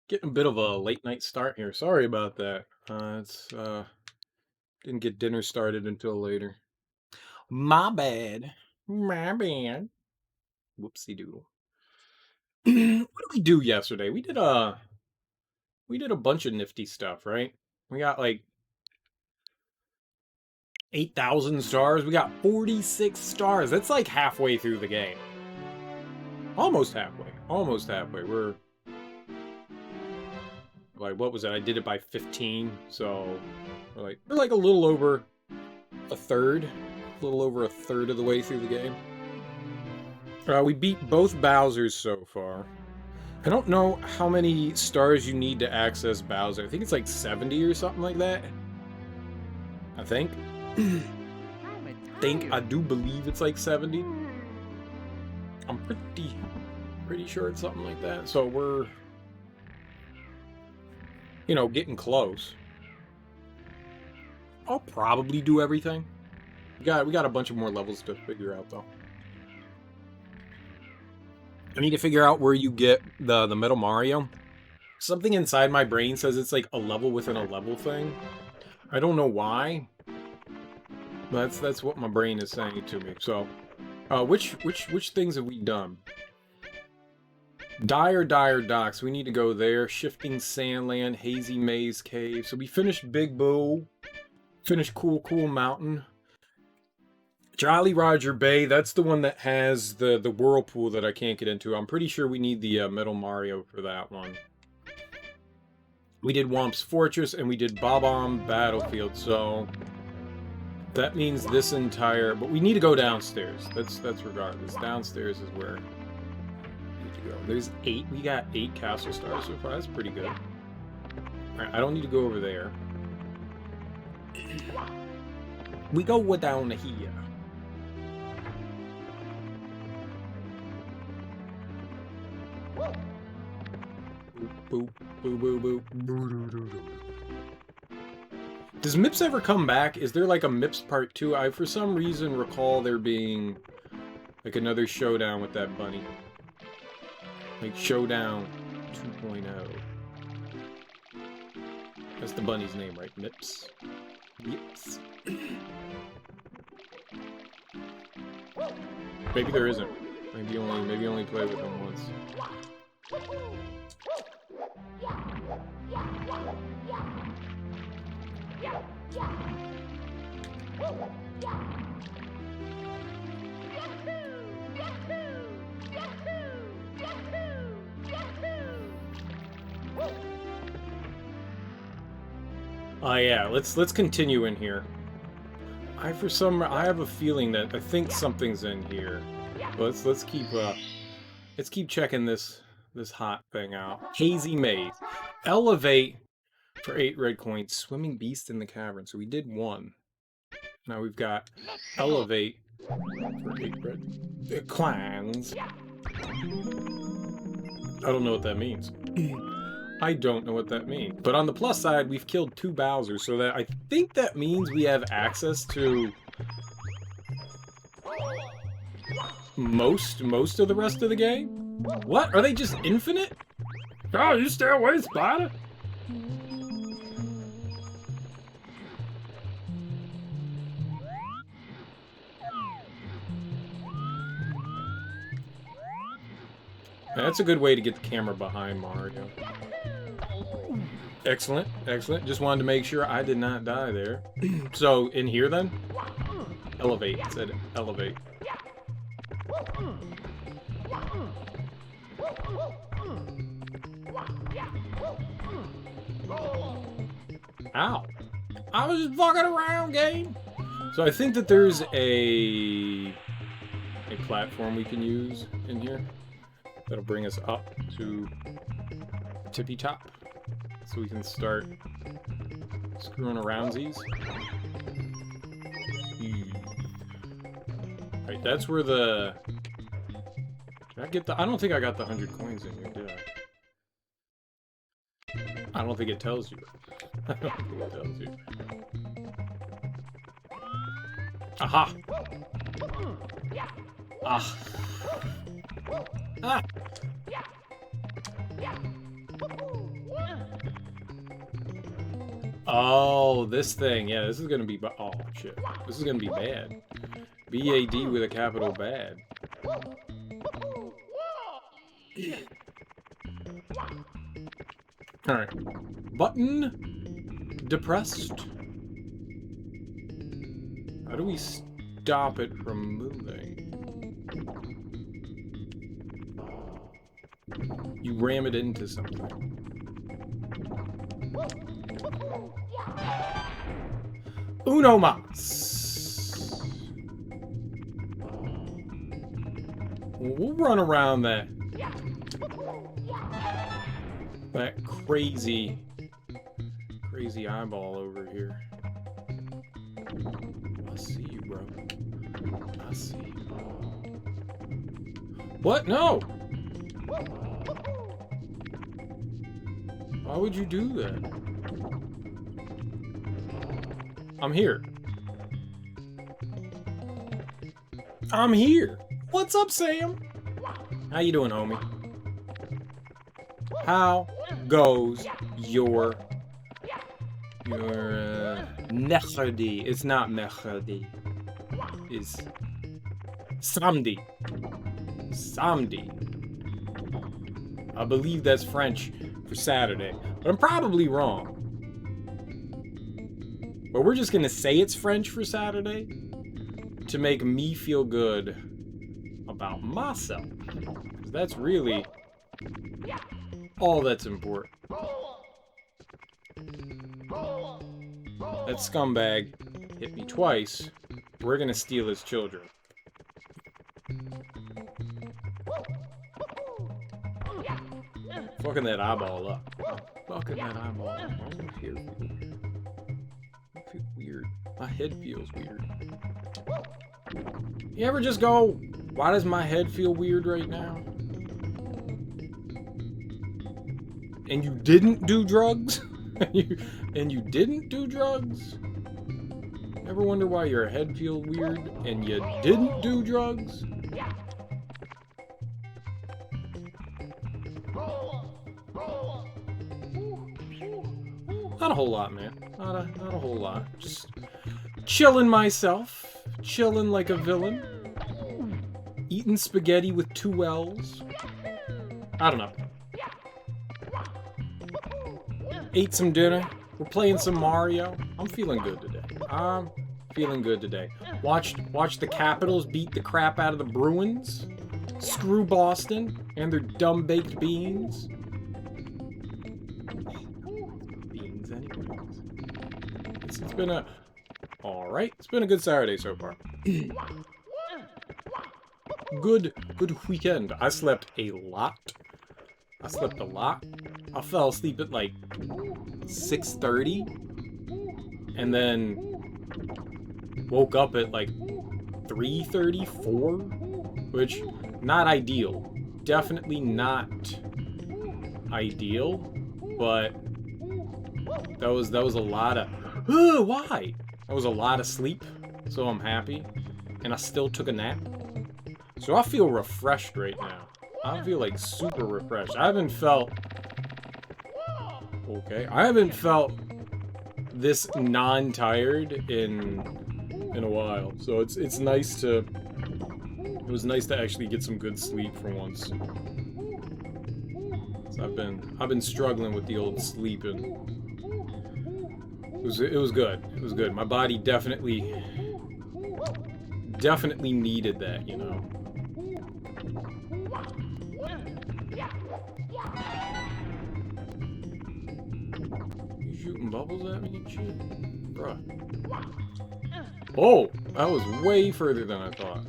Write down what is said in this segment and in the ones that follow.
Getting a bit of a late night start here. Sorry about that. It's didn't get dinner started until later. My bad. My bad. Whoopsie doodle. What did we do yesterday? We did a bunch of nifty stuff, right? We got like 8,000 stars. We got 46 stars. That's like halfway through the game. Almost halfway. Almost halfway. We're like, what was it? I did it by 15, so we're like a little over a third. A little over a third of the way through the game. We beat both Bowsers so far. I don't know how many stars you need to access Bowser. I think it's like 70 or something like that. I think. I do believe it's like 70. I'm pretty sure it's something like that. So we're, getting close. I'll probably do everything. We got a bunch of more levels to figure out though. I need to figure out where you get the Metal Mario. Something inside my brain says it's like a level within a level thing. I don't know why. But that's what my brain is saying to me. So, which things have we done? Dire Docks. We need to go there. Shifting Sandland, Hazy Maze Cave. So we finished Big Boo. Finished Cool Mountain. Jolly Roger Bay, that's the one that has the whirlpool that I can't get into. I'm pretty sure we need the Metal Mario for that one. We did Womp's Fortress, and we did Bob-omb Battlefield, so that means this entire... But we need to go downstairs. That's regardless. Downstairs is where we need to go. There's 8. We got 8 castle stars so far. That's pretty good. Alright, I don't need to go over there. We go down here. Boop, boop, boop, boop, boop. Does Mips ever come back? Is there like a Mips part 2? I for some reason recall there being like another showdown with that bunny. Like Showdown 2.0. That's the bunny's name, right? Mips. Mips. Maybe there isn't. Maybe only play with him once. Yeah, let's continue in here. I have a feeling that I think something's in here. But let's keep checking this hot thing out. Hazy Maze. Elevate for 8 red coins. Swimming Beast in the Cavern. So we did 1. Now we've got Elevate for 8 red coins. I don't know what that means. I don't know what that means. But on the plus side, we've killed 2 Bowsers, so that I think that means we have access to most of the rest of the game. What? Are they just infinite? Oh, you stay away, Spider! That's a good way to get the camera behind Mario. Excellent, excellent. Just wanted to make sure I did not die there. So, in here then? Elevate. It said elevate. Ow. I was just fucking around, game. So I think that there's a platform we can use in here. That'll bring us up to tippy top. So we can start screwing around these. Right, that's where the... Did I get the... I don't think I got the 100 coins in here, did I? I don't think it tells you. I don't think it tells you. Aha! Ah! Ah! Oh, this thing. Yeah, this is gonna be... Oh, shit. This is gonna be bad. B-A-D with a capital bad. Alright. Button depressed. How do we stop it from moving? You ram it into something. Uno mas. We'll run around that crazy eyeball over here. I see you, bro. I see you. What? No! Why would you do that? I'm here. I'm here. What's up, Sam? How you doing, homie? How goes your mercredi? It's not mercredi. It's samedi. Samedi. I believe that's French for Saturday, but I'm probably wrong. But we're just gonna say it's French for Saturday to make me feel good about myself. 'Cause that's really all that's important. That scumbag hit me twice. We're gonna steal his children. Fucking that eyeball up. Fucking that eyeball up. I feel weird. My head feels weird. You ever just go, why does my head feel weird right now? And you didn't do drugs? And you didn't do drugs? Ever wonder why your head feels weird and you didn't do drugs? Not a whole lot, man. Not a whole lot. Just chilling myself. Chilling like a villain. Eating spaghetti with 2 L's. I don't know. Ate some dinner. We're playing some Mario. I'm feeling good today. I'm feeling good today. Watched the Capitals beat the crap out of the Bruins. Screw Boston and their dumb baked beans. Beans, anyways. It's been a... Alright, it's been a good Saturday so far. Good weekend. I slept a lot. I slept a lot. I fell asleep at like 6:30. And then woke up at like 3:34. Which, not ideal. Definitely not ideal. But that was a lot of... why? That was a lot of sleep. So I'm happy. And I still took a nap. So I feel refreshed right now. I feel like super refreshed. I haven't felt... Okay. I haven't felt this non-tired in a while. So it's nice to... It was nice to actually get some good sleep for once. So I've been struggling with the old sleeping. It was good. It was good. My body definitely needed that, you know. You shooting bubbles at me and shit? Bruh. Oh! That was way further than I thought.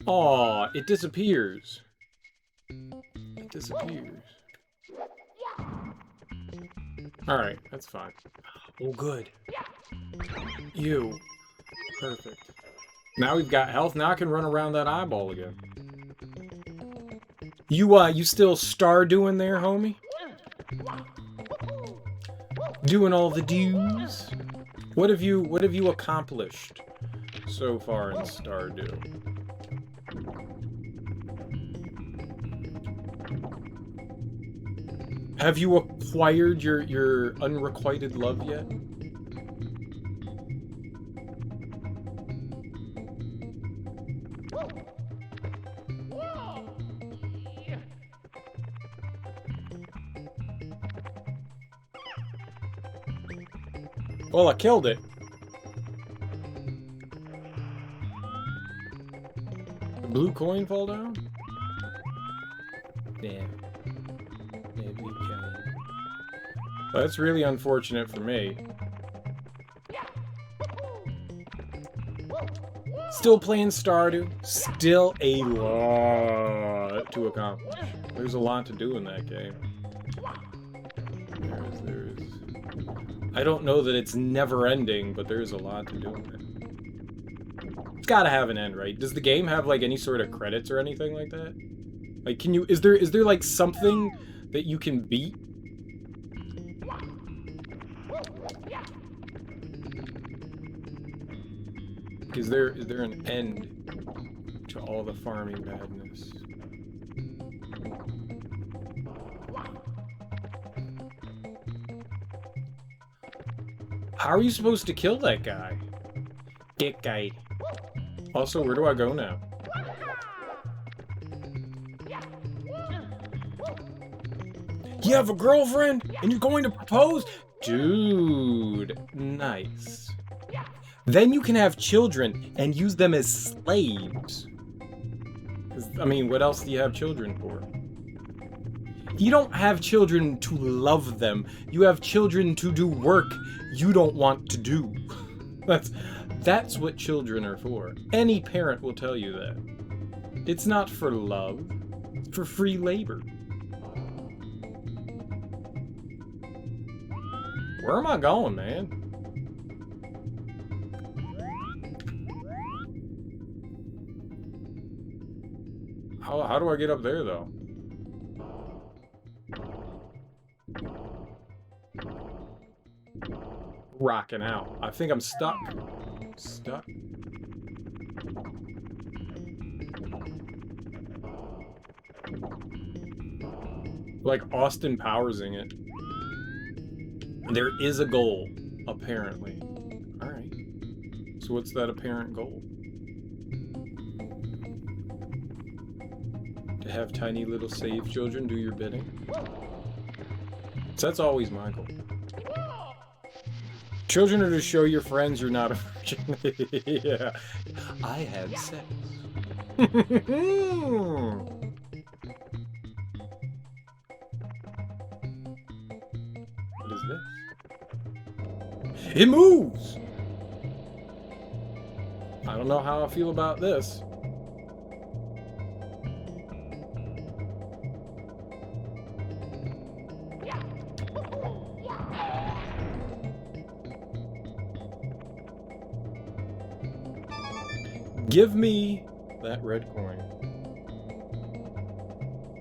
Aw, it disappears. It disappears. Alright, that's fine. Oh, good. You. Perfect. Now we've got health. Now I can run around that eyeball again. You still star-doing there, homie? Doing all the do's? What have you accomplished so far in Stardew? Have you acquired your unrequited love yet? Well, I killed it. The blue coin fall down? Yeah. Yeah, blue coin. Well, that's really unfortunate for me. Still playing Stardew. Still a lot to accomplish. There's a lot to do in that game. There's... I don't know that it's never ending, but there's a lot to do in it. It's gotta have an end, right? Does the game have like any sort of credits or anything like that? Like, can you... Is there like something that you can beat? Is there an end to all the farming madness? How are you supposed to kill that guy? Get guy. Also, where do I go now? You have a girlfriend and you're going to propose? Dude, nice. Then you can have children and use them as slaves. I mean, what else do you have children for? You don't have children to love them. You have children to do work you don't want to do. That's what children are for. Any parent will tell you that. It's not for love. It's for free labor. Where am I going, man? How do I get up there, though? Rocking out. I think I'm stuck. Stuck? Like Austin Powersing it. There is a goal, apparently. Alright. So what's that apparent goal? To have tiny little slave children do your bidding? So that's always my goal. Children are to show your friends you're not a virgin. Yeah. I had sex. What is this? It moves! I don't know how I feel about this. Give me that red coin.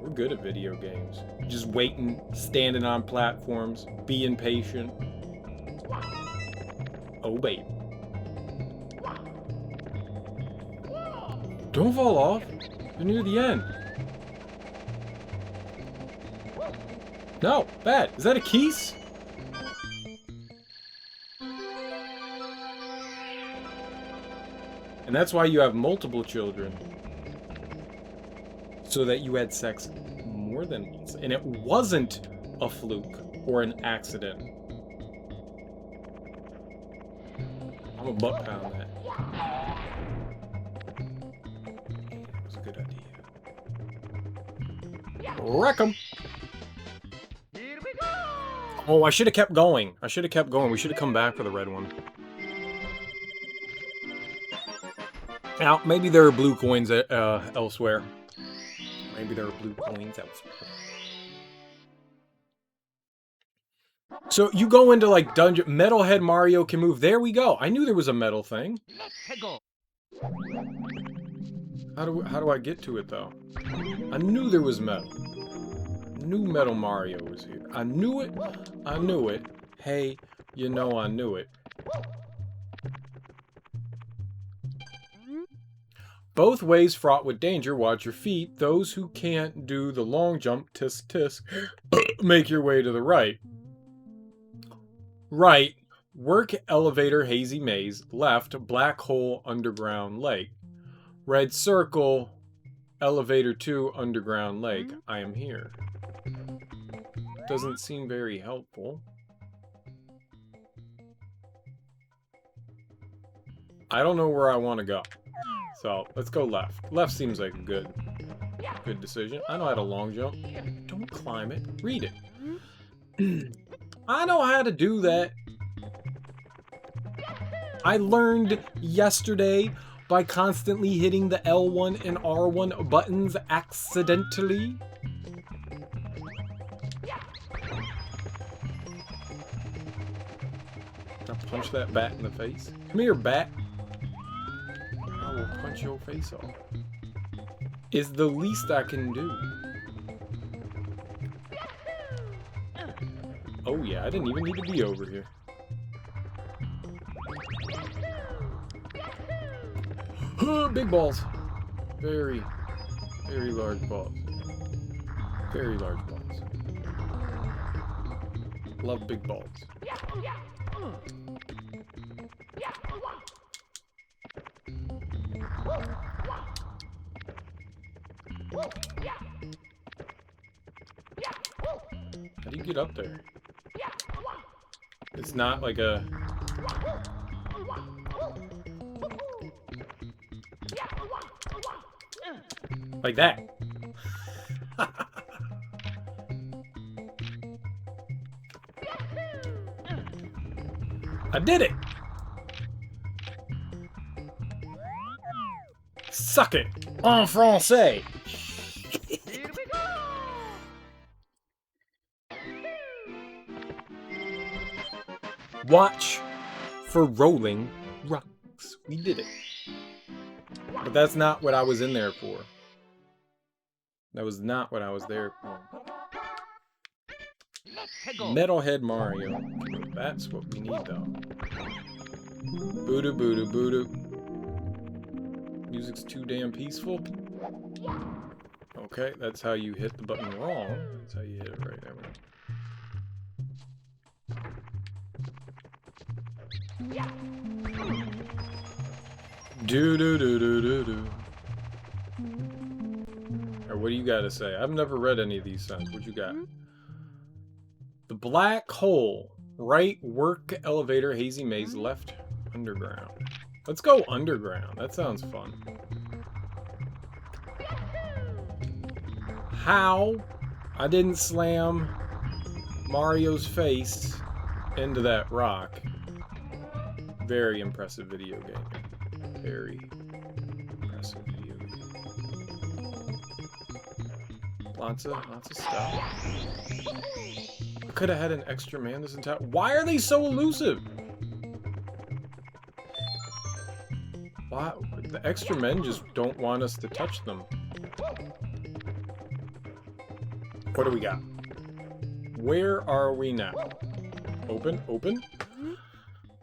We're good at video games. Just waiting, standing on platforms, being patient. Oh, babe. Don't fall off. You're near the end. No, bad. Is that a keys? And that's why you have multiple children. So that you had sex more than once. And it wasn't a fluke or an accident. I'm gonna butt pound that. That was a good idea. Wreck 'em! Oh, I should have kept going. I should have kept going. We should have come back for the red one. Now, maybe there are blue coins elsewhere. Maybe there are blue coins elsewhere. So you go into like dungeon. Metalhead Mario can move. There we go. I knew there was a metal thing. How do I get to it though? I knew there was metal. I knew Metal Mario was here. I knew it. I knew it. Hey, you know I knew it. Both ways fraught with danger. Watch your feet. Those who can't do the long jump, tisk tisk, Make your way to the right. Right, work elevator hazy maze. Left, black hole underground lake. Red circle, elevator 2 underground lake. I am here. Doesn't seem very helpful. I don't know where I want to go. So, let's go left. Left seems like a good decision. I know how to long jump. Don't climb it. Read it. I know how to do that. I learned yesterday by constantly hitting the L1 and R1 buttons accidentally. I'll punch that bat in the face. Come here, bat. I will punch your face off. Is the least I can do. Oh yeah, I didn't even need to be over here. Big balls. Very, very large balls. Very large balls. Love big balls. How do you get up there? It's not like a... like that. I did it! Suck it! En français! Watch for rolling rocks. We did it. But that's not what I was in there for. That was not what I was there for. Metalhead Mario. That's what we need, though. Boo-doo, boo-doo, boo-doo. Music's too damn peaceful. Okay, that's how you hit the button wrong. That's how you hit it right there. Do-do-do-do-do-do. Or what do you gotta say? I've never read any of these songs. What you got? The black hole. Right, work elevator, hazy maze, left, underground. Let's go underground. That sounds fun. How? I didn't slam Mario's face into that rock. Very impressive video game. Very impressive video game. Lots of stuff. I could have had an extra man this entire... Why are they so elusive? Why? The extra men just don't want us to touch them. What do we got? Where are we now? Open, open.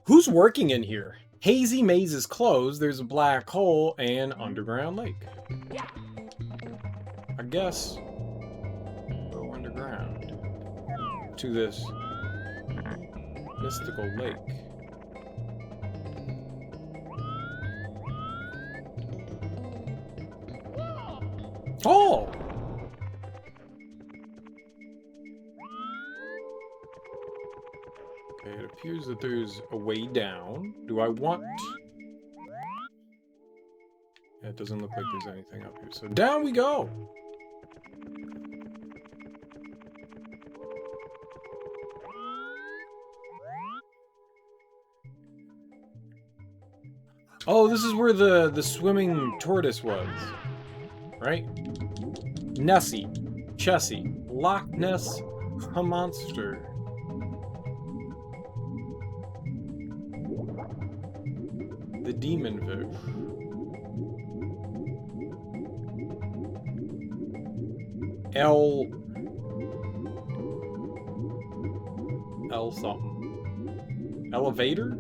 Who's working in here? Hazy maze is closed. There's a black hole and underground lake. I guess go underground to this mystical lake. Oh! Okay, it appears that there's a way down. Do I want... Yeah, it doesn't look like there's anything up here. So down we go! Oh, this is where the swimming tortoise was. Right? Nessie. Chessie. Loch Ness a monster. The demon fish. L something. Elevator?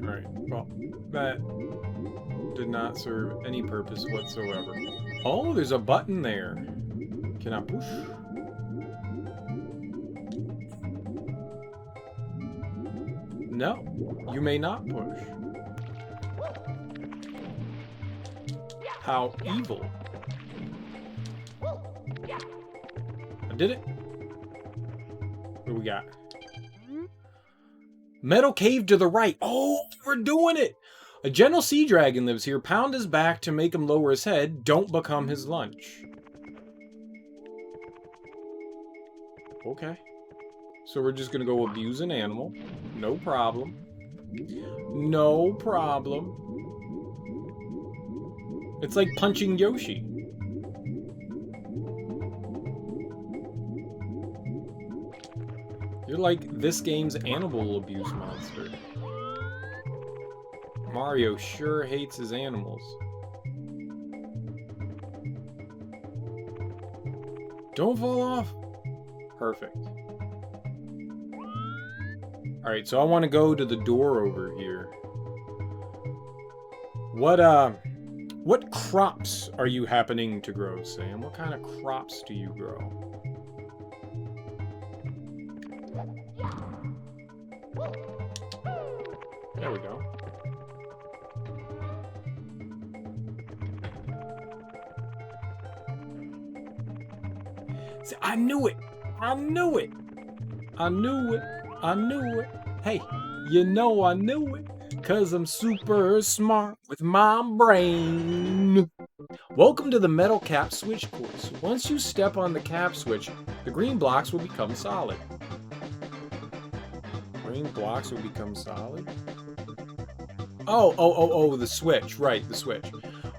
Alright, well, that did not serve any purpose whatsoever. Oh, there's a button there. Can I push? No, you may not push. How evil. I did it. What do we got? Metal cave to the right. Oh, we're doing it. A gentle sea dragon lives here. Pound his back to make him lower his head. Don't become his lunch. Okay. So we're just going to go abuse an animal. No problem. No problem. It's like punching Yoshi. You're like this game's animal abuse monster. Mario sure hates his animals. Don't fall off. Perfect. Alright, so I want to go to the door over here. What crops are you happening to grow, Sam? What kind of crops do you grow? There we go. See, I knew it! I knew it! I knew it! I knew it! Hey, you know I knew it! 'Cause I'm super smart with my brain! Welcome to the metal cap switch course. Once you step on the cap switch, the green blocks will become solid. Green blocks will become solid? Oh, the switch. Right, the switch.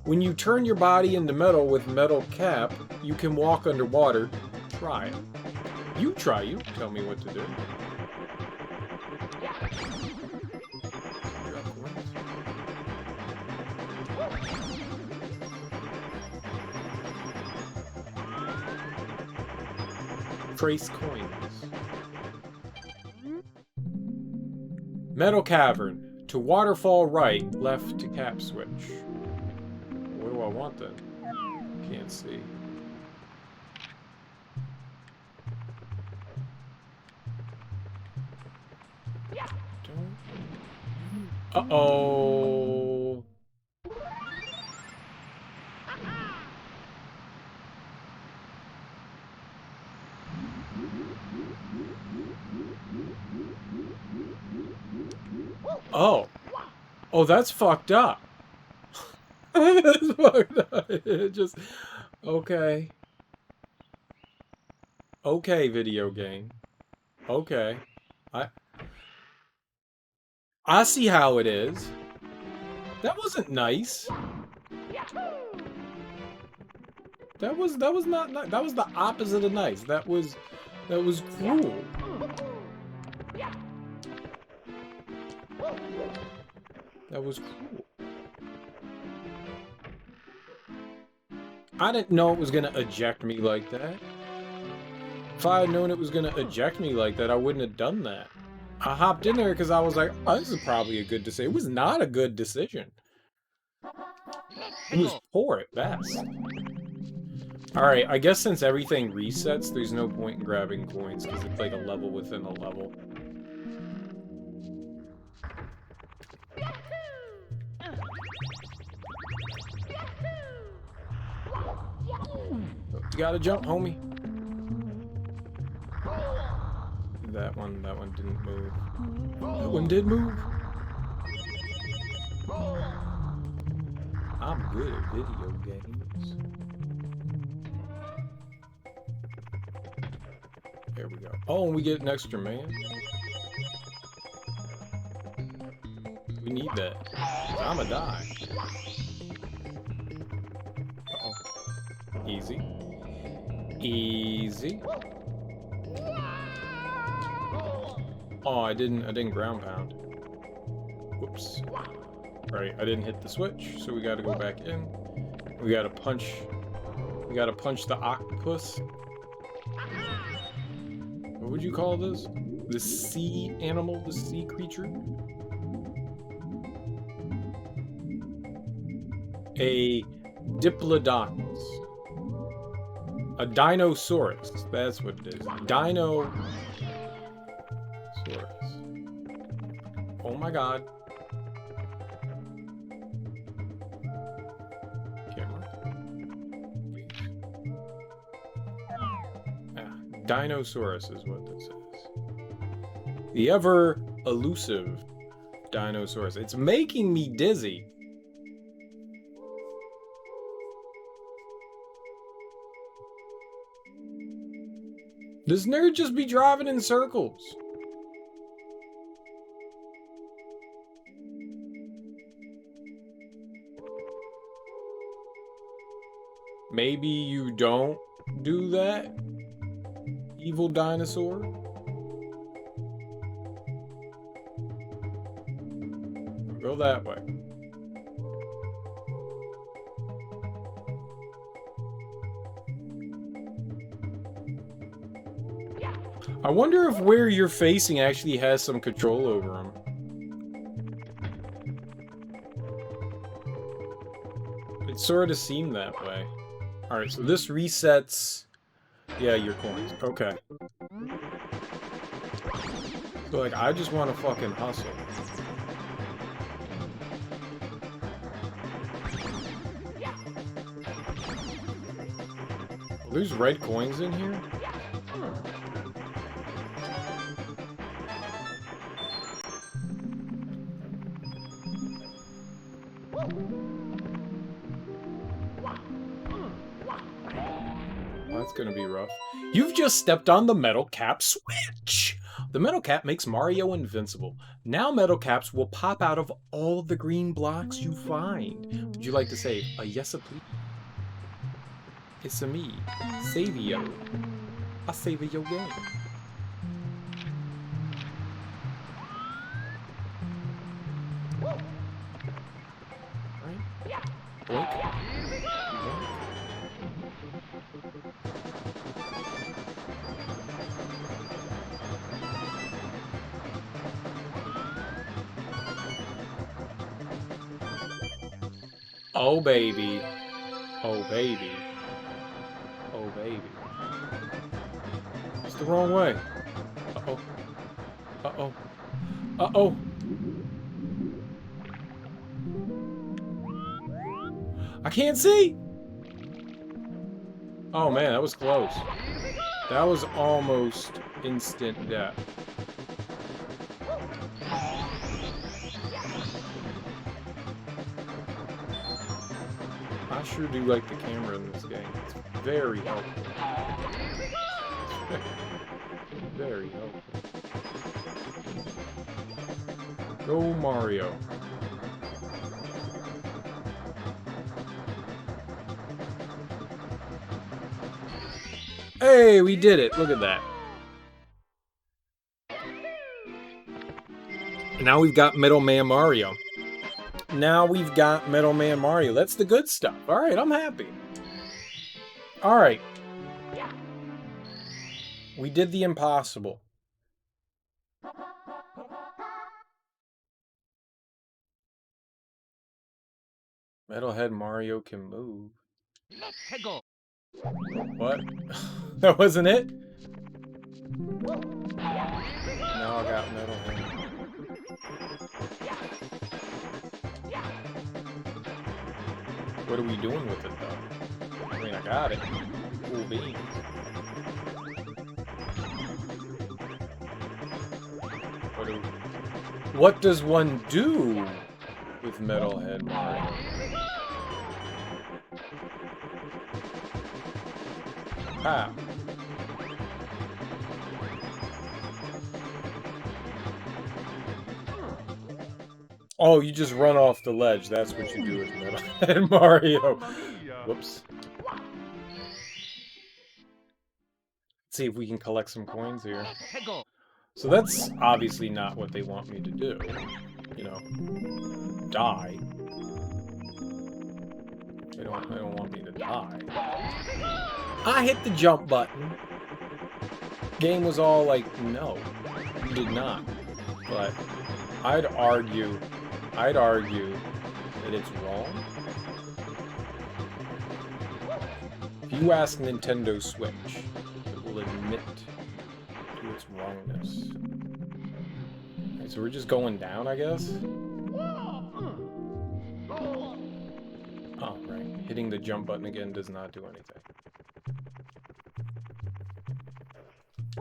When you turn your body into metal with metal cap, you can walk underwater. Try it. You try, you tell me what to do. Trace coins. Metal cavern. To waterfall right, left to cap switch. What do I want then? Can't see. Uh-oh. Oh. Oh, that's fucked up. That's fucked up. It just... Okay. Okay, video game. Okay. I see how it is. That wasn't nice. That was not nice. That was the opposite of nice. That was cruel. That was cruel. I didn't know it was gonna eject me like that. If I had known it was gonna eject me like that, I wouldn't have done that. I hopped in there because I was like, oh, this is probably a good decision. It was not a good decision. It was poor at best. Alright, I guess since everything resets, there's no point in grabbing coins because it's like a level within a level. You gotta jump, homie. That one didn't move. That one did move. I'm good at video games. There we go. Oh, and we get an extra man. We need that. I'ma die. Uh-oh. Easy. Easy. Oh, I didn't ground pound. Whoops. Right, I didn't hit the switch, so we gotta go back in. We gotta punch the octopus. What would you call this? The sea animal, the sea creature? A diplodocus. A dinosaurus. That's what it is. Dinosaurus. Oh my god. Camera. Ah, Dinosaurus is what this is. The ever elusive Dinosaurus. It's making me dizzy. This nerd just be driving in circles. Maybe you don't do that, evil dinosaur? Go that way. I wonder if where you're facing actually has some control over him. It sort of seemed that way. Alright, so this resets... Yeah, your coins. Okay. So, like, I just want to fucking hustle. There's red coins in here? That's gonna be rough. You've just stepped on the metal cap switch! The metal cap makes Mario invincible. Now metal caps will pop out of all the green blocks you find. Would you like to say a yes, please? It's a me, Savio. I save your game. Right? Boink. Boink. Oh baby. Oh baby. Oh baby. It's the wrong way. Uh-oh. Uh-oh. Uh-oh. I can't see! Oh man, that was close. That was almost instant death. I sure do like the camera in this game. It's very helpful. Very helpful. Go Mario. Hey, we did it. Look at that. And now we've got Metal Man Mario. Now we've got Metal Man Mario. That's the good stuff. Alright, I'm happy. Alright. We did the impossible. Metalhead Mario can move. What? That wasn't it? Now I got Metalhead. What are we doing with it, though? I mean, I got it. Cool beans. What does one do with Metalhead Mario? Ah. Oh, you just run off the ledge. That's what you do with Metalhead Mario. Whoops. Let's see if we can collect some coins here. So that's obviously not what they want me to do. You know, die. They don't want me to die. I hit the jump button. Game was all like, no, you did not. But I'd argue that it's wrong. You ask Nintendo Switch. It will admit to its wrongness. Alright, so we're just going down, I guess? Oh, right. Hitting the jump button again does not do anything.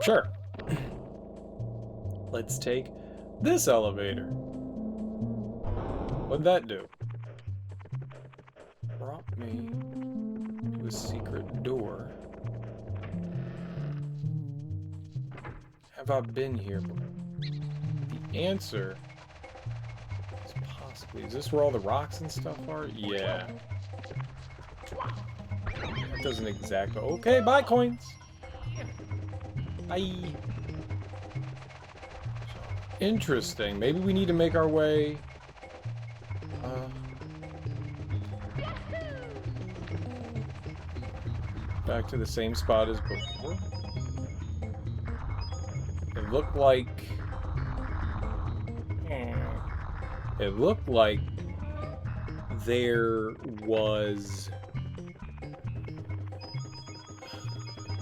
Sure. Let's take this elevator. What'd that do? Brought me to a secret door. Have I been here before? The answer is possibly... Is this where all the rocks and stuff are? Yeah. That doesn't exactly... Okay, bye, coins! Bye! Interesting. Maybe we need to make our way... back to the same spot as before. It looked like... It looked like there was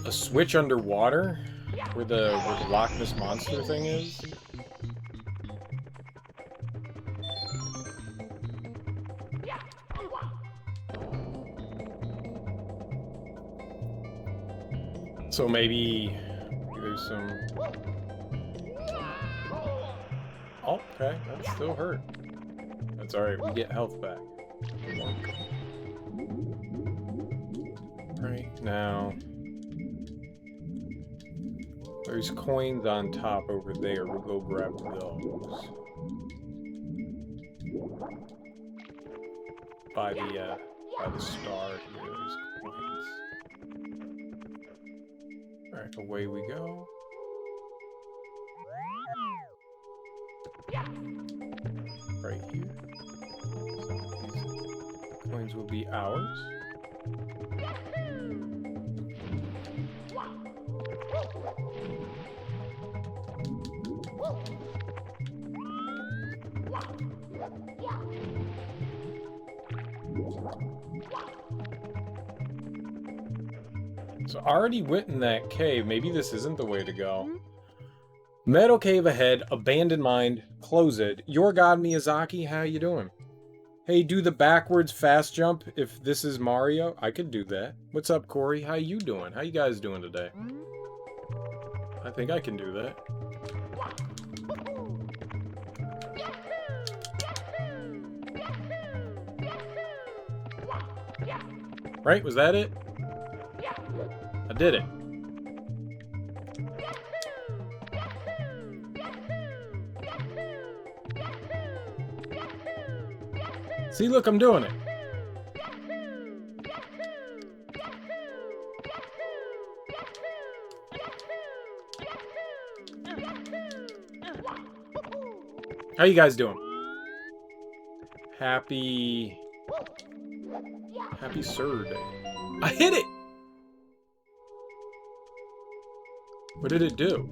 a switch underwater where the Loch Ness Monster thing is. So maybe there's some... Oh, okay, that still hurt. That's alright, we get health back. Right now... There's coins on top over there, we'll go grab those. By the star here, there's coins. Alright, away we go. Right here. So these coins will be ours. So I already went in that cave. Maybe this isn't the way to go. Metal cave ahead, abandoned mine, close it. Your God Miyazaki, how you doing? Hey, do the backwards fast jump if this is Mario. I could do that. What's up, Corey? How you doing? How you guys doing today? I think I can do that. Right? Was that it? I did it. See, look, I'm doing it. How you guys doing? Happy Saturday. I hit it! What did it do?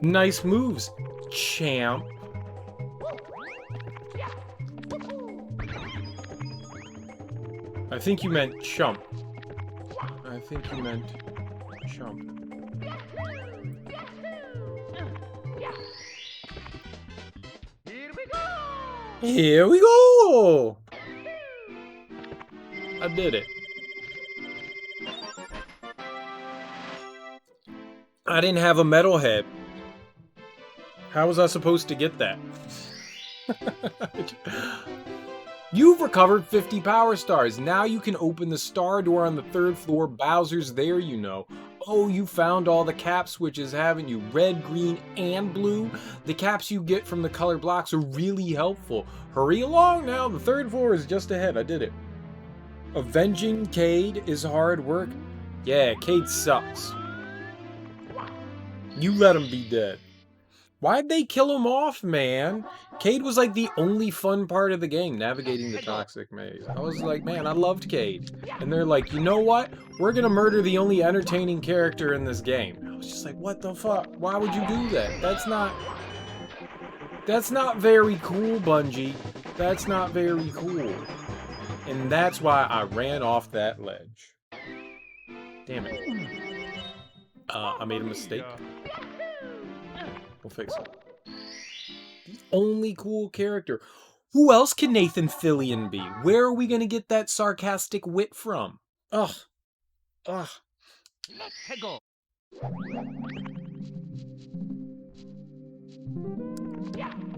Nice moves, champ. I think you meant chump. I think you meant chump. Here we go! I did it. I didn't have a metal head. How was I supposed to get that? You've recovered 50 power stars. Now you can open the star door on the 3rd floor. Bowser's there, you know. Oh, you found all the cap switches, haven't you? Red, green, and blue. The caps you get from the color blocks are really helpful. Hurry along now. The 3rd floor is just ahead. I did it. Avenging Cade is hard work. Yeah, Cade sucks. You let him be dead. Why'd they kill him off, man? Cade was like the only fun part of the game, navigating the toxic maze. I was like, man, I loved Cade. And they're like, you know what? We're gonna murder the only entertaining character in this game. I was just like, what the fuck? Why would you do that? That's not... That's not very cool, Bungie. That's not very cool. And that's why I ran off that ledge. Damn it. I made a mistake. We'll fix it. The only cool character. Who else can Nathan Fillion be? Where are we going to get that sarcastic wit from? Ugh. Ugh. Let's go.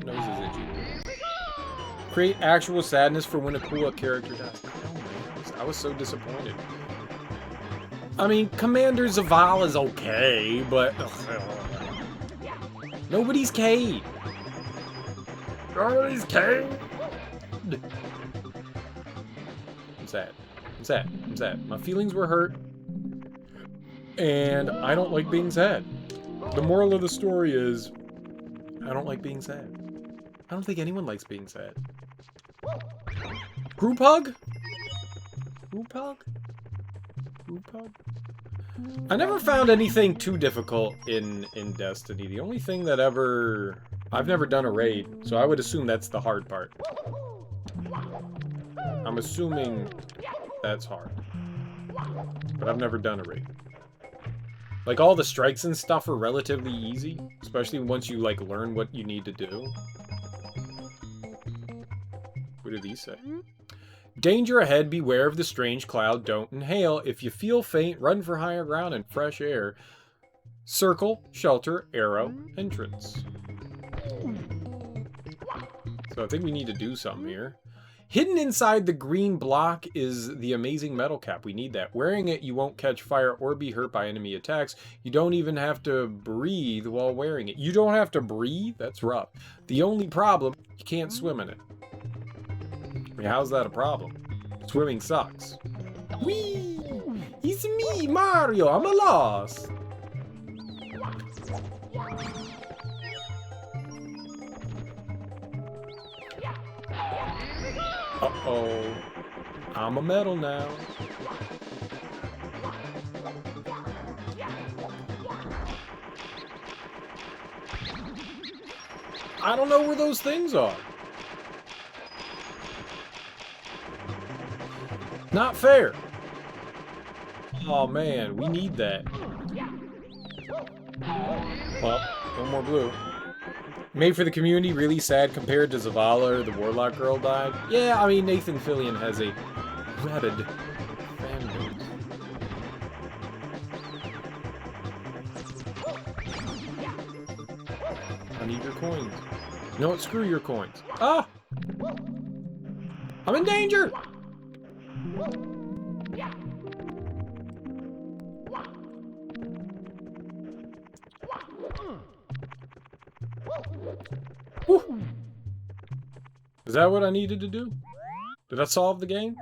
Nose is itchy. Create actual sadness for when a cool character dies. Oh man, I was so disappointed. I mean, Commander Zavala is okay, but nobody's Cade. Nobody's Cade. I'm sad. I'm sad. I'm sad. My feelings were hurt, and I don't like being sad. The moral of the story is, I don't like being sad. I don't think anyone likes being sad. Group hug? Group hug? Group hug? I never found anything too difficult in Destiny. The only thing that I've never done a raid, so I would assume that's the hard part. I'm assuming that's hard. But I've never done a raid. Like, all the strikes and stuff are relatively easy, especially once you, like, learn what you need to do. What do these say? Danger ahead, beware of the strange cloud, don't inhale. If you feel faint, run for higher ground and fresh air. Circle, shelter, arrow, entrance. So I think we need to do something here. Hidden inside the green block is the amazing metal cap. We need that. Wearing it, you won't catch fire or be hurt by enemy attacks. You don't even have to breathe while wearing it. You don't have to breathe? That's rough. The only problem, you can't swim in it. I mean, how's that a problem? Swimming sucks. Whee! It's me, Mario. I'm a loss. Uh-oh. I'm a medal now. I don't know where those things are. Not fair. Oh man, we need that. Well, one more blue. Made for the community, really sad compared to Zavala or the Warlock girl died. Yeah, I mean, Nathan Fillion has a rabid fan base. I need your coins. You know what? Screw your coins. Ah! I'm in danger! Whew. Is that what I needed to do? Did I solve the game?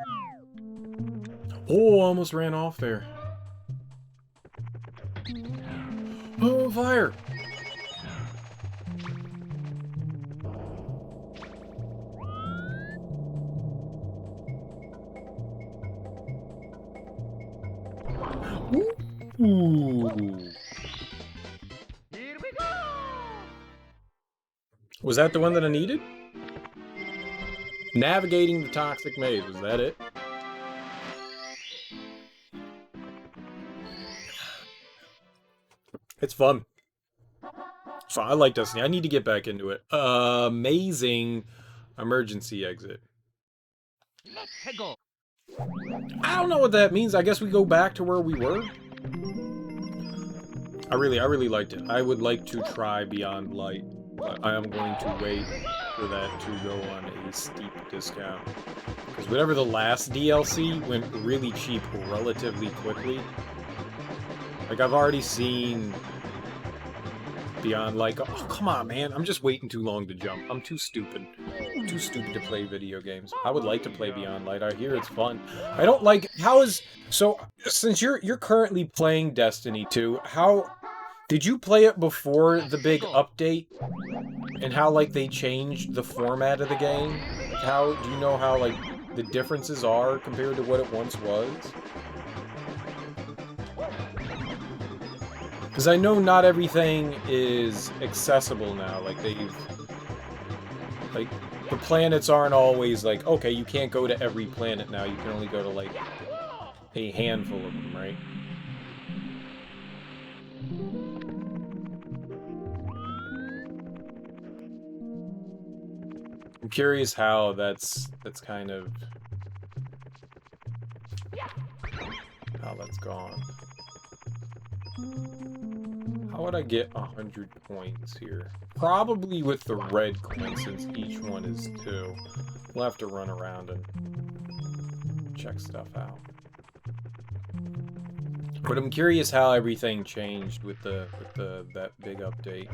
Oh, I almost ran off there. Oh, fire! Ooh. Here we go. Was that the one that I needed? Navigating the toxic maze, was that it? It's fun. So I like Destiny. I need to get back into it. Amazing emergency exit. Let's go. I don't know what that means. I guess we go back to where we were. I really liked it. I would like to try Beyond Light, but I am going to wait for that to go on a steep discount. Because whatever the last DLC went really cheap relatively quickly. Like, I've already seen Beyond Light. Oh, come on, man. I'm just waiting too long to jump. I'm too stupid. I'm too stupid to play video games. I would like to play Beyond Light. I hear it's fun. I don't like... How is... So, since you're currently playing Destiny 2, how... Did you play it before the big update? And how, like, they changed the format of the game? How... Do you know how, like, the differences are compared to what it once was? Because I know not everything is accessible now. Like, they've Like, the planets aren't always like, okay, you can't go to every planet now. You can only go to, like, a handful of them, right? I'm curious how that's kind of... how that's gone. How would I get 100 coins here? Probably with the red coin, since each one is 2. We'll have to run around and check stuff out. But I'm curious how everything changed with that big update.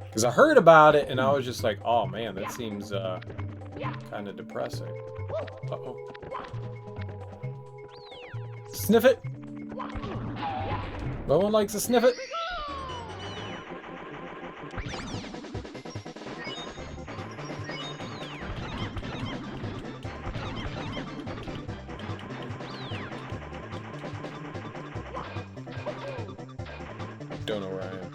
Because I heard about it and I was just like, oh man, that seems kind of depressing. Uh-oh. Sniff it! No one likes to sniff it? Don't know where I am.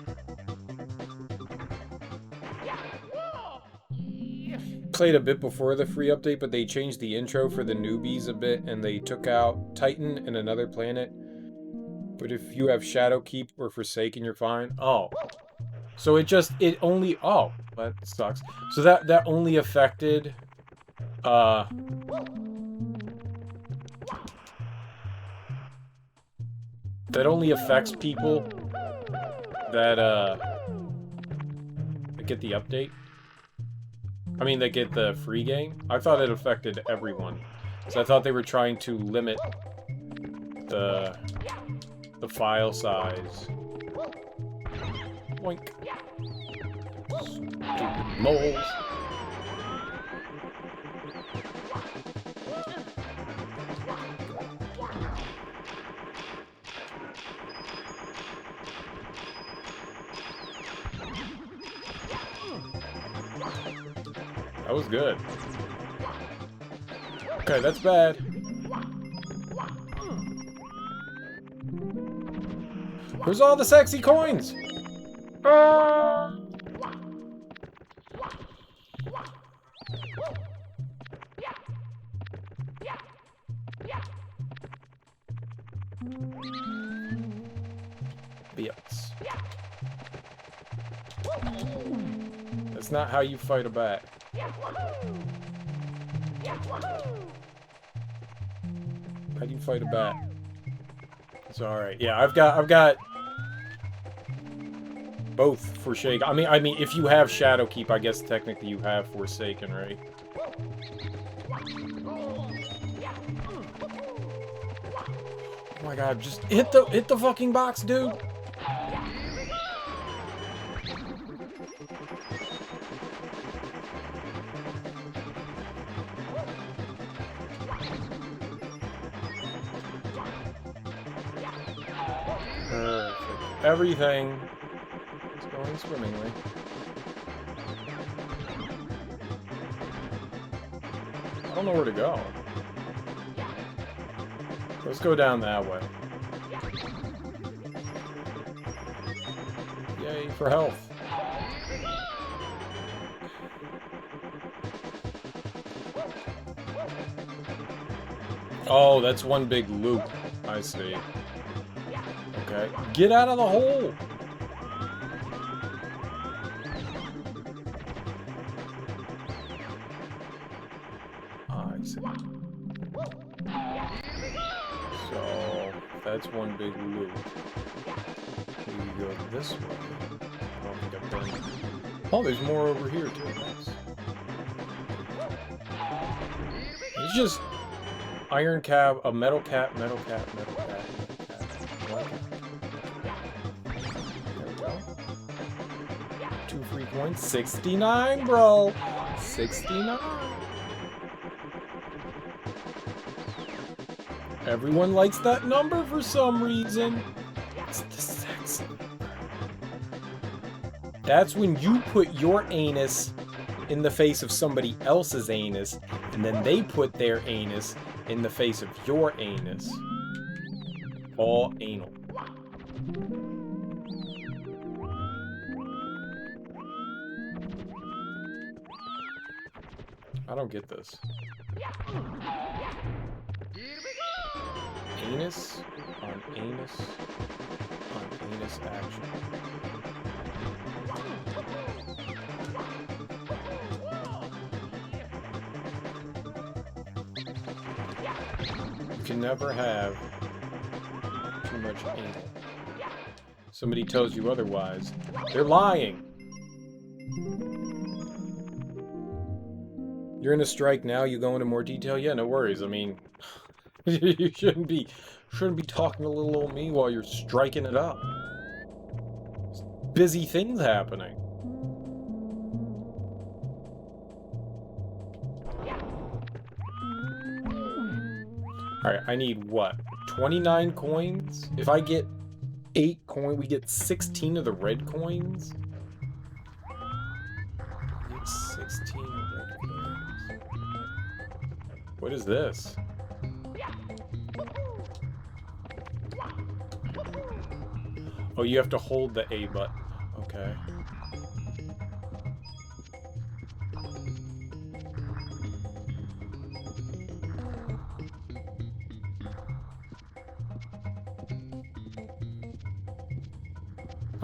Played a bit before the free update, but they changed the intro for the newbies a bit, and they took out Titan and another planet. But if you have Shadowkeep or Forsaken, you're fine. Oh. So it only... oh, that sucks. So that only affected... that only affects people that get the update. I mean, they get the free game. I thought it affected everyone. So I thought they were trying to limit the file size. Boink. Stupid moles. That was good. Okay, that's bad. Where's all the sexy coins? Bitch. That's not how you fight a bat. How do you fight a bat? It's alright. Yeah, I've got both Forsaken. I mean, if you have Shadowkeep, I guess technically you have Forsaken, right? Oh my god, just hit the fucking box, dude. Perfect. Everything is going swimmingly. I don't know where to go. Let's go down that way. Yay for health. Oh, that's one big loop. I see. Okay. Get out of the hole! I see. So, that's one big loop. We go this way. I don't think I've done it. Oh, there's more over here, too. Nice. It's just iron cap, a metal cap, metal cap, metal cap, metal cap. There we go. 2 free coins. 69, bro! 69! Everyone likes that number for some reason. It's the sex number. That's when you put your anus in the face of somebody else's anus, and then they put their anus in the face of your anus. All anal. I don't get this. Anus on anus on anus action. You can never have too much anal. Somebody tells you otherwise, they're lying. You're in a strike now, you go into more detail? Yeah, no worries. I mean, you shouldn't be talking to little old me while you're striking it up. There's busy things happening. Alright, I need what? 29 coins? If I get 8 coins, we get 16 of the red coins? We get 16 red coins. What is this? Oh, you have to hold the A button. Okay.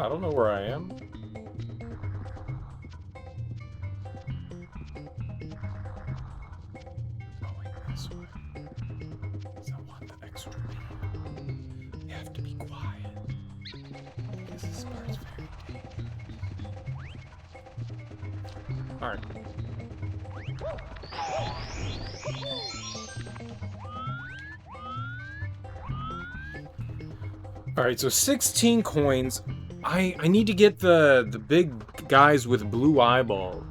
I don't know where I am. Oh, wait, this way. Because I want the extra B. You have to be quiet. Because this part's very dangerous. Alright. Alright, so 16 coins. I need to get the big guys with blue eyeball.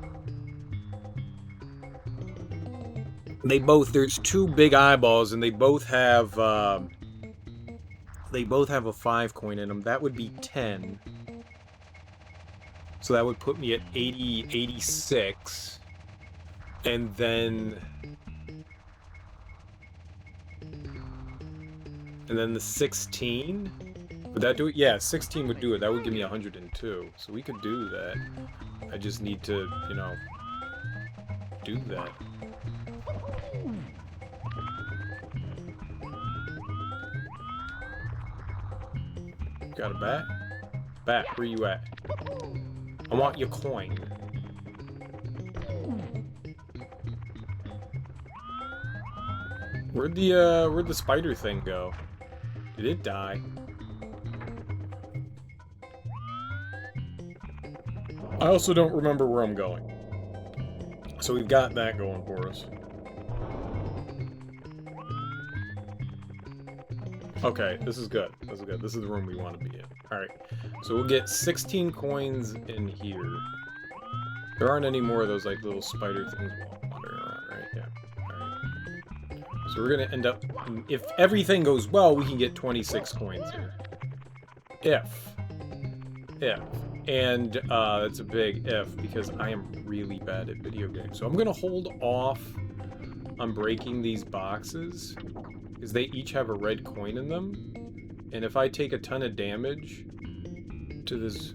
There's 2 big eyeballs and they both have a 5 coin in them. That would be 10. So that would put me at 86. And then the 16. Would that do it? Yeah, 16 would do it. That would give me 102. So we could do that. I just need to, you know, do that. Got a bat? Bat, where you at? I want your coin. Where'd the spider thing go? Did it die? I also don't remember where I'm going. So we've got that going for us. Okay, this is good. This is good. This is the room we want to be in. Alright, so we'll get 16 coins in here. There aren't any more of those, like, little spider things wandering around, right? Yeah. Alright. So we're gonna end up... If everything goes well, we can get 26 coins here. If. And, that's a big if, because I am really bad at video games. So I'm gonna hold off on breaking these boxes, because they each have a red coin in them. And if I take a ton of damage to this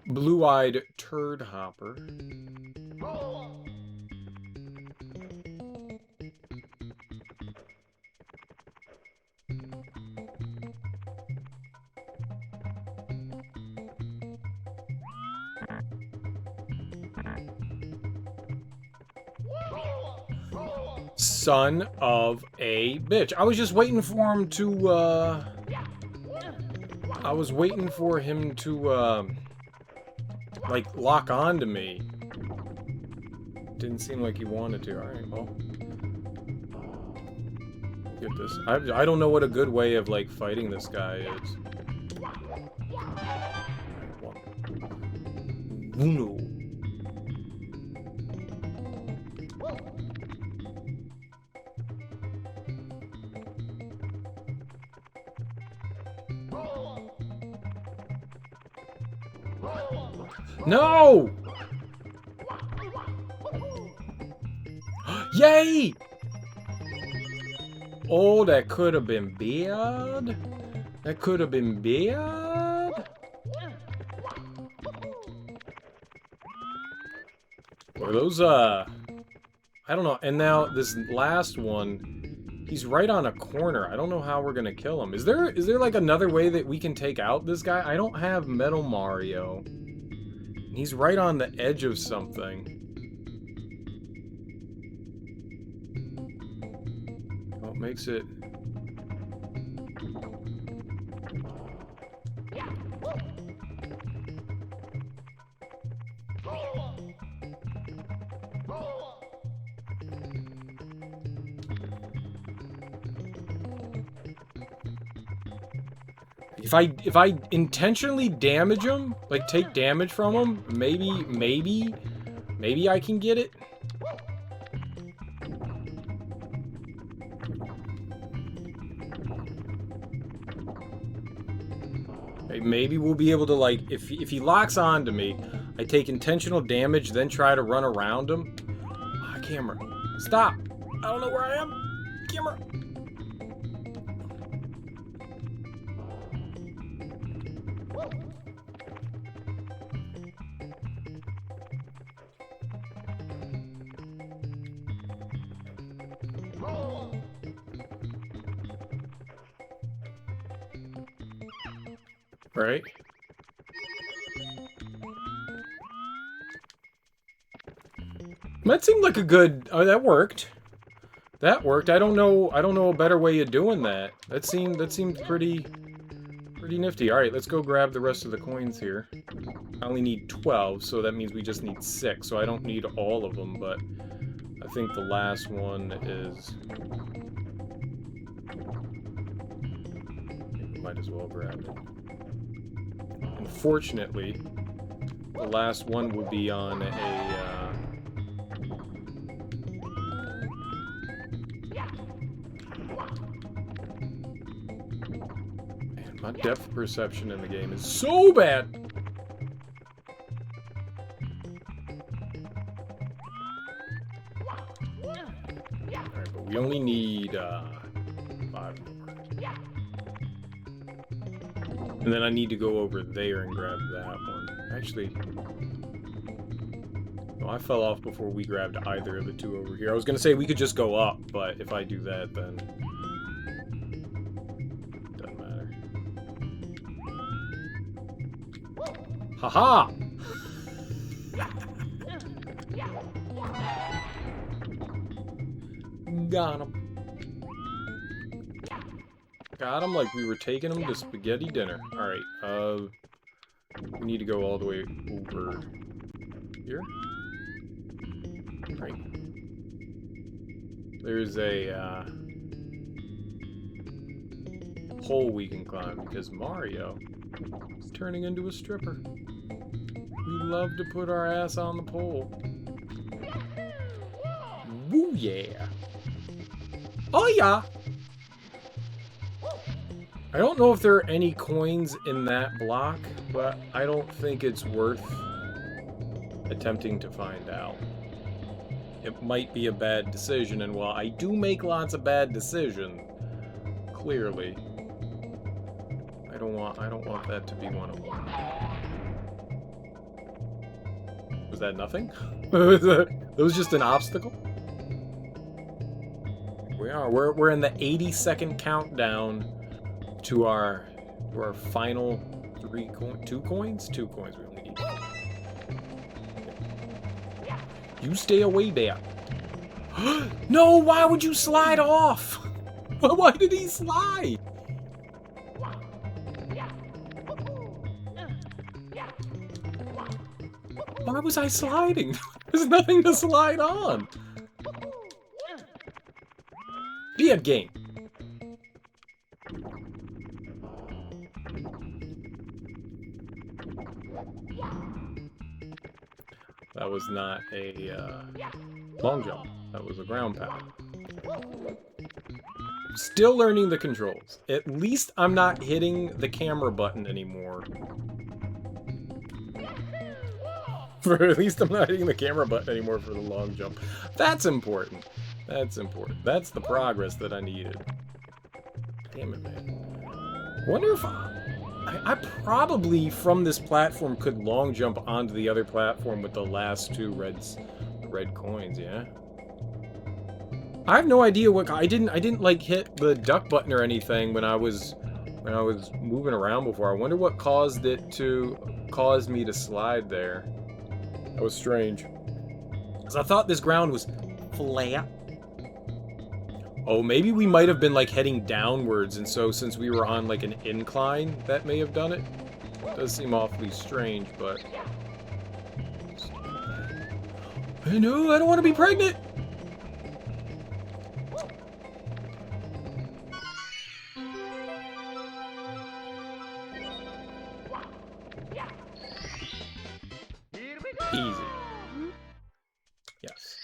blue-eyed turd hopper... Son of a bitch. I was just waiting for him to, I was waiting for him to, like, lock on to me. Didn't seem like he wanted to. Alright, well. Get this. I don't know what a good way of, like, fighting this guy is. Uno. No! Yay! Oh, that could have been bad. That could have been bad. those, I don't know. And now this last one, he's right on a corner. I don't know how we're gonna kill him. Is there like another way that we can take out this guy? I don't have Metal Mario. He's right on the edge of something. Oh, it makes it... If I intentionally damage him, like take damage from him, maybe I can get it. Maybe we'll be able to, like, if he locks onto me, I take intentional damage, then try to run around him. Ah, camera, stop! I don't know where I am. Camera. Right. That seemed like a good... Oh, that worked. That worked. I don't know a better way of doing that. That seemed pretty nifty. All right, let's go grab the rest of the coins here. I only need 12, so that means we just need 6. So I don't need all of them, but I think the last one is... Might as well grab it. Unfortunately, the last one would be on a, Man, my depth perception in the game is so bad! Alright, but we only need, 5 more. And then I need to go over there and grab that one. Actually... No, I fell off before we grabbed either of the two over here. I was gonna say we could just go up, but if I do that, then... Doesn't matter. Haha! Got him. Got him like we were taking him to spaghetti dinner. Alright, we need to go all the way over here. Right. There's a, pole we can climb because Mario is turning into a stripper. We love to put our ass on the pole. Woo yeah! Oh yeah! I don't know if there are any coins in that block, but I don't think it's worth attempting to find out. It might be a bad decision, and while I do make lots of bad decisions, clearly, I don't want that to be one of them. Was that nothing? That was just an obstacle? We're in the 80-second countdown to our final 2 coins? 2 coins we only need. You stay away there. No, why would you slide off? Why did he slide? Why was I sliding? There's nothing to slide on. Bad game. That was not a long jump. That was a ground pound. Still learning the controls. At least I'm not hitting the camera button anymore. At least I'm not hitting the camera button anymore for the long jump. That's important. That's important. That's the progress that I needed. Damn it, man. Wonder if I probably, from this platform, could long jump onto the other platform with the last 2 red red coins, yeah. I have no idea what... I didn't like hit the duck button or anything when I was moving around before. I wonder what caused me to slide there. That was strange. Because I thought this ground was flat. Oh, maybe we might have been, like, heading downwards, and so since we were on, like, an incline, that may have done it. It does seem awfully strange, but... No, I don't want to be pregnant! Easy. Yes.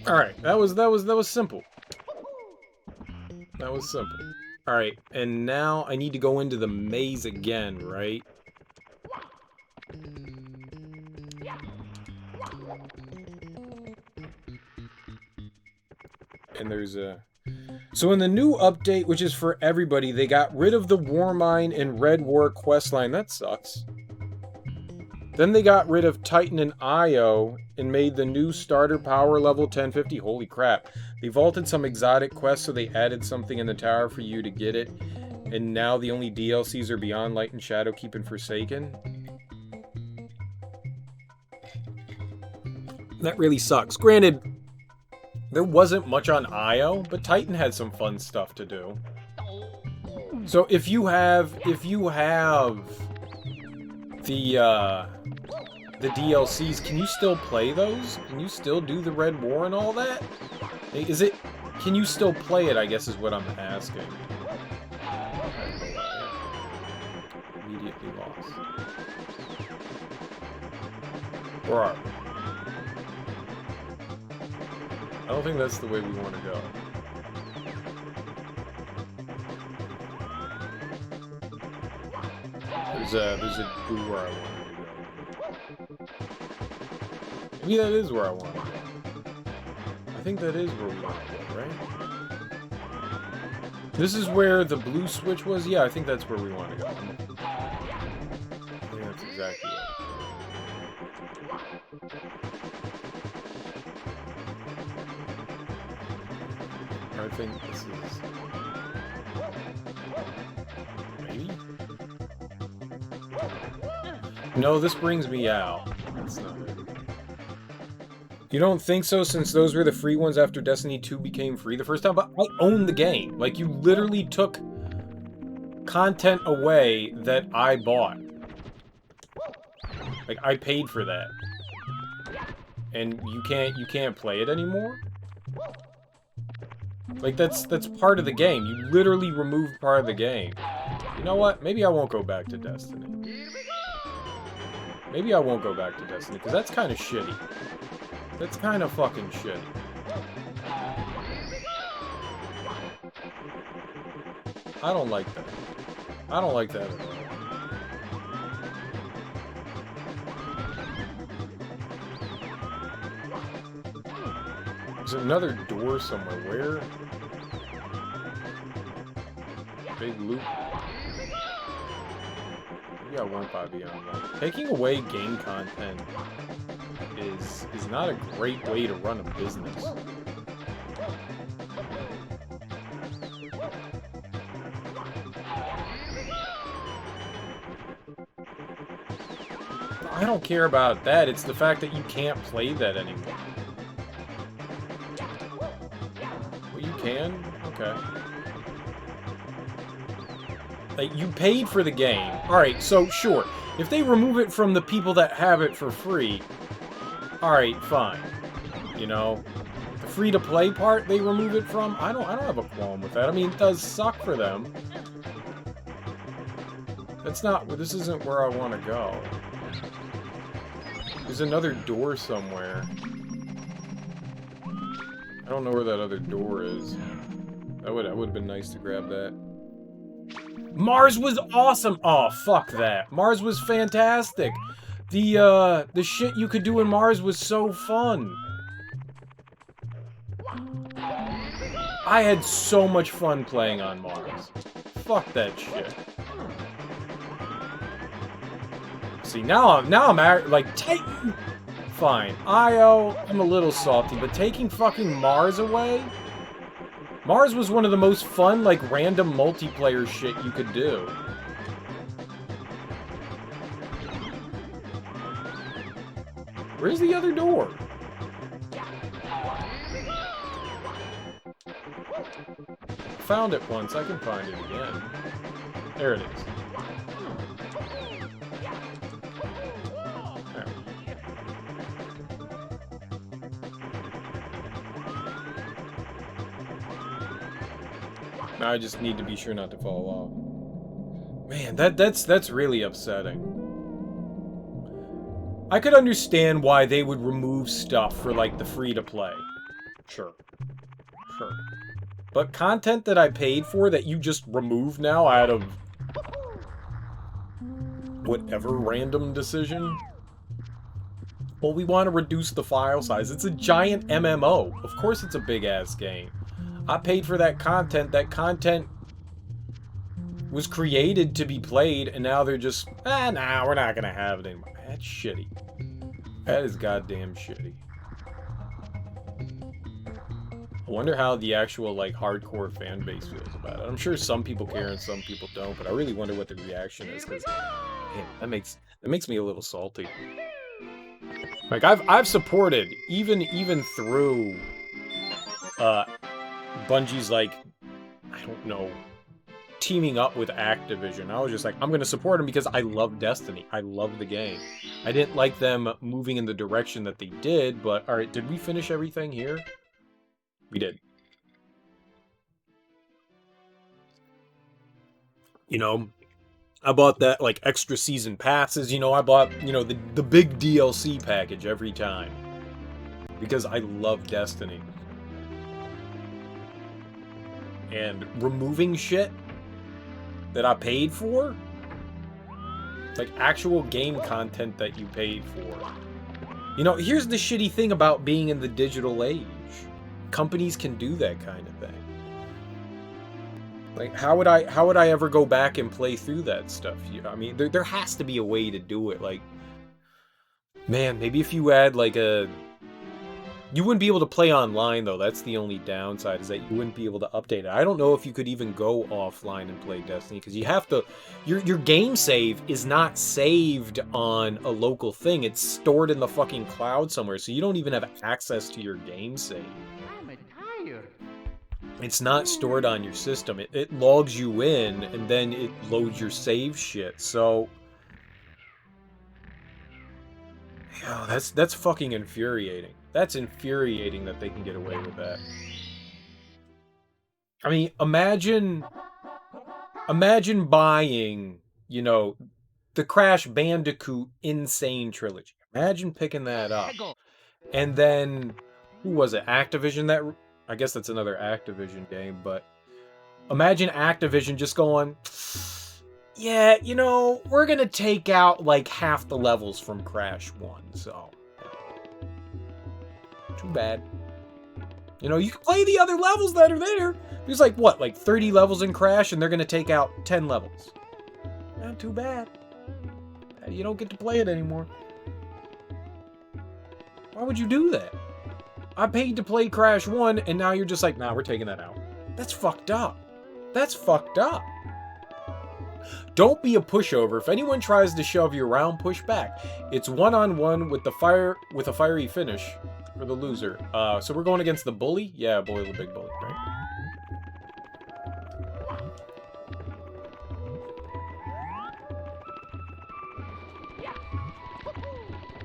Alright, that was simple. That was simple. Alright, and now I need to go into the maze again, right? And there's a... So in the new update, which is for everybody, they got rid of the War Mine and Red War questline. That sucks. Then they got rid of Titan and Io and made the new starter power level 1050. Holy crap. They vaulted some exotic quests, so they added something in the tower for you to get it. And now the only DLCs are Beyond Light and Shadowkeep and Forsaken. That really sucks. Granted, there wasn't much on Io, but Titan had some fun stuff to do. So if you have the DLCs, can you still play those? Can you still do the Red War and all that? Can you still play it, I guess is what I'm asking. Immediately lost. Where are we? I don't think that's the way we want to go. There's a boo where I wanted to go. Maybe that is where I want to go. I think that is where we want to go, right? This is where the blue switch was? Yeah, I think that's where we want to go. I think that's exactly it. I think this is... Maybe? No, this brings me out. That's not it. You don't think so, since those were the free ones after Destiny 2 became free the first time? But I own the game. Like, you literally took content away that I bought. Like, I paid for that. And you can't play it anymore? Like, that's part of the game. You literally removed part of the game. You know what? Maybe I won't go back to Destiny. Maybe I won't go back to Destiny, because that's kind of shitty. That's kind of fucking shitty. I don't like that. I don't like that at all. There's another door somewhere. Where? Big loop. Maybe I won't buy Beyond Light. Taking away game content is not a great way to run a business. I don't care about that. It's the fact that you can't play that anymore. Well, you can? Okay. Like, you paid for the game. Alright, so, sure. If they remove it from the people that have it for free, alright, fine. You know? The free-to-play part they remove it from, I don't have a qualm with that. I mean, it does suck for them. That's not... This isn't where I want to go. There's another door somewhere. I don't know where that other door is. That would have been nice to grab that. Mars was awesome! Oh, fuck that. Mars was fantastic. The shit you could do in Mars was so fun. I had so much fun playing on Mars. Fuck that shit. See, now I'm like, Titan! Fine. Io, I'm a little salty, but taking fucking Mars away? Mars was one of the most fun, like, random multiplayer shit you could do. Where's the other door? Found it once, I can find it again. There it is. Now I just need to be sure not to fall off. Man, that's really upsetting. I could understand why they would remove stuff for, like, the free-to-play. Sure. Sure. But content that I paid for that you just remove now out of whatever random decision? Well, we want to reduce the file size. It's a giant MMO. Of course it's a big-ass game. I paid for that content. That content was created to be played, and now they're just, nah, we're not gonna have it anymore. That's shitty. That is goddamn shitty. I wonder how the actual, like, hardcore fan base feels about it. I'm sure some people care and some people don't, but I really wonder what the reaction is, because, man, that makes me a little salty. Like, I've supported, even through, Bungie's, like, I don't know, teaming up with Activision. I was just like, I'm going to support them because I love Destiny. I love the game. I didn't like them moving in the direction that they did, but, alright, did we finish everything here? We did. You know, I bought that, like, extra season passes, you know, I bought, you know, the big DLC package every time. Because I love Destiny. And removing shit that I paid for? Like, actual game content that you paid for. You know, here's the shitty thing about being in the digital age. Companies can do that kind of thing. Like, how would I ever go back and play through that stuff? I mean, there has to be a way to do it. Like, man, maybe if you add, like, you wouldn't be able to play online, though. That's the only downside, is that you wouldn't be able to update it. I don't know if you could even go offline and play Destiny, because you have to... Your game save is not saved on a local thing. It's stored in the fucking cloud somewhere, so you don't even have access to your game save. It's not stored on your system. It logs you in, and then it loads your save shit, so... Oh, that's fucking infuriating. That's infuriating that they can get away with that. I mean, imagine buying, you know, the Crash Bandicoot Insane Trilogy. Imagine picking that up. And then, who was it? Activision that... I guess that's another Activision game, but... Imagine Activision just going... Yeah, you know, we're gonna take out, like, half the levels from Crash 1, so... Too bad. You know, you can play the other levels that are there. There's like, what, like 30 levels in Crash, and they're going to take out 10 levels. Not too bad. You don't get to play it anymore. Why would you do that? I paid to play Crash 1, and now you're just like, nah, we're taking that out. That's fucked up. That's fucked up. Don't be a pushover. If anyone tries to shove you around, push back. It's one-on-one with a fiery finish. For the loser. So we're going against the bully? Yeah, bully, the big bully, right?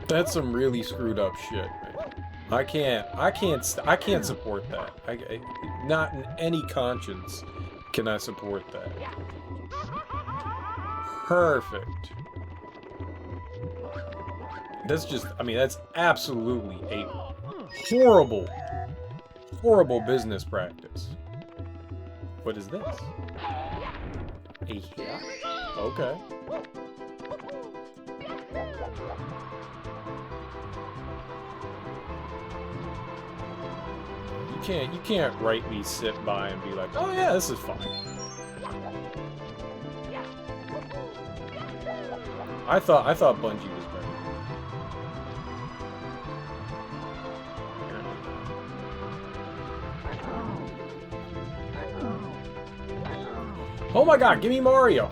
That's some really screwed up shit, man. I can't support that. Not in any conscience can I support that. Perfect. That's just, I mean, that's absolutely a horrible business practice. What is this? A hit? Okay. You can't rightly sit by and be like, oh yeah, this is fine. I thought Bungie was better. Oh my god, give me Mario!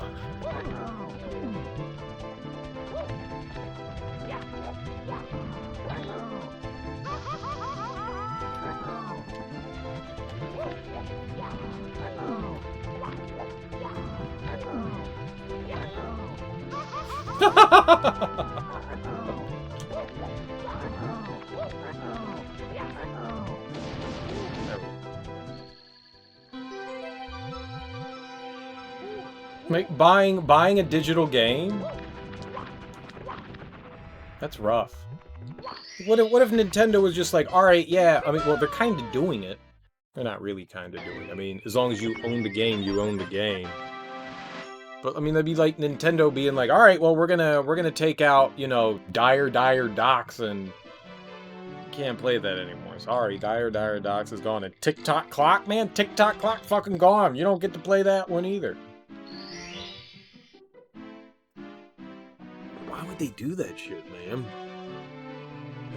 Like buying a digital game? That's rough. What if Nintendo was just like, alright, yeah, I mean, well, they're kind of doing it. They're not really kind of doing it. I mean, as long as you own the game, you own the game. But, I mean, that'd be like Nintendo being like, alright, well, we're gonna take out, you know, Dire Docks, and you can't play that anymore. Sorry, Dire Docks is gone. And TikTok Clock, man, TikTok Clock fucking gone. You don't get to play that one either. Why would they do that shit, man?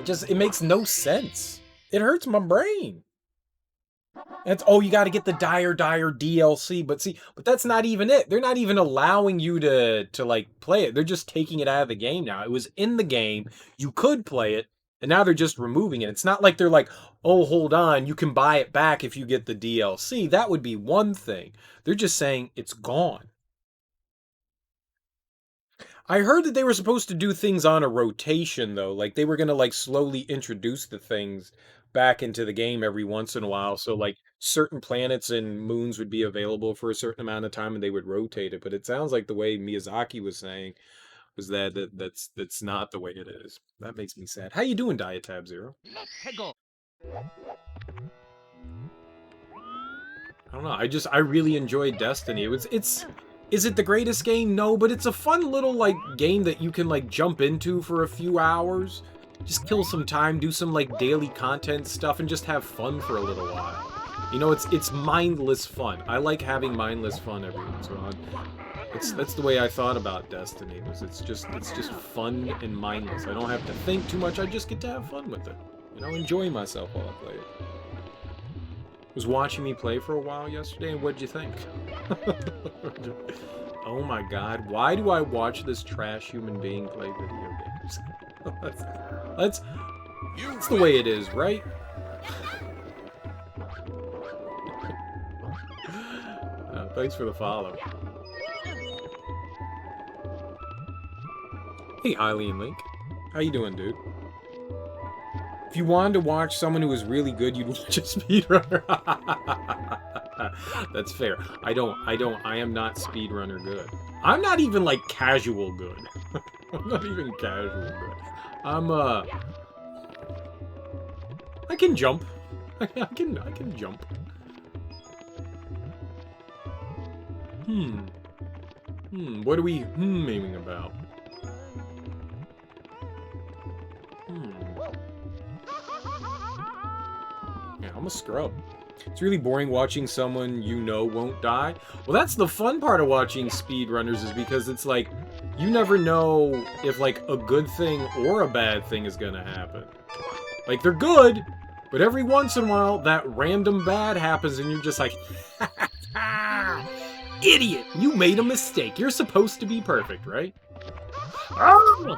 It makes no sense. It hurts my brain. It's, oh, you got to get the Dire DLC, but that's not even it. They're not even allowing you to like play it. They're just taking it out of the game now. It was in the game. You could play it, and now they're just removing it. It's not like they're like, oh, hold on, you can buy it back if you get the DLC. That would be one thing. They're just saying it's gone. I heard that they were supposed to do things on a rotation, though. Like, they were going to, like, slowly introduce the things back into the game every once in a while. So, like, certain planets and moons would be available for a certain amount of time, and they would rotate it. But it sounds like the way Miyazaki was saying was that's not the way it is. That makes me sad. How you doing, Diatab Zero? I don't know. I really enjoyed Destiny. Is it the greatest game? No, but it's a fun little, like, game that you can, like, jump into for a few hours. Just kill some time, do some, like, daily content stuff, and just have fun for a little while. You know, it's mindless fun. I like having mindless fun every once in a while. That's the way I thought about Destiny, was it's just fun and mindless. I don't have to think too much, I just get to have fun with it. You know, enjoy myself while I play it. Was watching me play for a while yesterday, and what'd you think? Oh my god, why do I watch this trash human being play video games? That's the way it is, right? Thanks for the follow. Hey, Eileen Link. How you doing, dude? If you wanted to watch someone who was really good, you'd watch a speedrunner. That's fair. I am not speedrunner good. I'm not even, like, casual good. I'm not even casual good. I can jump. I can jump. What are we aiming about? Yeah, I'm a scrub. It's really boring watching someone you know won't die. Well, that's the fun part of watching speedrunners, is because it's like, you never know if, like, a good thing or a bad thing is gonna happen. Like, they're good, but every once in a while, that random bad happens and you're just like, idiot! You made a mistake. You're supposed to be perfect, right? Oh!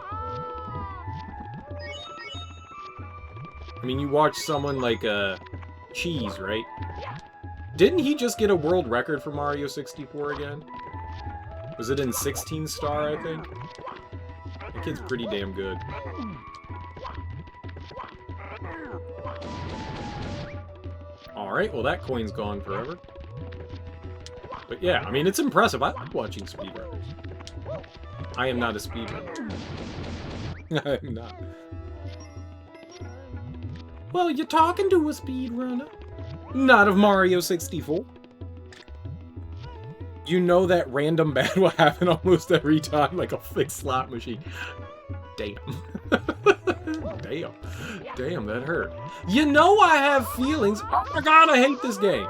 I mean, you watch someone like, Cheese, right? Didn't he just get a world record for Mario 64 again? Was it in 16 star, I think? That kid's pretty damn good. Alright, well that coin's gone forever. But yeah, I mean, it's impressive. I like watching speedrunners. I am not a speedrunner. I am not. Well, you're talking to a speedrunner. Not of Mario 64. You know that random bad will happen almost every time, like a fixed slot machine. Damn. Damn. Damn, that hurt. You know I have feelings. Oh my god, I hate this game.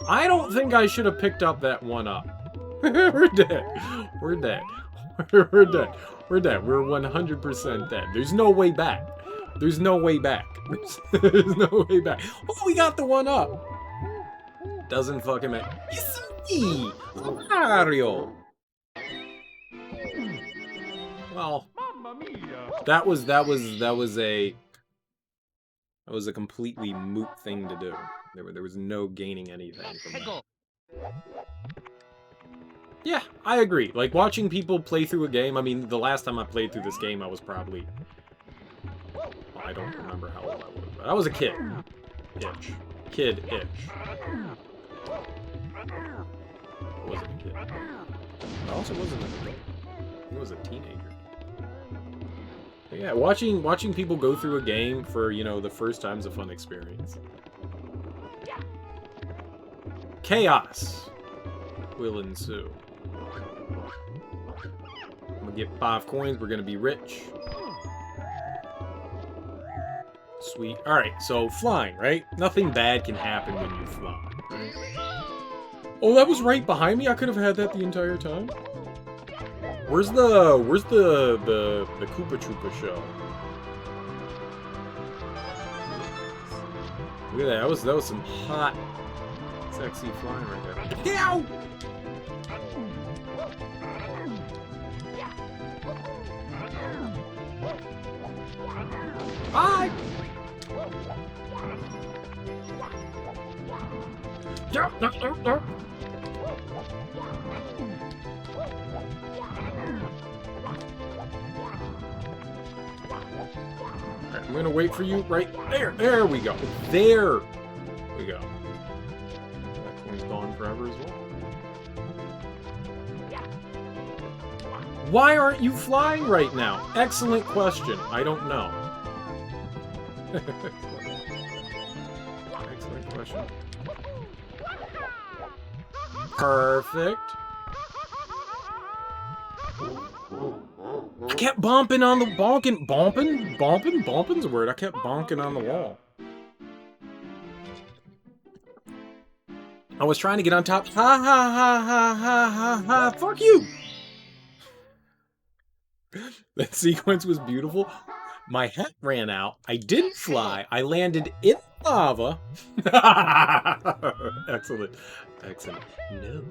I don't think I should have picked up that one up. We're dead. We're dead. We're dead. We're dead. We're 100% dead. There's no way back. There's no way back. There's no way back. Oh, we got the one up. Doesn't fucking matter. It's me, Mario. Well, that was a completely moot thing to do. There was no gaining anything from that. Yeah, I agree. Like, watching people play through a game, I mean, the last time I played through this game, I was probably... Well, I don't remember how old I was, but I was a kid. Itch. Kid-itch. I wasn't a kid. I also wasn't an adult. I was a teenager. But yeah, watching people go through a game for, you know, the first time's a fun experience. Chaos will ensue. I'm gonna get 5 coins. We're gonna be rich. Sweet. Alright, so flying, right? Nothing bad can happen when you fly, right? Oh, that was right behind me? I could have had that the entire time? Where's the Koopa Troopa show? Look at that. That was some hot, sexy flying right there. Ow! Bye! Alright, I'm gonna wait for you right there. There we go. There we go. That coin's gone forever as well. Why aren't you flying right now? Excellent question. I don't know. Excellent question. Perfect. I kept bumping on the bumping's a word. I kept bonking on the wall. I was trying to get on top. Ha ha ha ha ha ha ha. Fuck you. That sequence was beautiful. My hat ran out. I didn't fly. I landed in lava. Excellent. Excellent. No.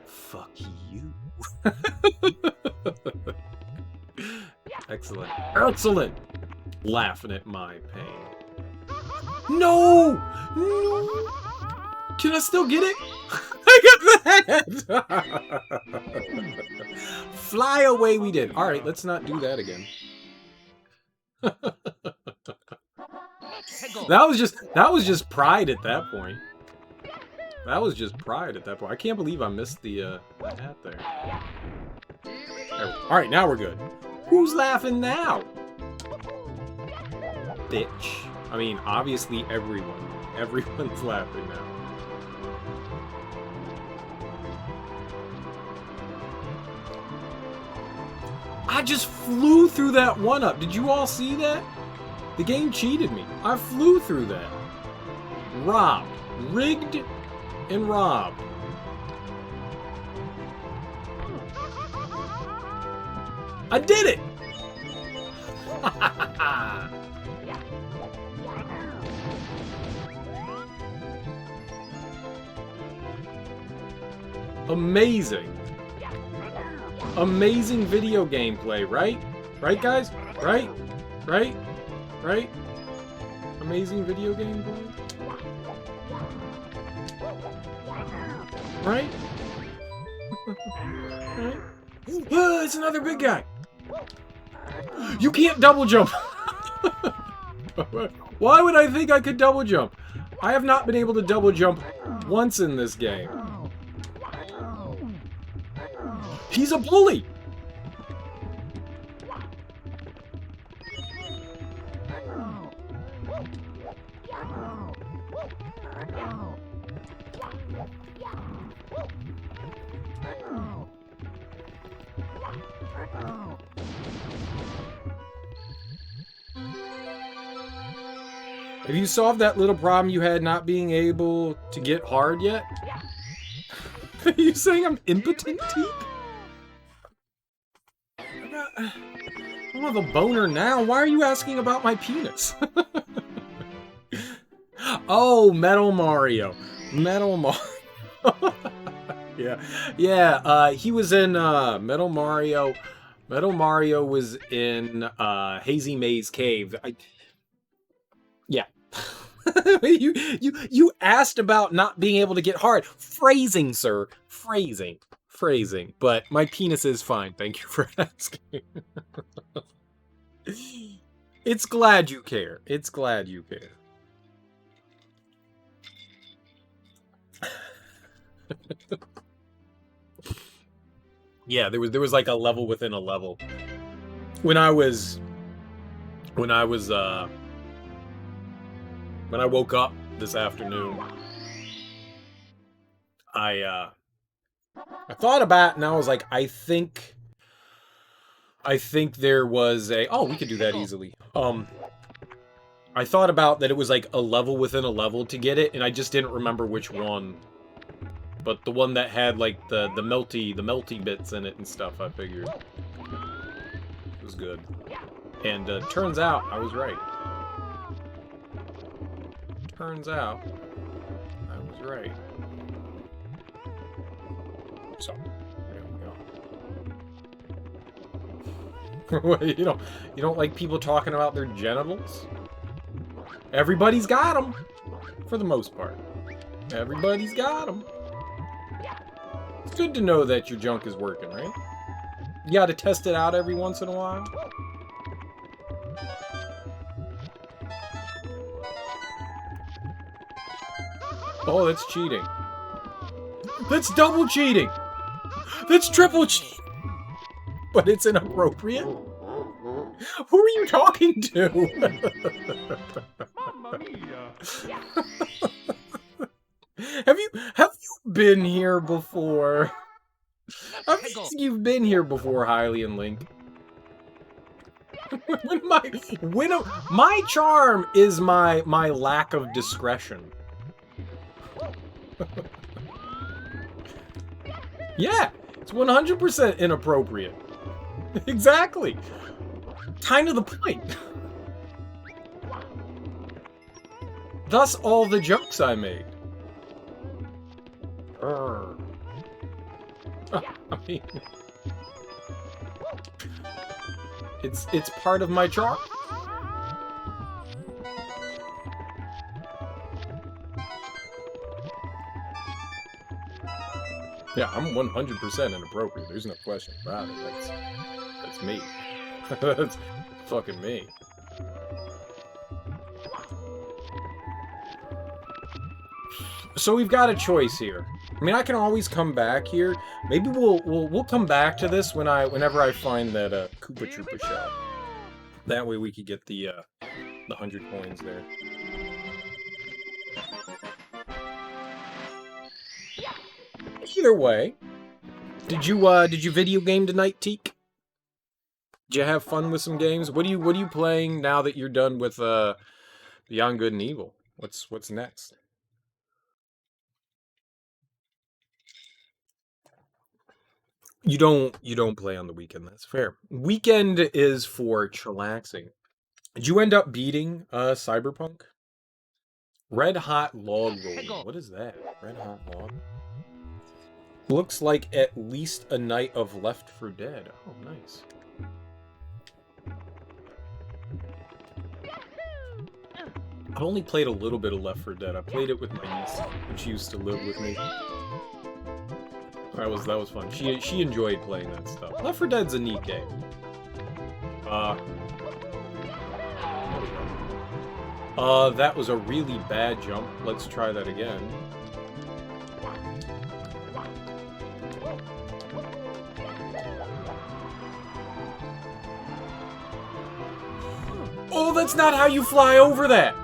Fuck you. Excellent. Excellent. Laughing at my pain. No! No! Can I still get it? I got that! Fly away we did. Alright, let's not do that again. That was just pride at that point. That was just pride at that point. I can't believe I missed the hat there. Alright, now we're good. Who's laughing now? Bitch. I mean, obviously everyone. Everyone's laughing now. I just flew through that one-up. Did you all see that? The game cheated me. I flew through that. Robbed. Rigged and robbed. I did it! Amazing. Amazing video gameplay, right? Right, guys? Right? Right? Right? Amazing video gameplay? Right? Right? Oh, it's another big guy! You can't double jump! Why would I think I could double jump? I have not been able to double jump once in this game. He's a bully! Have you solved that little problem you had not being able to get hard yet? Are you saying I'm impotent, Teep? I don't have a boner now. Why are you asking about my penis? Oh, Metal Mario. Metal Mario. Yeah. He was in Metal Mario. Metal Mario was in Hazy Maze Cave. Yeah. You asked about not being able to get hard. Phrasing, sir. Phrasing. Phrasing. But my penis is fine. Thank you for asking. It's glad you care. It's glad you care. Yeah, there was like a level within a level. When I woke up this afternoon, I thought about it and I was like, I think there was a we could do that easily. I thought about that it was like a level within a level to get it, and I just didn't remember which one. But the one that had like the melty bits in it and stuff, I figured. It was good. And turns out I was right. Turns out I was right. So, there we go. you don't like people talking about their genitals? Everybody's got them, for the most part. Everybody's got them. It's good to know that your junk is working, right? You gotta test it out every once in a while. Oh, that's cheating. That's double cheating! That's triple cheating! But it's inappropriate? Who are you talking to? Mamma mia! Have you been here before? I think you've been here before, Hylian Link. My charm is my lack of discretion. Yeah, it's 100% inappropriate. Exactly. Kind of the point. Thus all the jokes I made. I mean, it's part of my charm. Yeah, I'm 100% inappropriate. There's no question about it. That's me. That's fucking me. So we've got a choice here. I mean, I can always come back here. Maybe we'll come back to this whenever I find that Koopa Troopa shell. That way we could get the 100 coins there. Either way, did you video game tonight, Teak? Did you have fun with some games? What are you playing now that you're done with Beyond Good and Evil? What's next? You don't play on the weekend. That's fair. Weekend is for chillaxing. Did you end up beating Cyberpunk? Red Hot Log Rolling. What is that? Red Hot Log? Looks like at least a night of Left 4 Dead. Oh, nice. I've only played a little bit of Left 4 Dead. I played it with my niece, when she used to live with me. That was fun. She enjoyed playing that stuff. Left 4 Dead's a neat game. That was a really bad jump. Let's try that again. Oh, that's not how you fly over that!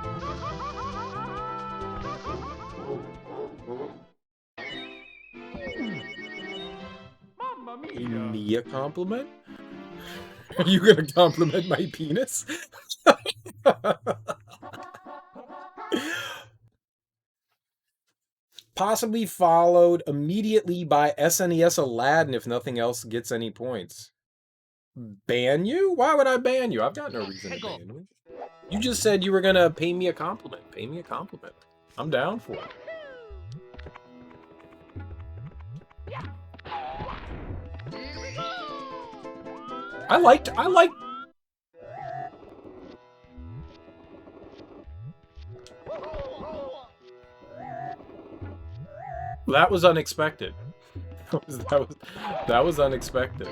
Me a compliment? Are you gonna compliment my penis? Possibly followed immediately by SNES Aladdin if nothing else gets any points. Ban you? Why would I ban you? I've got no reason to ban you. You just said you were gonna pay me a compliment. Pay me a compliment. I'm down for it. I liked... That was unexpected. That was unexpected.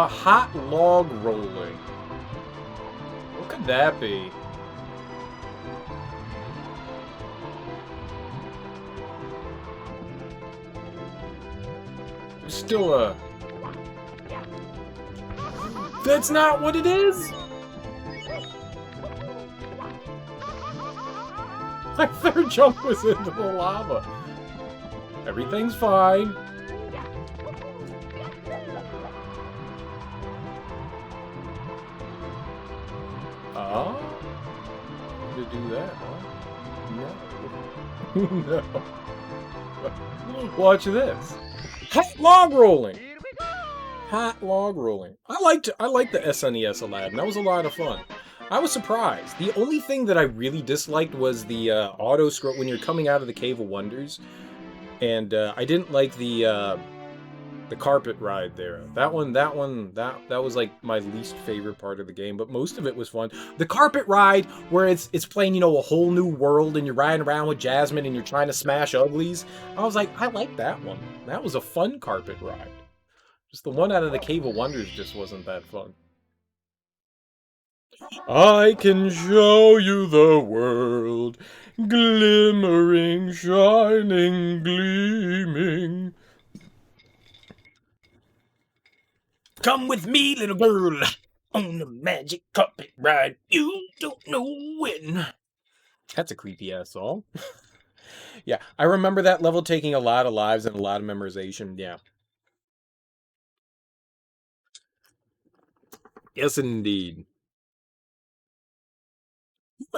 Hot log rolling. What could that be? There's still a... That's not what it is! My third jump was into the lava. Everything's fine. To do that, huh? No. No. Watch this. Hot log rolling. Hot log rolling. I liked the SNES Aladdin. That was a lot of fun. I was surprised. The only thing that I really disliked was the auto scroll when you're coming out of the Cave of Wonders, and I didn't like the carpet ride there. That was like my least favorite part of the game, but most of it was fun. The carpet ride where it's playing, you know, a whole new world and you're riding around with Jasmine and you're trying to smash uglies. I was like, I like that one. That was a fun carpet ride. Just the one out of the Cave of Wonders just wasn't that fun. I can show you the world, glimmering, shining, gleaming. Come with me, little girl, on the magic carpet ride. You don't know when. That's a creepy-ass song. Yeah, I remember that level taking a lot of lives and a lot of memorization, yeah. Yes, indeed.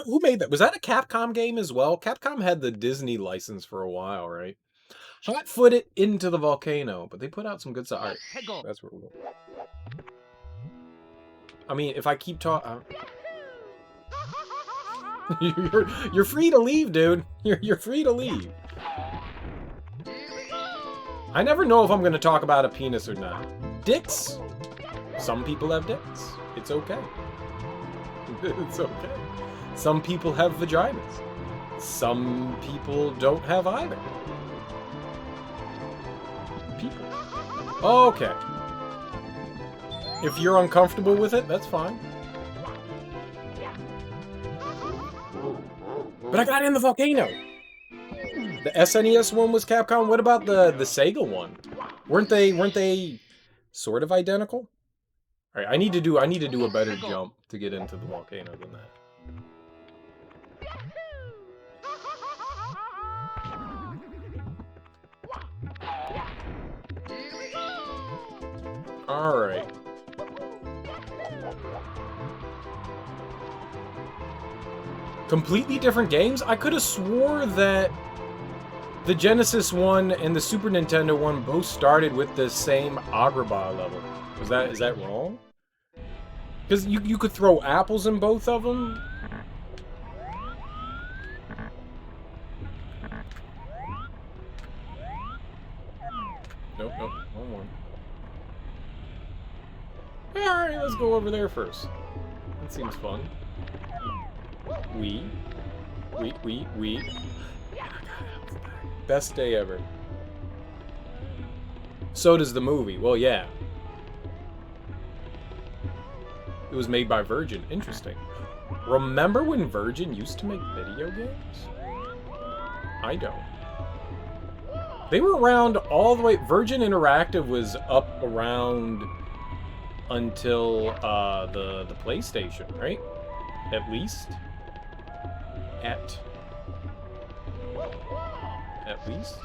Who made that? Was that a Capcom game as well? Capcom had the Disney license for a while, right? Hot-foot it into the volcano, but they put out some good stuff. All right, that's where we're going. I mean, if I keep talking... you're free to leave, dude. You're free to leave. I never know if I'm going to talk about a penis or not. Dicks. Some people have dicks. It's okay. It's okay. Some people have vaginas. Some people don't have either. People. Okay. If you're uncomfortable with it, that's fine. But I got in the volcano. The SNES one was Capcom. What about the Sega one? Weren't they sort of identical? All right, I need to do a better jump to get into the volcano than that. All right. Completely different games? I could have swore that the Genesis one and the Super Nintendo one both started with the same Agrabah level. Is that wrong? Because you could throw apples in both of them? Nope, wrong one. Alright, let's go over there first. That seems fun. We. Best day ever. So does the movie. Well, yeah. It was made by Virgin. Interesting. Remember when Virgin used to make video games? I don't. They were around all the way... Virgin Interactive was up around until the PlayStation, right? At least. At least.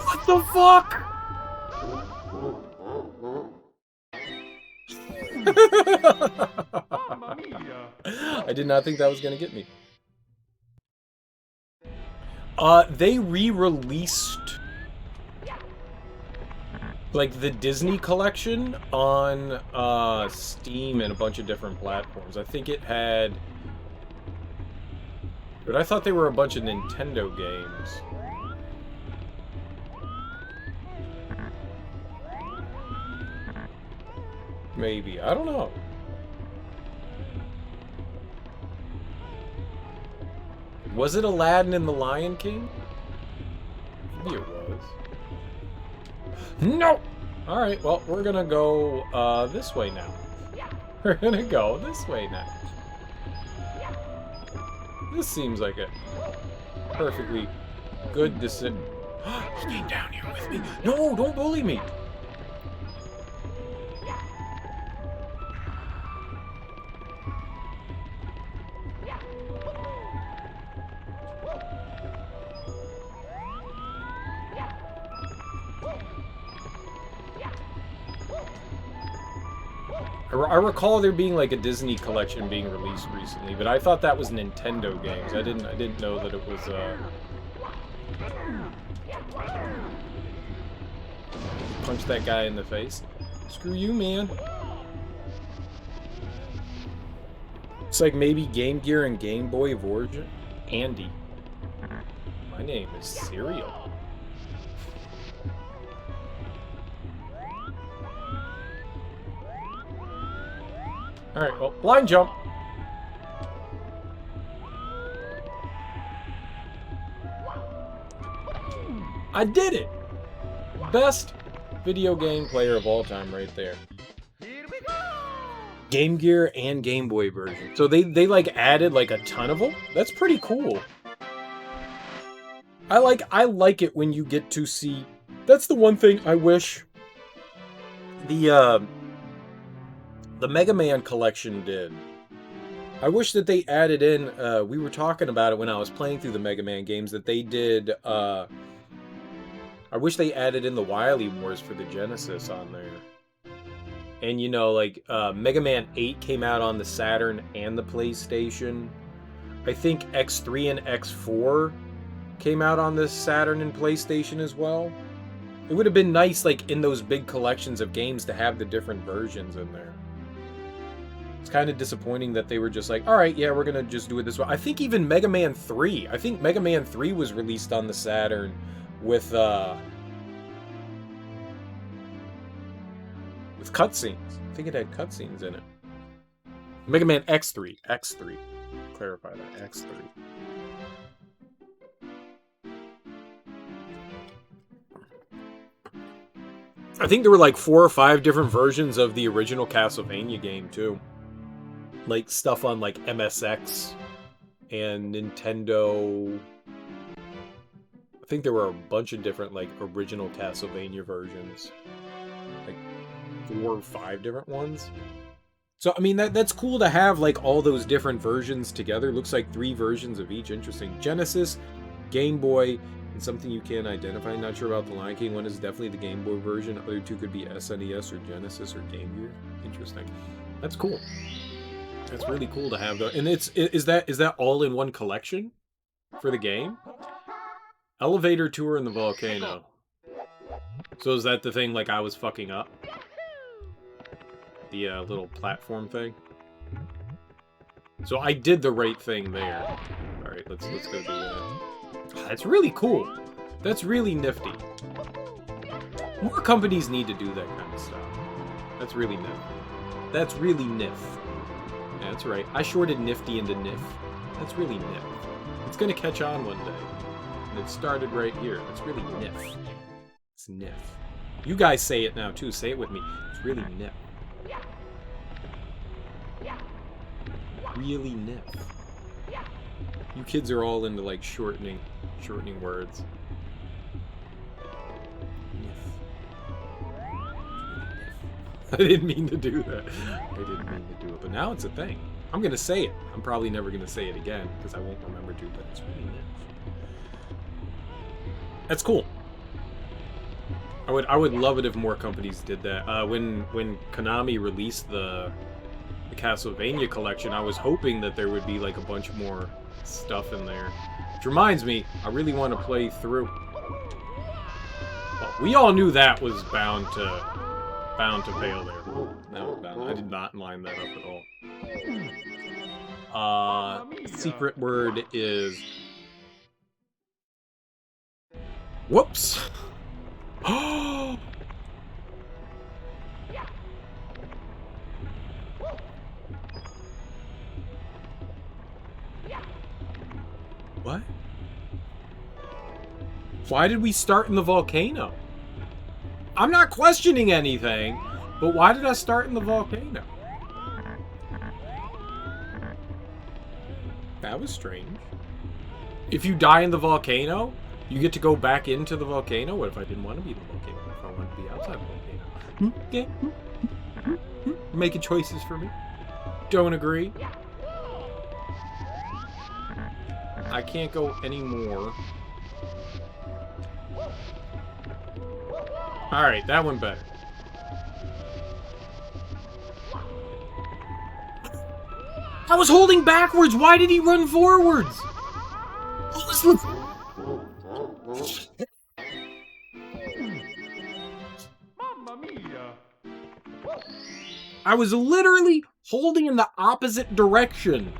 What the fuck? I did not think that was gonna get me. They re-released Like the Disney collection on Steam and a bunch of different platforms. I think it had... But I thought they were a bunch of Nintendo games. Maybe. I don't know. Was it Aladdin and the Lion King? Maybe it was. No! Alright, well, we're gonna go this way now. We're gonna go this way now. This seems like a perfectly good decision. He came down here with me. No, don't bully me. I recall there being like a Disney collection being released recently, but I thought that was Nintendo games. I didn't know that it was punch that guy in the face. Screw you, man. It's like maybe Game Gear and Game Boy version. Andy. My name is Cereal. Alright, well, blind jump. I did it! Best video game player of all time right there. Game Gear and Game Boy version. So they like added like a ton of them? That's pretty cool. I like it when you get to see... That's the one thing I wish the Mega Man collection did. I wish that they added in, we were talking about it when I was playing through the Mega Man games, that they did, I wish they added in the Wily Wars for the Genesis on there. And, you know, like, Mega Man 8 came out on the Saturn and the PlayStation. I think X3 and X4 came out on the Saturn and PlayStation as well. It would have been nice, like, in those big collections of games to have the different versions in there. It's kind of disappointing that they were just like, alright, yeah, we're gonna just do it this way. I think even Mega Man 3, I think Mega Man 3 was released on the Saturn with cutscenes. I think it had cutscenes in it. Mega Man X3. Clarify that, X3. I think there were like 4 or 5 different versions of the original Castlevania game, too. Like, stuff on, like, MSX and Nintendo. I think there were a bunch of different, like, original Castlevania versions. Like, 4 or 5 different ones. So, I mean, that's cool to have, like, all those different versions together. Looks like 3 versions of each. Interesting. Genesis, Game Boy, and something you can't identify. Not sure about the Lion King. One is definitely the Game Boy version. Other 2 could be SNES or Genesis or Game Gear. Interesting. That's cool. That's really cool to have, though. And is that all in one collection for the game? Elevator tour in the volcano. So is that the thing, like, I was fucking up? The little platform thing? So I did the right thing there. Alright, let's go do that. Oh, that's really cool. That's really nifty. More companies need to do that kind of stuff. That's really nifty. That's really nif. Yeah, that's right. I shorted nifty into nif. That's really nif. It's gonna catch on one day. And it started right here. It's really nif. It's nif. You guys say it now, too. Say it with me. It's really nif. Really nif. You kids are all into, like, shortening words. I didn't mean to do that. I didn't mean to do it, but now it's a thing. I'm gonna say it. I'm probably never gonna say it again because I won't remember to, but it's really nice. That's cool. I would love it if more companies did that. When Konami released the Castlevania collection, I was hoping that there would be like a bunch more stuff in there. Which reminds me, I really want to play through. Oh, We all knew that was bound to fail there. No, I did not line that up at all. Secret word is... Whoops! What? Why did we start in the volcano? I'm not questioning anything, but why did I start in the volcano? That was strange. If you die in the volcano, you get to go back into the volcano? What if I didn't want to be in the volcano? If I wanted to be outside the volcano? Making choices for me. Don't agree. I can't go anymore. Alright, that went better. I was holding backwards! Why did he run forwards? What was the... I was literally holding in the opposite direction.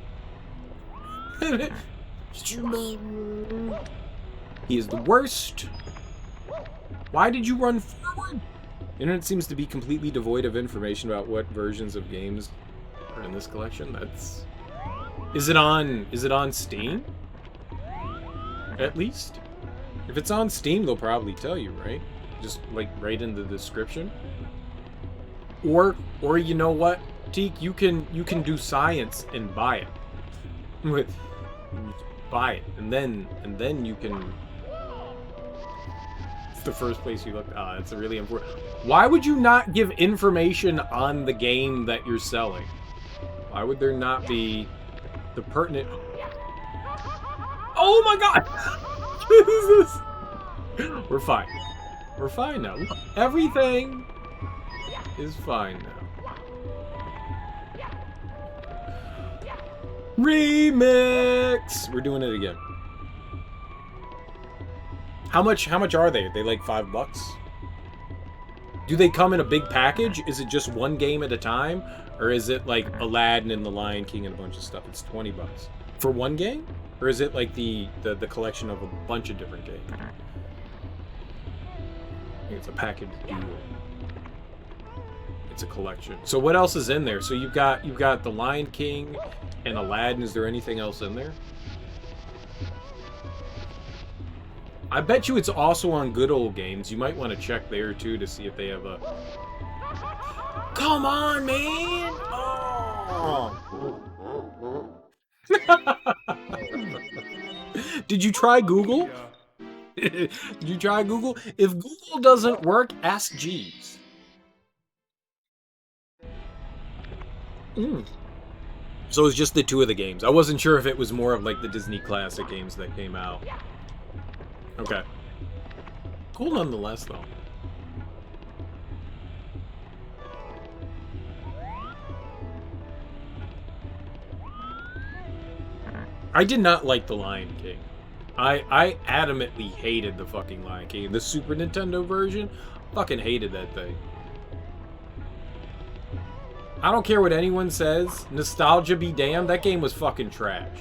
He is the worst. Why did you run forward? Internet seems to be completely devoid of information about what versions of games are in this collection. That's... Is it on Steam? At least? If it's on Steam, they'll probably tell you, right? Just, like, right in the description. Or you know what, Teak, you can do science and buy it. Buy it, and then you can... It's the first place you look. It's a really important... Why would you not give information on the game that you're selling? Why would there not be the pertinent... Oh my god! Jesus! We're fine. We're fine now. Everything is fine now. Remix! We're doing it again. How much are they? Are they like $5? Do they come in a big package? Is it just one game at a time? Or is it like Aladdin and the Lion King and a bunch of stuff? It's $20. For one game? Or is it like the collection of a bunch of different games? I think it's a package deal. It's a collection. So what else is in there? So you've got the Lion King and Aladdin. Is there anything else in there? I bet you it's also on Good Old Games. You might want to check there too to see if they have a... Come on, man! Oh. Did you try Google? Did you try Google? If Google doesn't work, ask Jeeves. So it's just the two of the games. I wasn't sure if it was more of like the Disney Classic games that came out. Okay. Cool nonetheless, though. I did not like the Lion King. I adamantly hated the fucking Lion King. The Super Nintendo version, fucking hated that thing. I don't care what anyone says. Nostalgia be damned. That game was fucking trash.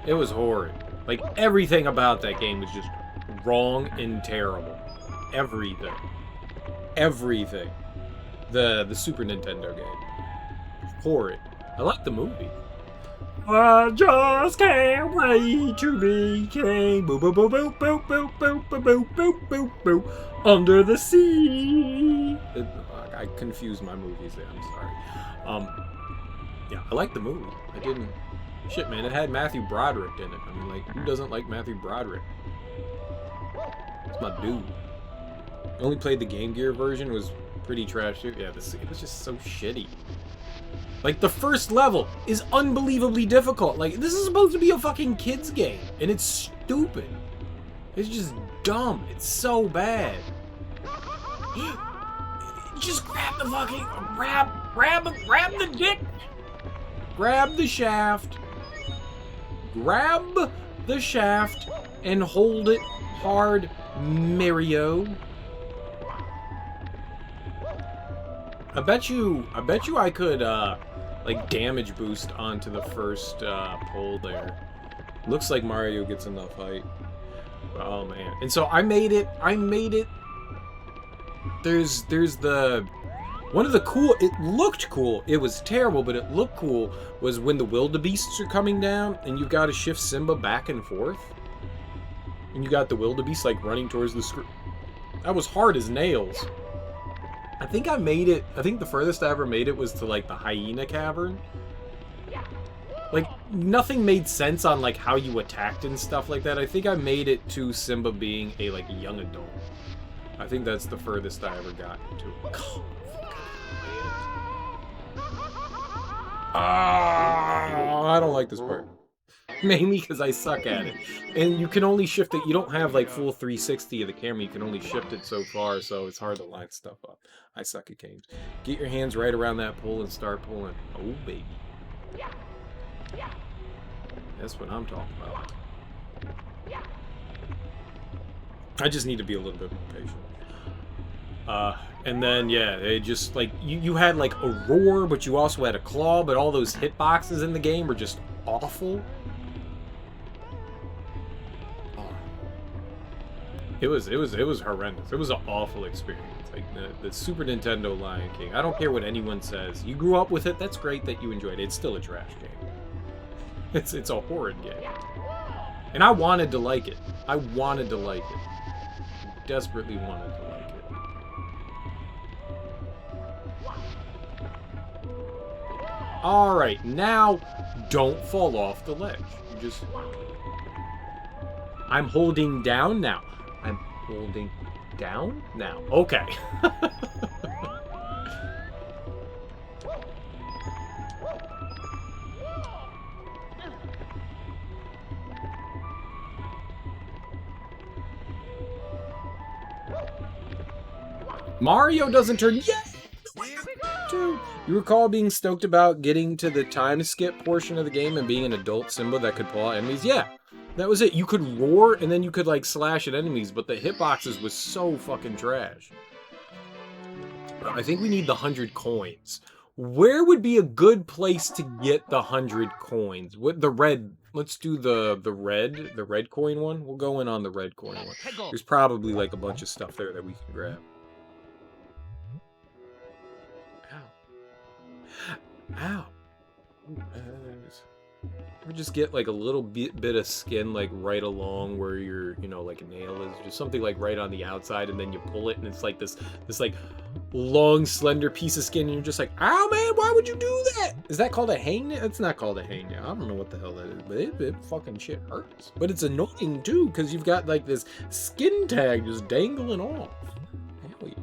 It was horrid. Like, everything about that game was just wrong and terrible. Everything. Everything. The Super Nintendo game. Horrid. I like the movie. I just can't wait to be king. Boo boo boo boo boo boo boo boo boo boo boo boo. Under the sea. I confused my movies there. I'm sorry. Yeah, I like the movie. I didn't. Shit, man, it had Matthew Broderick in it. I mean, like, who doesn't like Matthew Broderick? It's my dude. I only played the Game Gear version. It was pretty trash too. Yeah, it was just so shitty. Like, the first level is unbelievably difficult. Like, this is supposed to be a fucking kid's game, and it's stupid. It's just dumb. It's so bad. Just grab the fucking... Grab the dick! Grab the shaft. Grab the shaft and hold it hard Mario. I bet you I could, like, damage boost onto the first, pole there. Looks like Mario gets enough height. Oh, man. And so I made it. There's the... One of the cool... It looked cool. It was terrible, but it looked cool, was when the wildebeests are coming down, and you've got to shift Simba back and forth. And you got the wildebeest, like, running towards the screen. That was hard as nails. I think I made it... I think the furthest I ever made it was to, like, the hyena cavern. Like, nothing made sense on, like, how you attacked and stuff like that. I think I made it to Simba being a, like, young adult. I think that's the furthest I ever got to. I don't like this part. Mainly because I suck at it. And you can only shift it. You don't have, like, full 360 of the camera. You can only shift it so far, so it's hard to line stuff up. I suck at games. Get your hands right around that pole and start pulling. Oh, baby. That's what I'm talking about. I just need to be a little bit more patient. And then, yeah, it just, like, you had, like, a roar, but you also had a claw, but all those hitboxes in the game were just awful. It was horrendous. It was an awful experience. Like, the Super Nintendo Lion King. I don't care what anyone says. You grew up with it, that's great that you enjoyed it. It's still a trash game. It's a horrid game. And I wanted to like it. I wanted to like it. I desperately wanted to like it. Alright, now don't fall off the ledge. You just... I'm holding down now. I'm holding down now. Okay. Mario doesn't turn yet. Dude, you recall being stoked about getting to the time skip portion of the game and being an adult Simba that could pull out enemies? Yeah, that was it. You could roar and then you could like slash at enemies, but the hitboxes was so fucking trash. I think we need the 100 coins. Where would be a good place to get the 100 coins? What the red? Let's do the red coin one. We'll go in on the red coin one. There's probably like a bunch of stuff there that we can grab. Ow. Or just get like a little bit of skin like right along where your, you know, like a nail is. Just something like right on the outside, and then you pull it and it's like this like long slender piece of skin, and you're just like, ow man, why would you do that? Is that called a hangnail? It's not called a hangnail. I don't know what the hell that is, but it fucking shit hurts. But it's annoying too, because you've got like this skin tag just dangling off. Hell yeah.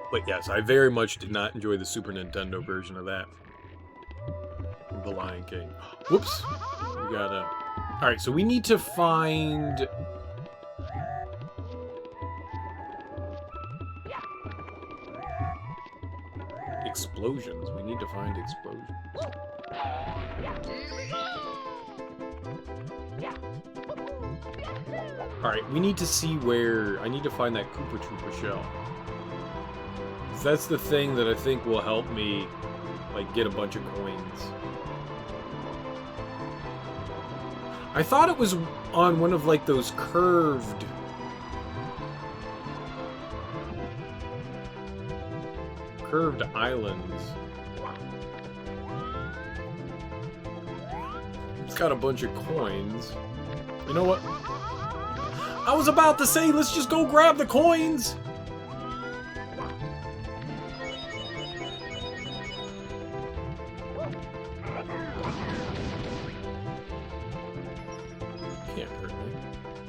But yes, I very much did not enjoy the Super Nintendo version of that. The Lion King. Whoops. We gotta... Alright, so we need to find... explosions. We need to find explosions. Alright, we need to see where... I need to find that Koopa Troopa shell. That's the thing that I think will help me, like, get a bunch of coins. I thought it was on one of, like, those curved islands. It's got a bunch of coins. You know what? I was about to say, let's just go grab the coins!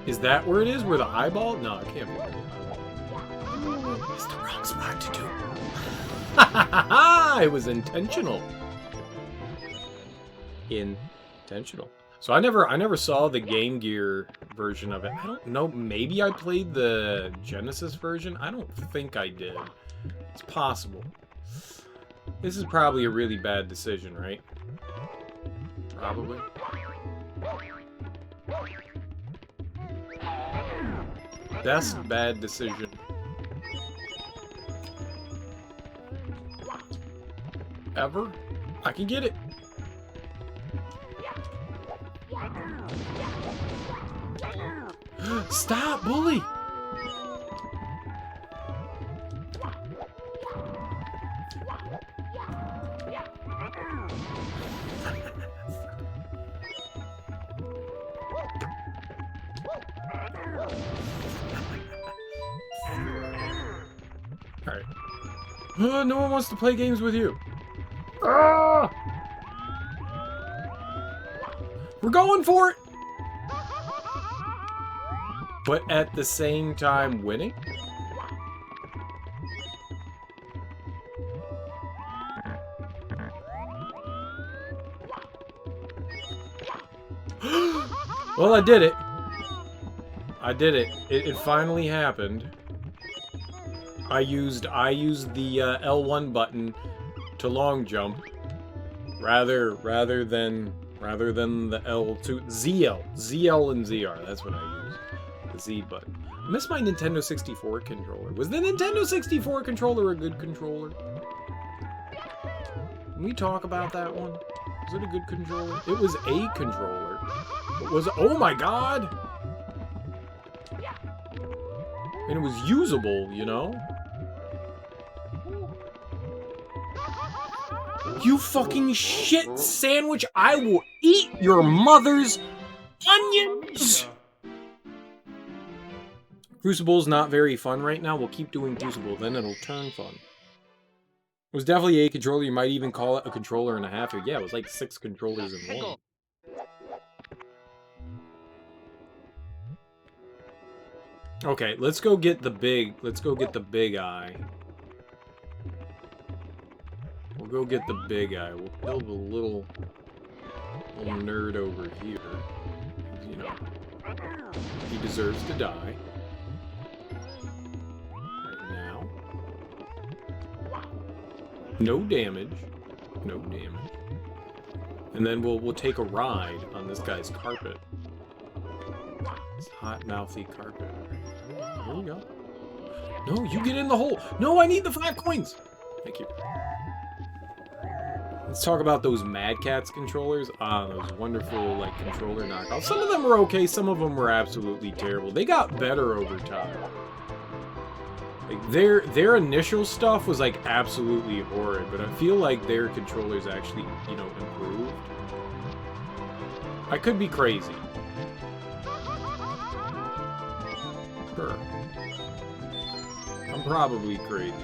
Is that where it is? Where the eyeball? No, it can't be where the eyeball. It's the wrong spot to do. It was intentional. Intentional. So I never saw the Game Gear version of it. I don't know. Maybe I played the Genesis version. I don't think I did. It's possible. This is probably a really bad decision, right? Probably. Best bad decision. Ever? I can get it. Stop, bully! Alright. No one wants to play games with you. Ah! We're going for it! But at the same time winning? Well, I did it. I did it. It finally happened. I used the L1 button to long jump rather than the L2 ZL and ZR. That's what I use. The Z button. I miss my Nintendo 64 controller. Was the Nintendo 64 controller a good controller? Can we talk about that one? Was it a good controller? It was a controller. It was, oh my god! And it was usable, you know? You fucking shit sandwich! I will eat your mother's onions! Crucible's not very fun right now. We'll keep doing Crucible, then it'll turn fun. It was definitely a controller. You might even call it a controller and a half. Yeah, it was like 6 controllers in one. Okay, let's go get the big eye. We'll go get the big eye. We'll kill the little nerd over here. You know, he deserves to die. Right now. No damage. No damage. And then we'll take a ride on this guy's carpet. This hot, mouthy carpet. Here we go. No, you get in the hole. No, I need the 5 coins. Thank you. Let's talk about those Mad Catz controllers. Those wonderful, like, controller knockoffs. Some of them were okay, some of them were absolutely terrible. They got better over time. Like, their initial stuff was, like, absolutely horrid, but I feel like their controllers actually, you know, improved. I could be crazy. Sure. I'm probably crazy.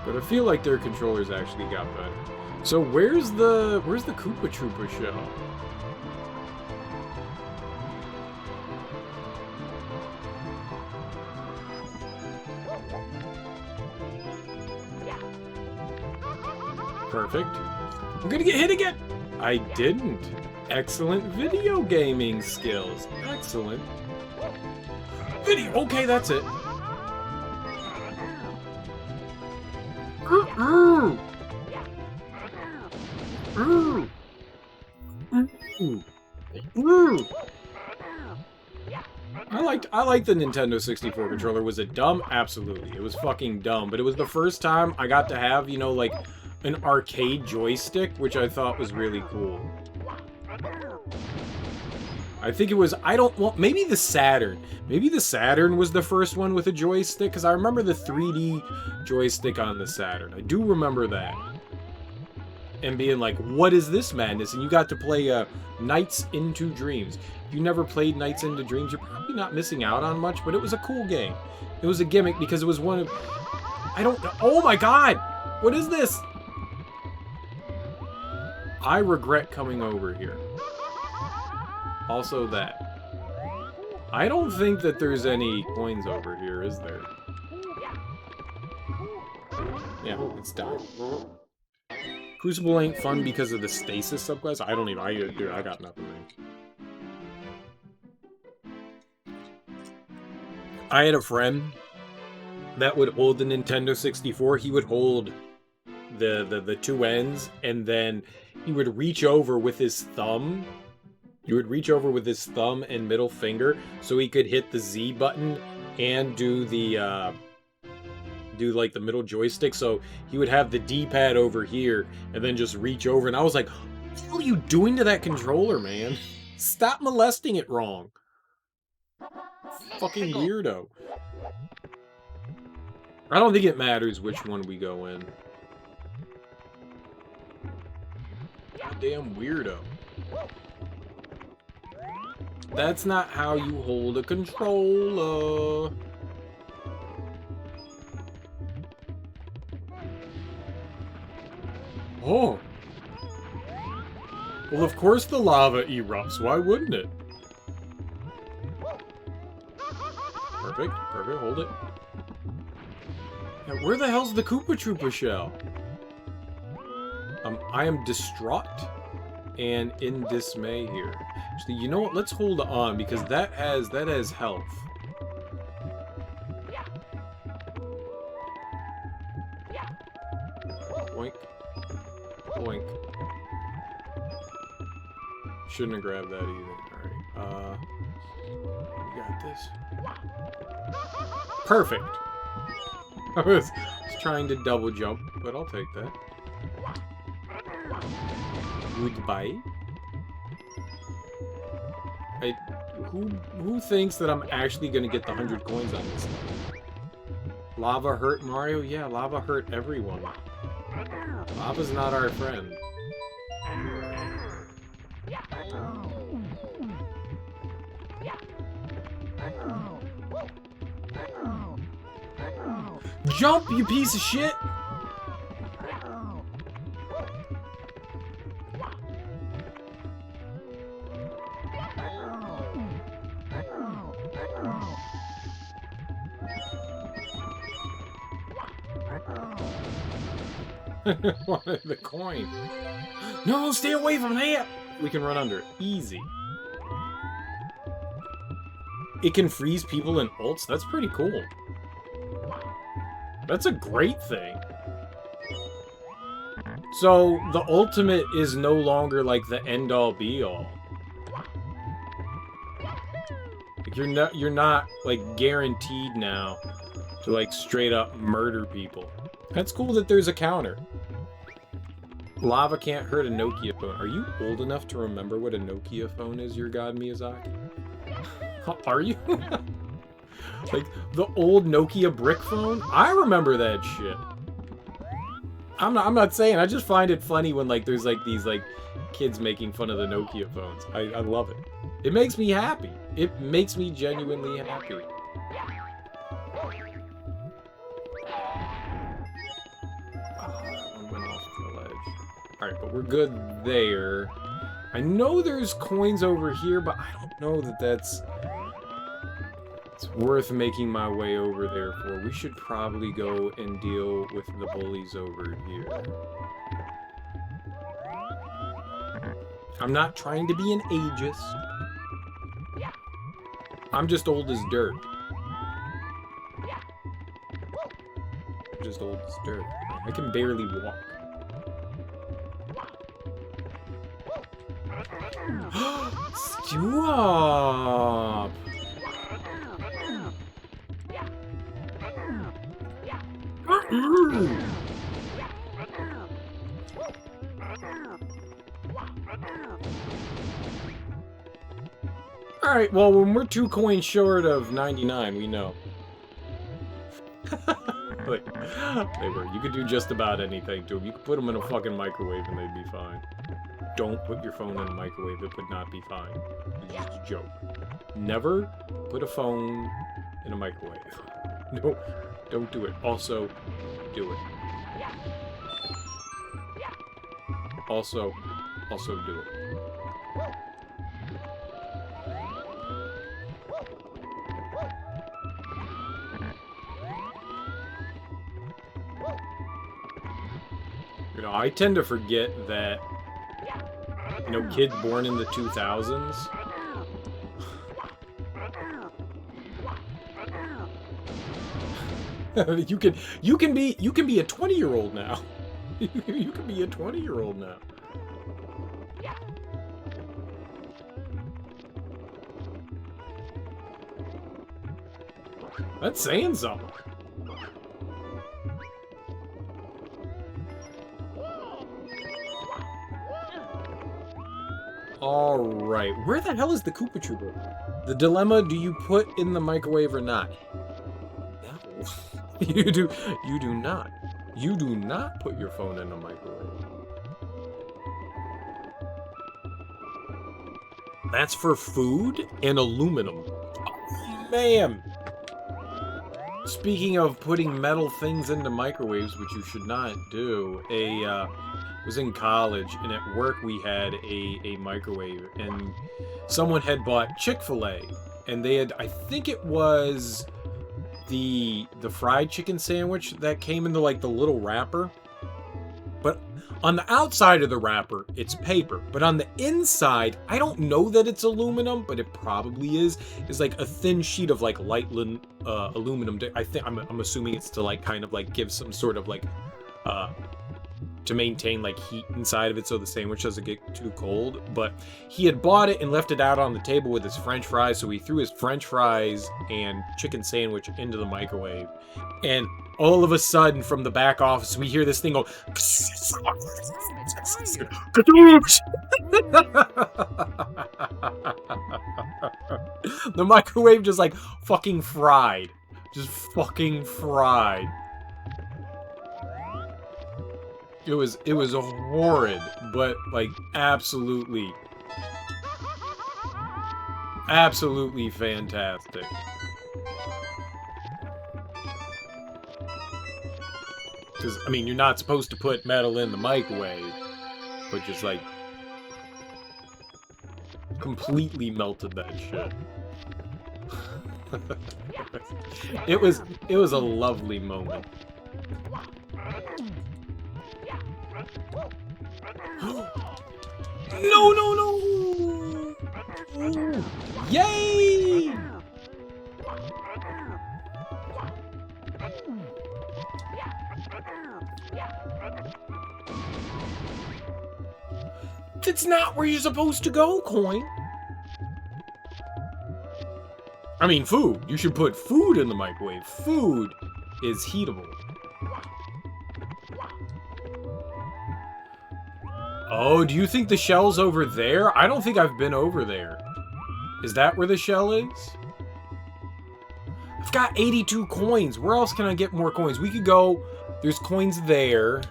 But I feel like their controllers actually got better. So where's the Koopa Troopa show? Perfect. I'm gonna get hit again! I didn't. Excellent video gaming skills. Excellent. Video. Okay, that's it. I liked the Nintendo 64 controller. Was it dumb? Absolutely. It was fucking dumb. But it was the first time I got to have, you know, like, an arcade joystick, which I thought was really cool. I think it was, maybe the Saturn. Maybe the Saturn was the first one with a joystick, because I remember the 3D joystick on the Saturn. I do remember that. And being like, what is this madness? And you got to play Nights into Dreams. If you never played Nights into Dreams, you're probably not missing out on much, but it was a cool game. It was a gimmick because it was one of... Oh my god! What is this? I regret coming over here. Also that. I don't think that there's any coins over here, is there? Yeah, it's dying. Crucible ain't fun because of the stasis subclass? I don't even... I got nothing, man. I had a friend that would hold the Nintendo 64, he would hold the two ends, and then he would reach over with his thumb. He would reach over with his thumb and middle finger so he could hit the Z button and do the like the middle joystick. So he would have the D-pad over here and then just reach over. And I was like, what the hell are you doing to that controller, man? Stop molesting it wrong. Fucking weirdo. I don't think it matters which one we go in. Damn weirdo. That's not how you hold a controller. Oh. Well, of course the lava erupts. Why wouldn't it? Perfect. Perfect. Hold it. Now, where the hell's the Koopa Troopa shell? I am distraught and in dismay here. Actually, you know what? Let's hold on because that has health. Boink. Boink. Shouldn't have grabbed that either. Alright. We got this. Perfect. I was trying to double jump, but I'll take that. Goodbye. Who thinks that I'm actually gonna get the 100 coins on this thing? Lava hurt Mario? Yeah, lava hurt everyone. Lava's not our friend. Jump, you piece of shit! Wanted the coin. No, stay away from that! We can run under it. Easy. It can freeze people in ults? That's pretty cool. That's a great thing. So, the ultimate is no longer, like, the end-all, be-all. Like, you're not, like, guaranteed now to, like, straight-up murder people. That's cool that there's a counter. Lava can't hurt a Nokia phone. Are you old enough to remember what a Nokia phone is, your god, Miyazaki? Are you? Like, the old Nokia brick phone? I remember that shit. I'm not saying, I just find it funny when, like, there's, like, these, like, kids making fun of the Nokia phones. I love it. It makes me happy. It makes me genuinely happy. Alright, but we're good there. I know there's coins over here, but I don't know that that's... It's worth making my way over there for. We should probably go and deal with the bullies over here. I'm not trying to be an ageist. I'm just old as dirt. I'm just old as dirt. I can barely walk. Stop! Alright, well, when we're 2 coins short of 99, we know. Like, they were. You could do just about anything to them. You could put them in a fucking microwave and they'd be fine. Don't put your phone in a microwave, it would not be fine. It's just a joke. Never put a phone in a microwave. No, don't do it. Also, do it. Also do it. You know, I tend to forget that, you know, kids born in the 2000s. You can be a 20-year-old now. You can be a 20-year-old now. That's saying something. Alright, where the hell is the Koopa Troopa? The dilemma, do you put in the microwave or not? No. You do not. You do not put your phone in the microwave. That's for food and aluminum. Oh, man! Speaking of putting metal things into microwaves, which you should not do, was in college, and at work we had a microwave, and someone had bought Chick-fil-A, and they had, I think it was the fried chicken sandwich that came into like the little wrapper, but on the outside of the wrapper it's paper, but on the inside, I don't know that it's aluminum, but it probably is like a thin sheet of like light aluminum. I think I'm assuming it's to like kind of like give some sort of like to maintain like heat inside of it so the sandwich doesn't get too cold. But he had bought it and left it out on the table with his french fries, so he threw his french fries and chicken sandwich into the microwave, and all of a sudden from the back office we hear this thing go the microwave just like fucking fried. Just fucking fried. It was horrid, but like absolutely fantastic. Because, I mean, you're not supposed to put metal in the microwave, but just like completely melted that shit. It was a lovely moment. No! Yay! That's not where you're supposed to go, Coin. I mean, food. You should put food in the microwave. Food is heatable. Oh, do you think the shell's over there? I don't think I've been over there. Is that where the shell is? I've got 82 coins. Where else can I get more coins? We could go... There's coins there.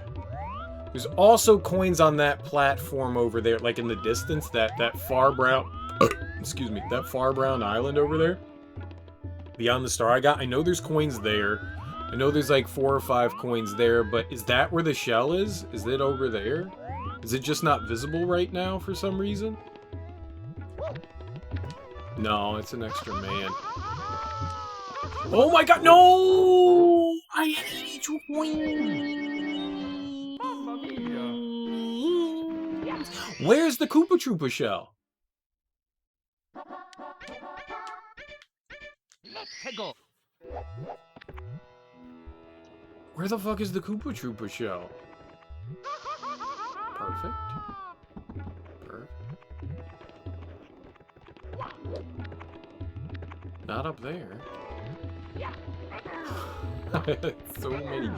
There's also coins on that platform over there, like in the distance, that far brown... excuse me, that far brown island over there. Beyond the star I know there's coins there. I know there's like 4 or 5 coins there, but is that where the shell is? Is it over there? Is it just not visible right now for some reason? No, it's an extra man. Oh my god, no! I had 82 coins! Where's the Koopa Troopa shell? Let's go. Where the fuck is the Koopa Troopa shell? Perfect. Not up there. So many.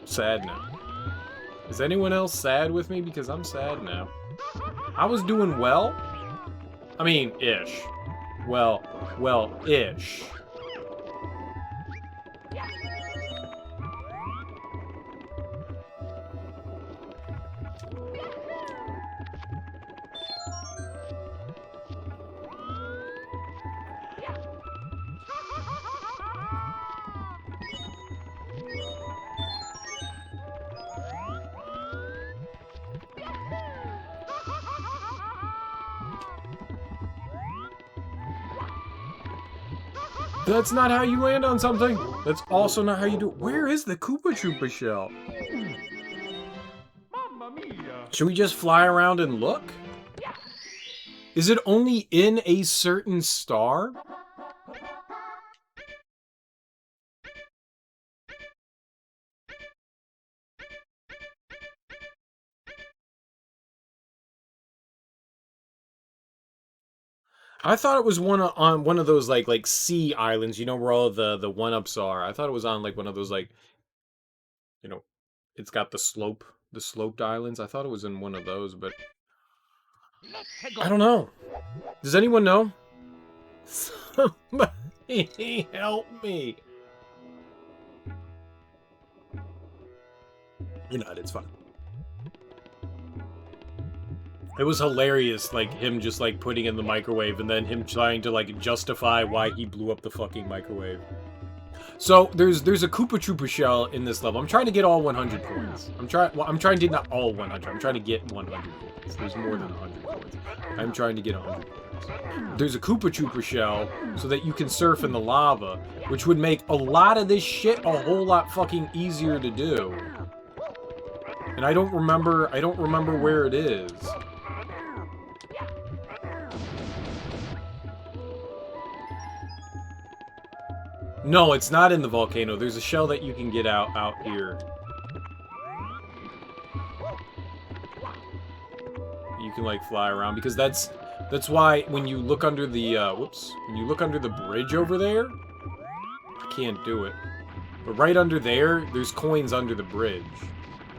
Sad now. Is anyone else sad with me? Because I'm sad now. I was doing well. I mean, ish. Well, ish. That's not how you land on something. That's also not how you do it. Where is the Koopa Troopa shell? Mamma mia! Should we just fly around and look? Is it only in a certain star? I thought it was on one of those like sea islands, you know, where all the one-ups are. I thought it was on like one of those like, you know, it's got the sloped islands. I thought it was in one of those, but I don't know. Does anyone know? Somebody help me. You're not, it's fine. It was hilarious, like, him just, like, putting in the microwave and then him trying to, like, justify why he blew up the fucking microwave. So, there's a Koopa Troopa shell in this level. I'm trying to get all 100 coins. I'm trying to get not all 100. I'm trying to get 100 coins. There's more than 100 coins. I'm trying to get 100 coins. There's a Koopa Troopa shell so that you can surf in the lava, which would make a lot of this shit a whole lot fucking easier to do. And I don't remember where it is. No, it's not in the volcano. There's a shell that you can get out here. You can like fly around because that's why when you look under the when you look under the bridge over there, I can't do it. But right under there's coins under the bridge,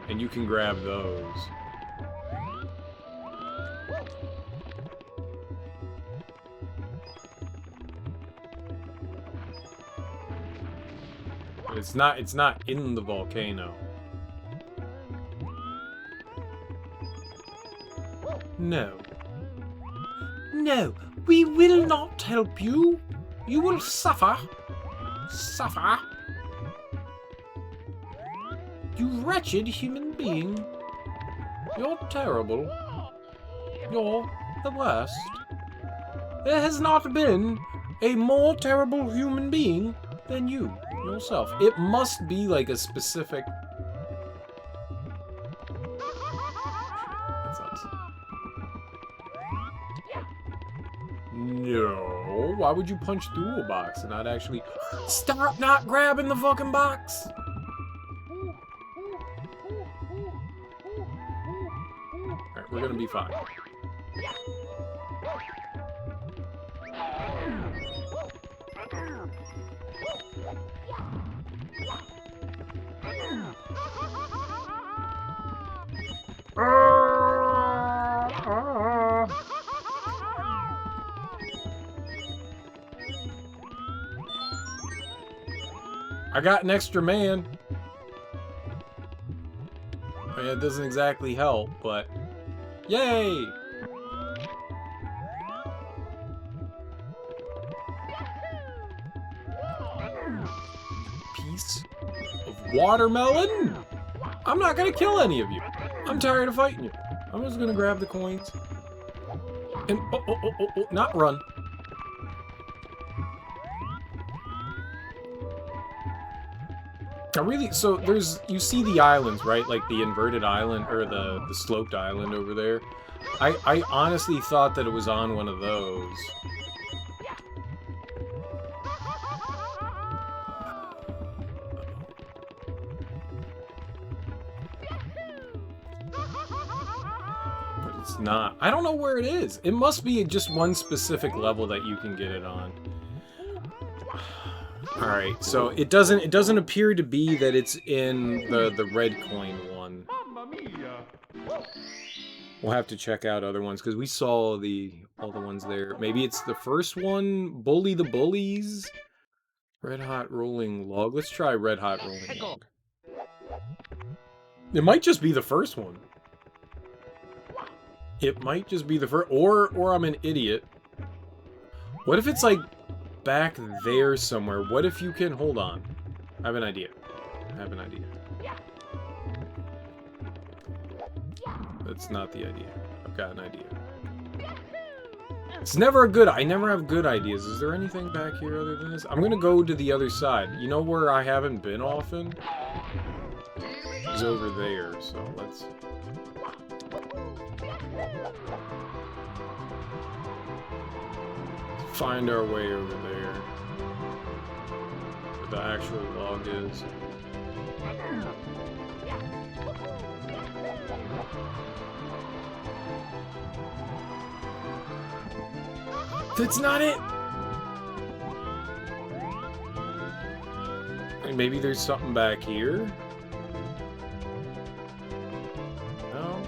and you can grab those. It's not in the volcano. No. No, we will not help you. You will suffer. Suffer. You wretched human being. You're terrible. You're the worst. There has not been a more terrible human being than you. Yourself. It must be like a specific... That sucks. No. Why would you punch through a box and not actually... Stop not grabbing the fucking box! Alright, we're gonna be fine. I got an extra man. I mean, it doesn't exactly help, but yay! Piece of watermelon? I'm not gonna kill any of you. I'm tired of fighting you. I'm just gonna grab the coins. And not run. I really, so you see the islands, right? Like the inverted island, or the sloped island over there. I honestly thought that it was on one of those. But it's not. I don't know where it is. It must be just one specific level that you can get it on. Alright, so it doesn't appear to be that it's in the red coin one. We'll have to check out other ones, because we saw all the ones there. Maybe it's the first one? Bully the Bullies? Red Hot Rolling Log. Let's try Red Hot Rolling Log. It might just be the first one. It might just be the first, or I'm an idiot. What if it's like back there somewhere? What if you can... Hold on. I have an idea. That's not the idea. I've got an idea. It's never a good... I never have good ideas. Is there anything back here other than this? I'm gonna go to the other side. You know where I haven't been often? It's over there, so let's... Find our way over there. Where the actual log is. That's not it! And maybe there's something back here? No?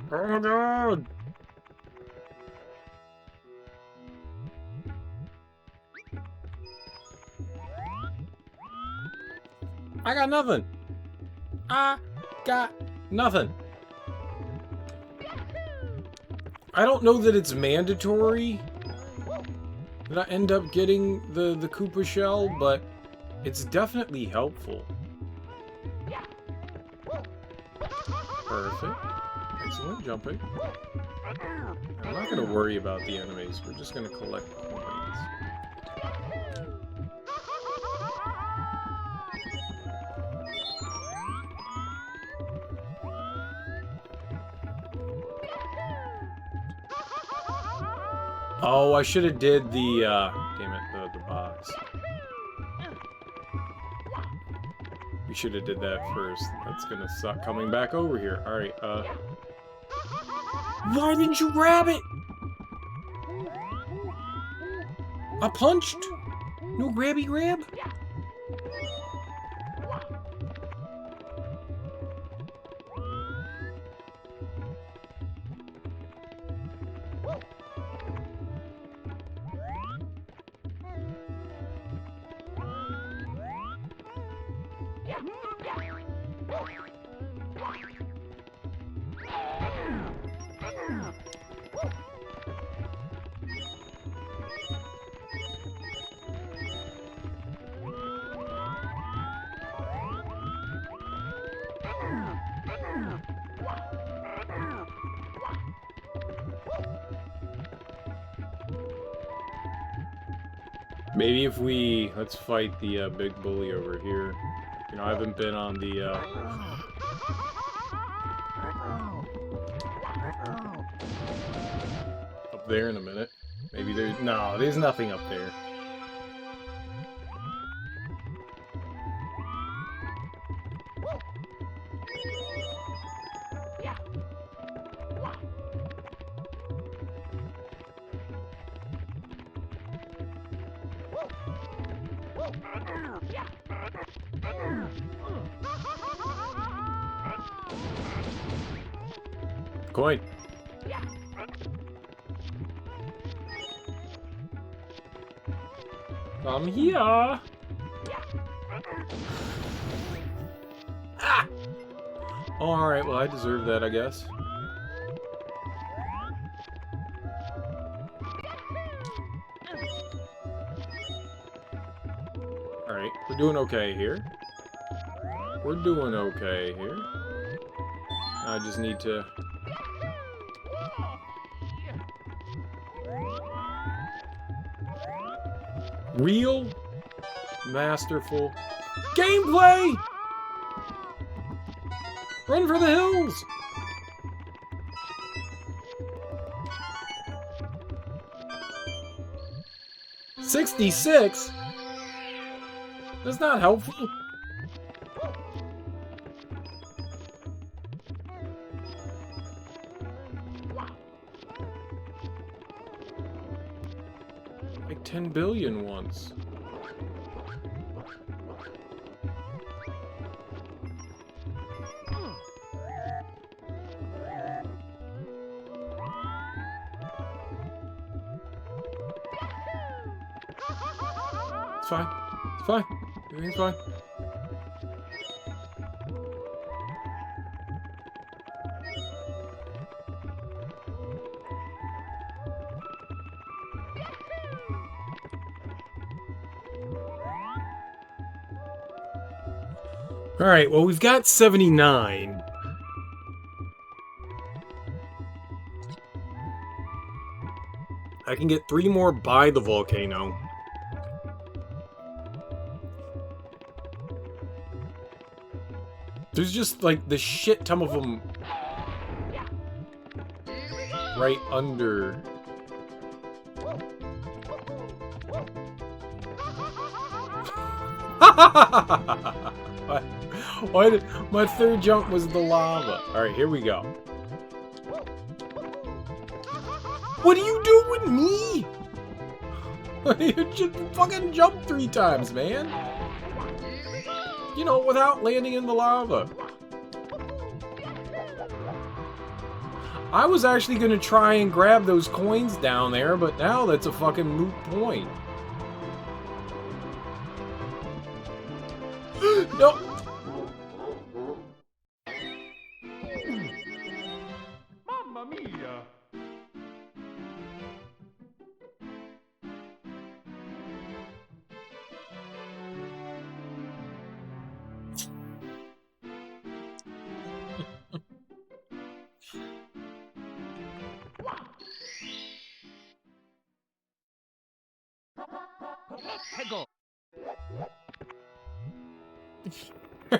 Oh god! I got nothing! I got nothing! I don't know that it's mandatory that I end up getting the Koopa shell, but it's definitely helpful. Perfect. Excellent jumping. I'm not going to worry about the enemies. We're just going to collect coins. Oh, I should have did the, damn it, the box. We should have did that first. That's gonna suck coming back over here. Alright, why didn't you grab it? I punched! No grabby grab? Maybe if we... let's fight the big bully over here. You know, I haven't been on the... up there in a minute. Maybe there's... no, there's nothing up there. Coin. I'm here. Ah! Alright, well, I deserve that, I guess. Alright, we're doing okay here. We're doing okay here. I just need to... real, masterful gameplay! Run for the hills! $66? That's not helpful. Like 10 billion once. It's fine. It's fine. Everything's fine. Alright, well, we've got 79. I can get 3 more by the volcano. There's just, like, the shit ton of them right under. Why did my third jump was the lava? Alright, here we go. What are you doing, me? You just fucking jumped 3 times, man. You know, without landing in the lava. I was actually gonna try and grab those coins down there, but now that's a fucking moot point. No. Mamma mia!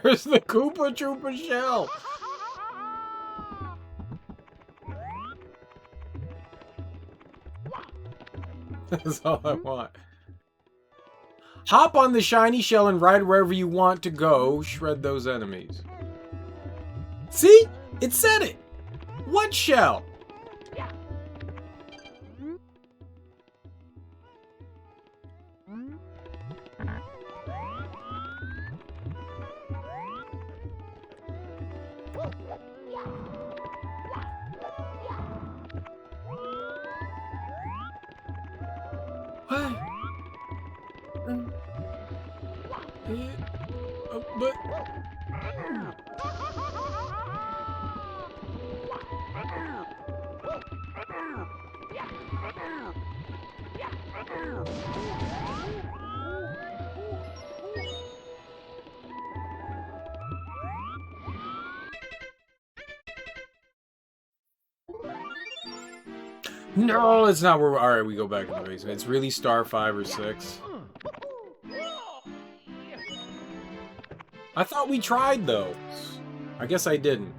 There's the Koopa Troopa shell. That's all I want. Hop on the shiny shell and ride wherever you want to go. Shred those enemies. See? It said it. What shell? But no, it's not where we're... Alright, we go back in the basement. It's really star 5 or 6. I thought we tried those. I guess I didn't.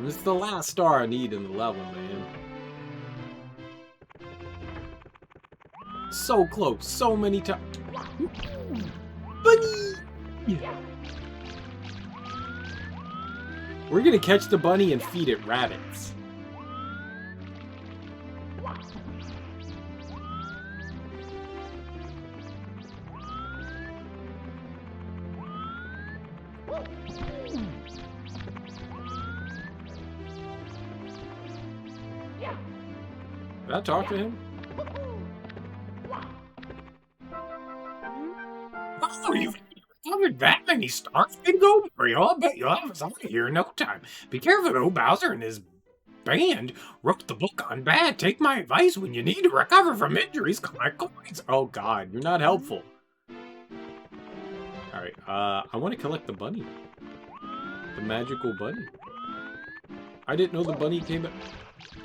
It's the last star I need in the level, man. So close, so many times. Bunny! We're gonna catch the bunny and feed it rabbits. Did I talk to him? Oh, you've covered that many stars? Big go, Mario. I'll bet you'll have us out of here in no time. Be careful, though. Bowser and his band wrote the book on bad. Take my advice when you need to recover from injuries. Collect coins. Oh, God. You're not helpful. Alright, I want to collect the bunny. The magical bunny. I didn't know the bunny came back.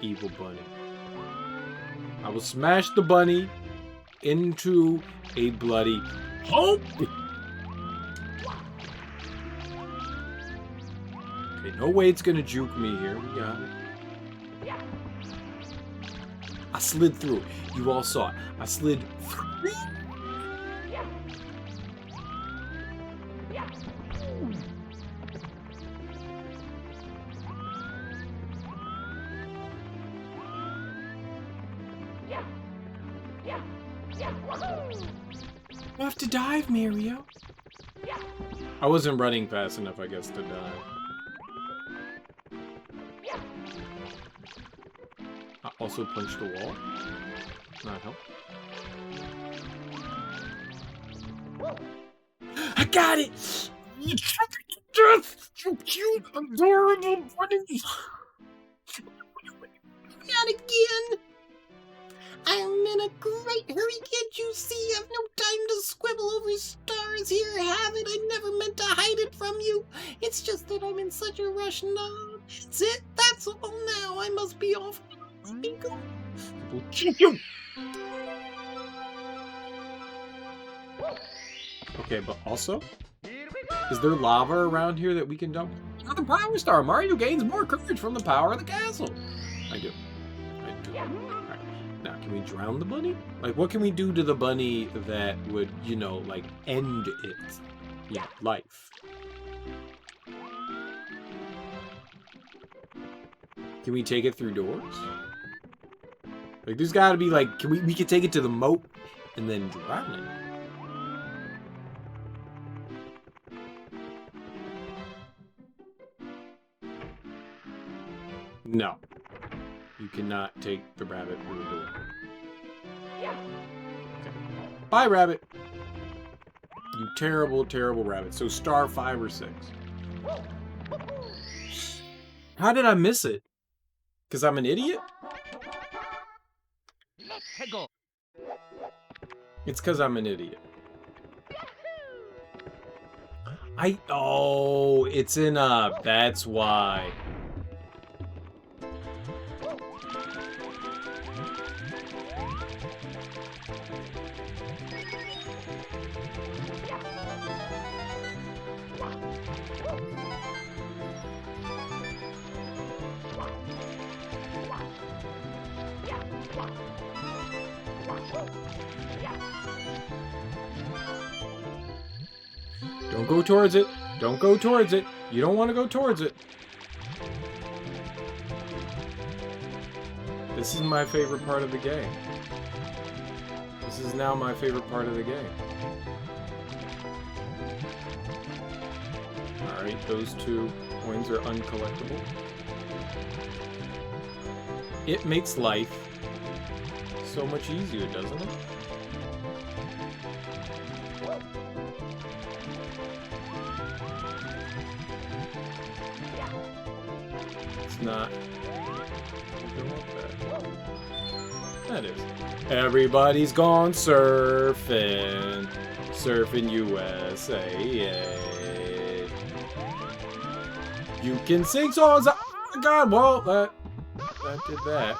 Evil bunny. I will smash the bunny into a bloody pulp. Okay, no way it's gonna juke me here. We got it. I slid through it. You all saw it. I slid through. You have to dive, Mario. I wasn't running fast enough, I guess, to dive. I also punched the wall. Not help. I got it! You took it to death! You cute, adorable bunny! Not again! I'm in a great hurry, can't you see? I've no time to squibble over stars. Here, have it. I never meant to hide it from you. It's just that I'm in such a rush now. That's it. That's all now. I must be off. Be gone. Will kick you. Okay, but also, is there lava around here that we can dump? Another power star. Mario gains more courage from the power of the castle. I do. Alright. Now, can we drown the bunny? Like, what can we do to the bunny that would, you know, like, end its, life? Can we take it through doors? Like, there's gotta be, like, we could take it to the moat and then drown it. No. You cannot take the rabbit through the door. Okay. Bye, rabbit. You terrible, terrible rabbit. So star 5 or 6. How did I miss it? Because I'm an idiot? It's because I'm an idiot. Oh, it's in that's why. Don't go towards it. Don't go towards it. You don't want to go towards it. This is my favorite part of the game. This is now my favorite part of the game. Alright, those 2 coins are uncollectible. It makes life so much easier, doesn't it? It's not. That is. Everybody's gone surfing. Surfing USA. You can sing songs. Oh my god, well, that did that.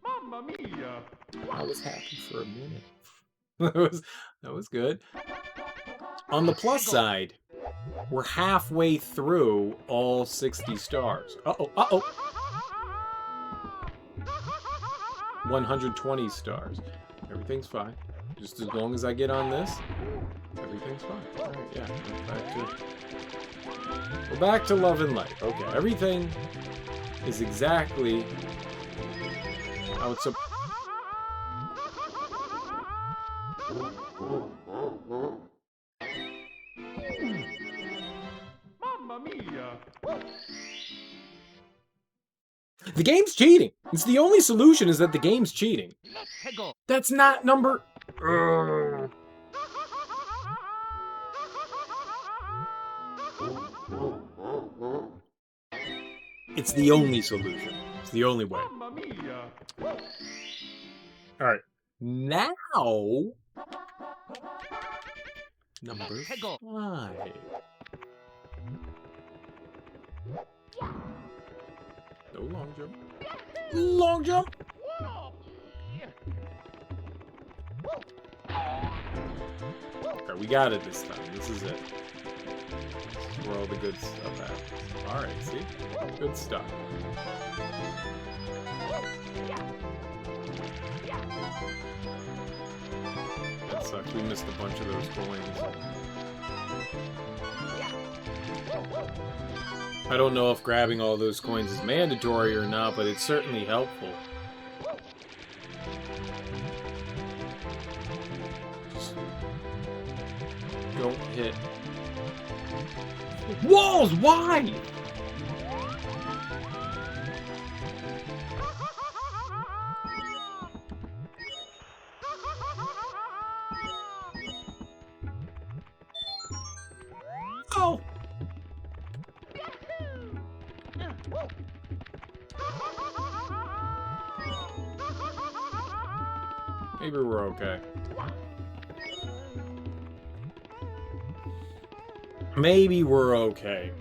Mamma mia! I was happy for a minute. that was good. On the plus side, we're halfway through all 60 stars. Uh-oh, uh-oh. 120 stars. Everything's fine. Just as long as I get on this, everything's fine. Alright, yeah. We're back to love and light. Okay, everything is exactly how it's supposed. Mamma mia! The game's cheating. It's the only solution is that the game's cheating. That's not number. It's the only solution. It's the only way. Mamma mia! Alright. Now. Number 5. No long jump. Long jump! Okay, we got it this time. This is it. This is where all the good stuff happens. Alright, see? Good stuff. That sucks. We missed a bunch of those coins. I don't know if grabbing all those coins is mandatory or not, but it's certainly helpful. Just don't hit walls! Why? Oh! Maybe we're okay. Maybe we're okay.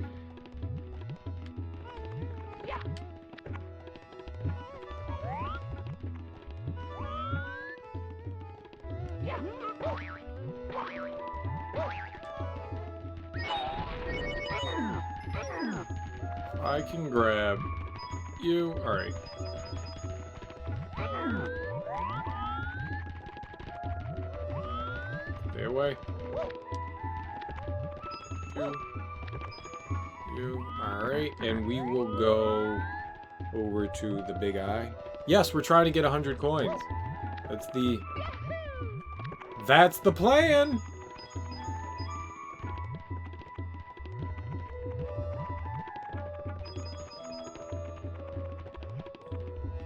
I can grab you. Alright. Stay away. You. Alright, and we will go over to the big eye. Yes, we're trying to get 100 coins. That's the plan!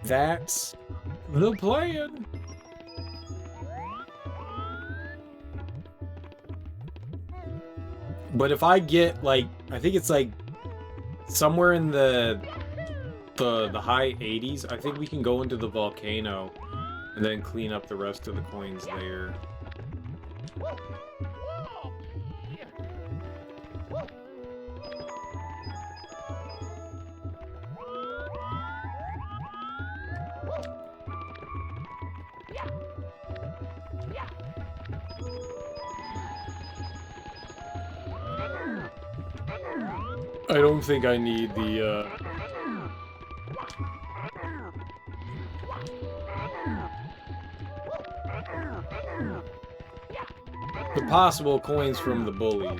That's the plan! But if I get, like, I think it's, like, somewhere in the high 80s, I think we can go into the volcano and then clean up the rest of the coins there. I don't think I need the possible coins from the bully.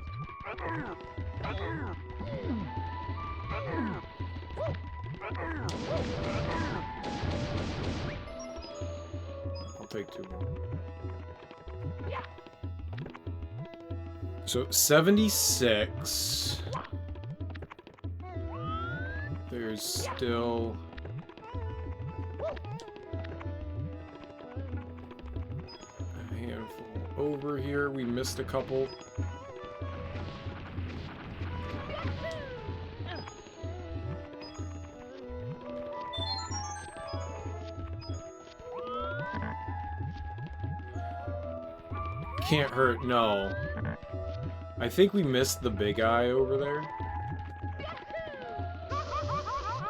I'll take 2 more. So 76. There's still a handful over here. We missed a couple. Can't hurt, no. I think we missed the big eye over there.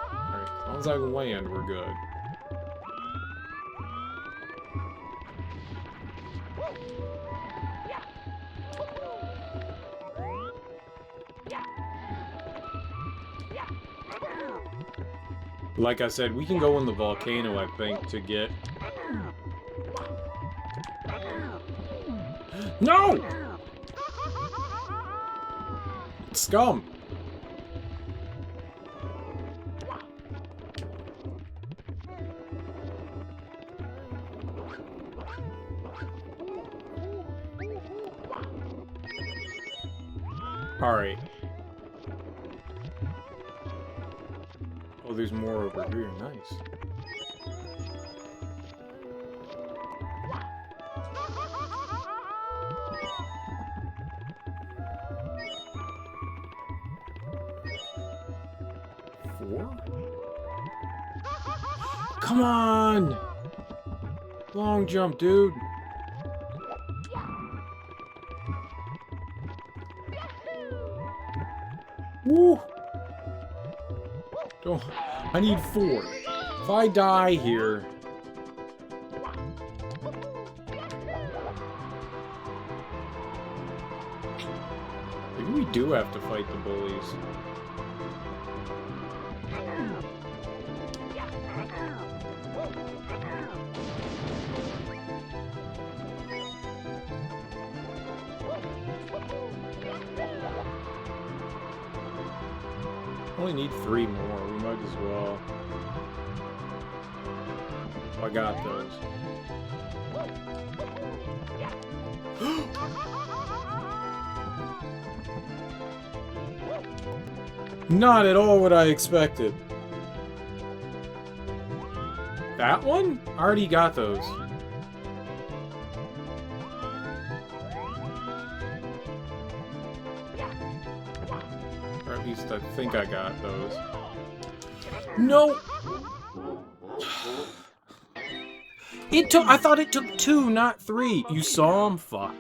Alright, as long as I land, we're good. Like I said, we can go in the volcano, I think, to get... No! Scum! Alright. Oh, there's more over here. Nice. Come on! Long jump, dude. Woo! Don't... I need 4. If I die here... Maybe we do have to fight the bullies. Only need 3 more. We might as well. I got those. Not at all what I expected. That one? I already got those. Or at least I think I got those. No! I thought it took 2, not 3. You saw him? Fuck.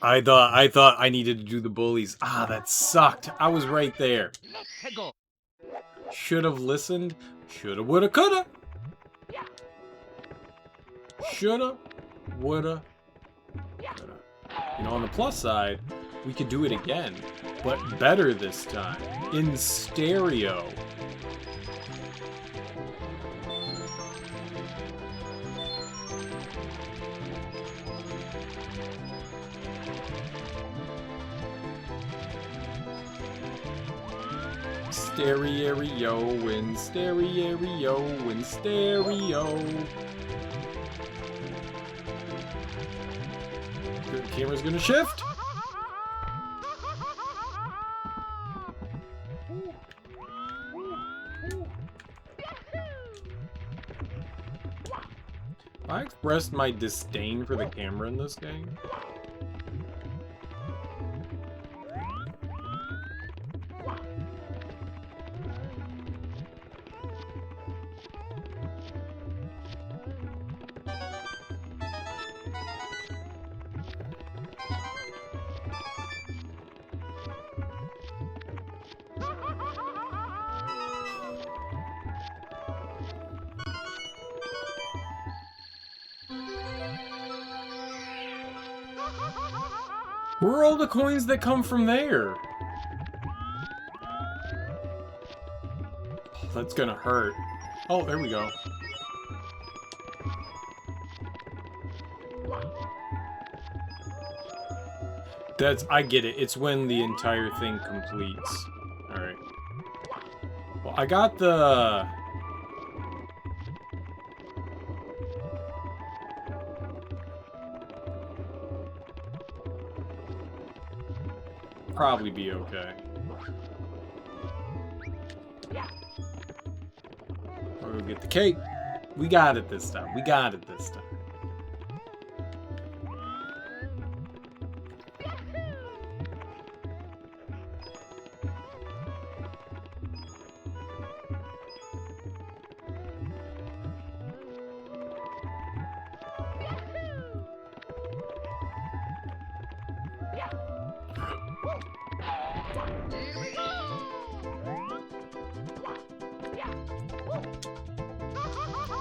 I thought I needed to do the bullies. Ah, that sucked. I was right there. Should have listened. Shoulda, woulda, coulda. Shoulda, woulda, coulda. You know, on the plus side, we could do it again, but better this time. In stereo. Stereo in stereo in stereo. The camera's gonna shift. I expressed my disdain for the camera in this game. Where are all the coins that come from there? Oh, that's gonna hurt. Oh, there we go. I get it. It's when the entire thing completes. Alright. Well, I got the... Probably be okay. We'll go get the cake. We got it this time. We got it this time.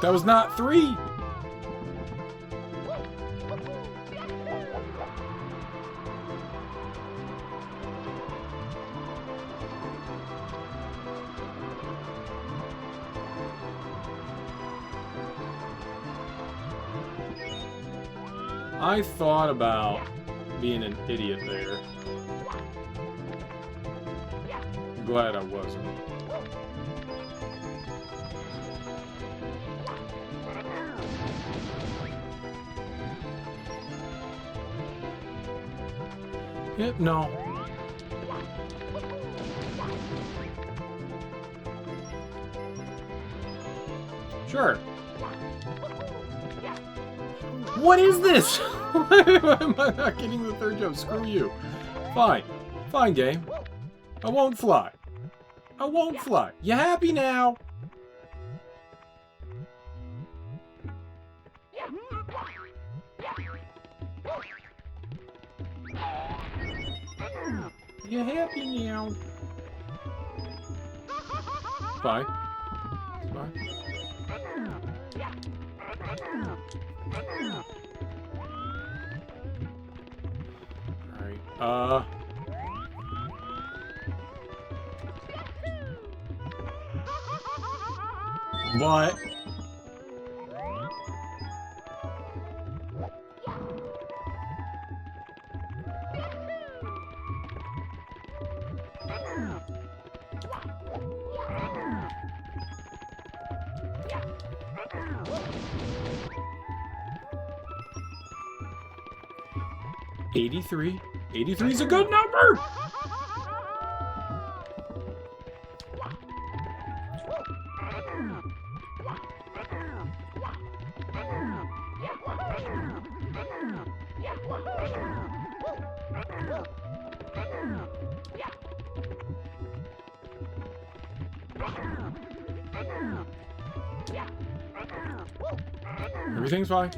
That was not 3! I thought about being an idiot there. Glad I wasn't. Yeah, no. Sure. What is this? Why am I not getting the third jump? Screw you. Fine. Fine, game. I won't fly. I won't fly. You happy now? You happy now? Bye. Bye. Alright, what? $83. 83 is a good number! Everything's fine.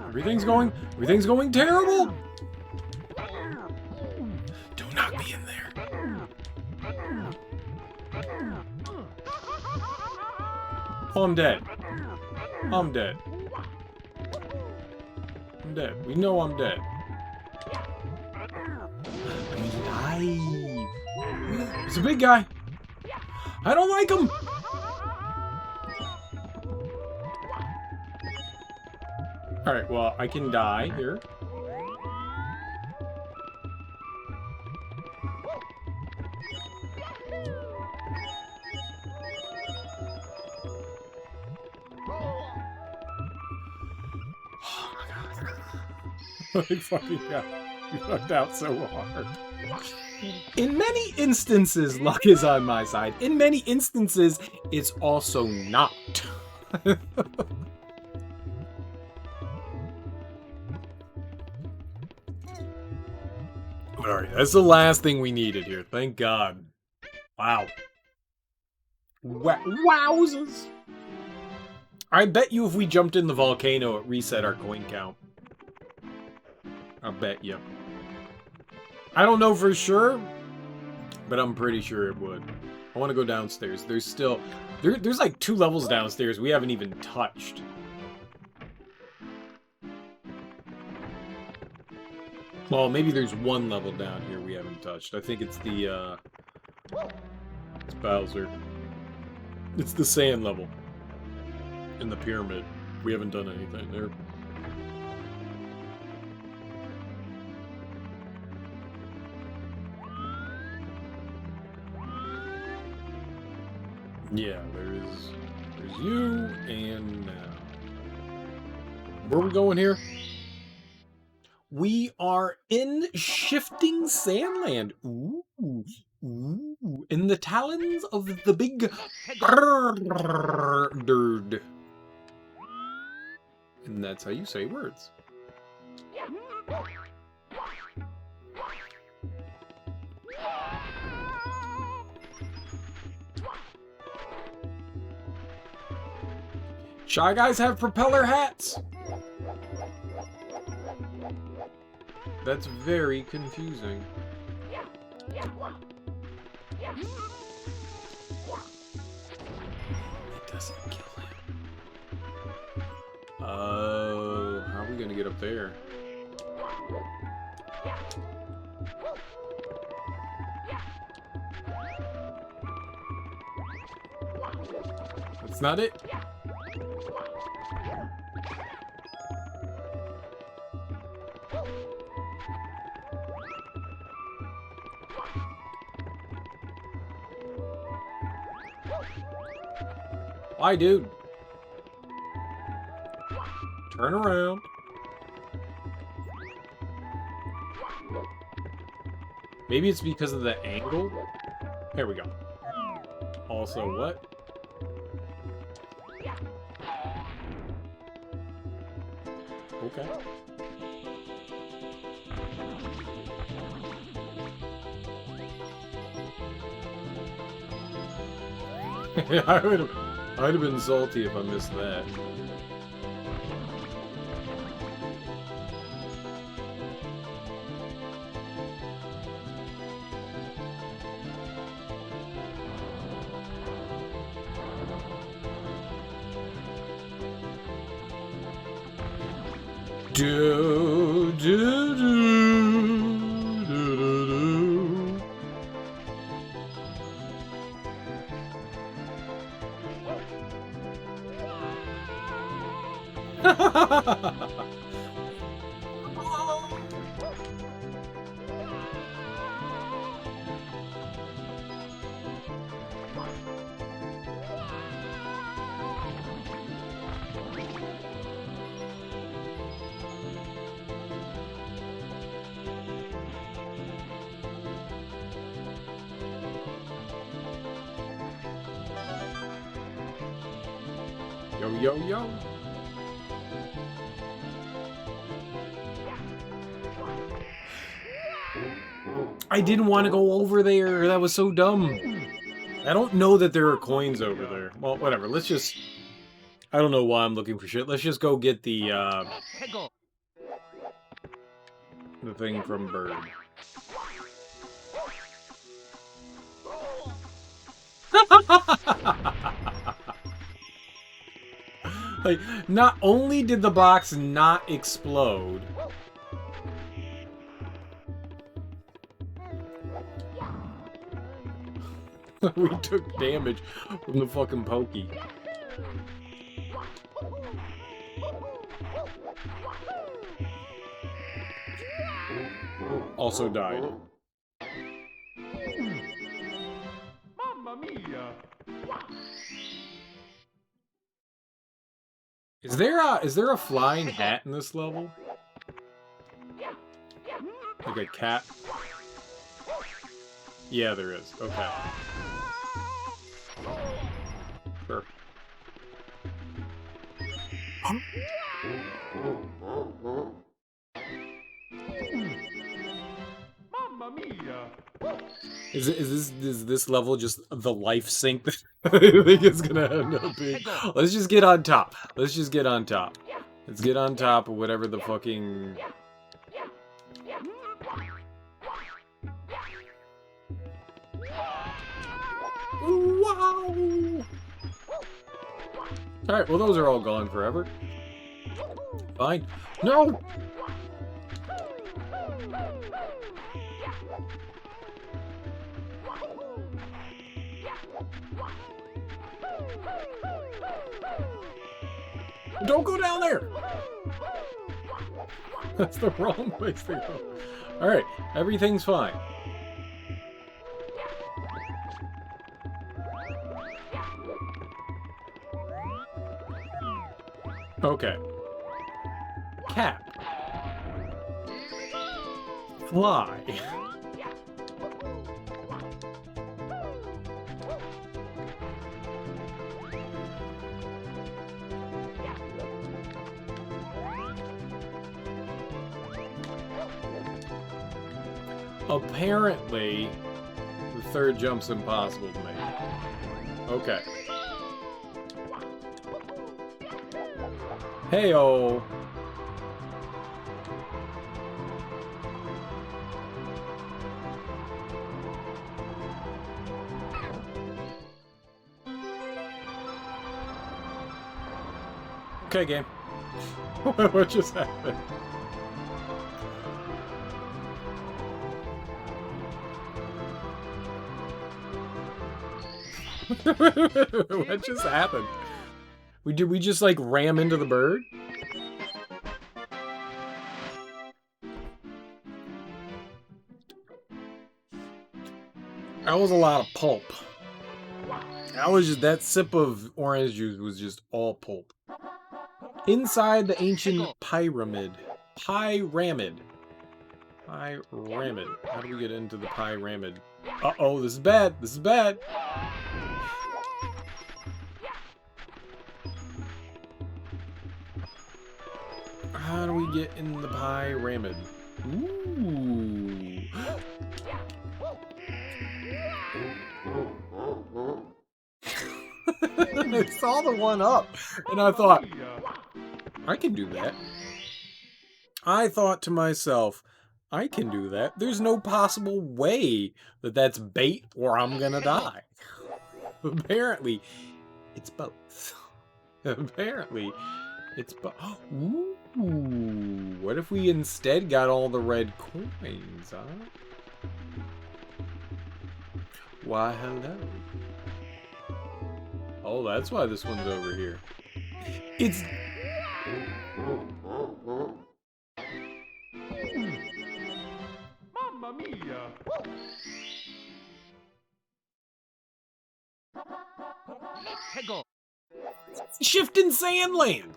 Everything's going terrible! Don't knock me in there. Oh, I'm dead. I'm dead. I'm dead. We know I'm dead. I'm alive. It's a big guy. I don't like him. Alright, well, I can die here. I fucking got fucked out so hard. In many instances, luck is on my side. In many instances, it's also not. Alright, that's the last thing we needed here. Thank God. Wow. Wowzers! I bet you if we jumped in the volcano, it reset our coin count. I'll bet you. I don't know for sure, but I'm pretty sure it would. I want to go downstairs. There's still... There's like 2 levels downstairs we haven't even touched. Well, maybe there's 1 level down here we haven't touched. I think it's the, it's Bowser. It's the sand level. In the pyramid. We haven't done anything there. Yeah, there's you, and where are we going here? We are in Shifting Sandland. Ooh, ooh, in the talons of the big bird. And that's how you say words. Shy Guys have propeller hats. That's very confusing. It doesn't kill him. Oh, how are we gonna get up there? That's not it. Hi, dude. Turn around. Maybe it's because of the angle? There we go. Also, what? Okay. I'd have been salty if I missed that. Do do do do do do. Yo, yo, yo. I didn't want to go over there. That was so dumb. I don't know that there are coins over there. Well, whatever. Let's just... I don't know why I'm looking for shit. Let's just go get the thing from Bird. Like, not only did the box not explode, we took damage from the fucking pokey. Also died. Mamma mia! Is there a flying hat in this level? Like a cat? Yeah, there is. Okay. Sure. Mamma mia! Is this level just the life sink that I think it's gonna end up being? Let's just get on top. Let's just get on top. Let's get on top of whatever the fucking... Wow! Alright, well those are all gone forever. Fine. No! Don't go down there! That's the wrong place to go. Alright, everything's fine. Okay. Cap. Fly. Apparently, the third jump's impossible to make. Okay. Hey-oh! Okay, game. What just happened? What just happened? Did we just like ram into the bird? That was a lot of pulp. That sip of orange juice was just all pulp. Inside the ancient pyramid. Pyramid. Pyramid. How do we get into the pyramid? Uh-oh, this is bad. This is bad. How do we get in the pyramid? Ooh. I saw the one up, and I thought, I can do that. I thought to myself, I can do that. There's no possible way that that's bait or I'm gonna die. Apparently, it's both. Apparently, it's both. Ooh, what if we instead got all the red coins, huh? Why, hello. Oh, that's why this one's over here. It's... Mamma mia! Shifting Sandland!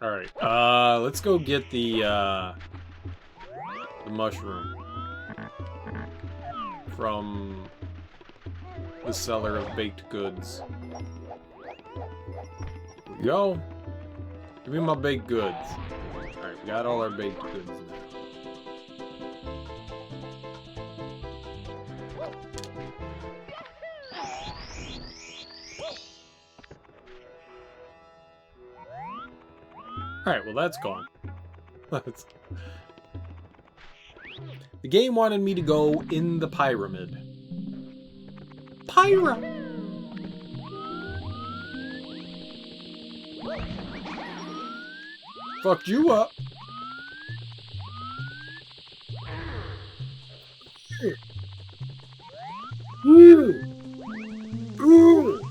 Alright, let's go get the mushroom from the seller of baked goods. Here we go. Give me my baked goods. Alright, we got all our baked goods now. Alright, well that's gone. That's... The game wanted me to go in the pyramid. Pyra! Fucked you up. Ooh. Ooh.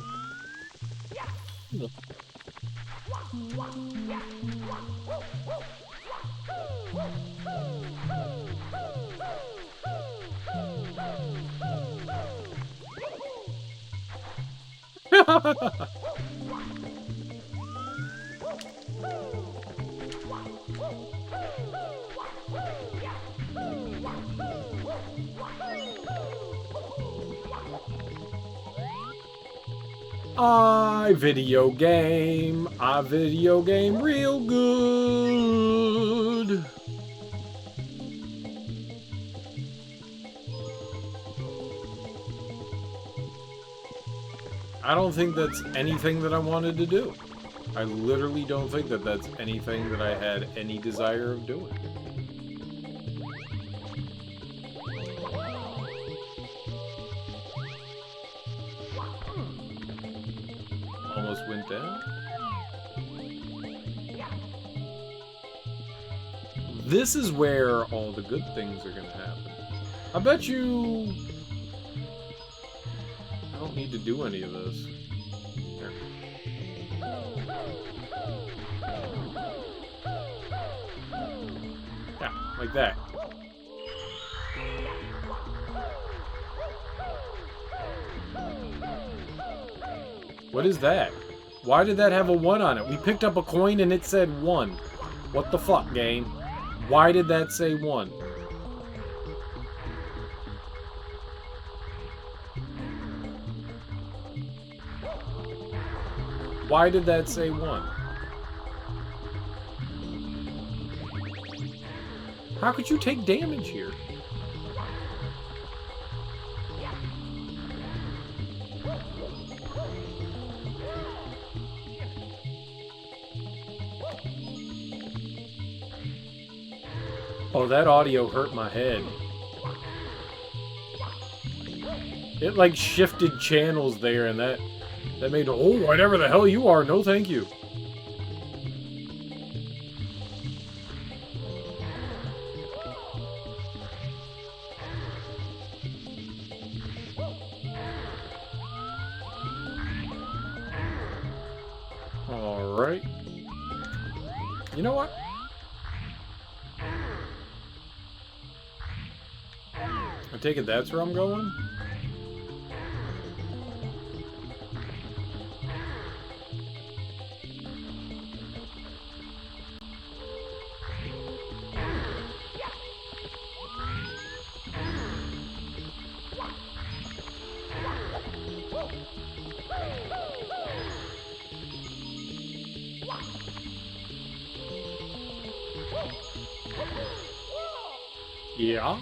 I video game real good. I don't think that's anything that I wanted to do. I literally don't think that that's anything that I had any desire of doing. Almost went down. This is where all the good things are gonna happen. I bet you... I don't need to do any of this. There. Yeah, like that. What is that? Why did that have a 1 on it? We picked up a coin and it said 1. What the fuck, game? Why did that say 1? Why did that say 1? How could you take damage here? Oh, that audio hurt my head. It like shifted channels there and that made, oh, whatever the hell you are, no thank you. Alright. You know what? I take it that's where I'm going? Yeah.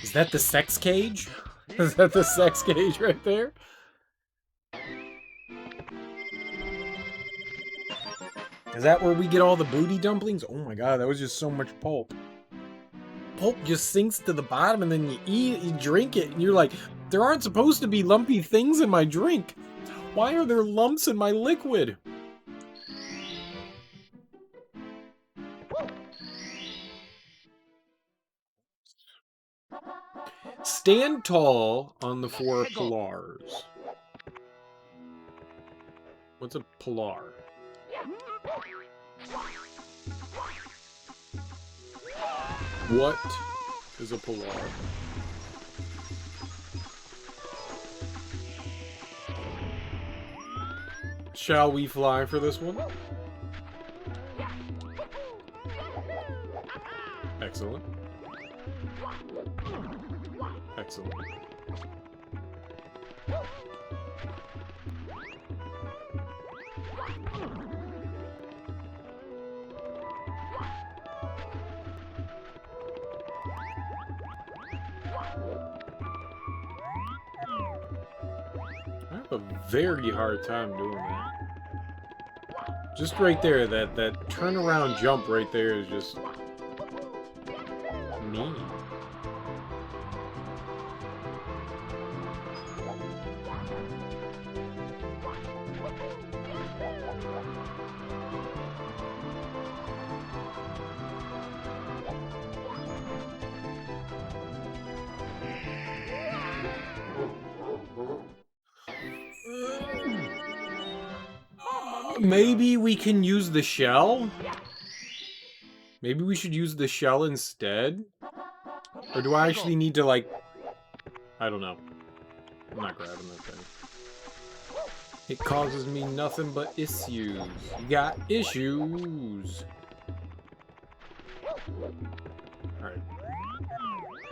Is that the sex cage? Is that the sex cage right there? Is that where we get all the booty dumplings? Oh my god, that was just so much pulp. Pulp just sinks to the bottom and then you eat it, you drink it, and you're like, there aren't supposed to be lumpy things in my drink. Why are there lumps in my liquid? Stand tall on the 4 pillars. What's a pillar? What is a pillar? Shall we fly for this one? Excellent. Excellent. a very hard time doing that. Just right there, that turnaround jump right there is just mean. Maybe we can use the shell? Maybe we should use the shell instead? Or do I actually need to, like... I don't know. I'm not grabbing that thing. It causes me nothing but issues. You got issues. Alright.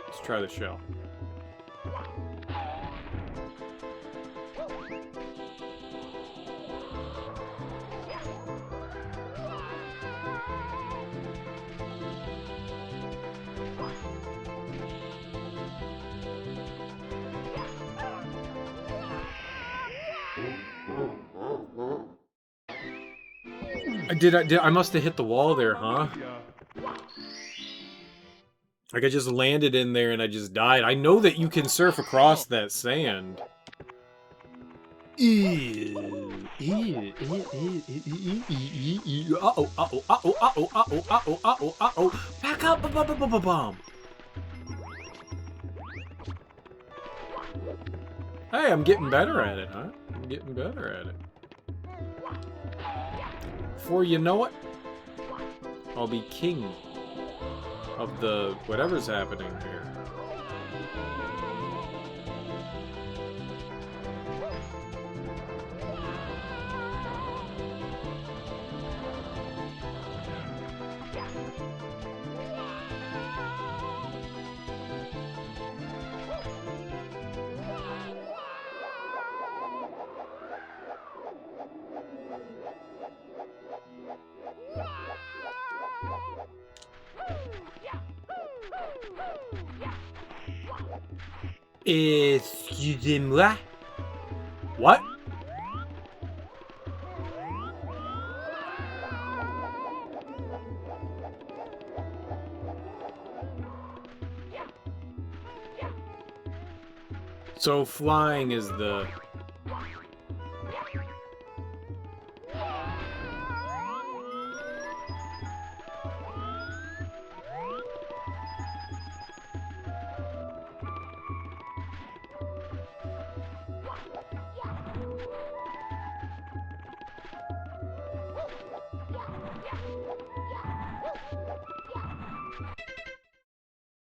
Let's try the shell. I must have hit the wall there, huh? Like I just landed in there and I just died. I know that you can surf across that sand. Uh-oh, uh-oh, uh-oh, uh-oh, uh-oh, uh-oh, uh-oh, uh-oh. Back up, ba-ba-ba-ba-ba-bum. Hey, I'm getting better at it, huh? I'm getting better at it. Before you know it, I'll be king of the whatever's happening here. Excusez-moi? What? So flying is the...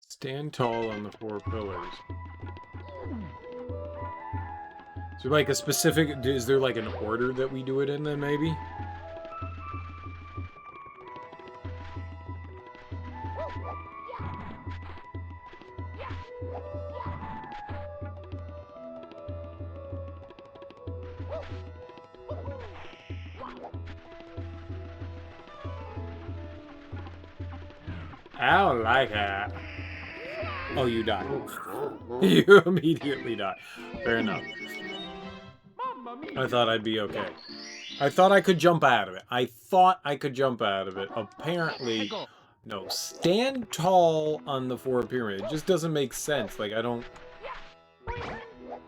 Stand tall on the 4 pillars. Is there like a specific... Is there like an order that we do it in then, maybe? I don't like that. Oh, you die. You immediately die. Fair enough. I thought I'd be okay. I thought I could jump out of it. I thought I could jump out of it. Apparently, no. Stand tall on the 4 pyramid. It just doesn't make sense. Like, I don't...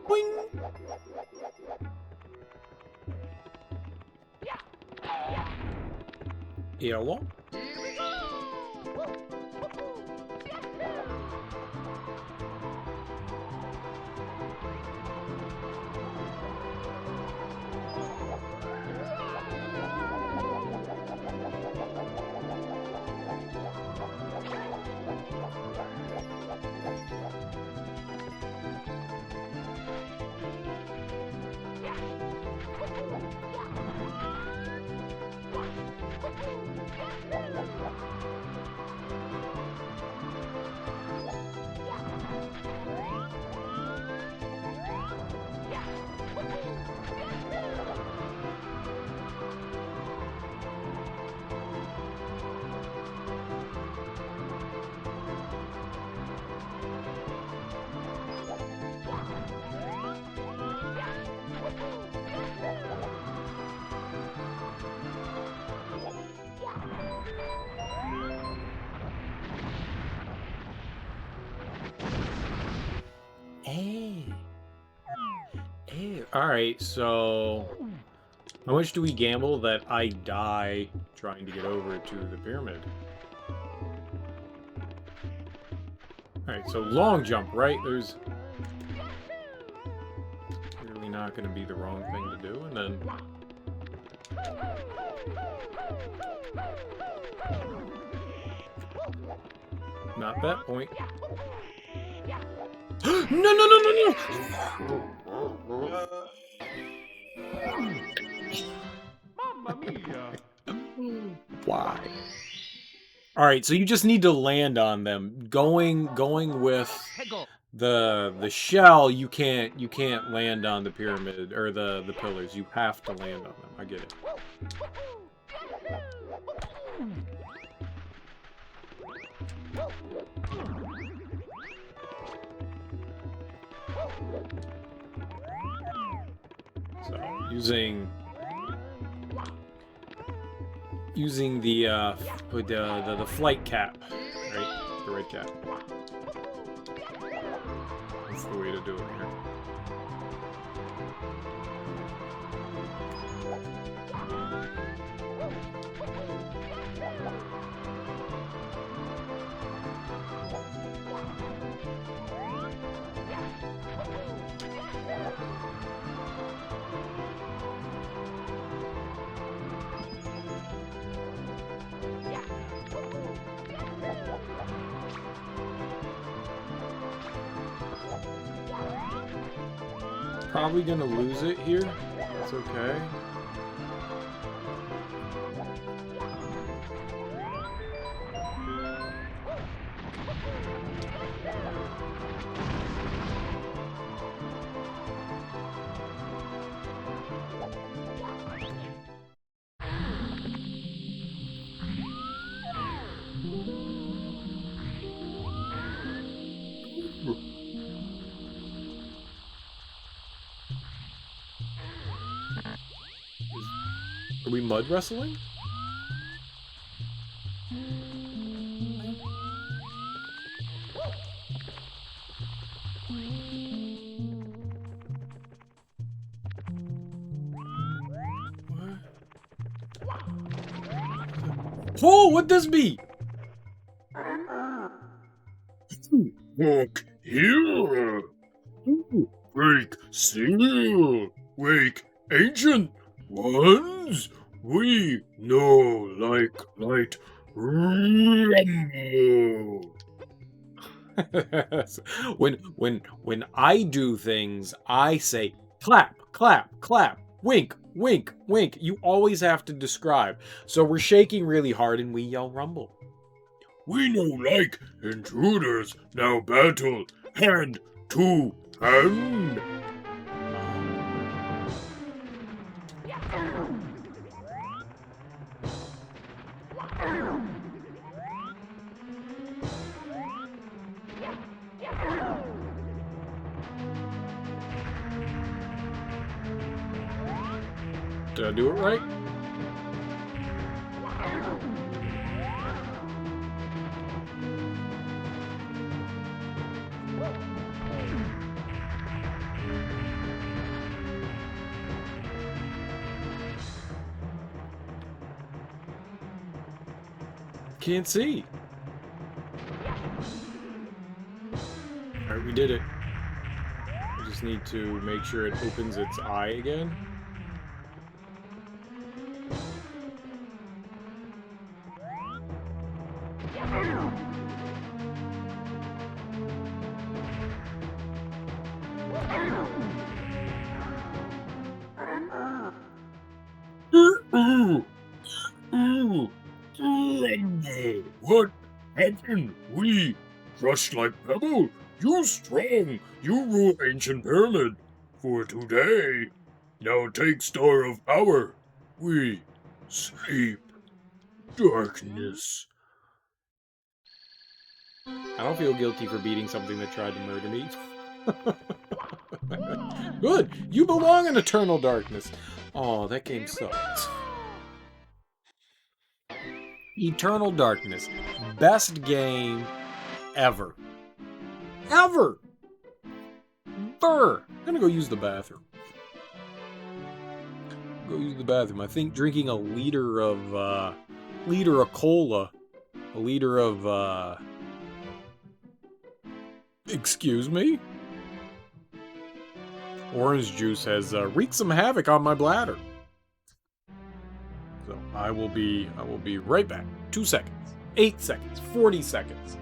Boing! Hello? Alright, so... How much do we gamble that I die trying to get over to the pyramid? Alright, so long jump, right? There's... Clearly not going to be the wrong thing to do, and then... Not that point. No, no, no, no, no! Mamma mia! Why? Alright, so you just need to land on them. Going with the shell, you can't land on the pyramid or the pillars. You have to land on them. I get it. So using the flight cap, right? The red cap. That's the way to do it here. Probably gonna lose it here. That's okay. Are we mud wrestling? Oh, what'd this be? Walk here. Wake single. Wake ancient ones. We know like light rumble. when I do things, I say clap, clap, clap, wink, wink, wink. You always have to describe. So we're shaking really hard and we yell rumble. We know like intruders now battle hand to hand. Did I do it right? Can't see. Alright, we did it. We just need to make sure it opens its eye again. What happened? We crushed like pebble. You strong. You rule ancient pyramid for today. Now take star of power. We sleep. Darkness. I don't feel guilty for beating something that tried to murder me. Good! You belong in eternal darkness. Oh, that game sucks. Eternal Darkness. Best game ever. Ever! I'm gonna go use the bathroom. Go use the bathroom. I think drinking a liter of cola, a liter of excuse me? Orange juice has wreaked some havoc on my bladder. So I will be right back. 2 seconds, 8 seconds, 40 seconds.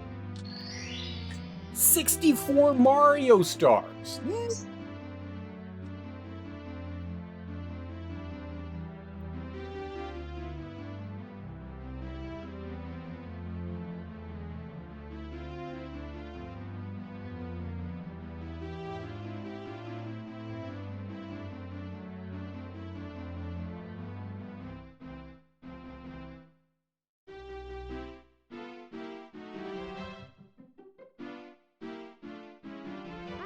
64 Mario stars.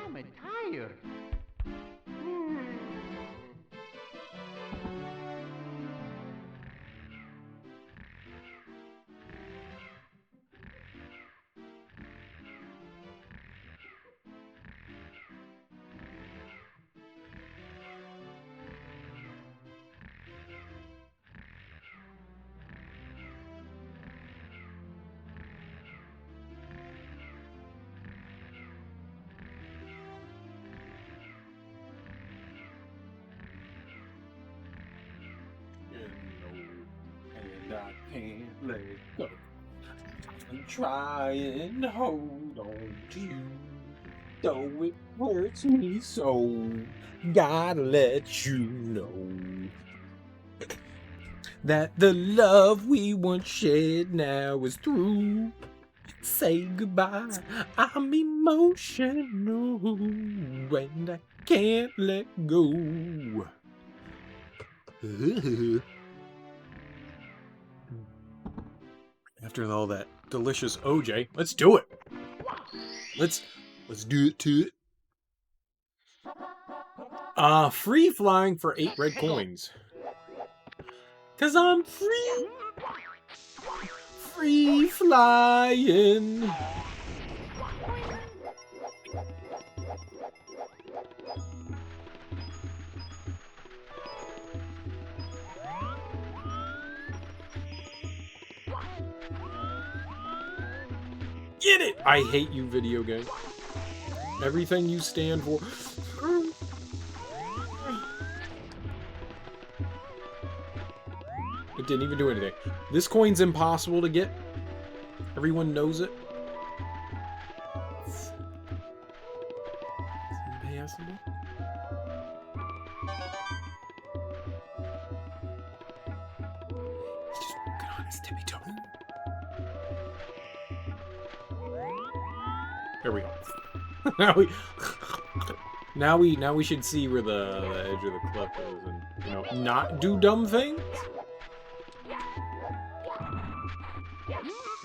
I'm tired. And I can't let go. I'm trying to hold on to you, though it hurts me so. Gotta let you know that the love we once shared now is through. Say goodbye, I'm emotional, and I can't let go. After all that delicious OJ, let's do it. Let's do it to it. Free flying for 8 red coins. 'Cause I'm free. Free flying. Get it! I hate you, video game. Everything you stand for. It didn't even do anything. This coin's impossible to get. Everyone knows it. It's impossible. He's just walking on his tippy toe. There we go. now we should see where the edge of the cliff is, and you know, not do dumb things.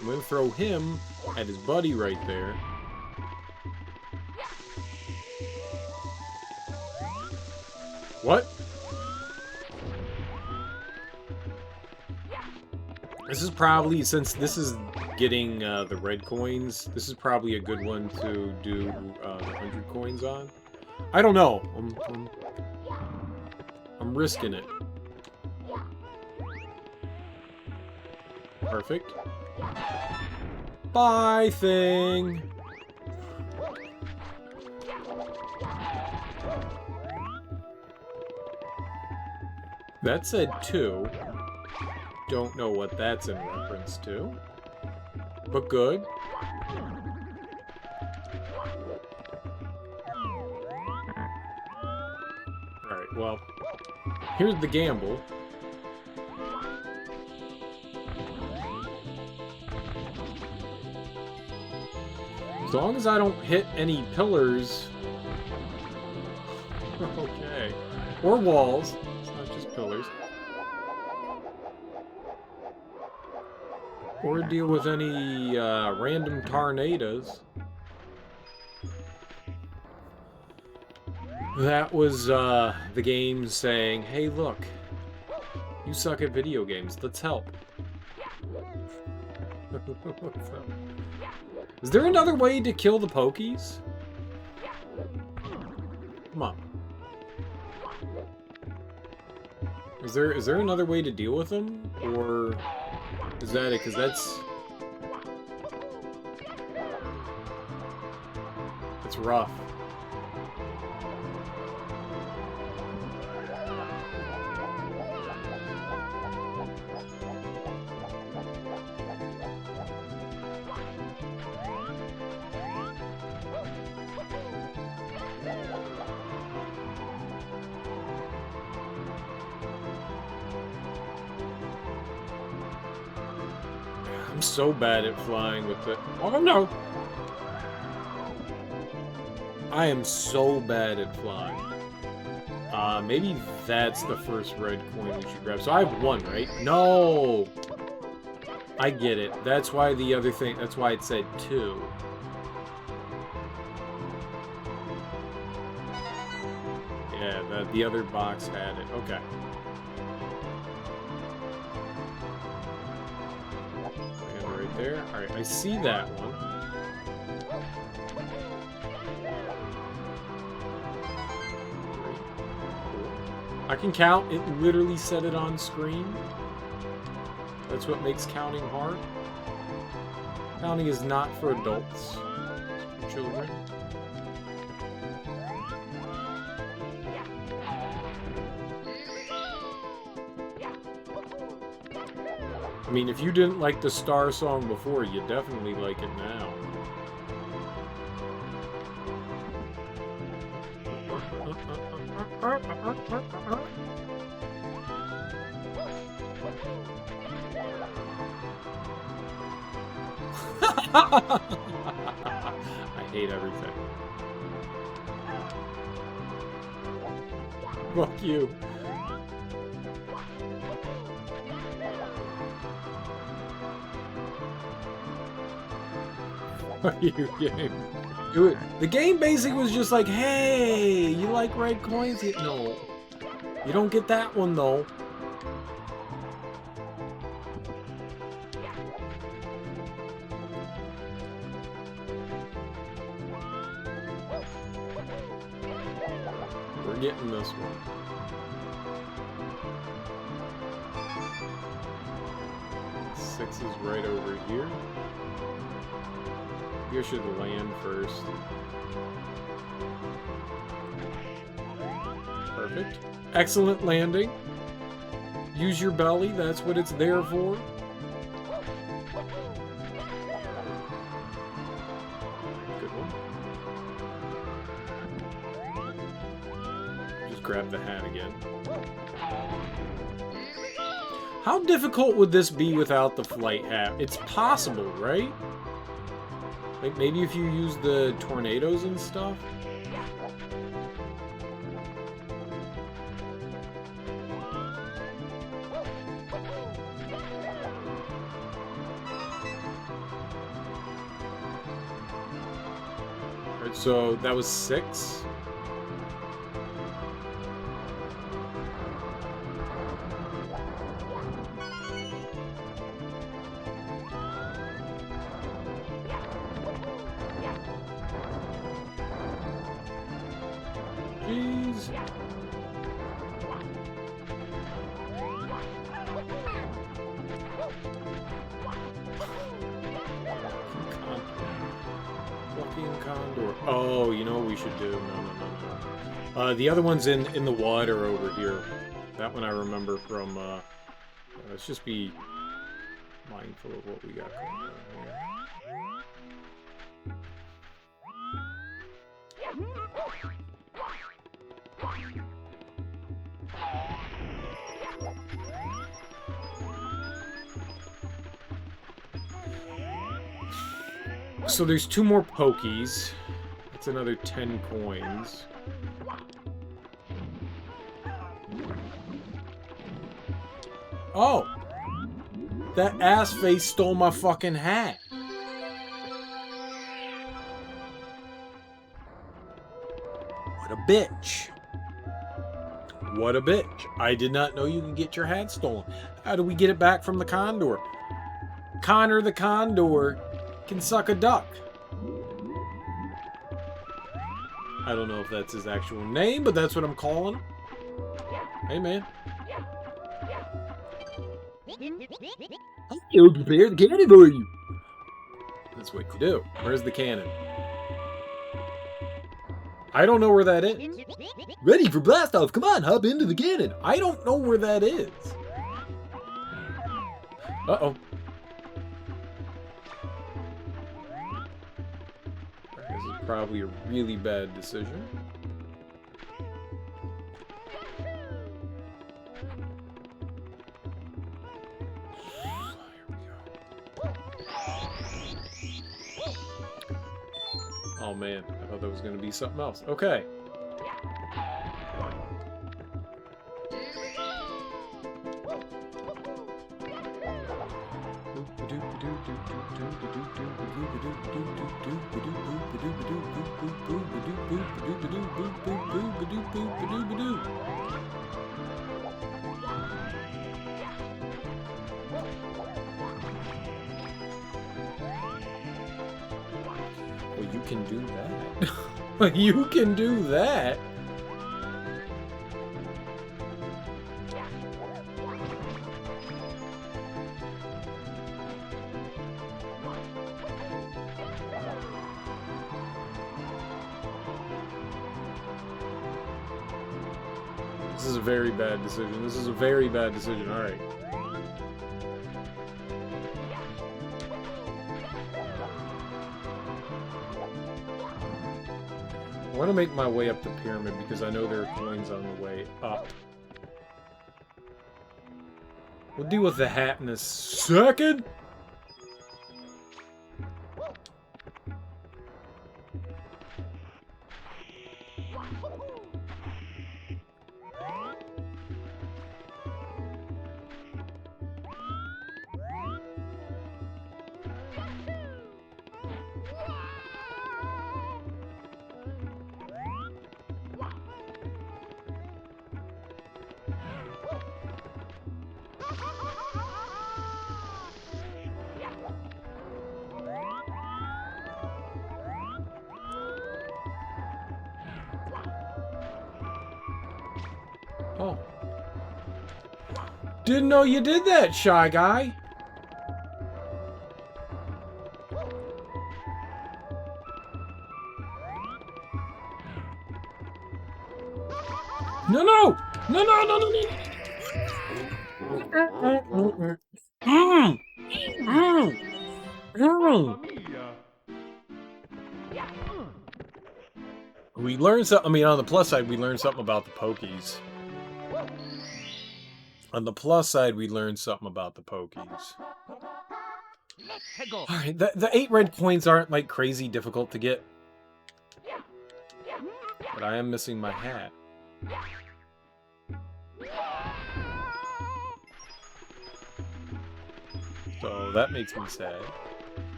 I'm gonna throw him at his buddy right there. What? This is probably, since this is getting the red coins, this is probably a good one to do the 100 coins on. I don't know. I'm risking it. Perfect. Bye, thing. That said 2. Don't know what that's in reference to. But good. Alright, well, here's the gamble. As long as I don't hit any pillars... Okay. Or walls. It's not just pillars. Or deal with any random tornadoes. That was the game saying, hey look, you suck at video games, let's help. Is there another way to kill the Pokies? Come on. Is there another way to deal with them? Or is that it? Because that's rough. I'm so bad at flying with it. Oh no! I am so bad at flying. Maybe that's the first red coin we should grab. So I have one, right? No! I get it. That's why the other thing, that's why it said 2. Yeah, the other box had it. Okay. Right there. Alright, I see that one. I can count. It literally said it on screen. That's what makes counting hard. Counting is not for adults. It's for children. I mean, if you didn't like the Star song before, you definitely like it now. I hate everything. Fuck you. Fuck you, game. The game basically was just like, hey, you like red coins? No. You don't get that one, though. We're getting this one. Six is right over here. You should land first. Perfect. Excellent landing. Use your belly, that's what it's there for. Good one. Just grab the hat again. How difficult would this be without the flight hat? It's possible, right? Like maybe if you use the tornadoes and stuff? Alright, so that was 6. Jeez. Fucking condor. Oh, you know what we should do? No. The other one's in the water over here. That one I remember from, let's just be mindful of what we got going on here. So there's 2 more pokies. That's another 10 coins. Oh! That ass face stole my fucking hat. What a bitch. What a bitch. I did not know you could get your hat stolen. How do we get it back from the condor? Connor the Condor can suck a duck. I don't know if that's his actual name, but that's what I'm calling him. Hey, man. I'll prepare the cannon for you. That's what you do. Where's the cannon? I don't know where that is. Ready for blast off. Come on, hop into the cannon. I don't know where that is. Uh-oh. This is probably a really bad decision. Oh man, I thought that was going to be something else. Okay. Well, you can do that. You can do that. This is a very bad decision. This is a very bad decision. All right. I want to make my way up the pyramid because I know there are coins on the way up. We'll deal with the hat in a second. Oh. Didn't know you did that, Shy Guy. No, no! No, no, no, no, no! We learned something. I mean, on the plus side, we learned something about the Pokies. On the plus side, we learned something about the Pokies. Alright, the 8 red coins aren't, like, crazy difficult to get. But I am missing my hat. So, that makes me sad.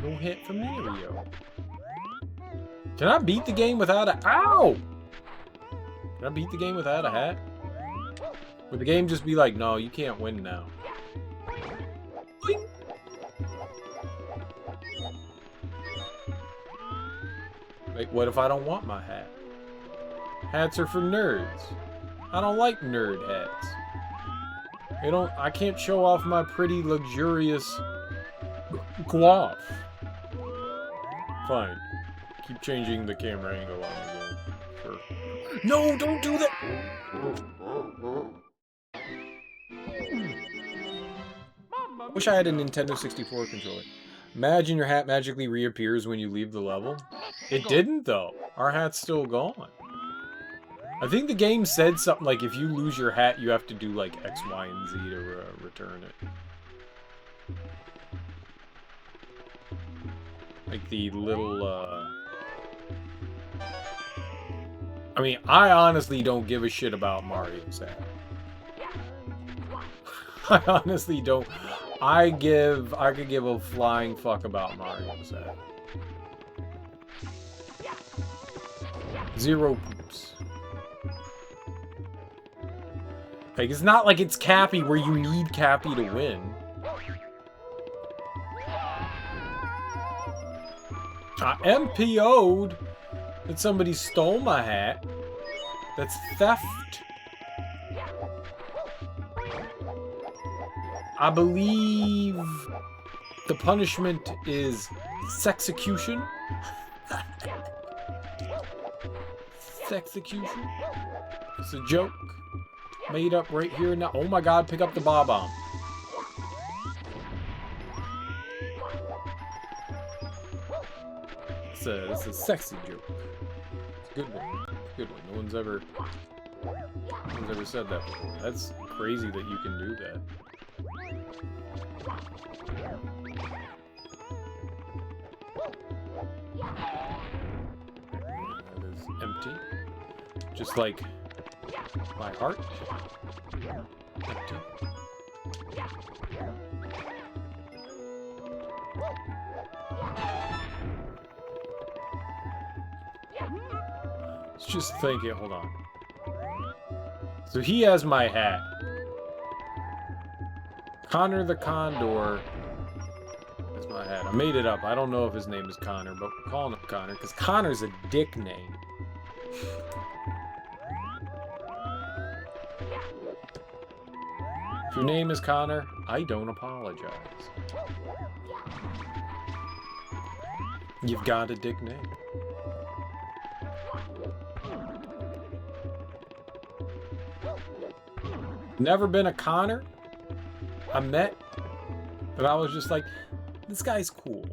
No hit from Mario. Can I beat the game without a... Ow! Can I beat the game without a hat? Would the game just be like, no, you can't win now? Boing. Wait, what if I don't want my hat? Hats are for nerds. I don't like nerd hats. I can't show off my pretty, luxurious coif. Fine. Keep changing the camera angle on again. Sure. No, don't do that! Wish I had a Nintendo 64 controller. Imagine your hat magically reappears when you leave the level. It didn't, though. Our hat's still gone. I think the game said something like if you lose your hat, you have to do like X, Y, and Z to return it. Like the little, I mean, I honestly don't give a shit about Mario's hat. I honestly don't. I could give a flying fuck about Mario's hat. Zero poops. Like, it's not like it's Cappy where you need Cappy to win. I MPO'd that somebody stole my hat. That's theft. I believe the punishment is sexecution. Sexecution. It's a joke made up right here now. Oh my god, pick up the bomb. It's a sexy joke. It's a good one. Good one. No one's ever said that before. That's crazy that you can do that. That is empty. Just like my heart. Empty. Let's just think it. Hold on. So he has my hat. Connor the Condor is my hat. I made it up. I don't know if his name is Connor, but we're calling him Connor because Connor's a dick name. If your name is Connor, I don't apologize. You've got a dick name. Never been a Connor I met, but I was just like, this guy's cool.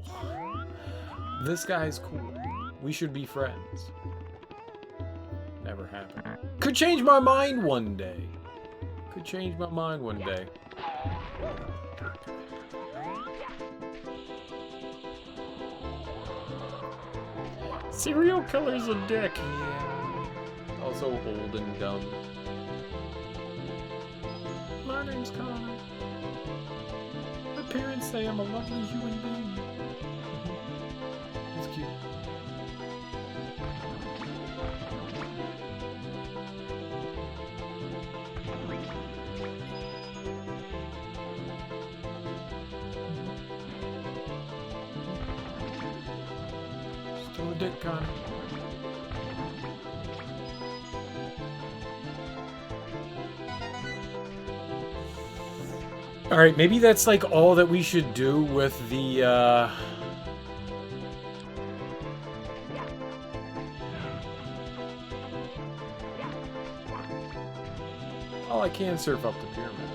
This guy's cool. We should be friends. Never happened. Could change my mind one day. Could change my mind one day. Serial killer's a dick. Yeah. Also old and dumb. My name's Connor. My parents say I'm a lovely human being. It's cute. Still a dick, Connor. Alright, maybe that's like all that we should do with the, Oh, I can surf up the pyramid, right?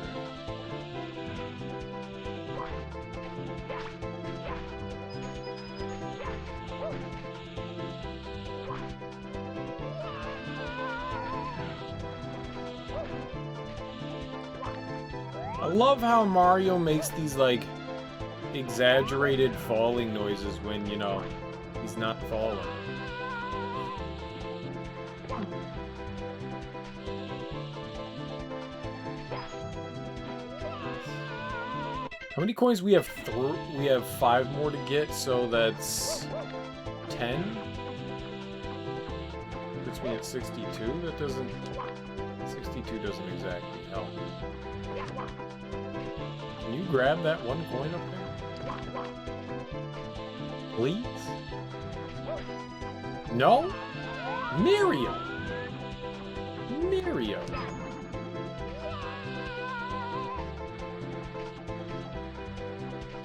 I love how Mario makes these, like, exaggerated falling noises when, you know, he's not falling. How many coins we have? We have 5 more to get, so that's 10. Puts me at 62. That doesn't. 62 doesn't exactly help. Can you grab that 1 coin up there? Please? No? Miriam! Miriam!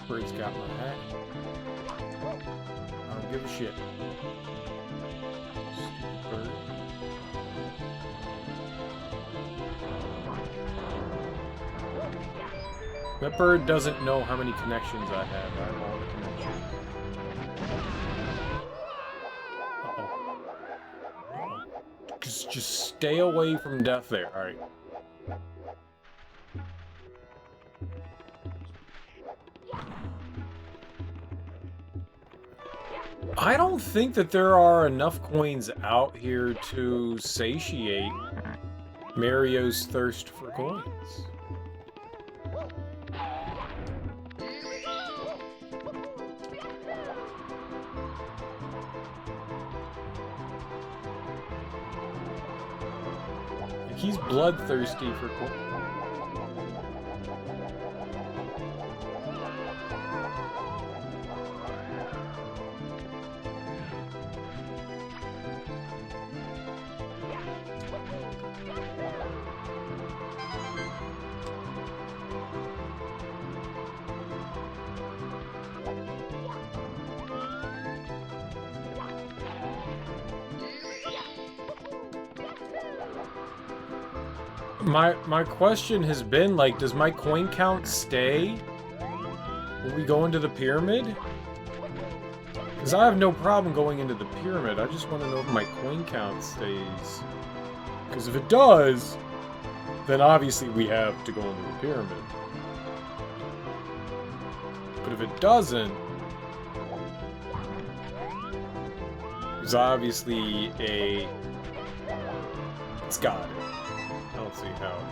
Bird's got my hat. I don't give a shit. Stupid bird. That bird doesn't know how many connections I have. I have all the connections. Uh-oh. Just stay away from death there. Alright. I don't think that there are enough coins out here to satiate Mario's thirst for coins. He's bloodthirsty for coins. My question has been, like, does my coin count stay when we go into the pyramid? Because I have no problem going into the pyramid. I just want to know if my coin count stays. Because if it does, then obviously we have to go into the pyramid. But if it doesn't, there's obviously a... It's got it. I don't see how it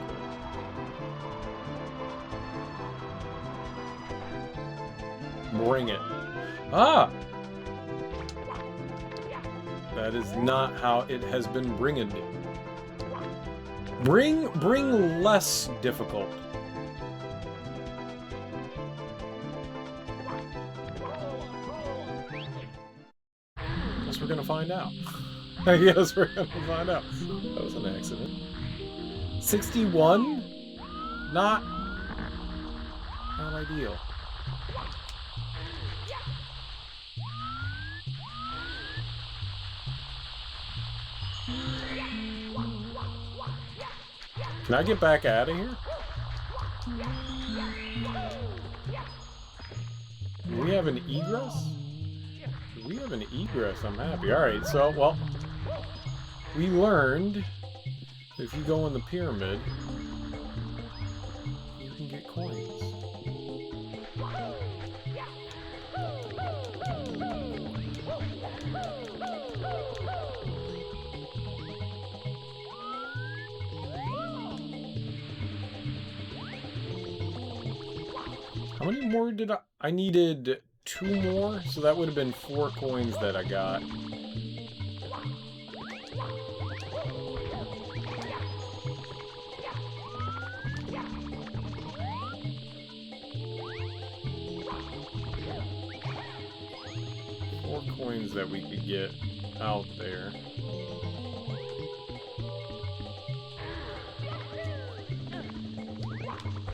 could. Bring it. Ah! That is not how it has been bringing it. Bring less difficult. Guess we're gonna find out. I guess we're gonna find out. That was an accident. 61? Not ideal. Can I get back out of here? Do we have an egress? If we have an egress, I'm happy. Alright, so, well, we learned if you go in the pyramid, you can get coins. How many more did I needed 2 more, so that would have been 4 coins that I got. Coins that we could get out there.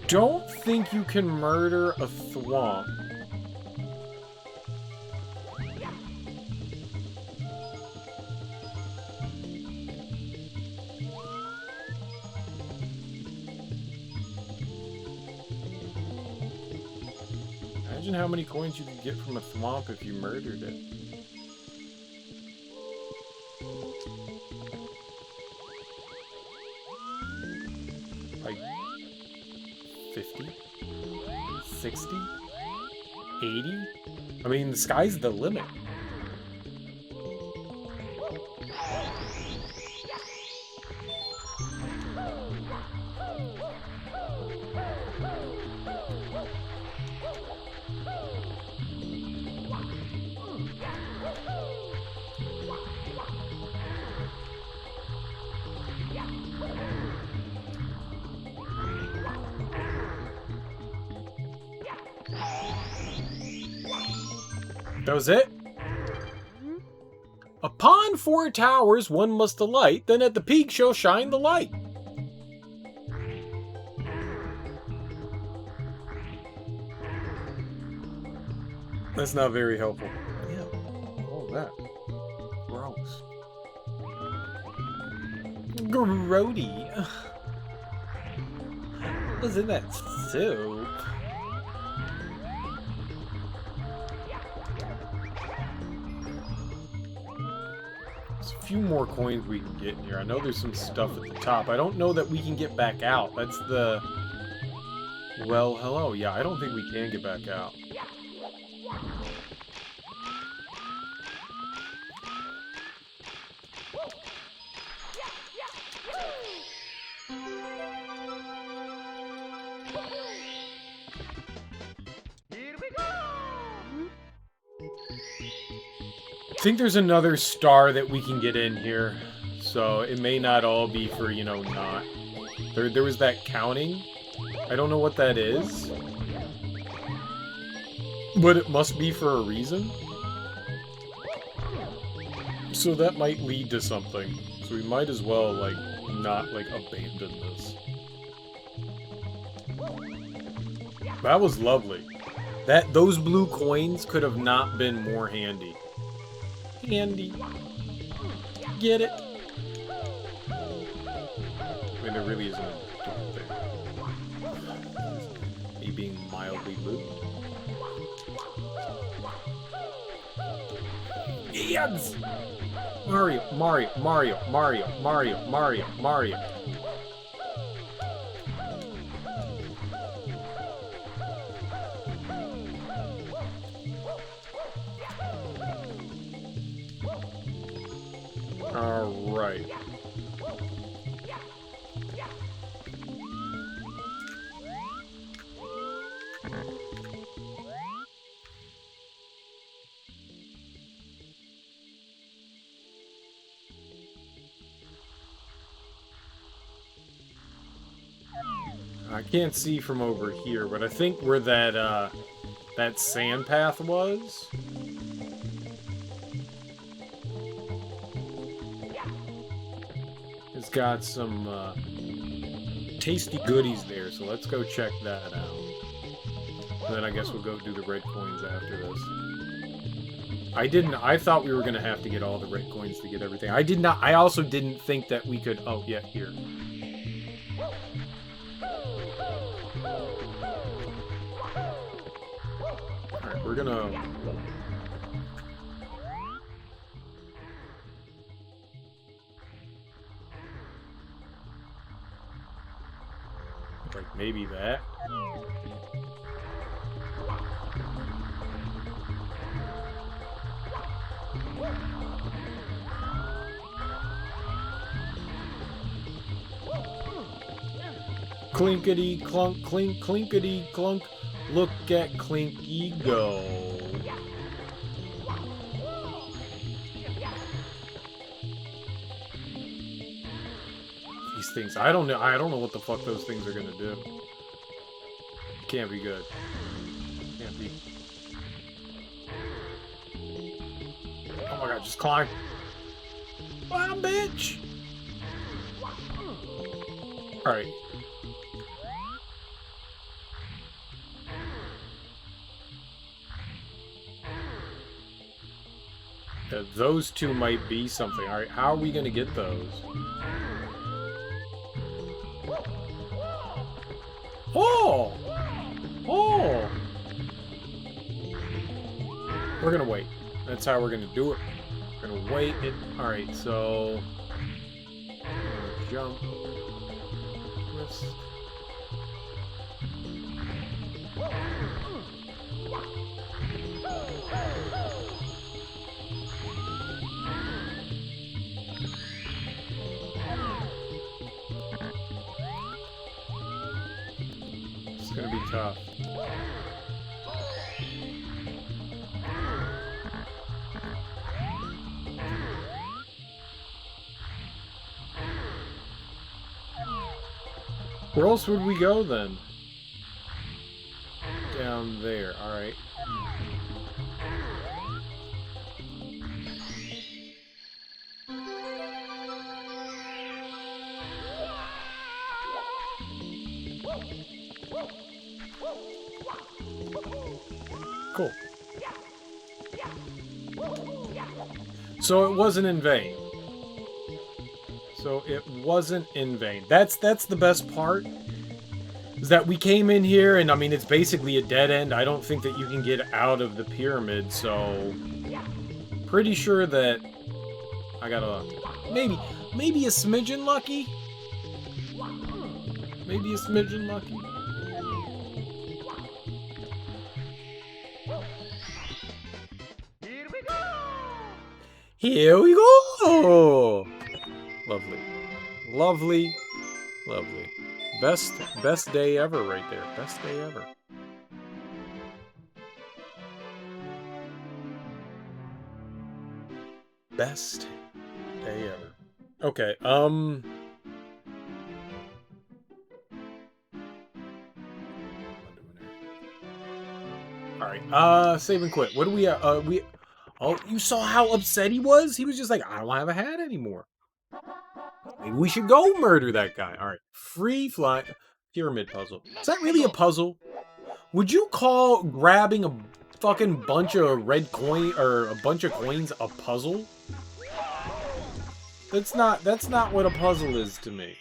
Don't think you can murder a thwomp. Imagine how many coins you could get from a thwomp if you murdered it. Like 50? 60? 80? I mean, the sky's the limit. That was it? Upon 4 towers one must alight, then at the peak shall shine the light. That's not very helpful. Yeah, all that. Gross. Grody. What's in that soup? A few more coins we can get in here. I know there's some stuff at the top. I don't know that we can get back out. That's the... Well, hello. Yeah, I don't think we can get back out. I think there's another star that we can get in here, so it may not all be for, you know, not. There was that counting. I don't know what that is, but it must be for a reason. So that might lead to something. So we might as well, like, not, like, abandon this. That was lovely. Those blue coins could have not been more handy. Handy. Get it? I mean, there really isn't Sweet loot. Yes! Mario, Mario, Mario, Mario, Mario, Mario, Mario. Alright. I can't see from over here, but I think where that sand path was. It's got some tasty goodies there, so let's go check that out. And then I guess we'll go do the red coins after this. I thought we were gonna have to get all the red coins to get everything. I also didn't think that we could, oh yeah, here. Alright, we're gonna... like, maybe that? Clinkety clunk, clink, clinkety clunk. Look at Clinky go. These things, I don't know what the fuck those things are gonna do. Can't be good. Can't be. Oh my god, just climb. Climb, bitch! Alright. Those two might be something. Alright, how are we gonna get those? Oh! Oh! We're gonna wait. That's how we're gonna do it. We're gonna wait it. Alright, so... jump. Twist. It's gonna be tough. Where else would we go then? Down there, alright. Cool. So it wasn't in vain. So it wasn't in vain. That's the best part. Is that we came in here and I mean it's basically a dead end. I don't think that you can get out of the pyramid, so pretty sure that I got a maybe a smidgen lucky. Maybe a smidgen lucky. Here we go! Here we go! Lovely. Lovely. Lovely. Best day ever right there. Best day ever. Best day ever. Okay, Alright, save and quit. What do we, oh, you saw how upset he was? He was just like, I don't have a hat anymore. Maybe we should go murder that guy. Alright, free fly pyramid puzzle. Is that really a puzzle? Would you call grabbing a fucking bunch of red coin, or a bunch of coins, a puzzle? That's not what a puzzle is to me.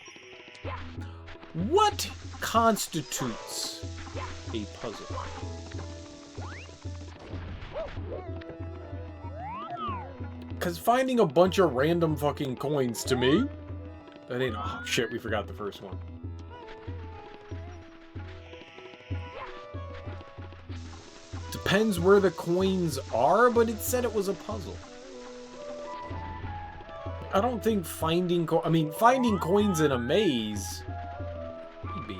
What constitutes a puzzle. Because finding a bunch of random fucking coins to me, that ain't... Oh, shit, we forgot the first one. Depends where the coins are, but it said it was a puzzle. I don't think finding finding coins in a maze, maybe.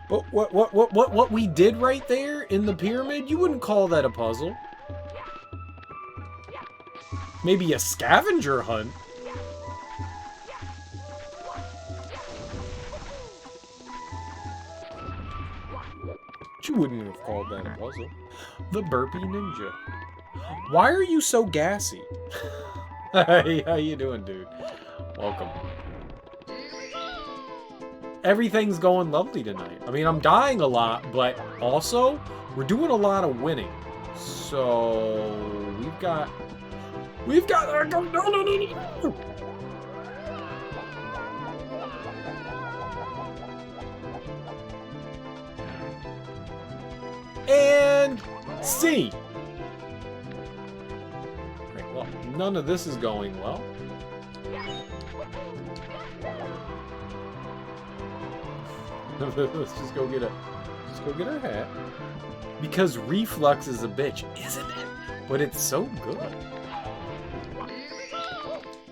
But what we did right there in the pyramid, you wouldn't call that a puzzle. Maybe a scavenger hunt. But you wouldn't have called that a puzzle. The Burpee Ninja. Why are you so gassy? Hey, how you doing, dude? Welcome. Everything's going lovely tonight. I mean, I'm dying a lot, but also, we're doing a lot of winning. So, we've got... No. And C. Right, well, none of this is going well. Let's just go get our hat. Because reflux is a bitch, isn't it? But it's so good.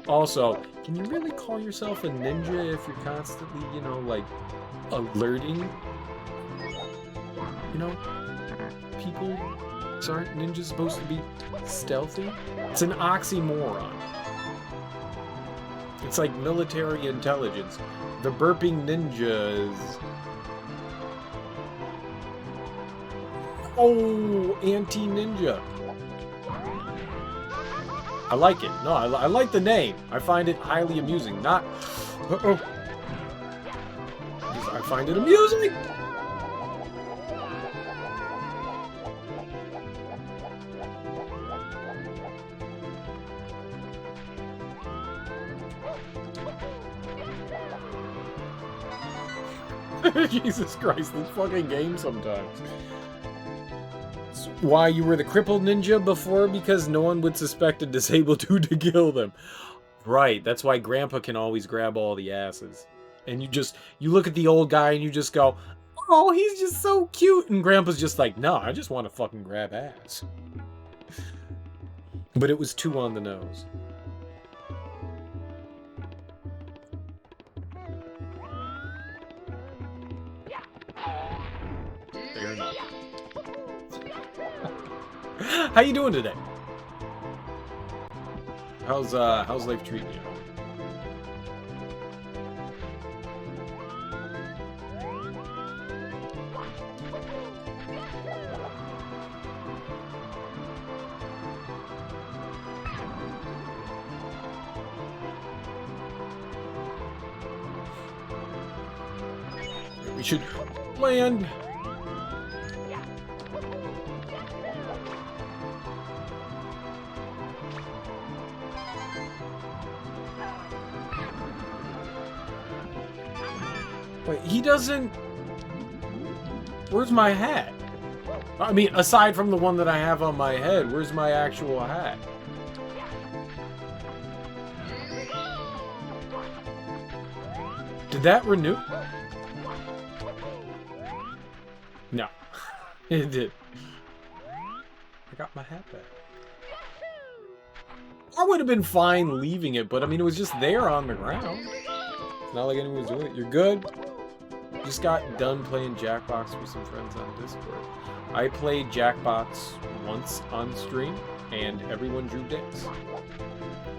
Also, can you really call yourself a ninja if you're constantly, you know, like, alerting, you know, people? Aren't ninjas supposed to be stealthy? It's an oxymoron. It's like military intelligence. The burping ninjas. Oh, anti-ninja. I like it. No, I like the name. I find it highly amusing. Not... Uh-oh. I find it amusing! Jesus Christ, this fucking game sometimes. Why you were the crippled ninja before? Because no one would suspect a disabled dude to kill them. Right, that's why Grandpa can always grab all the asses. And you look at the old guy and you just go, oh, he's just so cute. And Grandpa's just like, no, I just want to fucking grab ass. But it was too on the nose. Fair enough. How you doing today? How's life treating you? We should land. Wait, he doesn't... Where's my hat? I mean, aside from the one that I have on my head, where's my actual hat? Did that renew? No. It did. I got my hat back. I would have been fine leaving it, but I mean, it was just there on the ground. It's not like anyone was doing it. You're good. Just got done playing Jackbox with some friends on Discord. I played Jackbox once on stream, and everyone drew dicks.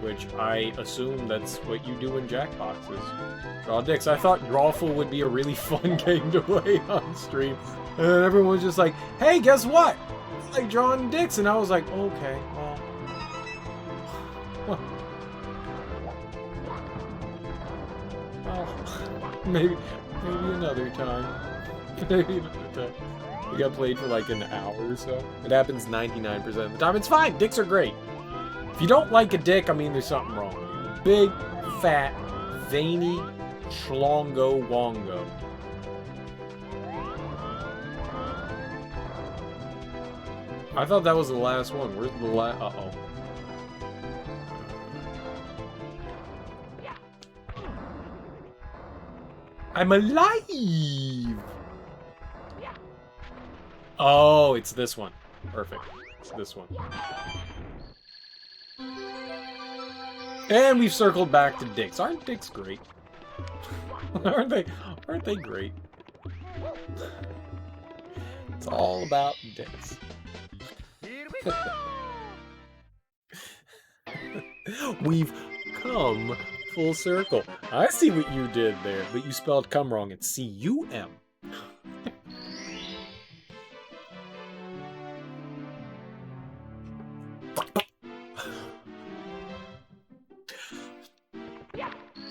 Which I assume that's what you do in Jackboxes. Draw dicks. I thought Drawful would be a really fun game to play on stream. And everyone was just like, hey, guess what? I like drawing dicks. And I was like, okay, well... Maybe another time. Maybe another time. We got played for like an hour or so. It happens 99% of the time. It's fine. Dicks are great. If you don't like a dick, I mean, there's something wrong with you. Big, fat, veiny, Schlongo Wongo. I thought that was the last one. Where's the last? Uh-oh. I'm alive! Oh, it's this one. Perfect. It's this one. And we've circled back to dicks. Aren't dicks great? Aren't they great? It's all about dicks. Here we go. We've come full circle. I see what you did there, but you spelled come wrong. It's C-U-M.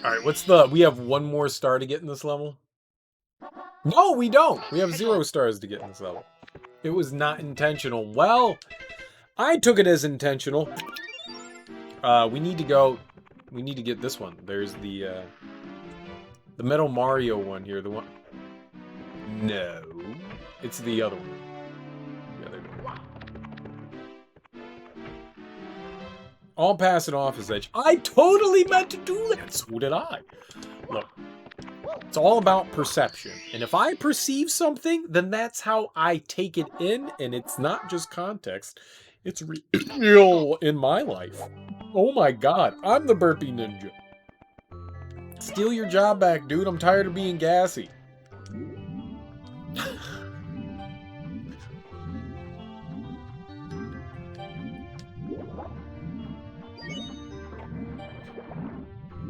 Alright, what's the... We have one more star to get in this level? No, we don't! We have 0 stars to get in this level. It was not intentional. Well, I took it as intentional. We need to go... We need to get this one. There's the Metal Mario one here. The one... No. It's the other one. The other one. I'll pass it off as edge. I totally meant to do that! So did I. Look. It's all about perception. And if I perceive something, then that's how I take it in, and it's not just context. It's real in my life. Oh my god, I'm the burpee ninja. Steal your job back, dude. I'm tired of being gassy.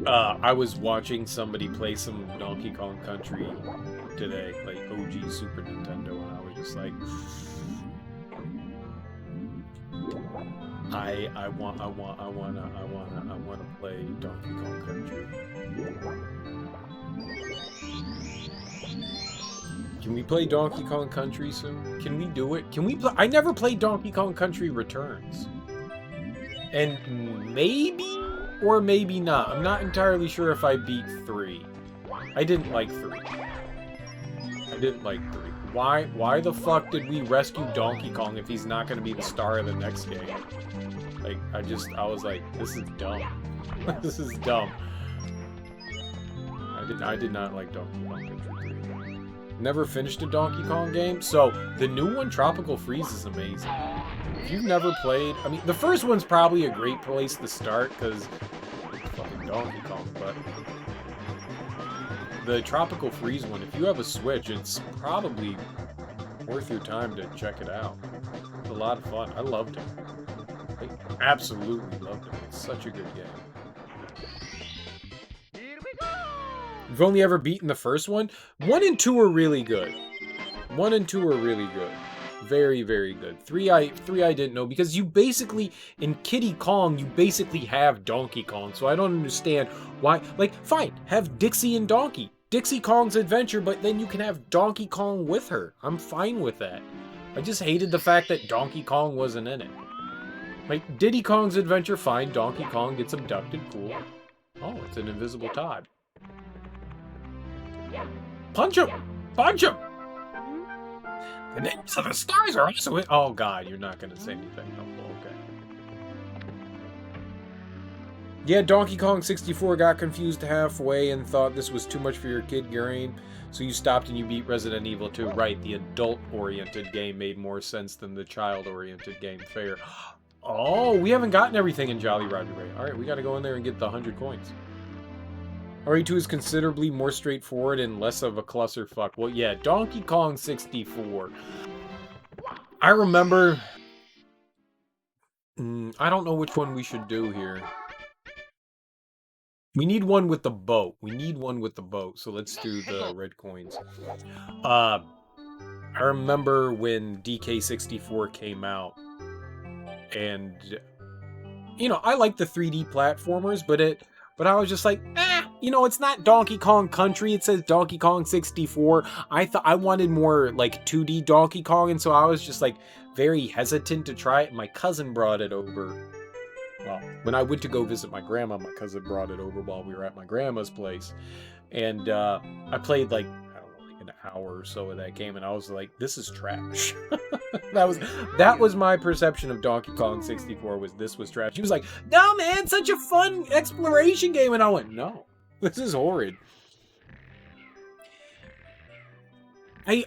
I was watching somebody play some Donkey Kong Country today, like OG Super Nintendo, and I was just like, I wanna play Donkey Kong Country. Can we play Donkey Kong Country soon? Can we do it? Can we play? I never played Donkey Kong Country Returns. And maybe or maybe not. I'm not entirely sure if I beat 3. I didn't like 3. I didn't like 3. Why the fuck did we rescue Donkey Kong if he's not going to be the star of the next game? Like, I was like, this is dumb. This is dumb. I did not like Donkey Kong Country 3. Never finished a Donkey Kong game, so the new one, Tropical Freeze, is amazing. If you've never played, I mean, the first one's probably a great place to start, because it's fucking Donkey Kong, but the Tropical Freeze one, if you have a Switch, it's probably worth your time to check it out. It's a lot of fun. I loved it. I absolutely loved it. It's such a good game. Here we go. You've only ever beaten the first one? 1 and 2 are really good. 1 and 2 are really good. Very, very good. 3 I didn't know, because you basically, in Kiddy Kong, you basically have Donkey Kong, so I don't understand why. Like, fine, have Dixie and Donkey. Dixie Kong's adventure, but then you can have Donkey Kong with her. I'm fine with that. I just hated the fact that Donkey Kong wasn't in it. Like, Diddy Kong's adventure, fine. Donkey Kong gets abducted, cool. Oh, it's an invisible Todd. Punch him! Punch him! The names of the stars are also in... Oh, God, you're not going to say anything helpful. Okay. Yeah, Donkey Kong 64 got confused halfway and thought this was too much for your kid brain, so you stopped and you beat Resident Evil 2. Right, the adult-oriented game made more sense than the child-oriented game. Fair. Oh, we haven't gotten everything in Jolly Roger Ray. Alright, we gotta go in there and get the 100 coins. RE2 is considerably more straightforward and less of a clusterfuck. Well, yeah, Donkey Kong 64. I remember... I don't know which one we should do here. We need one with the boat. We need one with the boat, so let's do the red coins. I remember when DK64 came out, and, you know, I like the 3D platformers, but I was just like, you know, it's not Donkey Kong Country, it says Donkey Kong 64. I wanted more, like, 2D Donkey Kong, and so I was just, like, very hesitant to try it. My cousin brought it over, well, when I went to go visit my grandma, my cousin brought it over while we were at my grandma's place. And I played like, I don't know, like an hour or so of that game, and I was like, this is trash. that was my perception of Donkey Kong 64, was this was trash. She was like, no man, such a fun exploration game. And I went, no, this is horrid.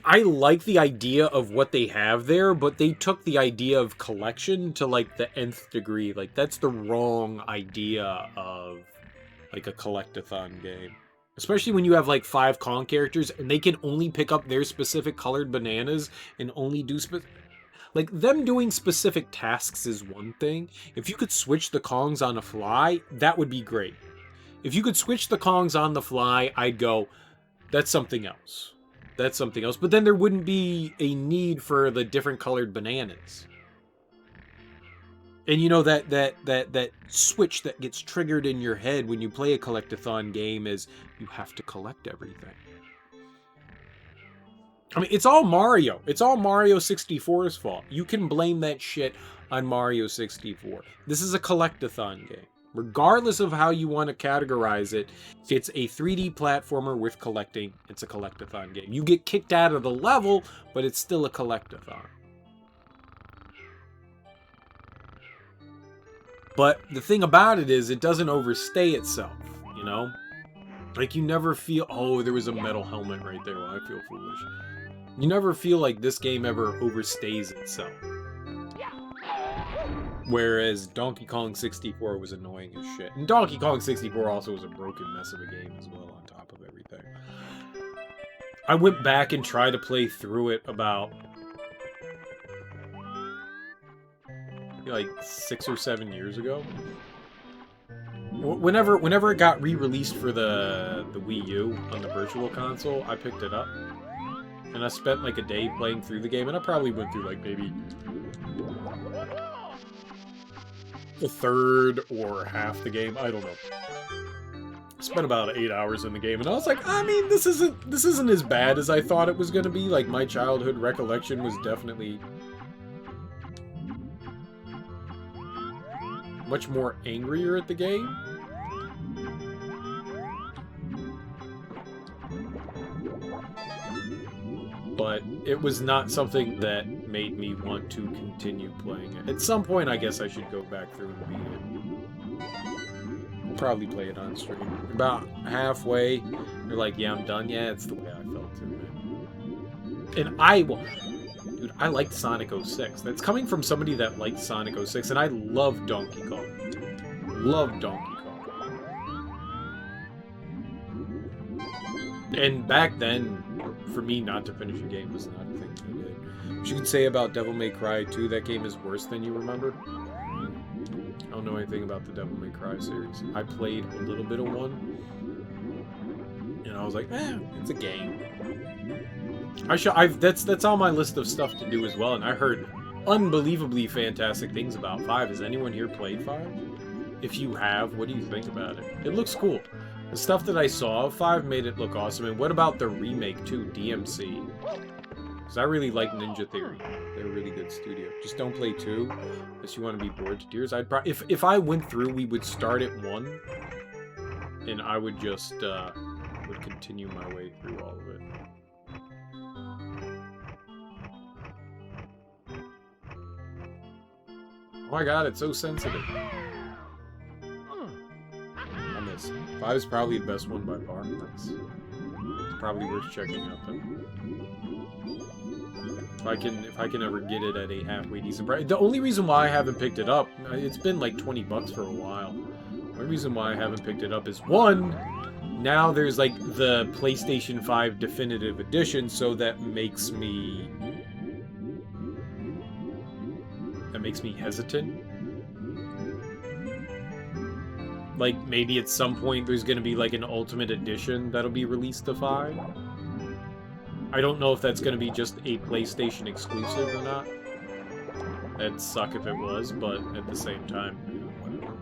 I like the idea of what they have there, but they took the idea of collection to like the nth degree. Like, that's the wrong idea of like a collectathon game. Especially when you have like 5 Kong characters and they can only pick up their specific colored bananas and only do like, them doing specific tasks is one thing. If you could switch the Kongs on the fly, that would be great. If you could switch the Kongs on the fly, I'd go, that's something else. That's something else. But then there wouldn't be a need for the different colored bananas. And you know, that switch that gets triggered in your head when you play a collectathon game is you have to collect everything. I mean, it's all Mario. It's all Mario 64's fault. You can blame that shit on Mario 64. This is a collectathon game. Regardless of how you want to categorize it, it's a 3D platformer with collecting. It's a collectathon game. You get kicked out of the level, but it's still a collectathon. But the thing about it is, it doesn't overstay itself, you know? Like, you never feel, oh, there was a metal helmet right there. Well, I feel foolish. You never feel like this game ever overstays itself. Whereas Donkey Kong 64 was annoying as shit. And Donkey Kong 64 also was a broken mess of a game as well, on top of everything. I went back and tried to play through it about, like, 6 or 7 years ago. Whenever it got re-released for the Wii U on the Virtual Console, I picked it up. And I spent like a day playing through the game, and I probably went through like maybe a third or half the game. I don't know. I spent about 8 hours in the game, and I was like, I mean, this isn't as bad as I thought it was going to be. Like, my childhood recollection was definitely much more angrier at the game. But it was not something that made me want to continue playing it. At some point, I guess I should go back through and beat it. I'll probably play it on stream. About halfway, you're like, yeah, I'm done. Yeah, it's the way I felt too, man. And dude, I liked Sonic 06. That's coming from somebody that liked Sonic 06, and I love Donkey Kong. Love Donkey Kong. And back then, for me not to finish a game was not a thing to do. What you could say about Devil May Cry 2, that game is worse than you remember. I don't know anything about the Devil May Cry series. I played a little bit of one, and I was like, it's a game. That's on my list of stuff to do as well, and I heard unbelievably fantastic things about 5. Has anyone here played 5? If you have, what do you think about it? It looks cool. The stuff that I saw of 5 made it look awesome. And what about the remake too, DMC? Because I really like Ninja Theory. They're a really good studio. Just don't play 2 unless you want to be bored to tears. I'd probably, if I went through, we would start at 1, and I would just would continue my way through all of it. Oh my god, it's so sensitive. 5 is probably the best one by far. It's probably worth checking out though. If I can ever get it at a halfway decent price. The only reason why I haven't picked it up, it's been like 20 bucks for a while. The only reason why I haven't picked it up is, one, now there's like the PlayStation 5 Definitive Edition, so that makes me hesitant. Like, maybe at some point there's going to be, like, an Ultimate Edition that'll be released to 5. I don't know if that's going to be just a PlayStation exclusive or not. That'd suck if it was, but at the same time, whatever.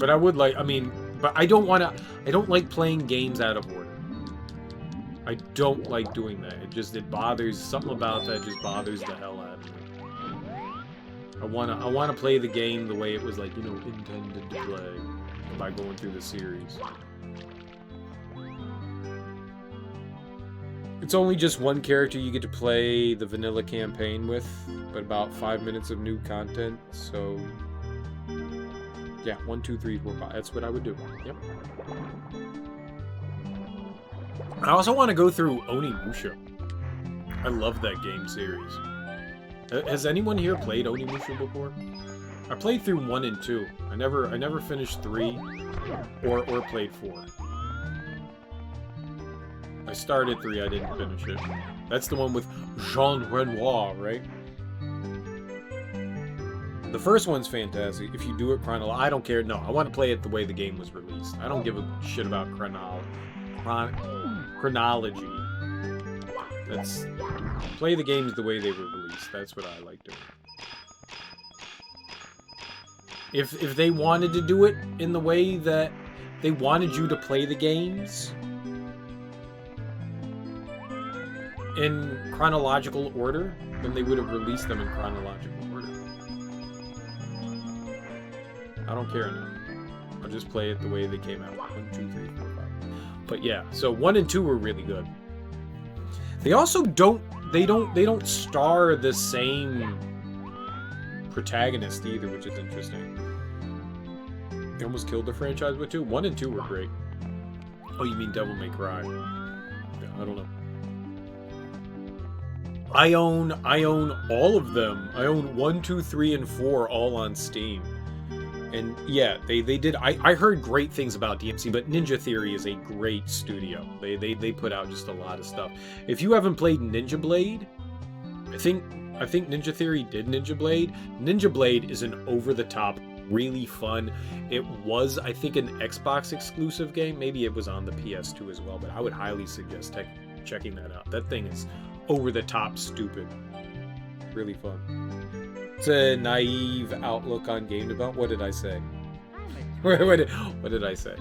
But I would like, I mean, but I don't like playing games out of order. I don't like doing that. It bothers, something about that just bothers the hell out of me. I wanna play the game the way it was, like, you know, intended to play by going through the series. It's only just one character you get to play the vanilla campaign with, but about 5 minutes of new content, so... Yeah, 1, 2, 3, 4, 5. That's what I would do. Yep. I also want to go through Onimusha. I love that game series. Has anyone here played Onimusha before? I played through 1 and 2. I never finished 3 or played 4. I started 3, I didn't finish it. That's the one with Jean Renoir, right? The first one's fantastic. If you do it chronologically, I don't care. No, I want to play it the way the game was released. I don't give a shit about chronology. That's... Play the games the way they were released. That's what I like doing. If they wanted to do it in the way that they wanted you to play the games in chronological order, then they would have released them in chronological order. I don't care now. I'll just play it the way they came out. 1, 2, 3, 4, 5. But yeah, so 1 and 2 were really good. They also don't star the same protagonist either, which is interesting. They almost killed the franchise with 2. 1 and 2 were great. Oh, you mean Devil May Cry? Yeah, I don't know. I own all of them. I own 1, 2, 3, and 4 all on Steam. And yeah, they did. I heard great things about DMC, but Ninja Theory is a great studio. They put out just a lot of stuff. If you haven't played Ninja Blade, I think Ninja Theory did Ninja Blade. Ninja Blade is an over-the-top, really fun. It was, I think, an Xbox exclusive game. Maybe it was on the PS2 as well, but I would highly suggest checking that out. That thing is over-the-top stupid. Really fun. It's a naive outlook on game development. What did I say? What did I say?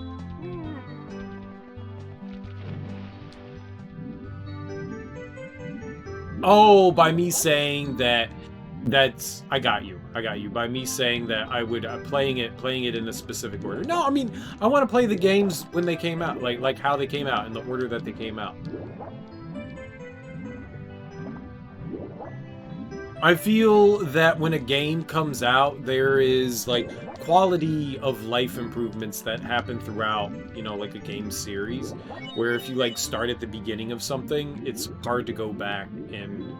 Oh, by me saying that's I got you. By me saying that I would playing it in a specific order. No, I mean I want to play the games when they came out, like how they came out in the order that they came out. I feel that when a game comes out, there is, like, quality of life improvements that happen throughout, you know, like a game series, where if you, like, start at the beginning of something, it's hard to go back and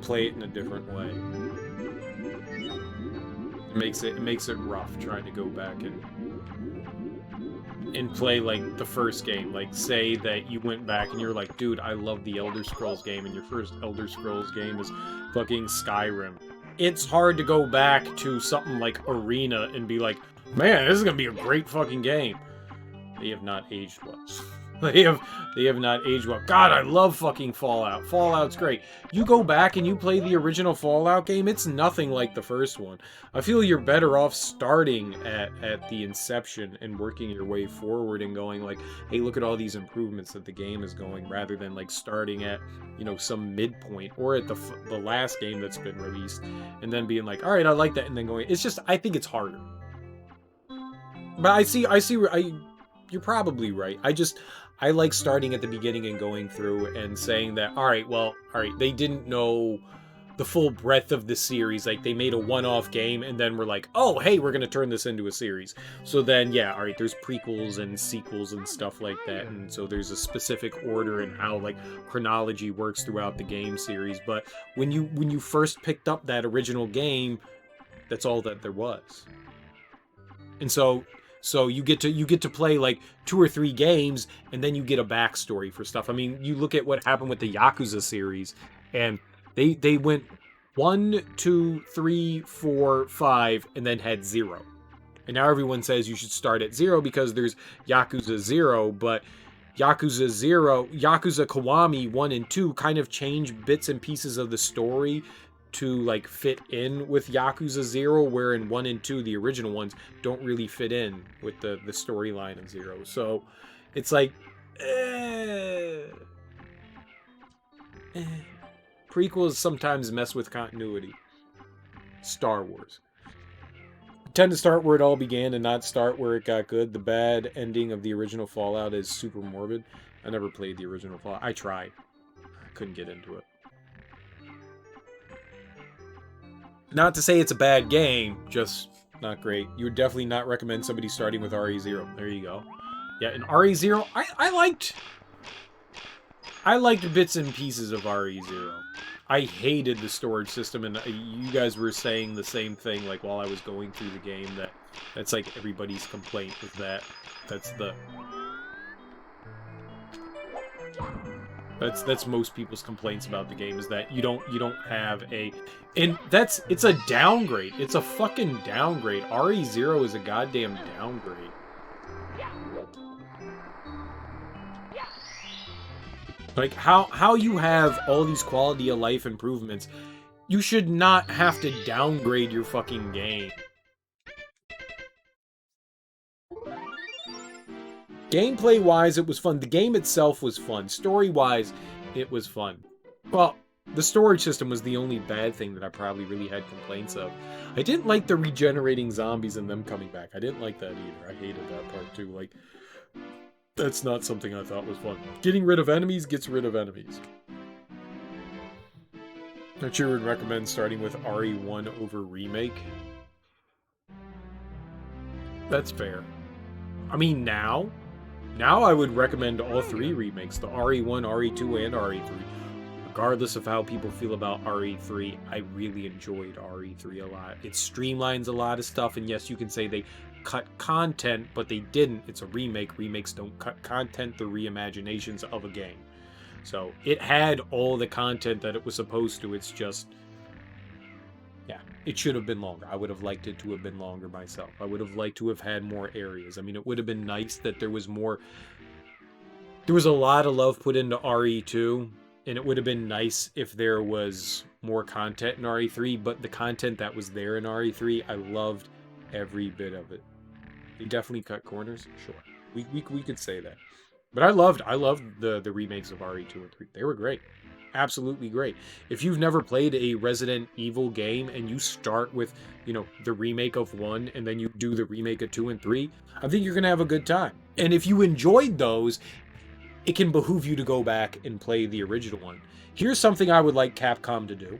play it in a different way. It makes it rough trying to go back and play, like, the first game. Like, say that you went back and you're like, dude, I love the Elder Scrolls game, and your first Elder Scrolls game is fucking Skyrim. It's hard to go back to something like Arena and be like, man, this is gonna be a great fucking game. They have not aged well. They have not aged well. God, I love fucking Fallout. Fallout's great. You go back and you play the original Fallout game, it's nothing like the first one. I feel you're better off starting at the inception and working your way forward and going like, hey, look at all these improvements that the game is going, rather than like starting at, you know, some midpoint or at the last game that's been released and then being like, all right, I like that, and then going, it's just, I think it's harder. But I see you're probably right. I like starting at the beginning and going through and saying that, all right, they didn't know the full breadth of the series. Like, they made a one-off game and then we're like, oh, hey, we're going to turn this into a series. So then, yeah, all right, there's prequels and sequels and stuff like that. And so there's a specific order in how, like, chronology works throughout the game series. But when you first picked up that original game, that's all that there was. And so you get to play like 2 or 3 games, and then you get a backstory for stuff. I mean, you look at what happened with the Yakuza series, and they went 1, 2, 3, 4, 5, and then had 0. And now everyone says you should start at 0 because there's Yakuza 0, but Yakuza Kiwami 1 and 2 kind of change bits and pieces of the story to like fit in with Yakuza 0, where in 1 and 2, the original ones, don't really fit in with the storyline of 0. So it's like, prequels sometimes mess with continuity. Star Wars. Tend to start where it all began and not start where it got good. The bad ending of the original Fallout is super morbid. I never played the original Fallout. I tried. I couldn't get into it. Not to say it's a bad game, just not great. You would definitely not recommend somebody starting with RE0. There you go. Yeah, and RE0, I liked bits and pieces of RE0. I hated the storage system, and you guys were saying the same thing, like, while I was going through the game, that's like everybody's complaint with that. That's most people's complaints about the game, is that you don't have a... And it's a downgrade. It's a fucking downgrade. RE0 is a goddamn downgrade. Like, how you have all these quality of life improvements, you should not have to downgrade your fucking game. Gameplay-wise, it was fun. The game itself was fun. Story-wise, it was fun. Well, the storage system was the only bad thing that I probably really had complaints of. I didn't like the regenerating zombies and them coming back. I didn't like that either. I hated that part too. Like, that's not something I thought was fun. Getting rid of enemies gets rid of enemies. I sure would recommend starting with RE1 over Remake. That's fair. I mean, now I would recommend all 3 remakes. The RE1, RE2, and RE3. Regardless of how people feel about RE3, I really enjoyed RE3 a lot. It streamlines a lot of stuff, and yes, you can say they cut content, but they didn't. It's a remake. Remakes don't cut content, they're reimaginations of a game. So it had all the content that it was supposed to. It's just, yeah, it should have been longer. I would have liked it to have been longer myself. I would have liked to have had more areas. I mean, it would have been nice that there was more. There was a lot of love put into RE2, and it would have been nice if there was more content in RE3, but the content that was there in RE3, I loved every bit of it. They definitely cut corners, sure. We could say that. But I loved the remakes of RE2 and 3. They were great. Absolutely great. If you've never played a Resident Evil game and you start with, you know, the remake of 1 and then you do the remake of 2 and 3, I think you're going to have a good time. And if you enjoyed those, it can behoove you to go back and play the original one. Here's something I would like Capcom to do.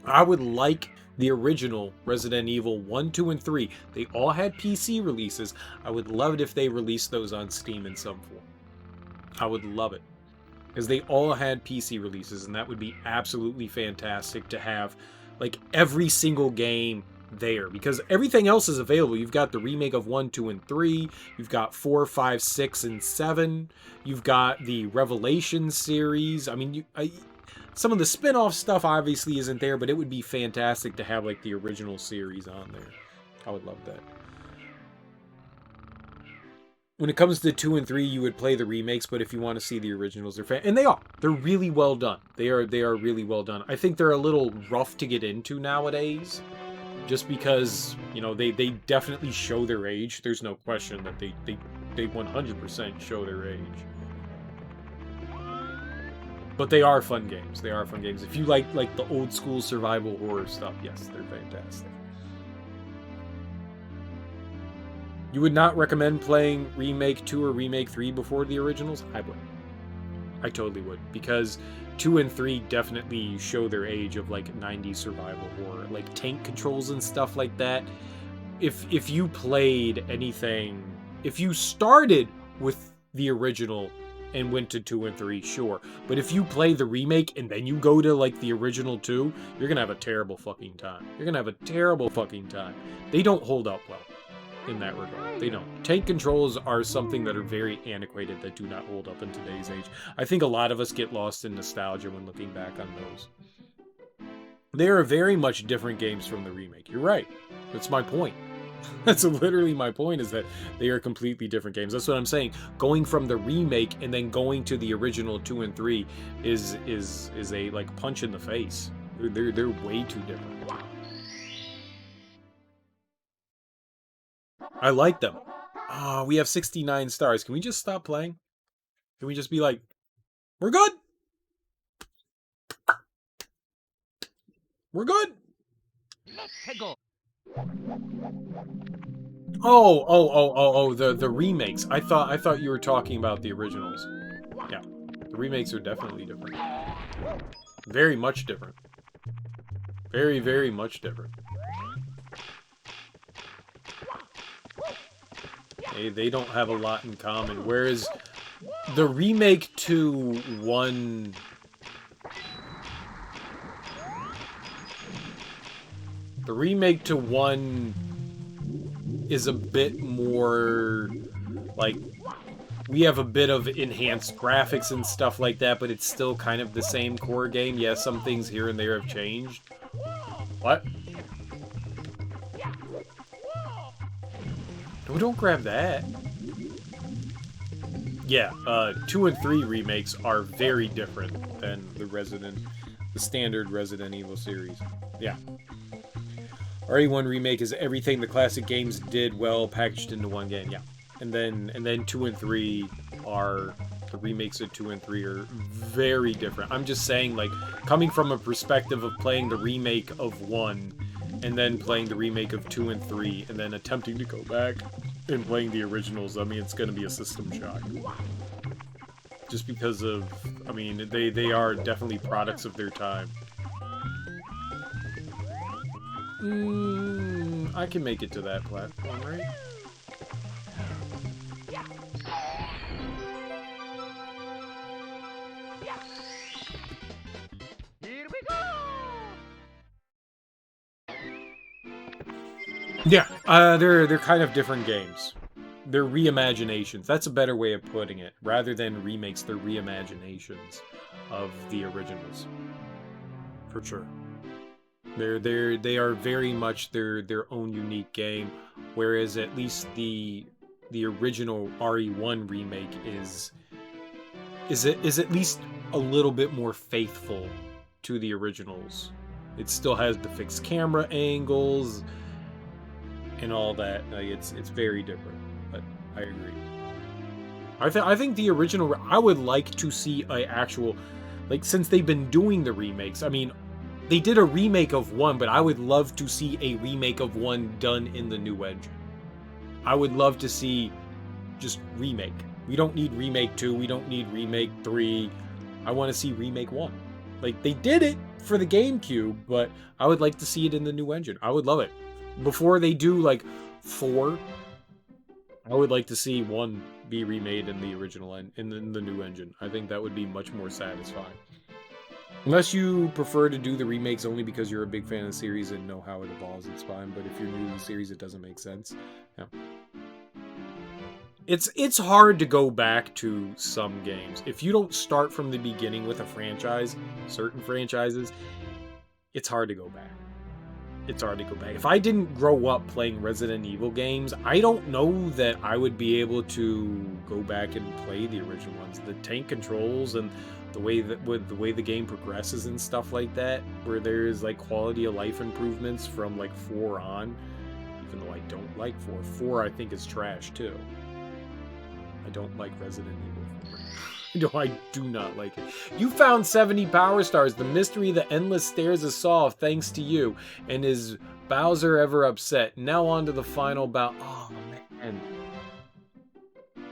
I would like the original Resident Evil 1, 2, and 3. They all had PC releases. I would love it if they released those on Steam in some form. I would love it. Because they all had PC releases, and that would be absolutely fantastic to have, like, every single game there. Because everything else is available. You've got the remake of 1, 2, and 3. You've got 4, 5, 6, and 7. You've got the Revelation series. I mean, some of the spin-off stuff obviously isn't there, but it would be fantastic to have, like, the original series on there. I would love that. When it comes to 2 and 3, you would play the remakes, but if you want to see the originals, and they are. They're really well done. They are really well done. I think they're a little rough to get into nowadays, just because, you know, they definitely show their age. There's no question that they 100% show their age. But they are fun games. They are fun games. If you like the old school survival horror stuff, yes, they're fantastic. You would not recommend playing Remake 2 or Remake 3 before the originals? I would. I totally would. Because 2 and 3 definitely show their age of, like, 90s survival horror. Like, tank controls and stuff like that. If you played anything... If you started with the original and went to 2 and 3, sure. But if you play the remake and then you go to, like, the original 2, you're gonna have a terrible fucking time. You're gonna have a terrible fucking time. They don't hold up well in that regard. They don't. Tank controls are something that are very antiquated, that do not hold up in today's age. I think a lot of us get lost in nostalgia when looking back on those. They are very much different games from the remake. You're right. That's my point. That's literally my point, is that they are completely different games. That's what I'm saying. Going from the remake and then going to the original 2 and 3 is a, like, punch in the face. They're way too different. I like them. Oh, we have 69 stars. Can we just stop playing? Can we just be like, we're good? We're good? Oh, the remakes. I thought you were talking about the originals. Yeah. The remakes are definitely different. Very much different. Very, very much different. They don't have a lot in common. Whereas the remake to 1... The remake to 1 is a bit more... Like, we have a bit of enhanced graphics and stuff like that, but it's still kind of the same core game. Yeah, some things here and there have changed. What? No, don't grab that. Yeah, 2 and 3 remakes are very different than the standard Resident Evil series. Yeah. RE1 remake is everything the classic games did well packaged into one game. Yeah. And then 2 and 3 are the remakes of 2 and 3 are very different. I'm just saying, like, coming from a perspective of playing the remake of 1 and then playing the remake of 2 and 3 and then attempting to go back and playing the originals, I mean, it's going to be a system shock. Just because of, I mean, they are definitely products of their time. I can make it to that platform, right? Here we go! Yeah, they're kind of different games. They're reimaginations. That's a better way of putting it. Rather than remakes, they're reimaginations of the originals. For sure. They are very much their own unique game, whereas at least the original RE1 remake is at least a little bit more faithful to the originals. It still has the fixed camera angles and all that. Like, it's very different, but I agree. I think the original, I would like to see a actual, like, since they've been doing the remakes, I mean, they did a remake of 1, but I would love to see a remake of 1 done in the new engine. I would love to see just remake. We don't need remake 2, we don't need remake 3. I want to see remake 1. Like, they did it for the GameCube, but I would like to see it in the new engine. I would love it. Before they do, like, 4, I would like to see 1 be remade in the original in the new engine. I think that would be much more satisfying. Unless you prefer to do the remakes only because you're a big fan of the series and know how it evolves, it's fine. But if you're new to the series, it doesn't make sense. Yeah. It's hard to go back to some games. If you don't start from the beginning with a franchise, certain franchises, it's hard to go back. It's hard to go back. If I didn't grow up playing Resident Evil games, I don't know that I would be able to go back and play the original ones. The tank controls and the way the game progresses and stuff like that, where there's like quality of life improvements from like 4 on, even though I don't like 4. 4 I think is trash too. I don't like Resident Evil 4. No, I do not like it. You found 70 power stars. The mystery of the endless stairs is solved thanks to you. And is Bowser ever upset? Now on to the final bout. Oh, man.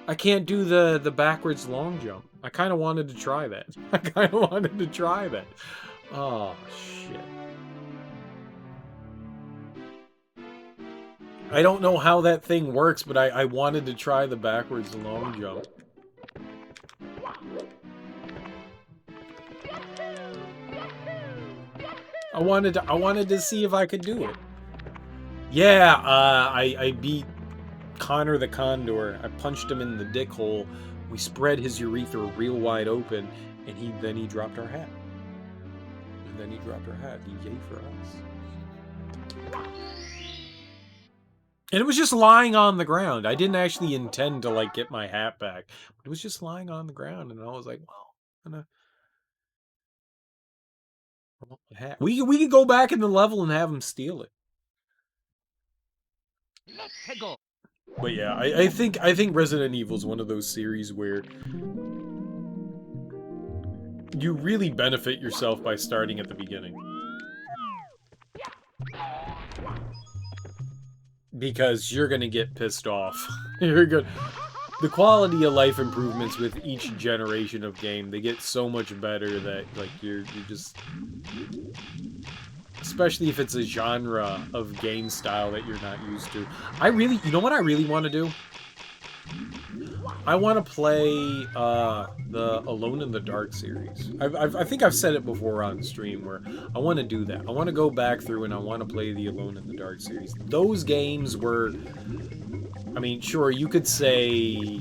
I can't do the backwards long jump. I kind of wanted to try that. Oh, shit. I don't know how that thing works, but I wanted to try the backwards long jump. I wanted to see if I could do it. Yeah, I beat Connor the Condor. I punched him in the dick hole. We spread his urethra real wide open, and then he dropped our hat. Yay for us. And it was just lying on the ground. I didn't actually intend to, like, get my hat back. But it was just lying on the ground, and I was like, well, I'm gonna We could go back in the level and have him steal it. But yeah, I think Resident Evil is one of those series where you really benefit yourself by starting at the beginning. Because you're gonna get pissed off. You're good. The quality of life improvements with each generation of game, they get so much better that like you're just, especially if it's a genre of game style that you're not used to. You know what I really want to do? I want to play the Alone in the Dark series. I think I've said it before on stream where I want to do that. I want to go back through and I want to play the Alone in the Dark series. Those games were, I mean, sure, you could say,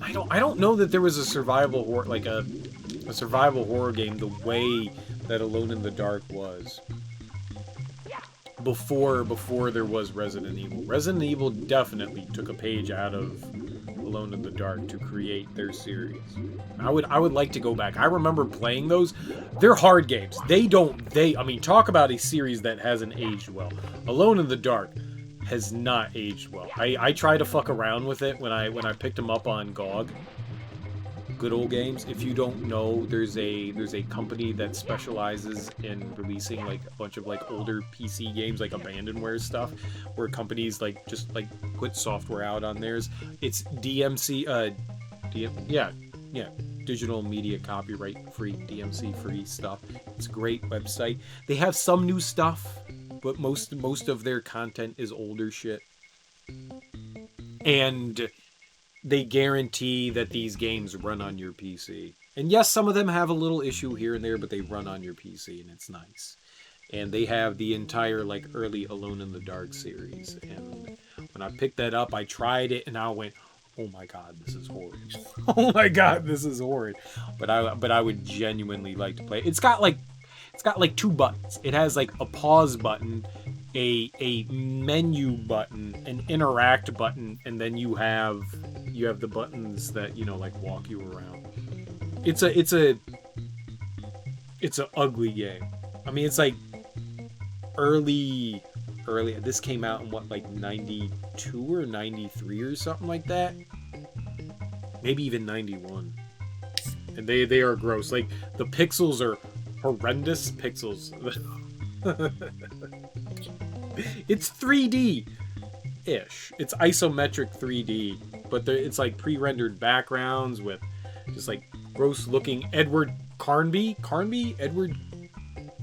I don't know that there was a survival horror, like a survival horror game the way that Alone in the Dark was before there was Resident Evil. Resident Evil definitely took a page out of Alone in the Dark to create their series. I would like to go back. I remember playing those. They're hard games. I mean, talk about a series that hasn't aged well. Alone in the Dark has not aged well. I tried to fuck around with it when I picked them up on GOG. Good old games. If you don't know, there's a company that specializes in releasing like a bunch of like older PC games, like abandonware stuff, where companies like just like put software out on theirs. It's DMC, Digital Media Copyright Free, DMC free stuff. It's a great website. They have some new stuff, but most of their content is older shit. And they guarantee that these games run on your PC. And yes, some of them have a little issue here and there, but they run on your PC, and it's nice. And they have the entire, like, early Alone in the Dark series. And when I picked that up, I tried it, and I went, oh my god, this is horrid. Oh my god, this is horrid. But I would genuinely like to play it. It's got like two buttons. It has, like, a pause button, a menu button, an interact button, and then you have the buttons that, you know, like walk you around. It's an ugly game. I mean, it's like early. This came out in what, like 92 or 93 or something like that. Maybe even 91. And they are gross. Like, the pixels are horrendous pixels. It's 3D-ish. It's isometric 3D, but it's like pre-rendered backgrounds with just like gross-looking Edward Carnaby. Edward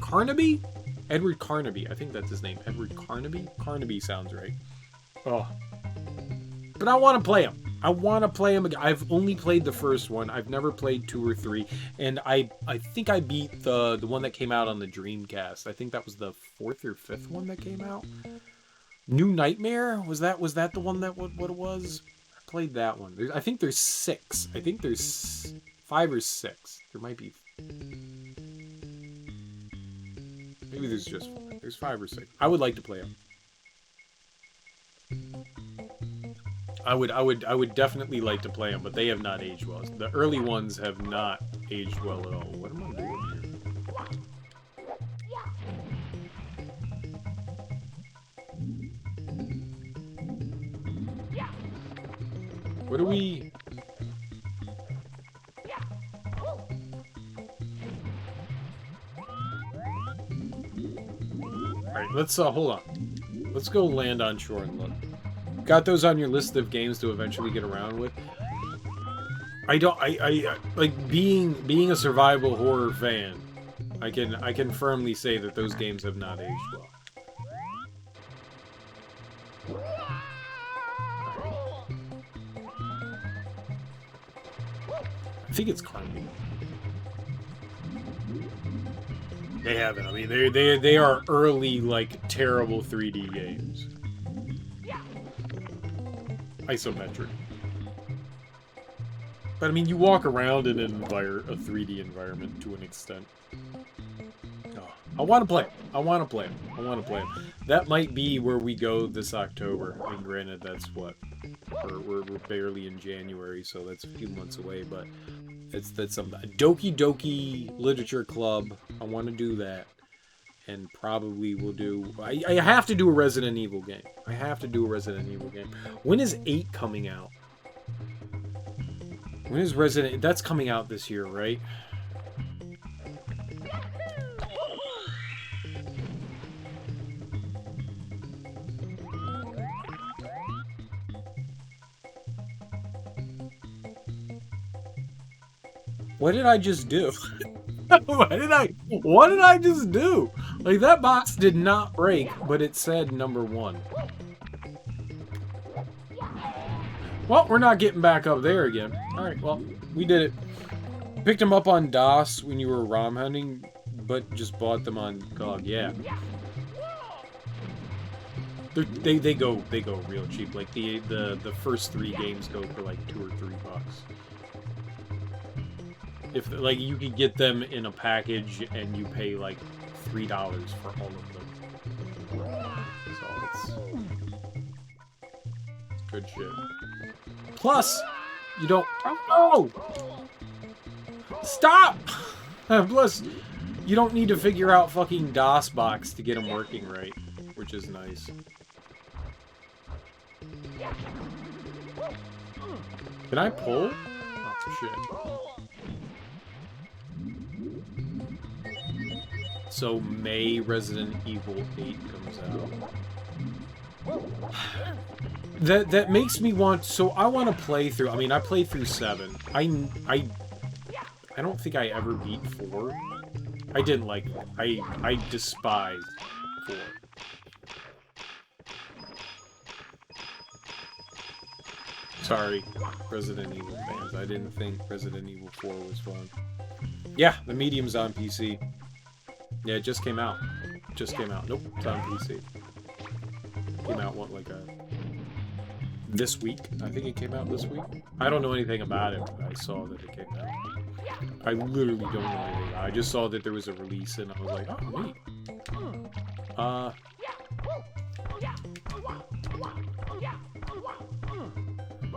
Carnaby. I think that's his name. Edward Carnaby. Carnaby sounds right. Oh, but I want to play him. I've only played the first one. I've never played 2 or 3, and I think I beat the one that came out on the Dreamcast. I think that was the 4th or 5th one that came out. New Nightmare? Was that the one that what it was? I played that one. I think there's 6. I think there's 5 or 6. There might be. Maybe there's just 5. There's 5 or 6. I would like to play them. I would definitely like to play them, but they have not aged well. The early ones have not aged well at all. What am I doing here? What do we... Alright, let's, hold on. Let's go land on shore and look. Got those on your list of games to eventually get around with? I like being a survival horror fan. I can firmly say that those games have not aged well. I think it's Carnaby. They haven't. I mean, they are early, like, terrible 3D games. Isometric. But I mean, you walk around in a 3D environment to an extent. Oh, I want to play it. I want to play it. That might be where we go this October. I mean, granted, that's what we're barely in January, so that's a few months away. But That's something. Doki Doki Literature Club. I want to do that. And probably will do... I have to do a Resident Evil game. I have to do a Resident Evil game. When is 8 coming out? When is Resident... That's coming out this year, right? What did I just do? What did I just do? Like, that box did not break, but it said number 1. Well, we're not getting back up there again. Alright, well, we did it. Picked them up on DOS when you were ROM hunting, but just bought them on GOG. Yeah. They go real cheap. Like, the first 3 games go for like $2 or $3. If, like, you could get them in a package and you pay like $3 for all of them. So it's good shit. Plus, you don't... Oh! Stop! Plus, you don't need to figure out fucking DOSBox to get them working right, which is nice. Can I pull? Oh, shit. So May Resident Evil 8 comes out. That makes me want... So I want to play through... I mean, I played through 7. I don't think I ever beat 4. I didn't like it. I despised 4. Sorry, Resident Evil fans. I didn't think Resident Evil 4 was fun. Yeah, the medium's on PC. Yeah, it just came out. Just came out. Nope, it's on PC. Came out, what, like this week? I think it came out this week. I don't know anything about it, but I saw that it came out. I literally don't know anything. I just saw that there was a release, and I was like, oh,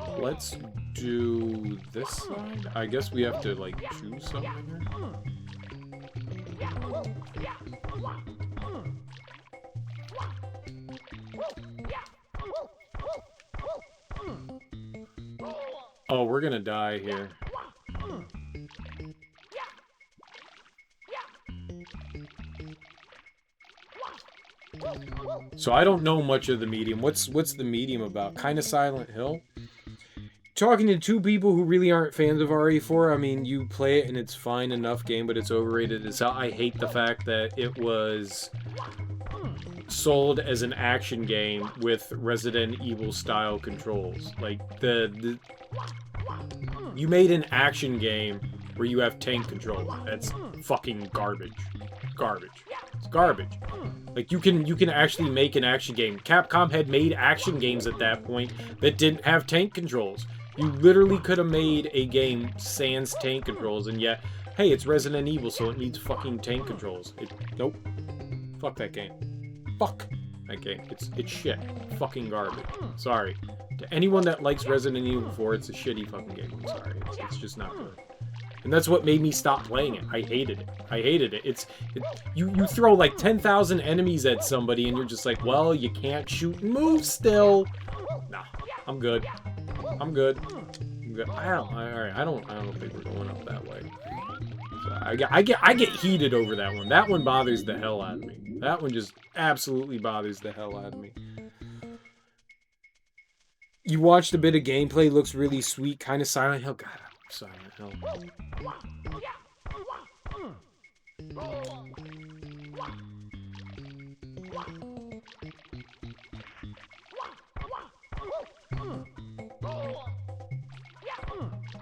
neat. Let's do this side? I guess we have to, like, choose something here. Oh, we're gonna die here. So I don't know much of the medium. What's the medium about? Kinda Silent Hill? Talking to 2 people who really aren't fans of RE4, I mean, you play it and it's fine enough game, but it's overrated as hell. I hate the fact that it was sold as an action game with Resident Evil style controls. Like, you made an action game where you have tank control. That's fucking garbage. Garbage. It's garbage. Like, you can actually make an action game. Capcom had made action games at that point that didn't have tank controls. You literally could have made a game sans tank controls, and yet, hey, it's Resident Evil, so it needs fucking tank controls. Nope. Fuck that game. Fuck that game. It's shit. Fucking garbage. Sorry. To anyone that likes Resident Evil 4, it's a shitty fucking game. I'm sorry. It's just not good. And that's what made me stop playing it. I hated it. I hated it. You throw like 10,000 enemies at somebody and you're just like, well, you can't shoot and move still. Nah, I'm good. I'm good. I'm good. Alright, I don't think we're going up that way. So I get heated over that one. That one bothers the hell out of me. That one just absolutely bothers the hell out of me. You watched a bit of gameplay, looks really sweet, kind of Silent Hill. God, Silent Hill.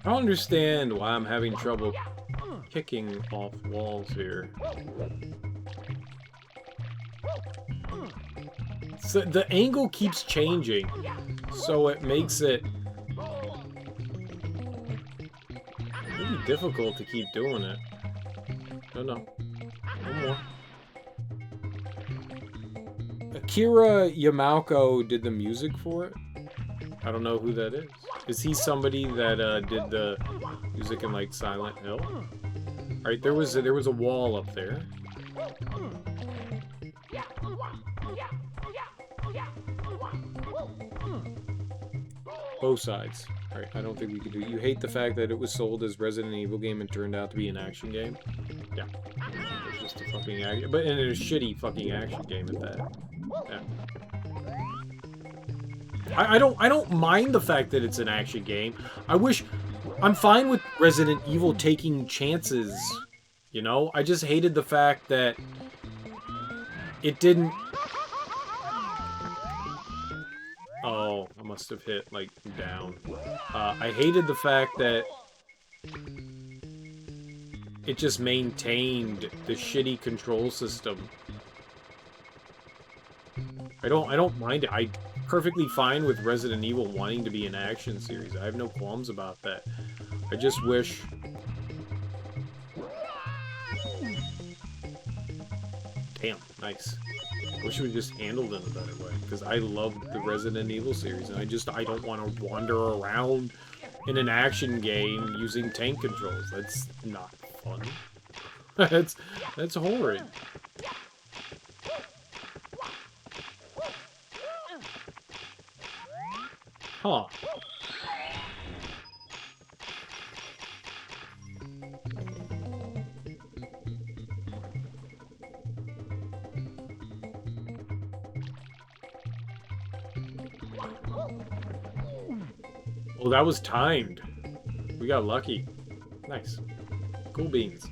I don't understand why I'm having trouble kicking off walls here. So the angle keeps changing, so it makes it really difficult to keep doing it. No. One more. Akira Yamaoka did the music for it. I don't know who that is. Is he somebody that did the music in like Silent Hill? Alright, there was a wall up there. Both sides. Alright, I don't think we can do it. You hate the fact that it was sold as Resident Evil game and turned out to be an action game? Yeah. It's just a fucking action, but in a shitty fucking action game at that. Yeah. I don't mind the fact that it's an action game. I'm fine with Resident Evil taking chances, you know? I just hated the fact that it didn't... Oh, I must have hit, like, down. I hated the fact that it just maintained the shitty control system. I don't mind it. I'm perfectly fine with Resident Evil wanting to be an action series. I have no qualms about that. I just wish... Damn, nice. I wish we just handled it a better way, because I loved the Resident Evil series, and I don't want to wander around in an action game using tank controls. That's not fun. that's horrid. Huh. Well, that was timed. We got lucky. Nice. Cool beans.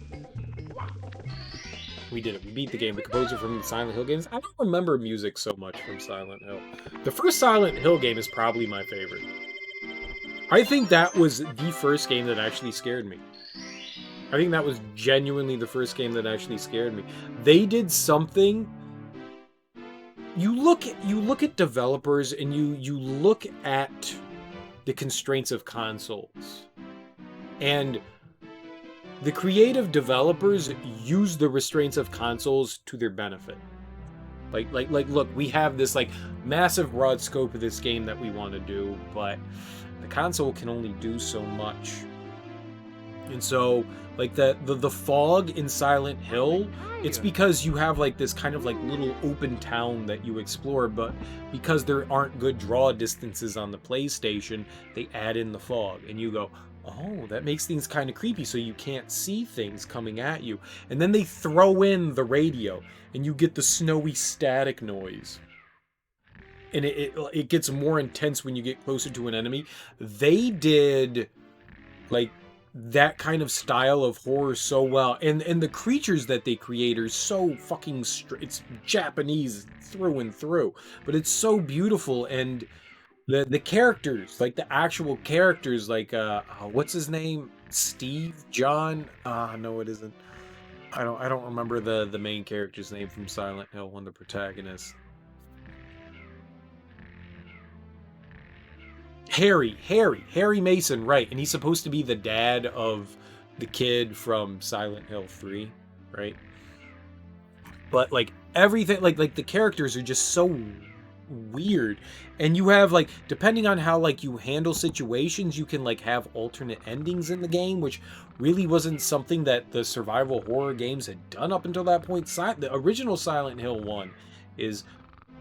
We did it. We beat the game. The composer from the Silent Hill games. I don't remember music so much from Silent Hill. The first Silent Hill game is probably my favorite. I think that was the first game that actually scared me. I think that was genuinely the first game that actually scared me. They did something... You look at developers and you look at the constraints of consoles. And the creative developers use the restraints of consoles to their benefit. Like, look, we have this, like, massive broad scope of this game that we want to do, but the console can only do so much. And so, like, the fog in Silent Hill, it's because you have, like, this kind of, like, little open town that you explore, but because there aren't good draw distances on the PlayStation, they add in the fog, and you go, oh, that makes things kind of creepy, so you can't see things coming at you. And then they throw in the radio, and you get the snowy static noise. And it gets more intense when you get closer to an enemy. They did, like, that kind of style of horror so well. And the creatures that they create are so fucking... It's Japanese through and through. But it's so beautiful, and... The characters, like the actual characters, like what's his name? Steve? John? No, it isn't. I don't remember the main character's name from Silent Hill, one of the protagonists. Harry Mason, right? And he's supposed to be the dad of the kid from Silent Hill 3, right? But like everything, like the characters are just so weird, and you have, like, depending on how, like, you handle situations, you can, like, have alternate endings in the game, which really wasn't something that the survival horror games had done up until that point. The original Silent Hill 1 is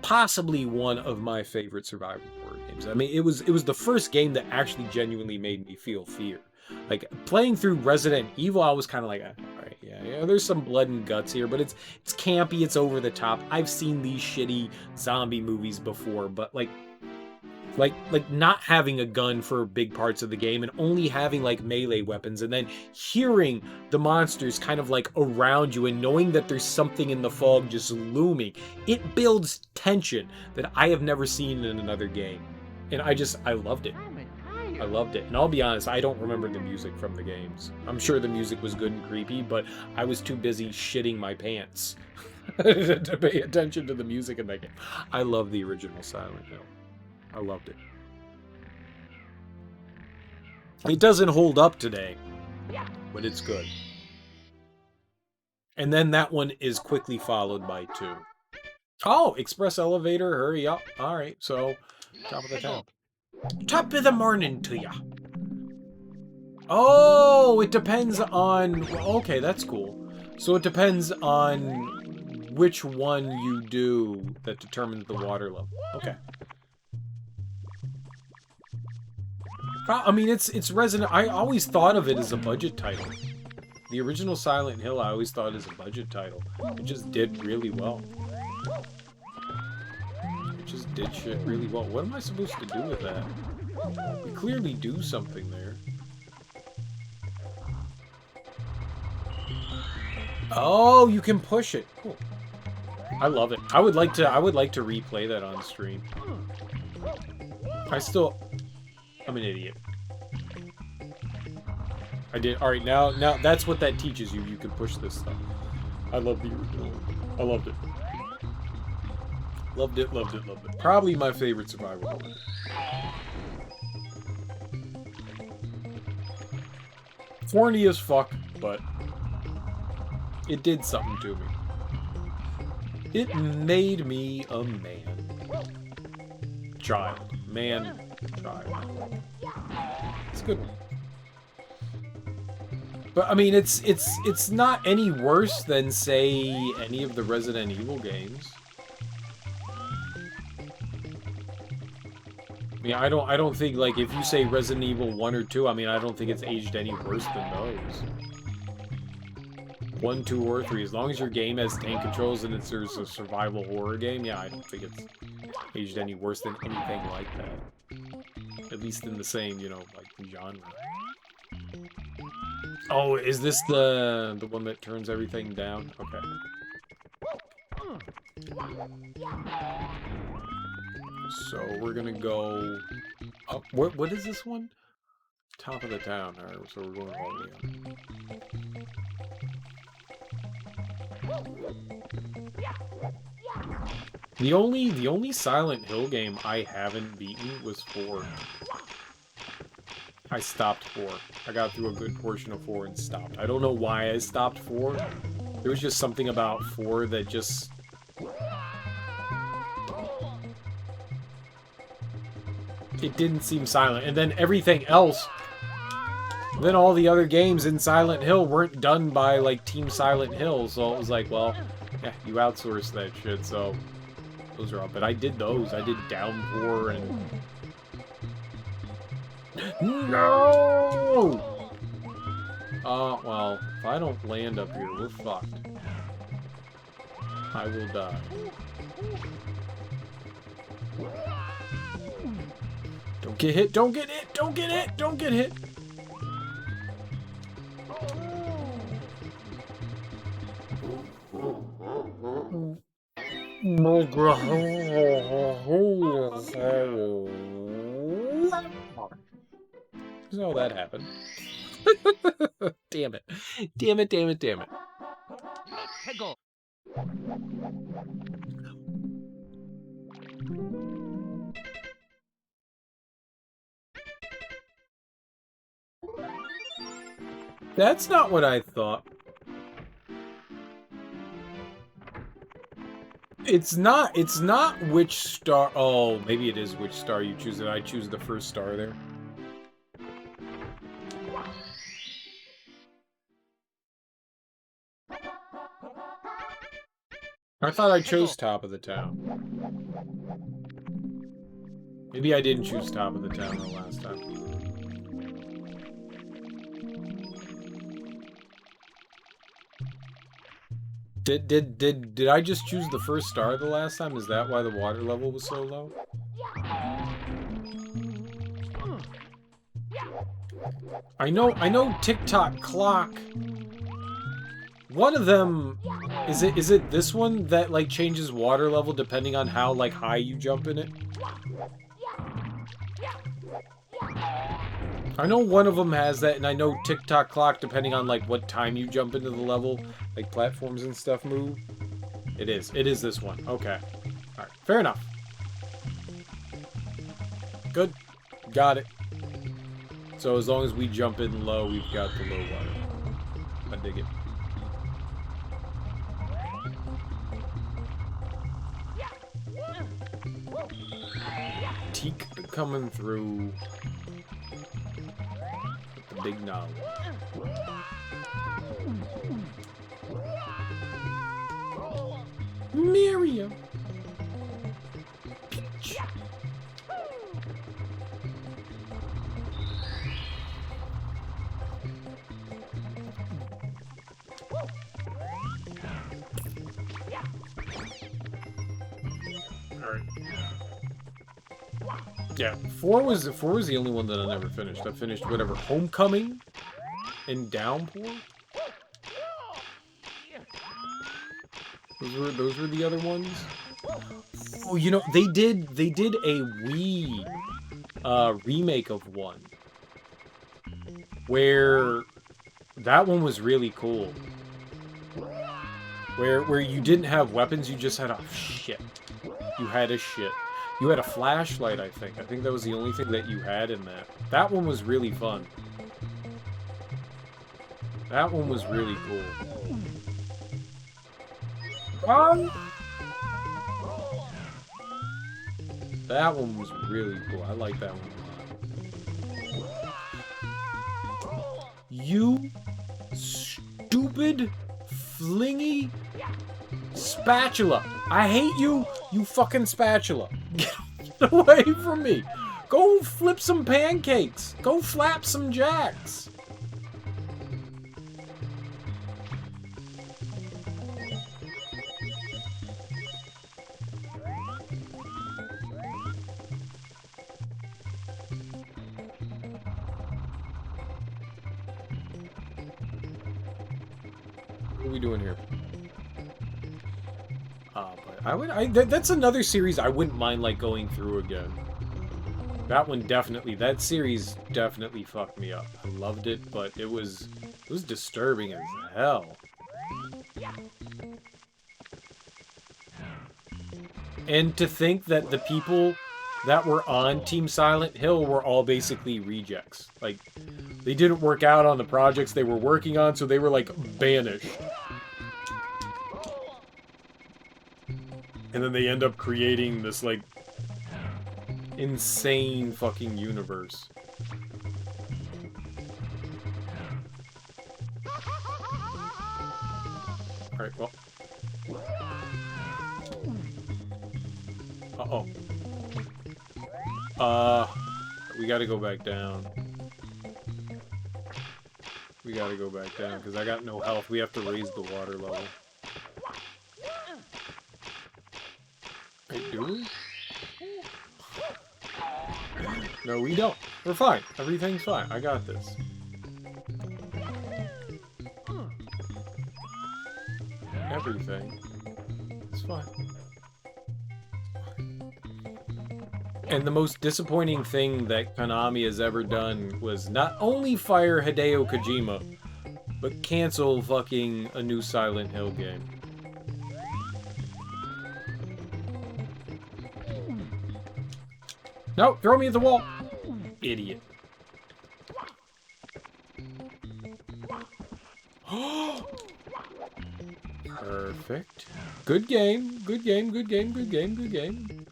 possibly one of my favorite survival horror games. I mean, it was the first game that actually genuinely made me feel fear. Like, playing through Resident Evil, I was kind of like, alright, yeah, there's some blood and guts here, but it's campy, it's over the top. I've seen these shitty zombie movies before, but like not having a gun for big parts of the game and only having, like, melee weapons, and then hearing the monsters kind of, like, around you and knowing that there's something in the fog just looming, it builds tension that I have never seen in another game. And I loved it. I loved it. And I'll be honest, I don't remember the music from the games. I'm sure the music was good and creepy, but I was too busy shitting my pants to pay attention to the music in that game. I love the original Silent Hill. I loved it. It doesn't hold up today, but it's good. And then that one is quickly followed by 2. Oh, express elevator, hurry up. All right, so top of the town. Top of the morning to ya. Oh, it depends on... Okay, that's cool. So it depends on which one you do that determines the water level. Okay. I mean, it's Resident... I always thought of it as a budget title. The original Silent Hill, I always thought as a budget title. It just did really well. It just did shit really well. What am I supposed to do with that? We clearly do something there. Oh, you can push it. Cool. I love it. I would like to replay that on stream. I'm an idiot. I did. All right, now that's what that teaches you. You can push this stuff. I love the original. I loved it. Loved it, loved it, loved it. Probably my favorite survival horror. Corny as fuck, but it did something to me. It made me a man. Child. Man. Child. It's a good one. But, I mean, it's not any worse than, say, any of the Resident Evil games. I mean, I don't think, like, if you say Resident Evil 1 or 2, I mean, I don't think it's aged any worse than those. 1, 2, or 3. As long as your game has tank controls and there's a survival horror game, yeah, I don't think it's aged any worse than anything like that. At least in the same, you know, like, genre. Oh, is this the one that turns everything down? Okay. So we're gonna go up. What is this one? Top of the town. All right, so we're going all the way up. The only Silent Hill game I haven't beaten was 4. I stopped 4. I got through a good portion of 4 and stopped. I don't know why I stopped 4. There was just something about 4 that just... It didn't seem silent. And then everything else... Then all the other games in Silent Hill weren't done by, like, Team Silent Hill. So it was like, well, yeah, you outsourced that shit, so... Those are all... But I did those. I did Downpour and... No! Well, if I don't land up here, we're fucked. I will die. Don't get hit, don't get hit, don't get hit, don't get hit! So that happened. Damn it. Damn it, damn it, damn it. That's not what I thought. It's not which star. Oh, maybe it is which star you choose. Did I choose the first star there? I thought I chose top of the town. Maybe I didn't choose top of the town the last time. Did I just choose the first star the last time? Is that why the water level was so low? I know TikTok clock. One of them is it this one that like changes water level depending on how like high you jump in it? I know one of them has that, and I know TikTok clock depending on like what time you jump into the level, like platforms and stuff move. It is this one. Okay. Alright, fair enough. Good. Got it. So as long as we jump in low, we've got the low water. I dig it. critique coming through with the big knowledge. Miriam. Peach. Alright. Yeah, 4 was the only one that I never finished. I finished whatever, Homecoming and Downpour. Those were the other ones. Oh, you know, they did a Wii remake of one where that one was really cool. Where you didn't have weapons, you just had a shit. You had a shit. You had a flashlight, I think. I think that was the only thing that you had in that. That one was really fun. That one was really cool. That one was really cool. I like that one a lot. You stupid, flingy spatula. I hate you, you fucking spatula. Get away from me. Go flip some pancakes. Go flap some jacks. What are we doing here? But that's another series I wouldn't mind, like, going through again. That one definitely, that series definitely fucked me up. I loved it, but it was disturbing as hell. And to think that the people that were on Team Silent Hill were all basically rejects. Like, they didn't work out on the projects they were working on, so they were, like, banished. And then they end up creating this, like, insane fucking universe. Alright, well. Uh-oh. We gotta go back down. We gotta go back down, because I got no health. We have to raise the water level. Wait, do we? No, we don't. We're fine. Everything's fine. I got this. Everything. It's fine. And the most disappointing thing that Konami has ever done was not only fire Hideo Kojima, but cancel fucking a new Silent Hill game. No, throw me at the wall! Idiot. Perfect. Good game, good game, good game, good game, good game.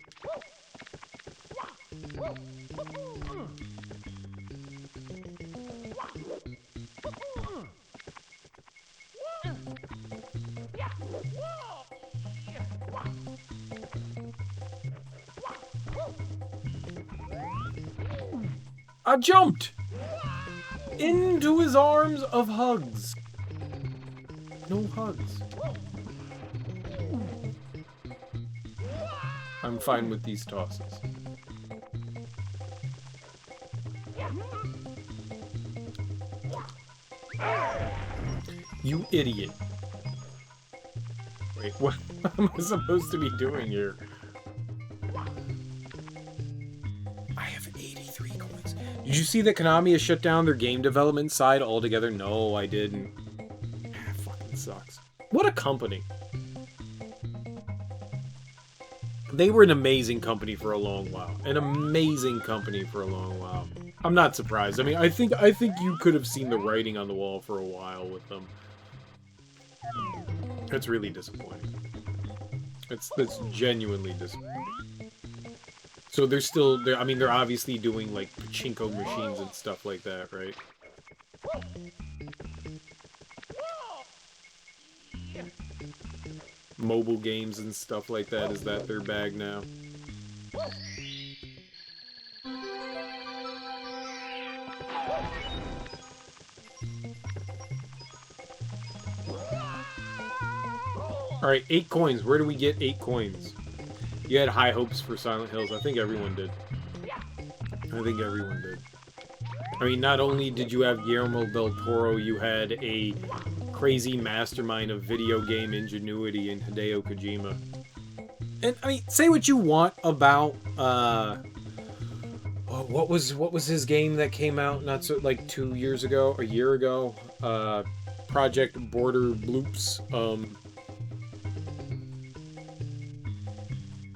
I jumped into his arms of hugs. No hugs. I'm fine with these tosses. You idiot. Wait, what am I supposed to be doing here? I have 83 coins. Did you see that Konami has shut down their game development side altogether? No, I didn't. That fucking sucks. What a company. They were an amazing company for a long while. An amazing company for a long while. I'm not surprised. I mean, I think you could have seen the writing on the wall for a while with them. It's really disappointing. It's genuinely disappointing. So they're still, I mean, they're obviously doing, like, pachinko machines and stuff like that, right? Mobile games and stuff like that, is that their bag now? Alright, 8 coins. Where do we get 8 coins? You had high hopes for Silent Hills. I think everyone did. I think everyone did. I mean, not only did you have Guillermo del Toro, you had a crazy mastermind of video game ingenuity in Hideo Kojima. And, I mean, say what you want about, what was his game that came out not so, like, 2 years ago? A year ago? Project Border Bloops.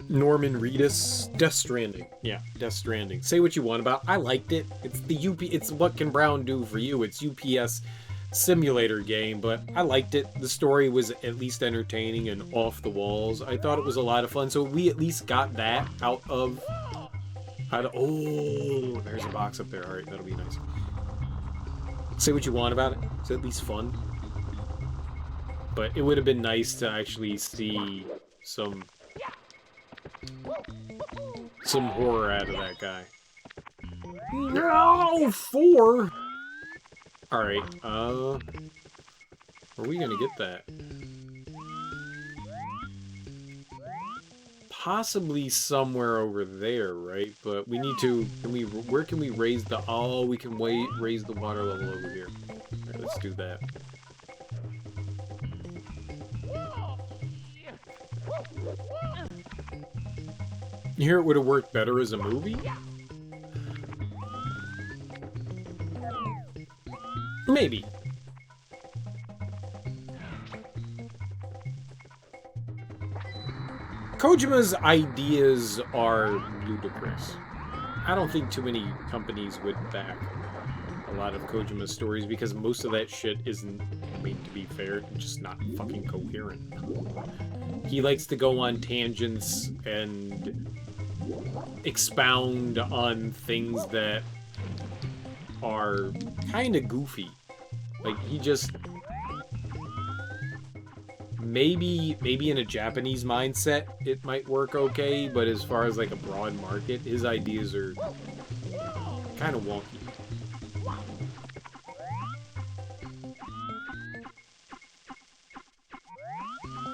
Norman Reedus, Death Stranding. Yeah, Death Stranding. Say what you want about. I liked it. It's the It's what can Brown do for you? It's UPS simulator game, but I liked it. The story was at least entertaining and off the walls. I thought it was a lot of fun. So we at least got that out of. Oh, there's a box up there. All right, that'll be nice. Say what you want about it. It's at least fun. But it would have been nice to actually see some horror out of that guy. No, 4. All right. Are we gonna get that? Possibly somewhere over there, right? But we need to. Where can we raise the? Oh, we can raise the water level over here. All right, let's do that. You hear it would have worked better as a movie? Maybe. Kojima's ideas are ludicrous. I don't think too many companies would back a lot of Kojima's stories because most of that shit isn't, I mean, to be fair, just not fucking coherent. He likes to go on tangents and expound on things that are kind of goofy. Like, he just... Maybe in a Japanese mindset it might work okay, but as far as like a broad market, his ideas are kind of wonky.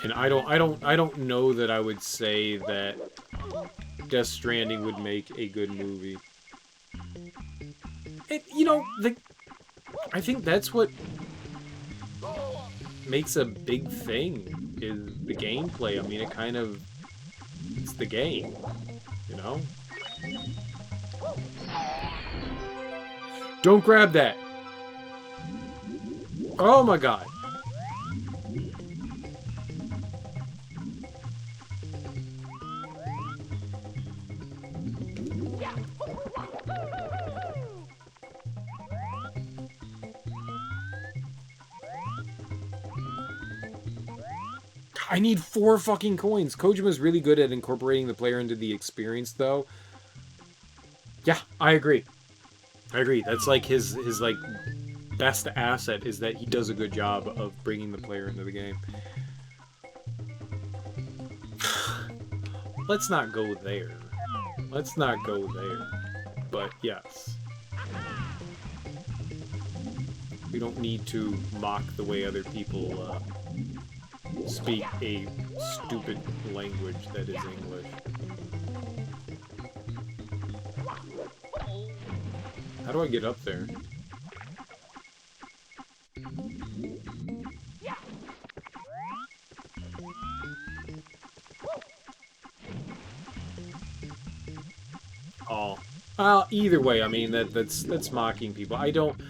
And I don't know that I would say that Death Stranding would make a good movie. And, you know, I think that's what makes a big thing, is the gameplay. I mean, it's the game, you know? Don't grab that! Oh my god! I need 4 fucking coins. Kojima's really good at incorporating the player into the experience, though. Yeah, I agree. I agree. That's like his like best asset, is that he does a good job of bringing the player into the game. Let's not go there. Let's not go there. But yes. We don't need to mock the way other people speak a stupid language that is English. How do I get up there? Oh. Well, either way, I mean, that's mocking people. I don't...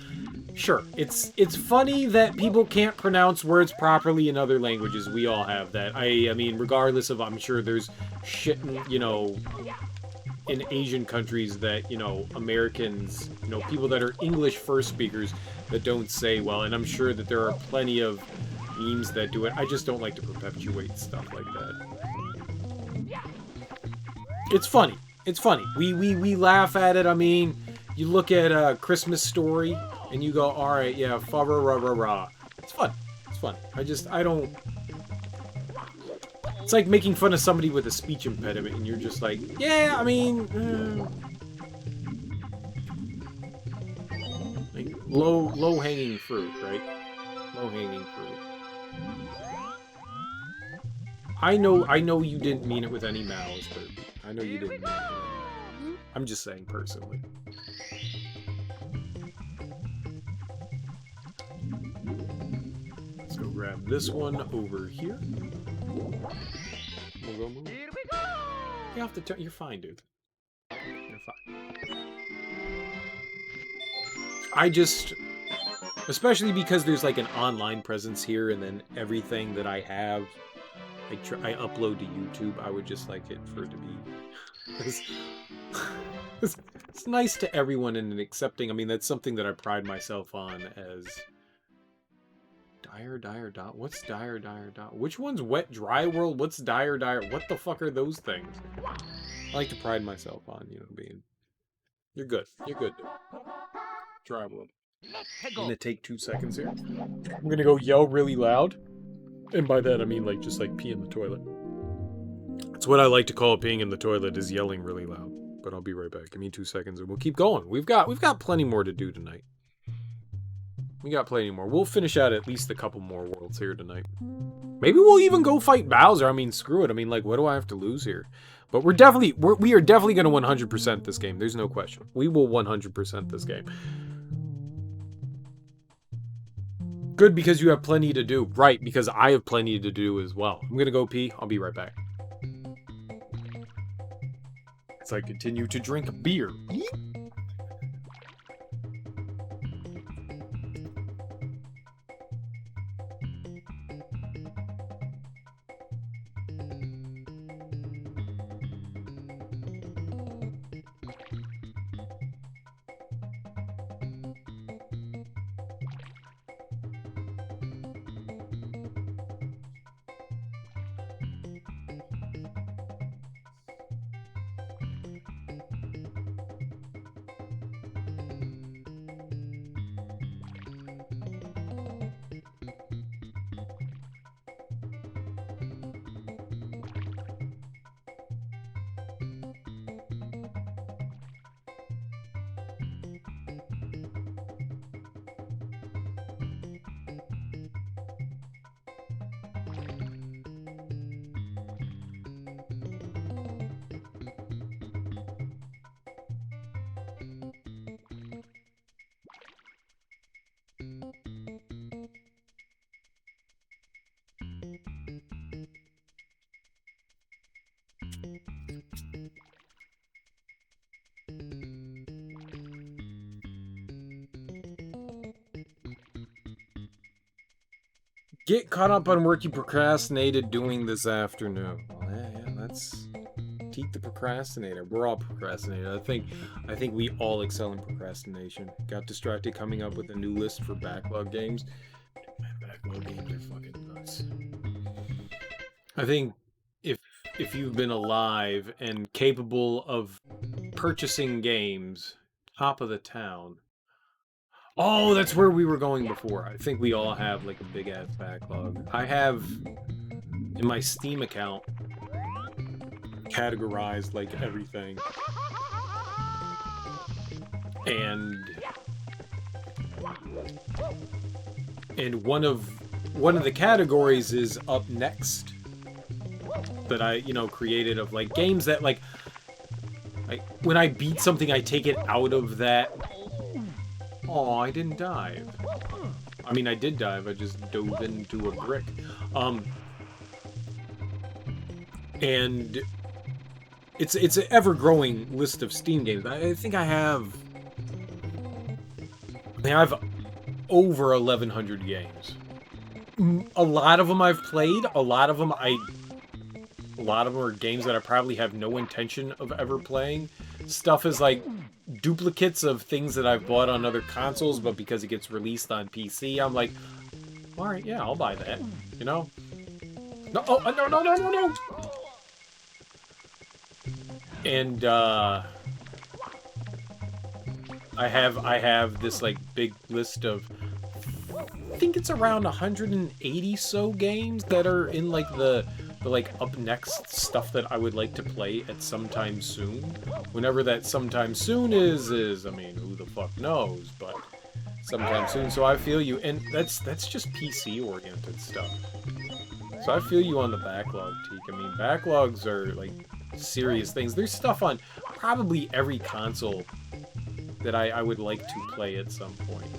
Sure, it's funny that people can't pronounce words properly in other languages. We all have that. I mean, regardless of, I'm sure there's shit, you know, in Asian countries that, you know, Americans, you know, people that are English first speakers that don't say well, and I'm sure that there are plenty of memes that do it. I just don't like to perpetuate stuff like that. It's funny. It's funny. We laugh at it. I mean, you look at Christmas Story and you go, all right, yeah, fa ra ra ra ra. It's fun. It's fun. I don't. It's like making fun of somebody with a speech impediment, and you're just like, yeah, I mean, like low hanging fruit, right? Low hanging fruit. I know you didn't mean it with any malice, but I know you didn't mean it with any malice. I'm just saying personally. Let's go grab this one over here. We'll go move. Here we go! You have to turn. You're fine, dude. You're fine. I just, especially because there's like an online presence here, and then everything that I have, I upload to YouTube. I would just like it for it to be. It's nice to everyone and accepting. I mean, that's something that I pride myself on as. Dire dot. What's dire dot? Which one's wet dry world? What's dire? What the fuck are those things? I like to pride myself on, you know, being. You're good. You're good, dude. Dry world. I'm gonna take 2 seconds here. I'm gonna go yell really loud. And by that I mean like just like pee in the toilet. That's what I like to call peeing in the toilet, is yelling really loud. But I'll be right back. Give me 2 seconds and we'll keep going. We've got plenty more to do tonight. We got plenty more. We'll finish out at least a couple more worlds here tonight. Maybe we'll even go fight Bowser. I mean, screw it. I mean, like, what do I have to lose here? But we are definitely going to 100% this game. There's no question. We will 100% this game. Good, because you have plenty to do. Right, because I have plenty to do as well. I'm going to go pee. I'll be right back. As I continue to drink beer. Get caught up on work you procrastinated doing this afternoon. Well, yeah, that's Teeth the procrastinator. We're all procrastinators. I think we all excel in procrastination. Got distracted coming up with a new list for backlog games. Man, backlog games are fucking nuts. I think if you've been alive and capable of purchasing games, top of the town. Oh, that's where we were going before. I think we all have like a big ass backlog. I have in my Steam account categorized like everything. And one of the categories is up next that I, created of like games that like when I beat something I take it out of that. Oh, I didn't dive. I mean, I did dive. I just dove into a brick. And it's an ever-growing list of Steam games. I think I have over 1,100 games. A lot of them I've played. A lot of them are games that I probably have no intention of ever playing. Stuff is like duplicates of things that I've bought on other consoles, but because it gets released on PC, I'm like, all right, yeah, I'll buy that. No, oh, no. And I have this like big list of, I think it's around 180 so games that are in like the like up next stuff that I would like to play at sometime soon. Whenever that sometime soon is, I mean, who the fuck knows, but sometime soon. So I feel you, and that's just PC oriented stuff. So I feel you on the backlog, Teak. I mean, backlogs are like serious things. There's stuff on probably every console that I would like to play at some point.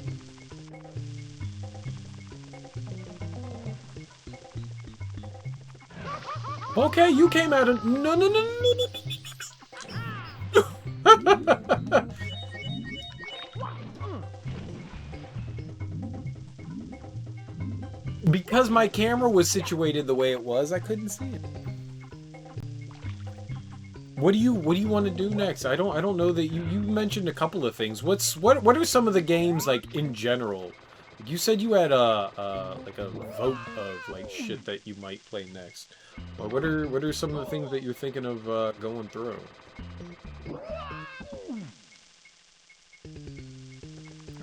Okay, you came out of no. Because my camera was situated the way it was, I couldn't see it. What do you want to do next? I don't know that you mentioned a couple of things. What are some of the games like in general? You said you had like a vote of like shit that you might play next. Or what are some of the things that you're thinking of going through?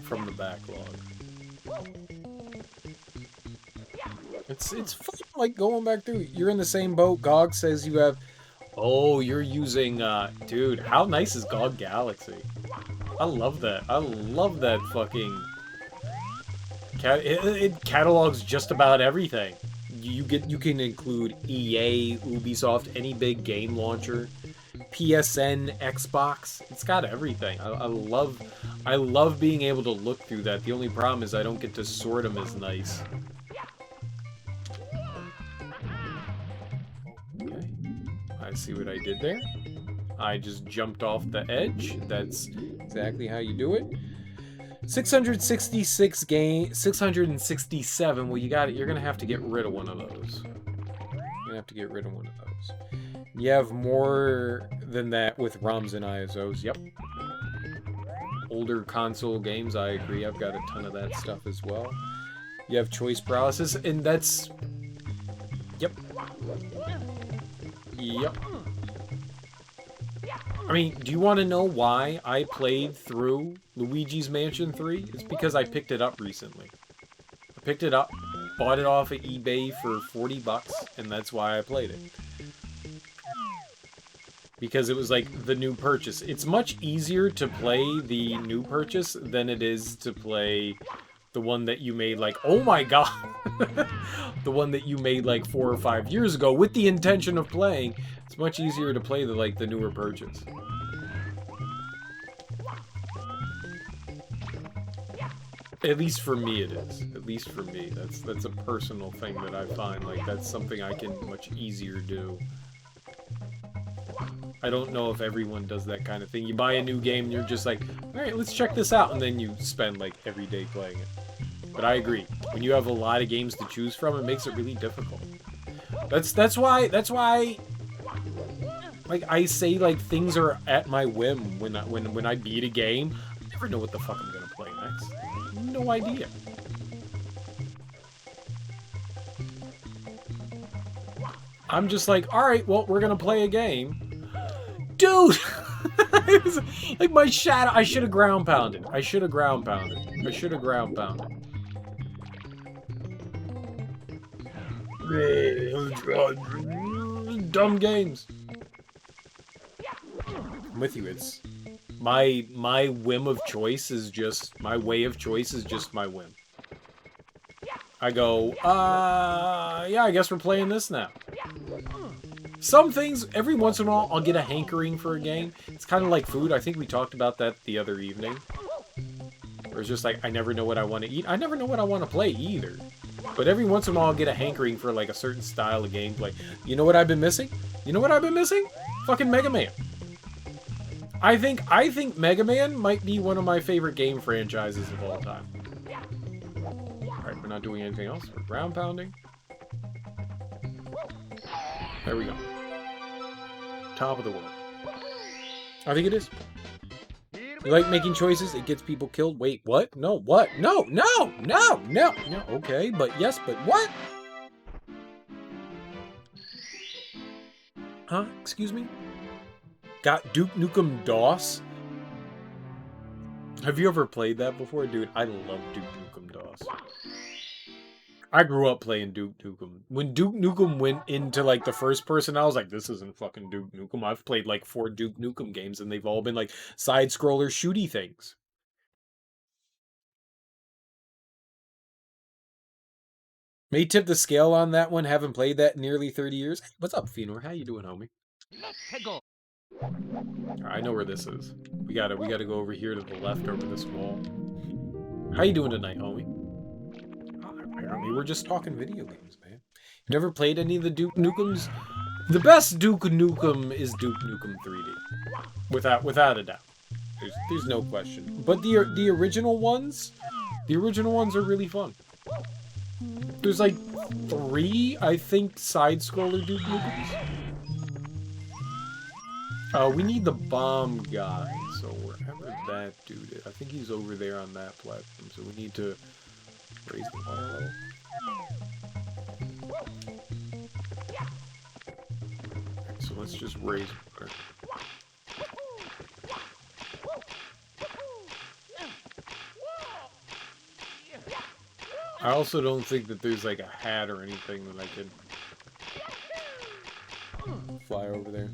From the backlog. It's fun, like going back through. You're in the same boat. GOG says you have. Oh, you're using dude. How nice is GOG Galaxy? I love that. I love that fucking. It catalogs just about everything. You can include EA, Ubisoft, any big game launcher, PSN, Xbox. It's got everything. I love being able to look through that. The only problem is I don't get to sort them as nice. Okay. I see what I did there. I just jumped off the edge. That's exactly how you do it. 666 game, 667. Well, you got it. You're gonna have to get rid of one of those. You're gonna have to get rid of one of those. You have more than that with ROMs and ISOs. Yep. Older console games. I agree. I've got a ton of that stuff as well. You have choice paralysis, and that's. Yep. Yep. I mean, do you want to know why I played through Luigi's Mansion 3? It's because I picked it up recently. I picked it up, bought it off of eBay for 40 bucks, and that's why I played it. Because it was like the new purchase. It's much easier to play the new purchase than it is to play the one that you made like, oh my god! The one that you made like 4 or 5 years ago with the intention of playing. It's much easier to play the newer purchase. At least for me it is. At least for me. That's a personal thing that I find. Like, that's something I can much easier do. I don't know if everyone does that kind of thing. You buy a new game and you're just like, alright, let's check this out. And then you spend like every day playing it. But I agree. When you have a lot of games to choose from, it makes it really difficult. That's why like I say like things are at my whim when I beat a game. I never know what the fuck I'm gonna play next. No idea. I'm just like, alright, well, we're gonna play a game. Dude! It was like my shadow. I should have ground pounded. I should have ground pounded. I should have ground pounded. Dumb games. I'm with you. It's my whim of choice is just my way of choice is just my whim. I go, yeah, I guess we're playing this now. Some things, every once in a while, I'll get a hankering for a game. It's kind of like food. I think we talked about that the other evening. Where it's just like, I never know what I want to eat. I never know what I want to play either. But every once in a while, I'll get a hankering for like a certain style of gameplay. You know what I've been missing? You know what I've been missing? Fucking Mega Man. I think Mega Man might be one of my favorite game franchises of all time. Alright, we're not doing anything else. We're ground pounding. There we go. Top of the world. I think it is. You like making choices? It gets people killed? Wait, what? No, what? No, no, no, no, no. Okay, but yes, but what? Huh? Excuse me? Got Duke Nukem DOS. Have you ever played that before? Dude, I love Duke Nukem DOS. I grew up playing Duke Nukem. When Duke Nukem went into, like, the first person, I was like, this isn't fucking Duke Nukem. I've played, like, 4 Duke Nukem games, and they've all been, like, side-scroller shooty things. May tip the scale on that one. Haven't played that in nearly 30 years. What's up, Fenor? How you doing, homie? Let's go. I know where this is. We gotta go over here to the left over this wall. How you doing tonight, homie? Apparently we're just talking video games, man. You never played any of the Duke Nukems? The best Duke Nukem is Duke Nukem 3D. Without a doubt. There's no question. But the original ones are really fun. There's like 3, I think, side-scroller Duke Nukems. We need the bomb guy, so wherever that dude is. I think he's over there on that platform, so we need to raise the water level. So let's just raise water. I also don't think that there's like a hat or anything that I could fly over there.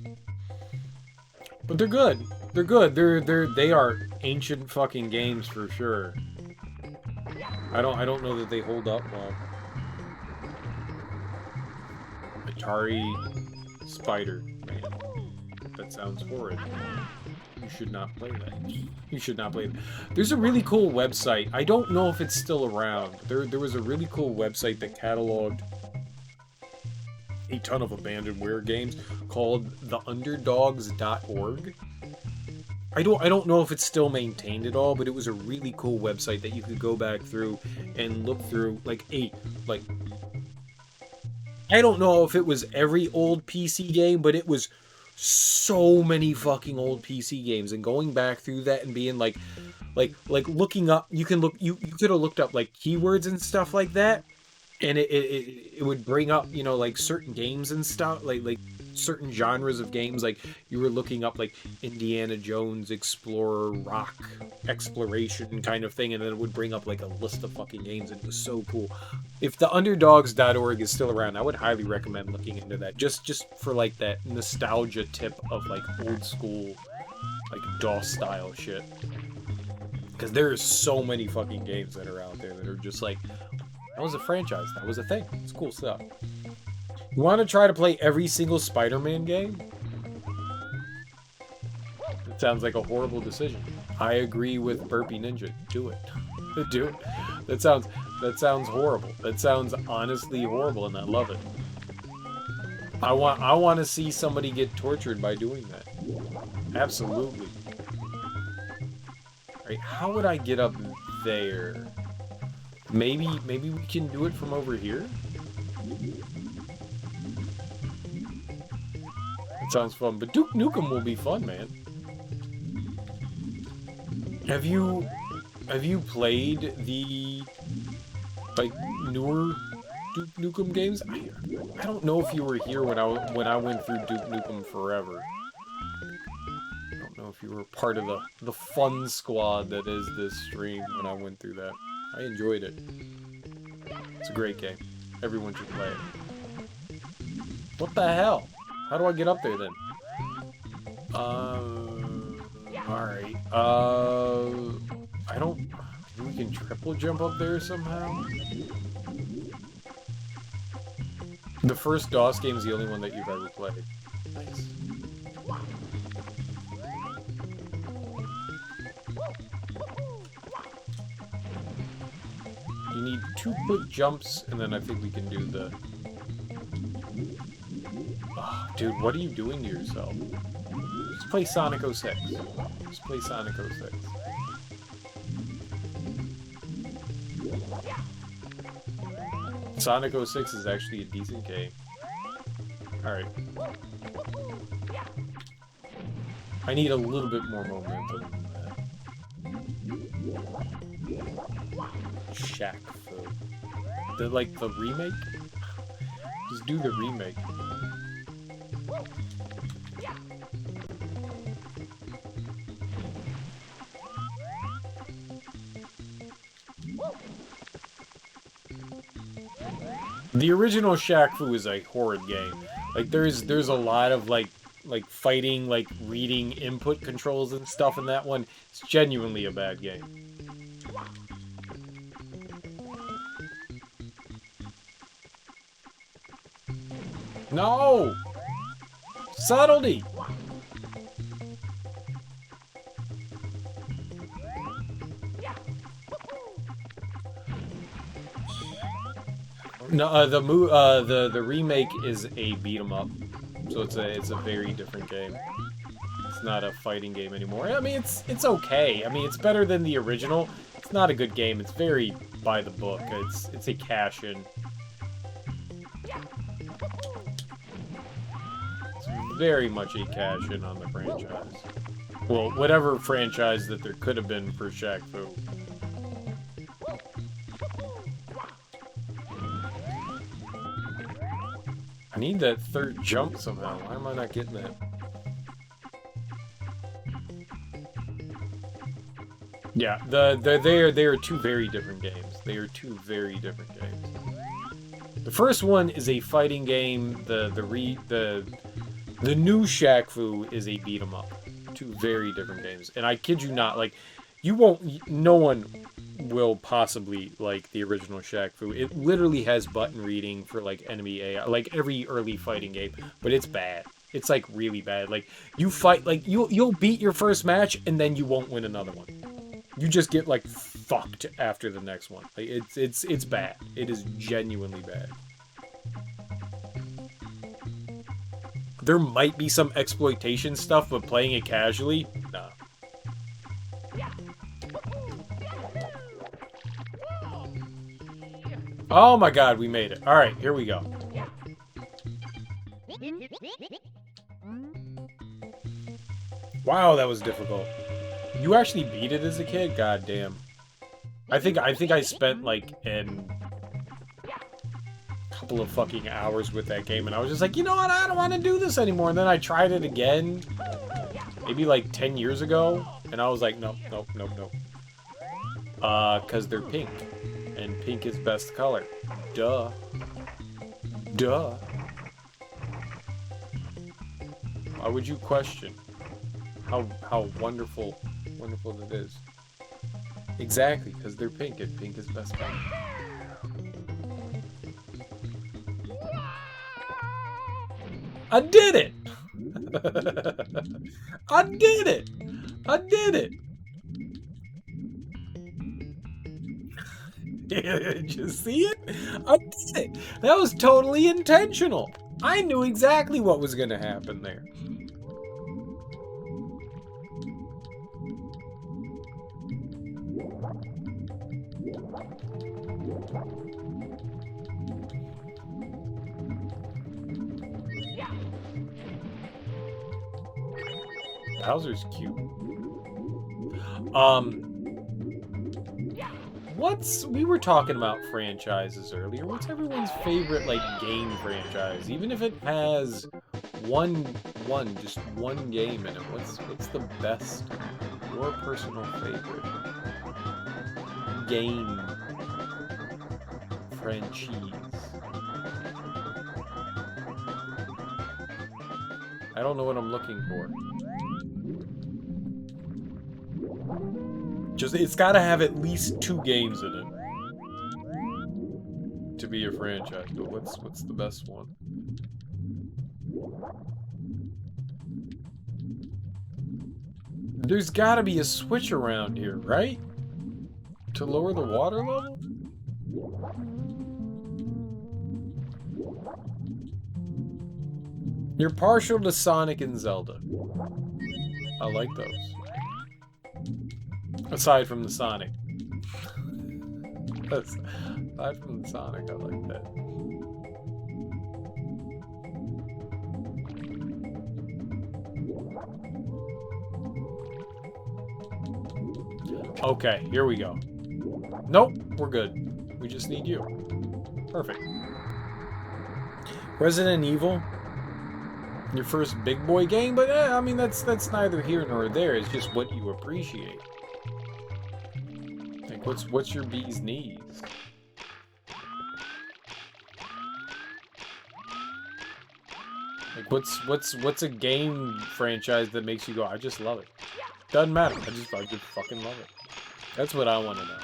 But they're good. They're good. They are ancient fucking games for sure. I don't know that they hold up well. Atari Spider-Man. That sounds horrid. You should not play that. You should not play that. There's a really cool website. I don't know if it's still around. There was a really cool website that cataloged a ton of abandonware games called theunderdogs.org. I don't know if it's still maintained at all, but it was a really cool website that you could go back through and look through I don't know if it was every old PC game, but it was so many fucking old PC games, and going back through that and being like looking up, you could have looked up like keywords and stuff like that, and it would bring up, you know, like certain games and stuff, like certain genres of games, like you were looking up like Indiana Jones, Explorer, rock, exploration kind of thing, and then it would bring up like a list of fucking games, and it was so cool. If the underdogs.org is still around, I would highly recommend looking into that, just for like that nostalgia tip of like old school, like DOS style shit. Because there's so many fucking games that are out there that are just like, that was a franchise, that was a thing. It's cool stuff. You want to try to play every single Spider-Man game? It sounds like a horrible decision. I agree with Burpee Ninja. Do it. Do it. That sounds horrible. That sounds honestly horrible, and I love it. I want to see somebody get tortured by doing that. Absolutely. Alright, how would I get up there? Maybe we can do it from over here? It sounds fun, but Duke Nukem will be fun, man. Have you played the like newer Duke Nukem games? I don't know if you were here when I went through Duke Nukem Forever. I don't know if you were part of the fun squad that is this stream when I went through that. I enjoyed it. It's a great game. Everyone should play it. What the hell? How do I get up there then? Alright. I don't... We can triple jump up there somehow? The first DOS game is the only one that you've ever played. Nice. You need 2 quick jumps, and then I think we can do the... Oh, dude, what are you doing to yourself? Just play Sonic 06. Just play Sonic 06. Sonic 06 is actually a decent game. Alright. I need a little bit more momentum than that. Shack food. The remake? Just do the remake. The original Shaq Fu is a horrid game. Like there's a lot of like fighting, like reading input controls and stuff in that one. It's genuinely a bad game. No! Subtlety! No, the remake is a beat 'em up, so it's a very different game. It's not a fighting game anymore. I mean, it's okay. I mean, it's better than the original. It's not a good game. It's very by the book. It's a cash-in. It's very much a cash-in on the franchise. Well, whatever franchise that there could have been for Shaq Fu. I need that third jump somehow. Why am I not getting that? Yeah, they are two very different games. They are two very different games. The first one is a fighting game. The new Shaq Fu is a beat 'em up. Two very different games. And I kid you not, like no one will possibly like the original Shaq Fu. It literally has button reading for like enemy AI, like every early fighting game, but it's bad. It's like really bad. Like you fight, like you'll beat your first match and then you won't win another one. You just get like fucked after the next one. Like it's bad. It is genuinely bad. There might be some exploitation stuff, but playing it casually, nah. Oh my god, we made it. Alright, here we go. Wow, that was difficult. You actually beat it as a kid? God damn. I think I spent like a couple of fucking hours with that game and I was just like, you know what, I don't want to do this anymore. And then I tried it again, maybe like 10 years ago, and I was like, nope. Cause they're pink. And pink is best color. Duh. Why would you question how wonderful it is? Exactly, because they're pink and pink is best color. I did it! I did it! Did you see it? I did it! That was totally intentional! I knew exactly what was gonna happen there. Bowser's cute. We were talking about franchises earlier. What's everyone's favorite, like, game franchise? Even if it has just one game in it. What's the best, your personal favorite game franchise? I don't know what I'm looking for. It's gotta have at least 2 games in it to be a franchise. But what's the best one? There's gotta be a switch around here, right? To lower the water level? You're partial to Sonic and Zelda. I like those. Aside from the Sonic. Aside from the Sonic, I like that. Okay, here we go. Nope, we're good. We just need you. Perfect. Resident Evil. Your first big boy game, but I mean that's neither here nor there. It's just what you appreciate. Like what's your bee's knees? Like, what's a game franchise that makes you go, I just love it? Doesn't matter. I just fucking love it. That's what I want to know.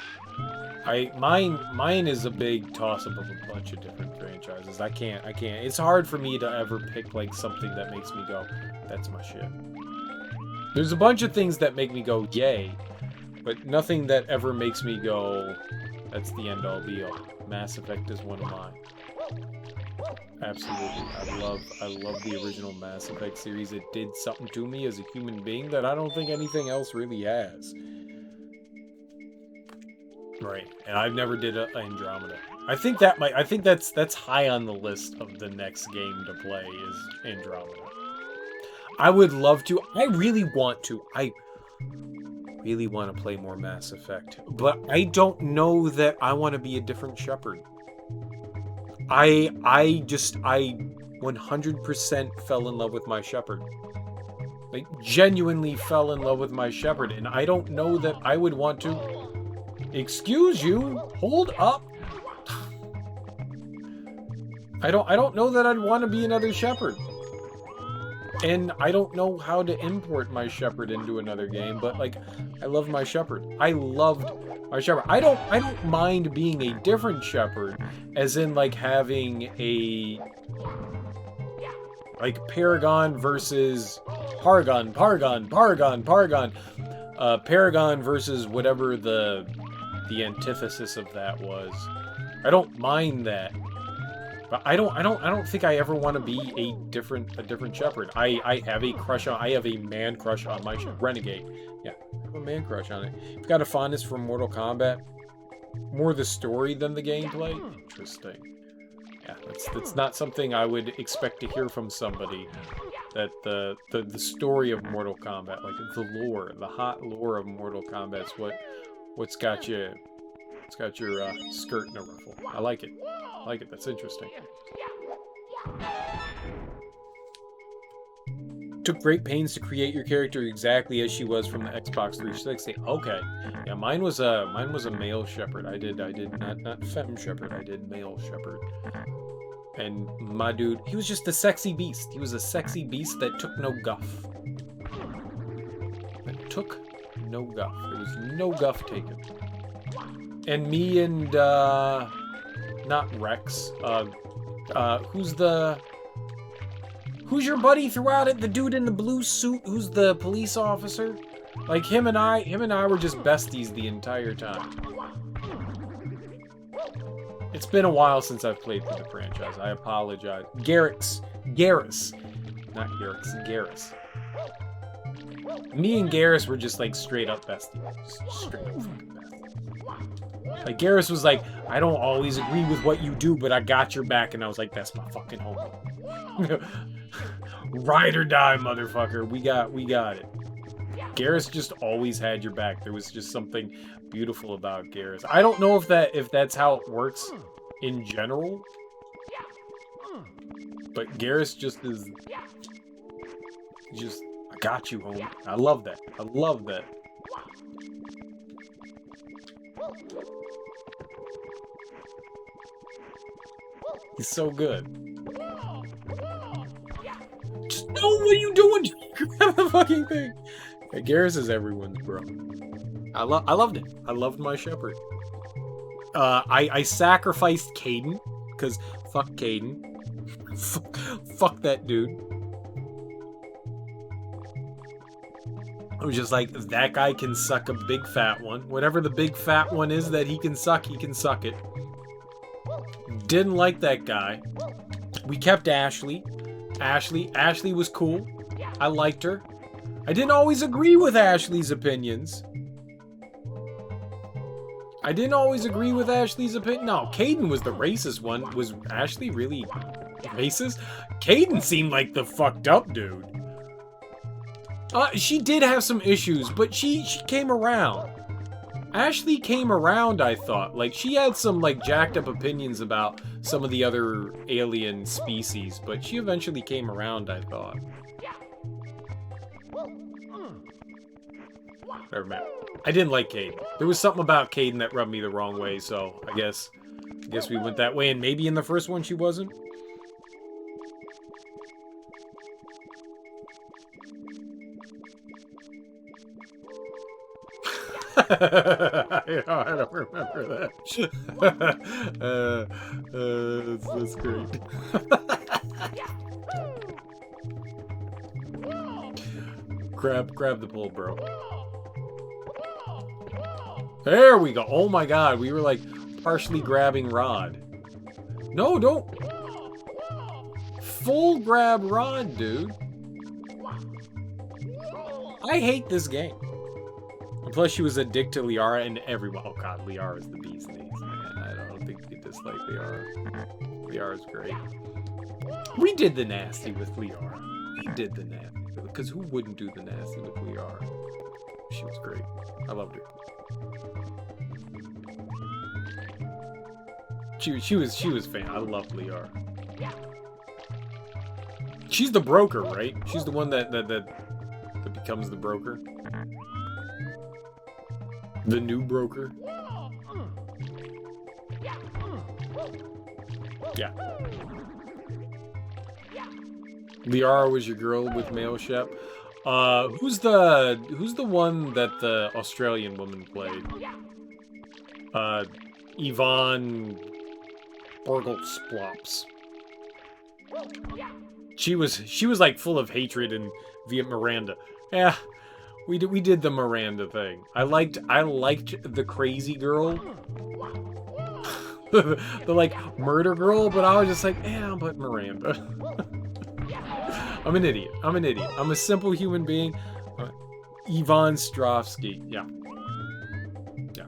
Mine is a big toss-up of a bunch of different franchises. I can't. It's hard for me to ever pick, like, something that makes me go, that's my shit. There's a bunch of things that make me go, yay, but nothing that ever makes me go, that's the end-all be-all. Mass Effect is one of mine. Absolutely. I love the original Mass Effect series. It did something to me as a human being that I don't think anything else really has. Right. And I've never did Andromeda. I think that's high on the list of the next game to play is Andromeda. I would love to. I really want to. I really want to play more Mass Effect. But I don't know that I want to be a different Shepard. I 100% fell in love with my Shepard. Like, genuinely fell in love with my Shepard. And I don't know that I would want to... Excuse you? Hold up. I don't know that I'd want to be another Shepard. And I don't know how to import my Shepard into another game, but, like, I love my Shepard. I loved my Shepard. I don't mind being a different Shepard, as in, like, having a, like, Paragon versus Paragon versus whatever the antithesis of that was. I don't mind that. But I don't think I ever want to be a different Shepard. I have a crush on, I have a man crush on my Renegade. Yeah, I have a man crush on it. I've got a fondness for Mortal Kombat. More the story than the gameplay. Interesting. Yeah, that's not something I would expect to hear from somebody. That the story of Mortal Kombat, like the lore, the hot lore of Mortal Kombat's what's got you. It's got your skirt in a ruffle. I like it. I like it. That's interesting. Took great pains to create your character exactly as she was from the Xbox 360. Okay. Yeah, mine was a male Shepard. I did not femme Shepard. I did male Shepard. And my dude, he was just a sexy beast. He was a sexy beast that took no guff. That took no guff. There was no guff taken. And me and, not Rex, who's your buddy throughout it? The dude in the blue suit who's the police officer? Like, him and I were just besties the entire time. It's been a while since I've played through the franchise. I apologize. Garrus. Not Garrus, Garrus. Me and Garrus were just, like, straight up besties. Straight up fucking besties. Like, Garrus was like, I don't always agree with what you do, but I got your back. And I was like, that's my fucking homie. Ride or die, motherfucker. We got it. Garrus just always had your back. There was just something beautiful about Garrus. I don't know if that's how it works in general. But Garrus just is... Just, I got you, homie. I love that. I love that. He's so good. Just no, what are you doing? Grab the fucking thing. Yeah, Garrus is everyone's bro. I loved it. I loved my Shepard. I sacrificed Caden because fuck Caden. Fuck that dude. I was just like, that guy can suck a big fat one. Whatever the big fat one is that he can suck it. Didn't like that guy. We kept Ashley. Ashley was cool. I liked her. I didn't always agree with Ashley's opinions. No, Caden was the racist one. Was Ashley really racist? Caden seemed like the fucked up dude. She did have some issues, but she came around. Ashley came around, I thought. Like, she had some, like, jacked up opinions about some of the other alien species, but she eventually came around, I thought. Whatever, man. I didn't like Caden. There was something about Caden that rubbed me the wrong way, so I guess we went that way, and maybe in the first one she wasn't. I don't remember that. That's great. Grab the pole, bro. There we go. Oh my god, we were like partially grabbing Rod. No, don't. Full grab Rod, dude. I hate this game. And plus, she was addicted to Liara, and everyone. Oh god, Liara's the bee's knees, man. I don't think you dislike Liara. Liara's great. We did the nasty with Liara. We did the nasty. Because who wouldn't do the nasty with Liara? She was great. I loved her. She was fan. I loved Liara. She's the broker, right? She's the one that becomes the broker. The new broker. Yeah. Liara was your girl with male Shep. Who's the one that the Australian woman played? Yvonne Burgle-Splops. She was like full of hatred and via Miranda. Yeah, we did the Miranda thing. I liked the crazy girl, the like murder girl, but I was just like, yeah, but Miranda. I'm an idiot. I'm a simple human being. Yvonne Strovsky. Yeah. Yeah.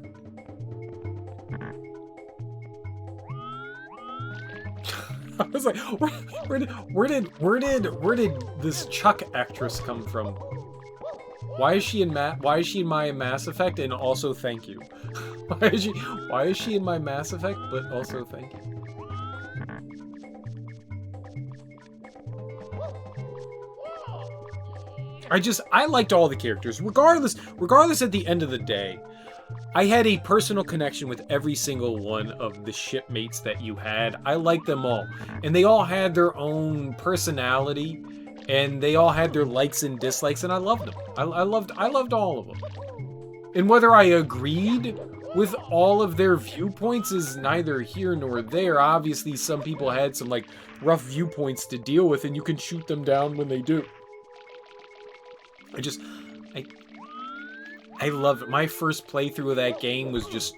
I was like, where did this Chuck actress come from? Why is she in my Mass Effect and also thank you? Why is she in my Mass Effect but also thank you? I liked all the characters. Regardless at the end of the day, I had a personal connection with every single one of the shipmates that you had. I liked them all. And they all had their own personality, and they all had their likes and dislikes, and I loved them. I loved all of them. And whether I agreed with all of their viewpoints is neither here nor there. Obviously, some people had some like rough viewpoints to deal with, and you can shoot them down when they do. I loved it. My first playthrough of that game was just...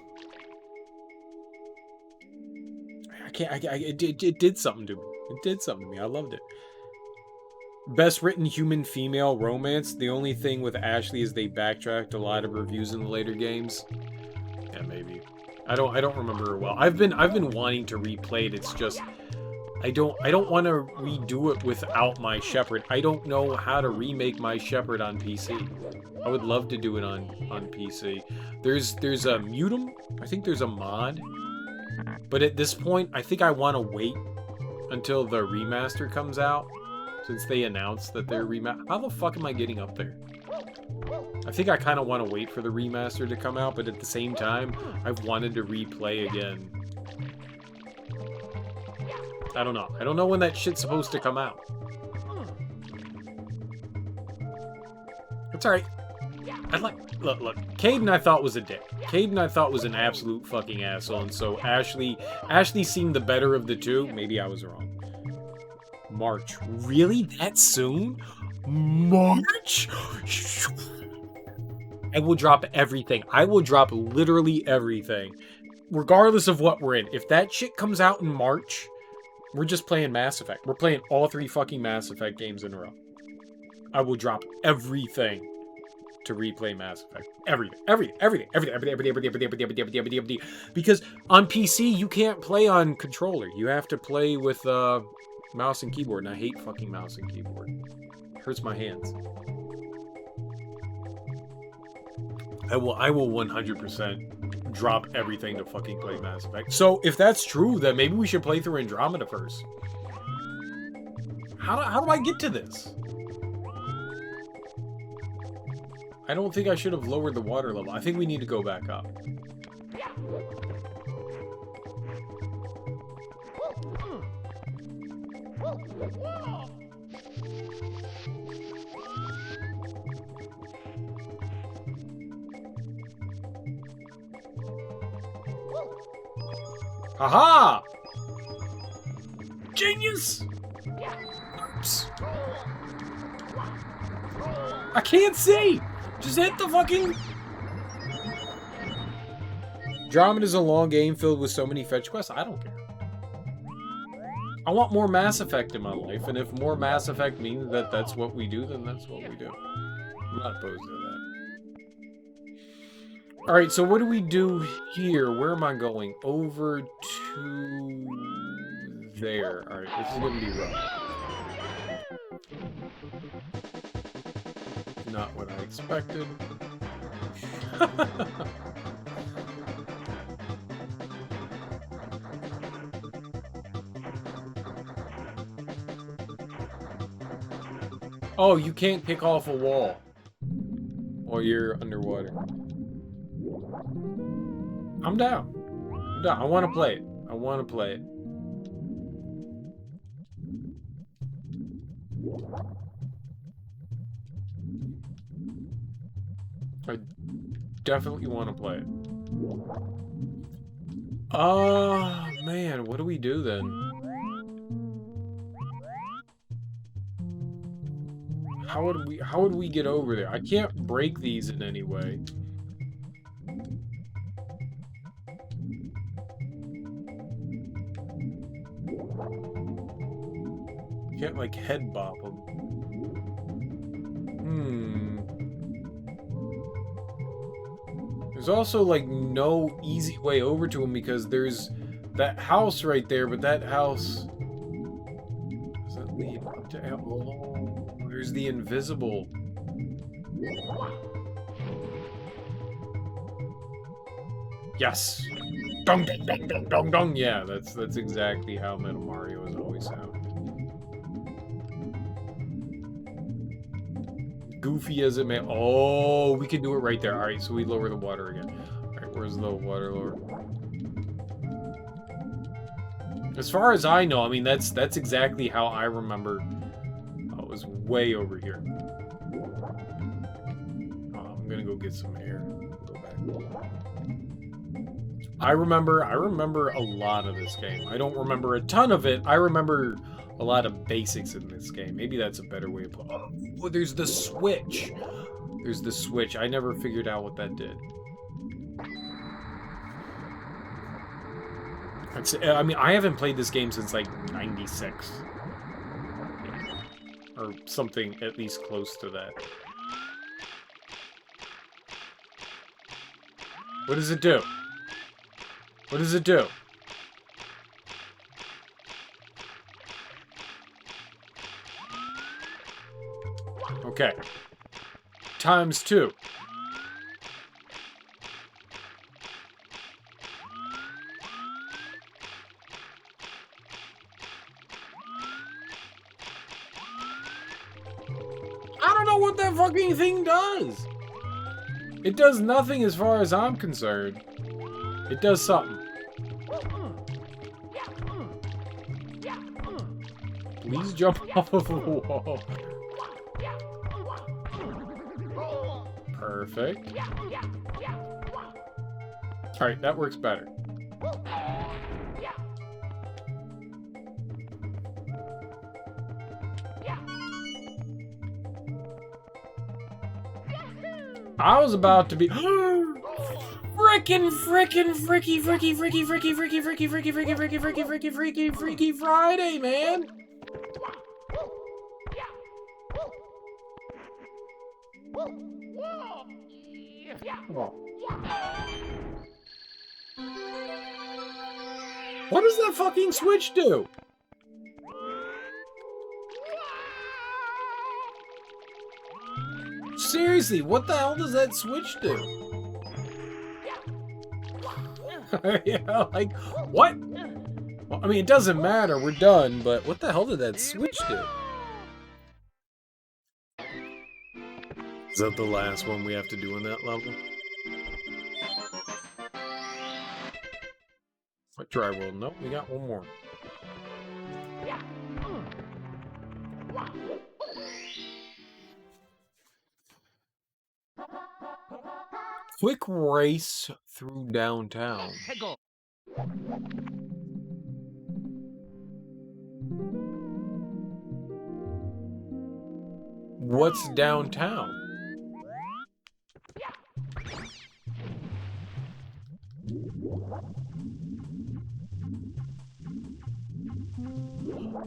It did something to me. It did something to me. I loved it. Best written human female romance. The only thing with Ashley is they backtracked a lot of reviews in the later games. Yeah, maybe. I don't remember her well. I've been wanting to replay it. It's just... I don't want to redo it without my Shepherd. I don't know how to remake my Shepherd on PC. I would love to do it on PC. There's a Mutum. I think there's a mod. But at this point, I think I want to wait until the remaster comes out. Since they announced that they're remaster. How the fuck am I getting up there? I think I kind of want to wait for the remaster to come out, but at the same time, I've wanted to replay again. I don't know. I don't know when that shit's supposed to come out. It's alright. Look. Caden I thought was a dick. Caden I thought was an absolute fucking asshole, and so Ashley seemed the better of the two. Maybe I was wrong. March. Really? That soon? March? I will drop everything. I will drop literally everything. Regardless of what we're in. If that shit comes out in March... We're just playing Mass Effect. We're playing all 3 fucking Mass Effect games in a row. I will drop everything to replay Mass Effect. Everything. Because on PC, you can't play on controller. You have to play with mouse and keyboard, and I hate fucking mouse and keyboard. It hurts my hands. I will 100% drop everything to fucking play Mass Effect. So, if that's true, then maybe we should play through Andromeda first. How do I get to this? I don't think I should have lowered the water level. I think we need to go back up. Haha! Genius! Oops. I can't see! Just hit the fucking... Andromeda is a long game filled with so many fetch quests. I don't care. I want more Mass Effect in my life, and if more Mass Effect means that that's what we do, then that's what we do. I'm not opposed to that. Alright, so what do we do here? Where am I going? Over to... there. Alright, this is gonna be rough. Not what I expected. Oh, you can't pick off a wall while you're underwater. I'm down. I'm down. I want to play it. I want to play it. I definitely want to play it. Oh, man. What do we do then? How would we get over there? I can't break these in any way. Can't like head bop them. There's also like no easy way over to him because there's that house right there, but that house doesn't lead up to... Oh, there's the invisible. Yes. Dong dong dong dong dong dong. Yeah, that's exactly how Metal Mario has always sounded. Goofy as it may. Oh, we can do it right there. All right, so we lower the water again. All right, where's the water lower? As far as I know, I mean that's exactly how I remember. Oh, it was way over here. Oh, I'm gonna go get some air. Go back. I remember a lot of this game. I don't remember a ton of it. I remember a lot of basics in this game. Maybe that's a better way of putting it. Oh, there's the switch. There's the switch. I never figured out what that did. I mean, I haven't played this game since, like, 96. Or something at least close to that. What does it do? What does it do? Okay. Times 2. I don't know what that fucking thing does. It does nothing as far as I'm concerned. It does something. Please jump off of the wall. Perfect. Alright, that works better. I was about to be freaking Freaky Friday, man! What does that fucking switch do? Seriously, what the hell does that switch do? Yeah, like, what? Well, I mean, it doesn't matter, we're done, but what the hell did that switch do? Is that the last one we have to do in that level? What dry world? Nope, we got one more. Quick race through downtown. What's downtown?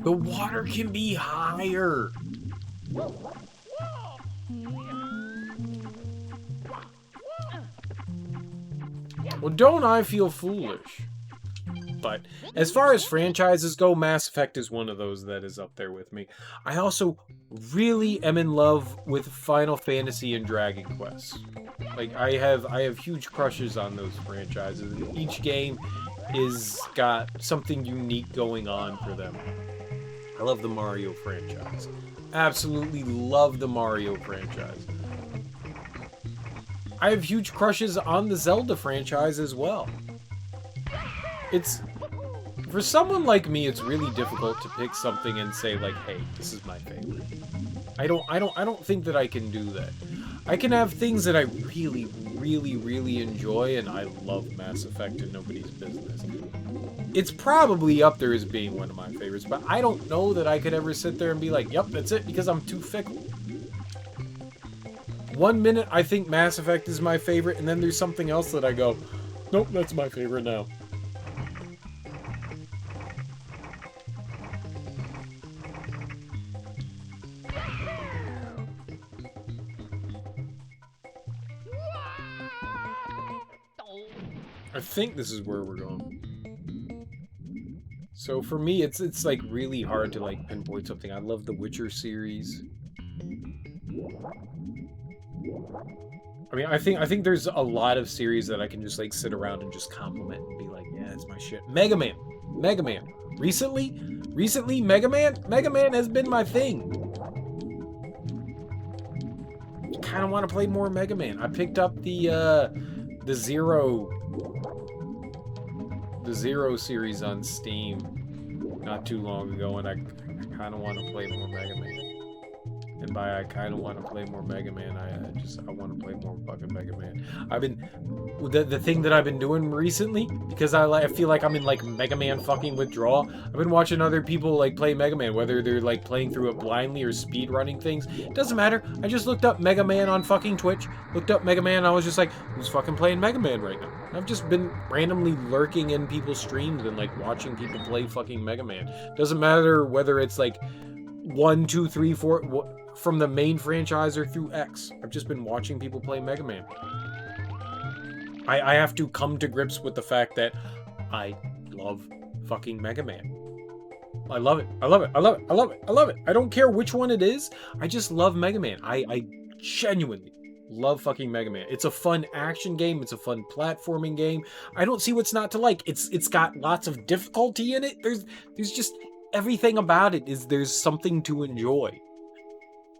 The water can be higher. Well, don't I feel foolish? But as far as franchises go, Mass Effect is one of those that is up there with me. I also really am in love with Final Fantasy and Dragon Quest. Like I have huge crushes on those franchises, and each game is got something unique going on for them. I love the Mario franchise. Absolutely love the Mario franchise. I have huge crushes on the Zelda franchise as well. It's for someone like me, it's really difficult to pick something and say like, "Hey, this is my favorite." I don't think that I can do that. I can have things that I really enjoy, and I love Mass Effect and nobody's business. It's probably up there as being one of my favorites, but I don't know that I could ever sit there and be like, "Yep, that's it," because I'm too fickle. One minute I think Mass Effect is my favorite, and then there's something else that I go, "Nope, that's my favorite now." I think this is where we're going. So for me, it's like really hard to like pinpoint something. I love the Witcher series. I mean, I think there's a lot of series that I can just like sit around and just compliment and be like, yeah, it's my shit. Mega Man. Recently, Mega Man has been my thing. Kind of want to play more Mega Man. I picked up the Zero series on Steam not too long ago, and I kind of want to play more Mega Man. And by I kind of want to play more Mega Man, I want to play more fucking Mega Man. I've been the thing that I've been doing recently, because I feel like I'm in like Mega Man fucking withdrawal. I've been watching other people like play Mega Man, whether they're like playing through it blindly or speed running things. It doesn't matter. I just looked up Mega Man on fucking Twitch. Looked up Mega Man, and I was just like, who's fucking playing Mega Man right now? And I've just been randomly lurking in people's streams and like watching people play fucking Mega Man. Doesn't matter whether it's like 1, 2, 3, 4. From the main franchise or through X. I've just been watching people play Mega Man. I have to come to grips with the fact that I love fucking Mega Man. I love it. I love it. I love it. I love it. I love it. I don't care which one it is. I just love Mega Man. I genuinely love fucking Mega Man. It's a fun action game. It's a fun platforming game. I don't see what's not to like. It's got lots of difficulty in it. There's just everything about it is there's something to enjoy.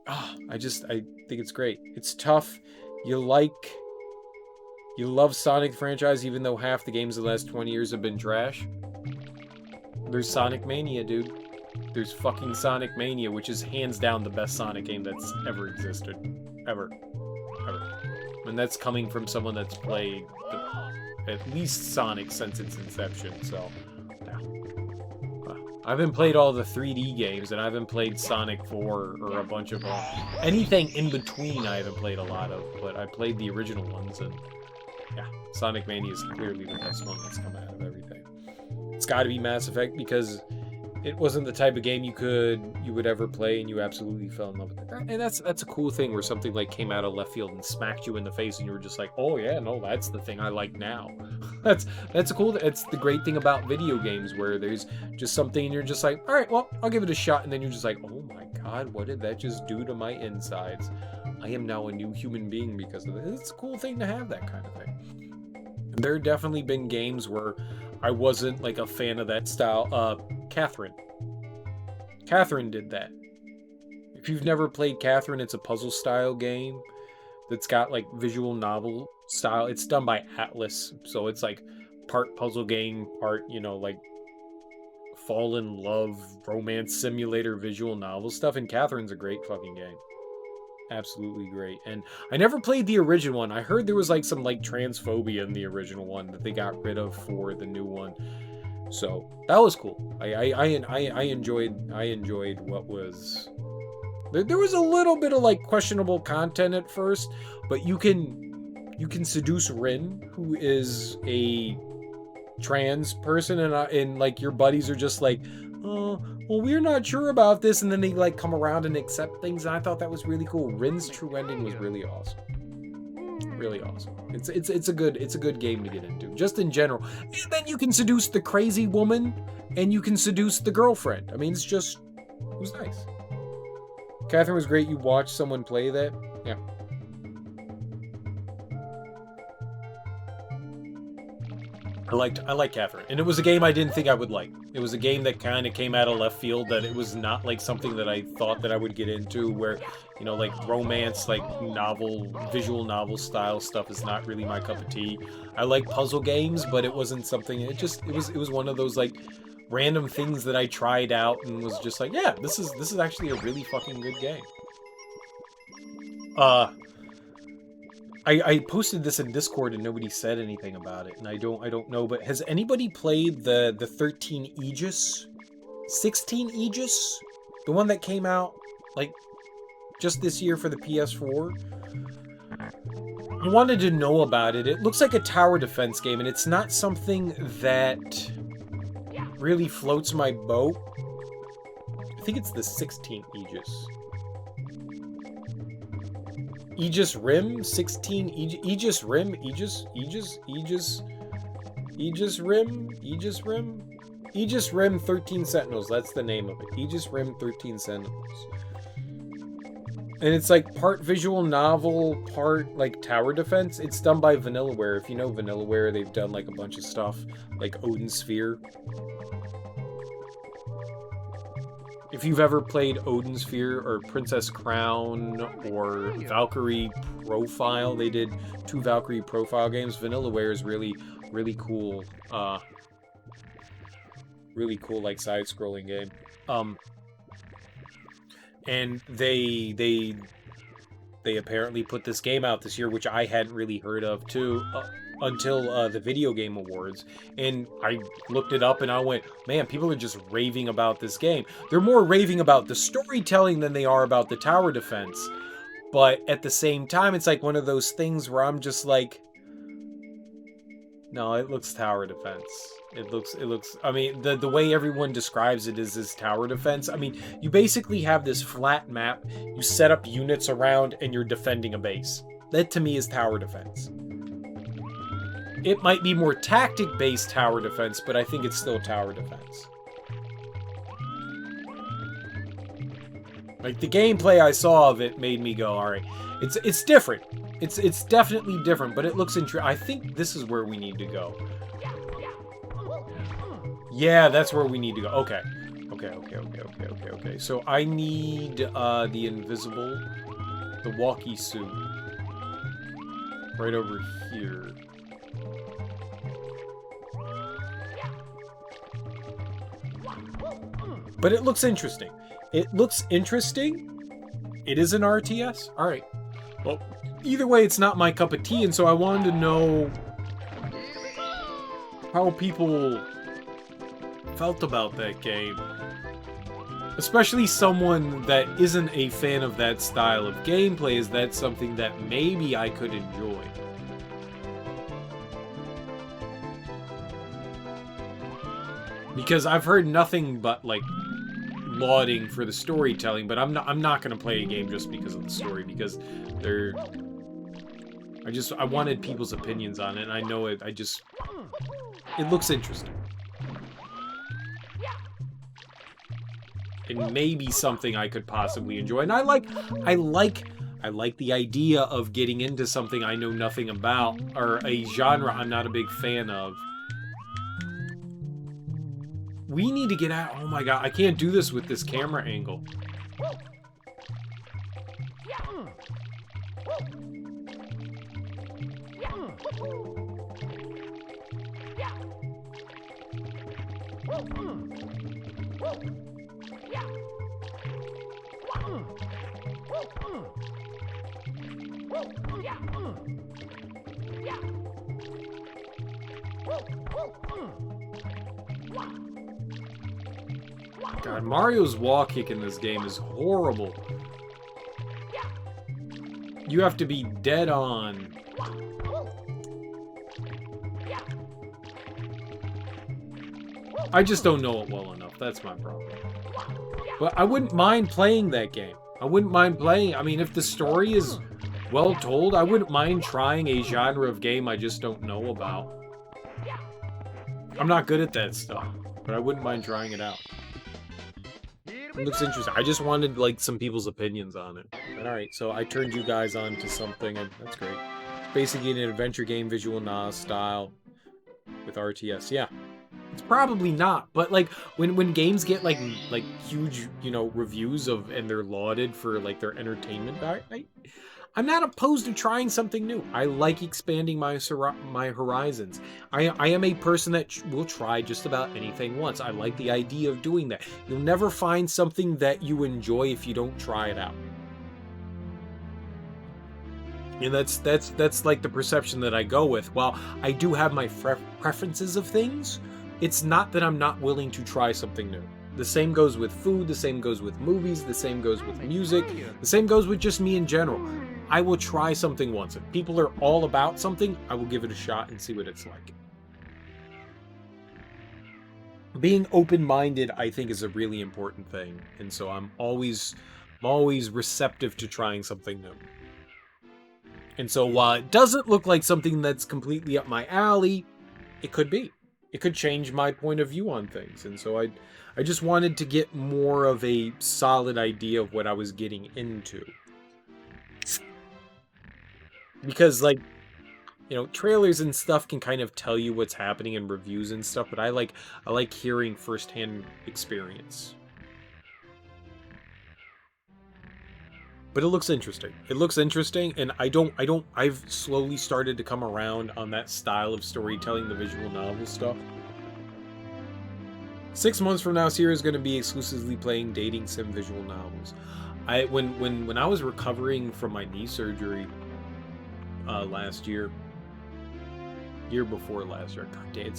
I think it's great. It's tough. You love Sonic franchise, even though half the games of the last 20 years have been trash. There's Sonic Mania, dude. There's fucking Sonic Mania, which is hands down the best Sonic game that's ever existed. Ever. And that's coming from someone that's played at least Sonic since its inception, so... I haven't played all the 3D games, and I haven't played Sonic 4 or a bunch of them. Anything in between I haven't played a lot of, but I played the original ones, and yeah, Sonic Mania is clearly the best one that's come out of everything. It's got to be Mass Effect, because it wasn't the type of game you would ever play, and you absolutely fell in love with it. And that's a cool thing where something like came out of left field and smacked you in the face, and you were just like, oh yeah, no, that's the thing I like now. That's a cool. It's the great thing about video games, where there's just something and you're just like, all right, well, I'll give it a shot, and then you're just like, oh my god, what did that just do to my insides? I am now a new human being because of it. It's a cool thing to have that kind of thing. And there have definitely been games where I wasn't like a fan of that style. Catherine did that. If you've never played Catherine, it's a puzzle style game that's got like visual novel style. It's done by Atlas, so it's like part puzzle game, part, like fall in love, romance simulator, visual novel stuff. And Catherine's a great fucking game. Absolutely great. And I never played the original one. I heard there was like some like transphobia in the original one that they got rid of for the new one. So that was cool. I enjoyed what was. There was a little bit of like questionable content at first, but you can seduce Rin, who is a trans person, and like your buddies are just like, oh, well, we're not sure about this, and then they like come around and accept things, and I thought that was really cool. Rin's true ending was really awesome. Really awesome. It's a good game to get into, just in general. And then you can seduce the crazy woman, and you can seduce the girlfriend. I mean, it was nice. Catherine was great. You watched someone play that? Yeah. I like Catherine. And it was a game I didn't think I would like. It was a game that kind of came out of left field, that it was not like something that I thought that I would get into, where, you know, like romance, like visual novel style stuff is not really my cup of tea. I like puzzle games, but it wasn't something, it was one of those like random things that I tried out and was just like, yeah, this is actually a really fucking good game. I posted this in Discord and nobody said anything about it, and I don't know, but has anybody played the 13 Aegis? 16 Aegis? The one that came out like just this year for the PS4? I wanted to know about it. It looks like a tower defense game, and it's not something that really floats my boat. I think it's the 16 Aegis. Aegis Rim? 16 Aegis Rim? Aegis Rim? Aegis Rim? Aegis Rim 13 Sentinels, that's the name of it. Aegis Rim 13 Sentinels. And it's like part visual novel, part like tower defense. It's done by Vanillaware. If you know Vanillaware, they've done like a bunch of stuff, like Odin Sphere. If you've ever played Odin Sphere or Princess Crown or Valkyrie Profile, they did 2 Valkyrie Profile games. Vanillaware is really cool. Really cool, like side-scrolling game. And they apparently put this game out this year, which I hadn't really heard of too, until the Video Game Awards. And I looked it up and I went, man, people are just raving about this game. They're more raving about the storytelling than they are about the tower defense. But at the same time, it's like one of those things where I'm just like, no, it looks tower defense. It looks, I mean, the way everyone describes it is this tower defense. I mean, you basically have this flat map, you set up units around, and you're defending a base. That to me is tower defense. It might be more tactic-based tower defense, but I think it's still tower defense. Like, the gameplay I saw of it made me go, alright, it's different. It's definitely different, but it looks interesting. I think this is where we need to go. Yeah, that's where we need to go. Okay. Okay. So I need the invisible, the walkie suit, right over here. But it looks interesting. It looks interesting. It is an RTS. All right. Well, either way, it's not my cup of tea, and so I wanted to know how people felt about that game. Especially someone that isn't a fan of that style of gameplay. Is that something that maybe I could enjoy? Because I've heard nothing but like lauding for the storytelling, but I'm not gonna play a game just because of the story, because I wanted people's opinions on it, and I know it looks interesting. And maybe something I could possibly enjoy. And I like the idea of getting into something I know nothing about, or a genre I'm not a big fan of. We need to get out. Oh my god, I can't do this with this camera angle. God, Mario's wall kick in this game is horrible. You have to be dead on. I just don't know it well enough. That's my problem. But I wouldn't mind playing that game. I wouldn't mind playing. I mean, if the story is well told, I wouldn't mind trying a genre of game I just don't know about. I'm not good at that stuff, but I wouldn't mind trying it out. It looks interesting. I just wanted, like, some people's opinions on it. But, alright, so I turned you guys on to something, and that's great. It's basically an adventure game, visual novel style, with RTS. Yeah. It's probably not, but, like, when games get, like huge, you know, reviews of, and they're lauded for, like, their entertainment value, I'm not opposed to trying something new. I like expanding my horizons. I am a person that will try just about anything once. I like the idea of doing that. You'll never find something that you enjoy if you don't try it out. And that's like the perception that I go with. While I do have my preferences of things, it's not that I'm not willing to try something new. The same goes with food, the same goes with movies, the same goes with music, the same goes with just me in general. I will try something once. If people are all about something, I will give it a shot and see what it's like. Being open-minded, I think, is a really important thing. And so I'm always receptive to trying something new. And so while it doesn't look like something that's completely up my alley, it could be. It could change my point of view on things. And so I just wanted to get more of a solid idea of what I was getting into. Because, like, you know, trailers and stuff can kind of tell you what's happening in reviews and stuff, but I like hearing firsthand experience. But it looks interesting. It looks interesting, and I've slowly started to come around on that style of storytelling, the visual novel stuff. 6 months from now, Sierra's going to be exclusively playing dating sim visual novels. When I was recovering from my knee surgery last year before last year, God damn,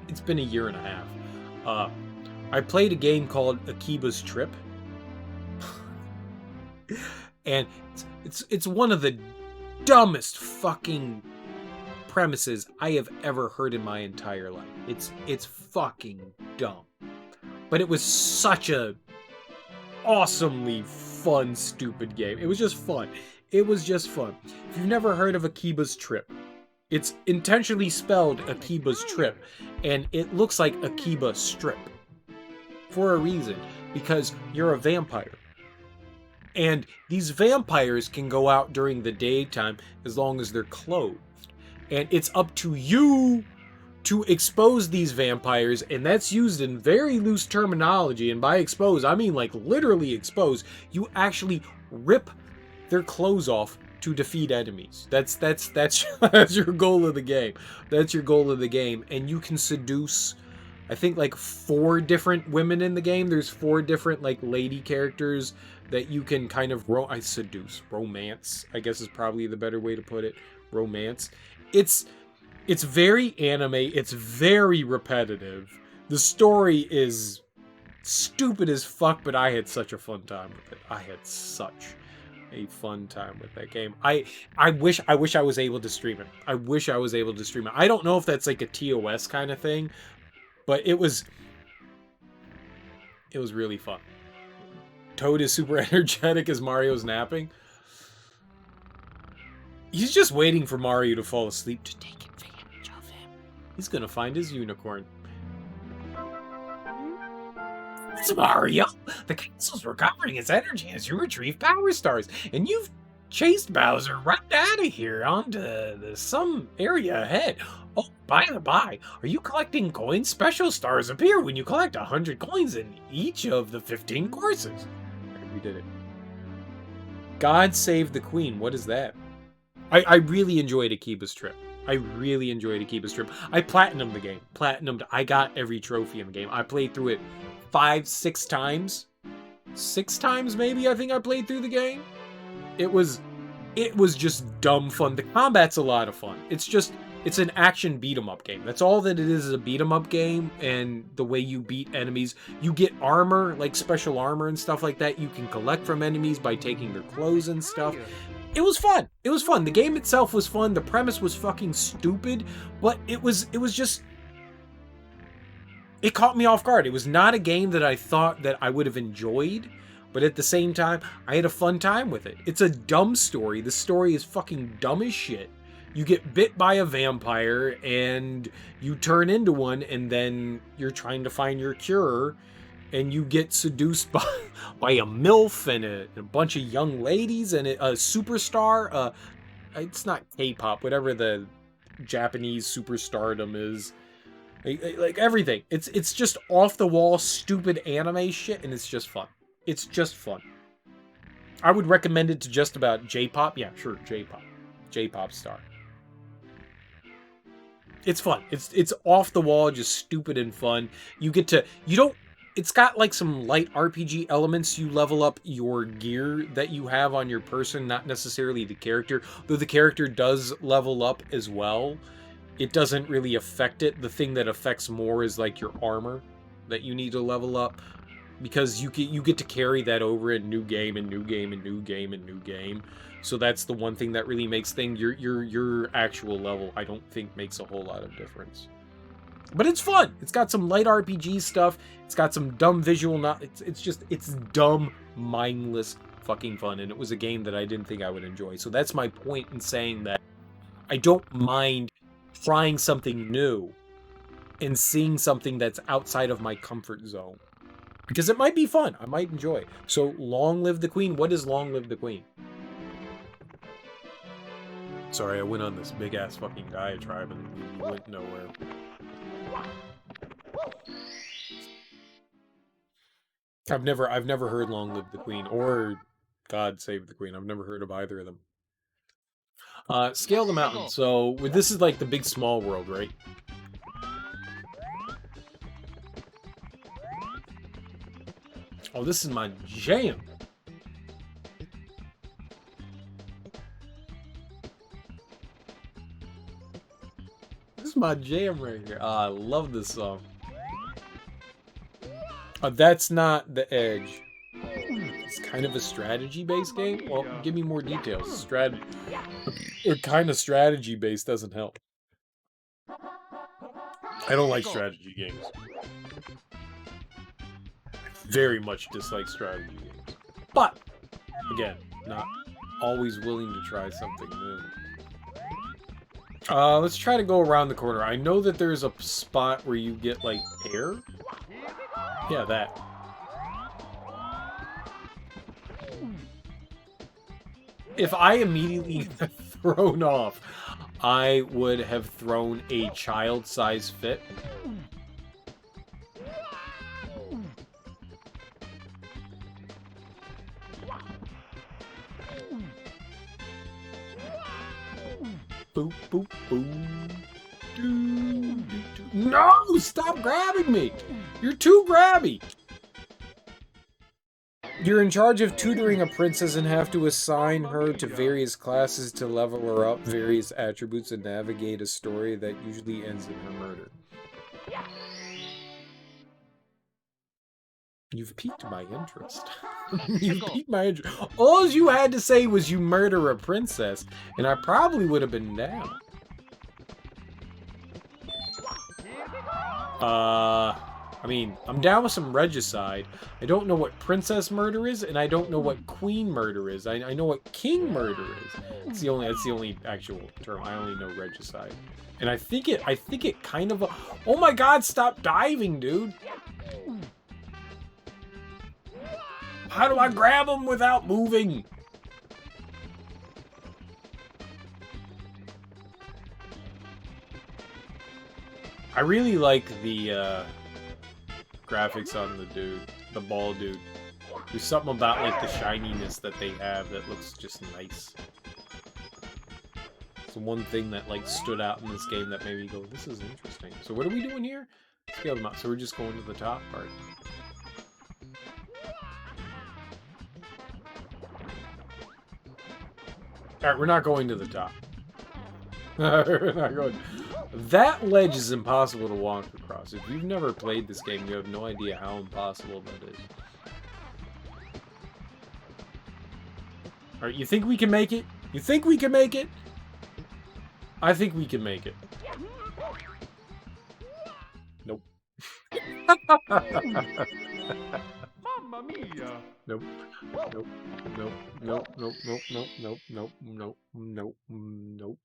it's been a year and a half. I played a game called Akiba's Trip, and it's one of the dumbest fucking premises I have ever heard in my entire life. It's fucking dumb. But it was such a awesomely fun, stupid game. It was just fun. It was just fun. If you've never heard of Akiba's Trip, it's intentionally spelled Akiba's Trip, and it looks like Akiba Strip. For a reason. Because you're a vampire. And these vampires can go out during the daytime as long as they're clothed. And it's up to you to expose these vampires, and that's used in very loose terminology, and by expose, I mean like literally expose. You actually rip their clothes off to defeat enemies. That's that's your goal of the game. That's your goal of the game, and you can seduce, I think, like 4 different women in the game. There's 4 different like lady characters that you can kind of romance, I guess is probably the better way to put it. Romance. It's very anime, it's very repetitive. The story is stupid as fuck, but I had such a fun time with it. I had such a fun time with that game. I wish I was able to stream it. I wish I was able to stream it. I don't know if that's like a TOS kind of thing, but it was really fun. Toad is super energetic as Mario's napping. He's just waiting for Mario to fall asleep to take advantage of him. He's gonna find his unicorn. It's Mario! The castle's recovering its energy as you retrieve power stars, and you've chased Bowser right out of here onto some area ahead. Oh, by the by, are you collecting coins? Special stars appear when you collect 100 coins in each of the 15 courses. Right, we did it. God Save the Queen. What is that? I really enjoyed Akiba's Trip. I really enjoyed Akiba's Trip. I platinumed the game. I got every trophy in the game. I played through it 5-6 times. 6 times maybe I think I played through the game. It was just dumb fun. The combat's a lot of fun. It's just It's an action beat-em-up game. That's all that it is a beat-em-up game, and the way you beat enemies. You get armor, like special armor and stuff like that. You can collect from enemies by taking their clothes and stuff. It was fun. It was fun. The game itself was fun. The premise was fucking stupid, but it was just... It caught me off guard. It was not a game that I thought that I would have enjoyed, but at the same time, I had a fun time with it. It's a dumb story. The story is fucking dumb as shit. You get bit by a vampire, and you turn into one, and then you're trying to find your cure, and you get seduced by a MILF and a bunch of young ladies, and a superstar. It's not K-pop, whatever the Japanese superstardom is. Like everything. It's just off-the-wall, stupid anime shit, and it's just fun. It's just fun. I would recommend it to just about J-pop. Yeah, sure, J-pop. J-pop star. It's fun. It's off the wall, just stupid and fun. It's got like some light RPG elements. You level up your gear that you have on your person, not necessarily the character. Though the character does level up as well. It doesn't really affect it. The thing that affects more is like your armor that you need to level up. Because you get to carry that over in new game and new game and new game and new game. So that's the one thing that really makes things. Your actual level, I don't think, makes a whole lot of difference. But it's fun. It's got some light RPG stuff. It's got some dumb visual. It's dumb, mindless fucking fun. And it was a game that I didn't think I would enjoy. So that's my point in saying that I don't mind trying something new and seeing something that's outside of my comfort zone. Because it might be fun. I might enjoy it. So, Long Live the Queen. What is Long Live the Queen? Sorry, I went on this big-ass fucking diatribe and went nowhere. I've never heard Long Live the Queen or God Save the Queen. I've never heard of either of them. Scale the Mountain. So, this is like the big small world, right? Oh, this is my jam. This is my jam right here. I love this song. That's not The Edge. It's kind of a strategy-based game? Well, give me more details. Strategy. Or kind of strategy-based doesn't help. I don't like strategy games. Very much dislike strategy games. But, again, not always willing to try something new. Let's try to go around the corner. I know that there's a spot where you get, like, air. Yeah, that. If I immediately thrown off, I would have thrown a child-size fit. Boop, boop, boop. Doo, doo, doo. No! Stop grabbing me! You're too grabby! You're in charge of tutoring a princess and have to assign her to various classes to level her up, various attributes, and navigate a story that usually ends in her murder. You've piqued my interest. You've piqued my interest. All you had to say was you murder a princess, and I probably would have been down. I mean, I'm down with some regicide. I don't know what princess murder is, and I don't know what queen murder is. I know what king murder is. That's the only actual term. I only know regicide. And I think it kind of... Oh my god, stop diving, dude! How do I grab him without moving? I really like the graphics on the dude, the ball dude. There's something about like the shininess that they have that looks just nice. It's the one thing that like stood out in this game that made me go, this is interesting. So what are we doing here? Scale them up. So we're just going to the top part. Alright, we're not going to the top. That ledge is impossible to walk across. If you've never played this game, you have no idea how impossible that is. Alright, you think we can make it? You think we can make it? I think we can make it. Nope. Mamma mia! Nope. Nope. Nope. Nope. Nope. Nope. Nope. Nope. Nope. Nope. Nope. Nope.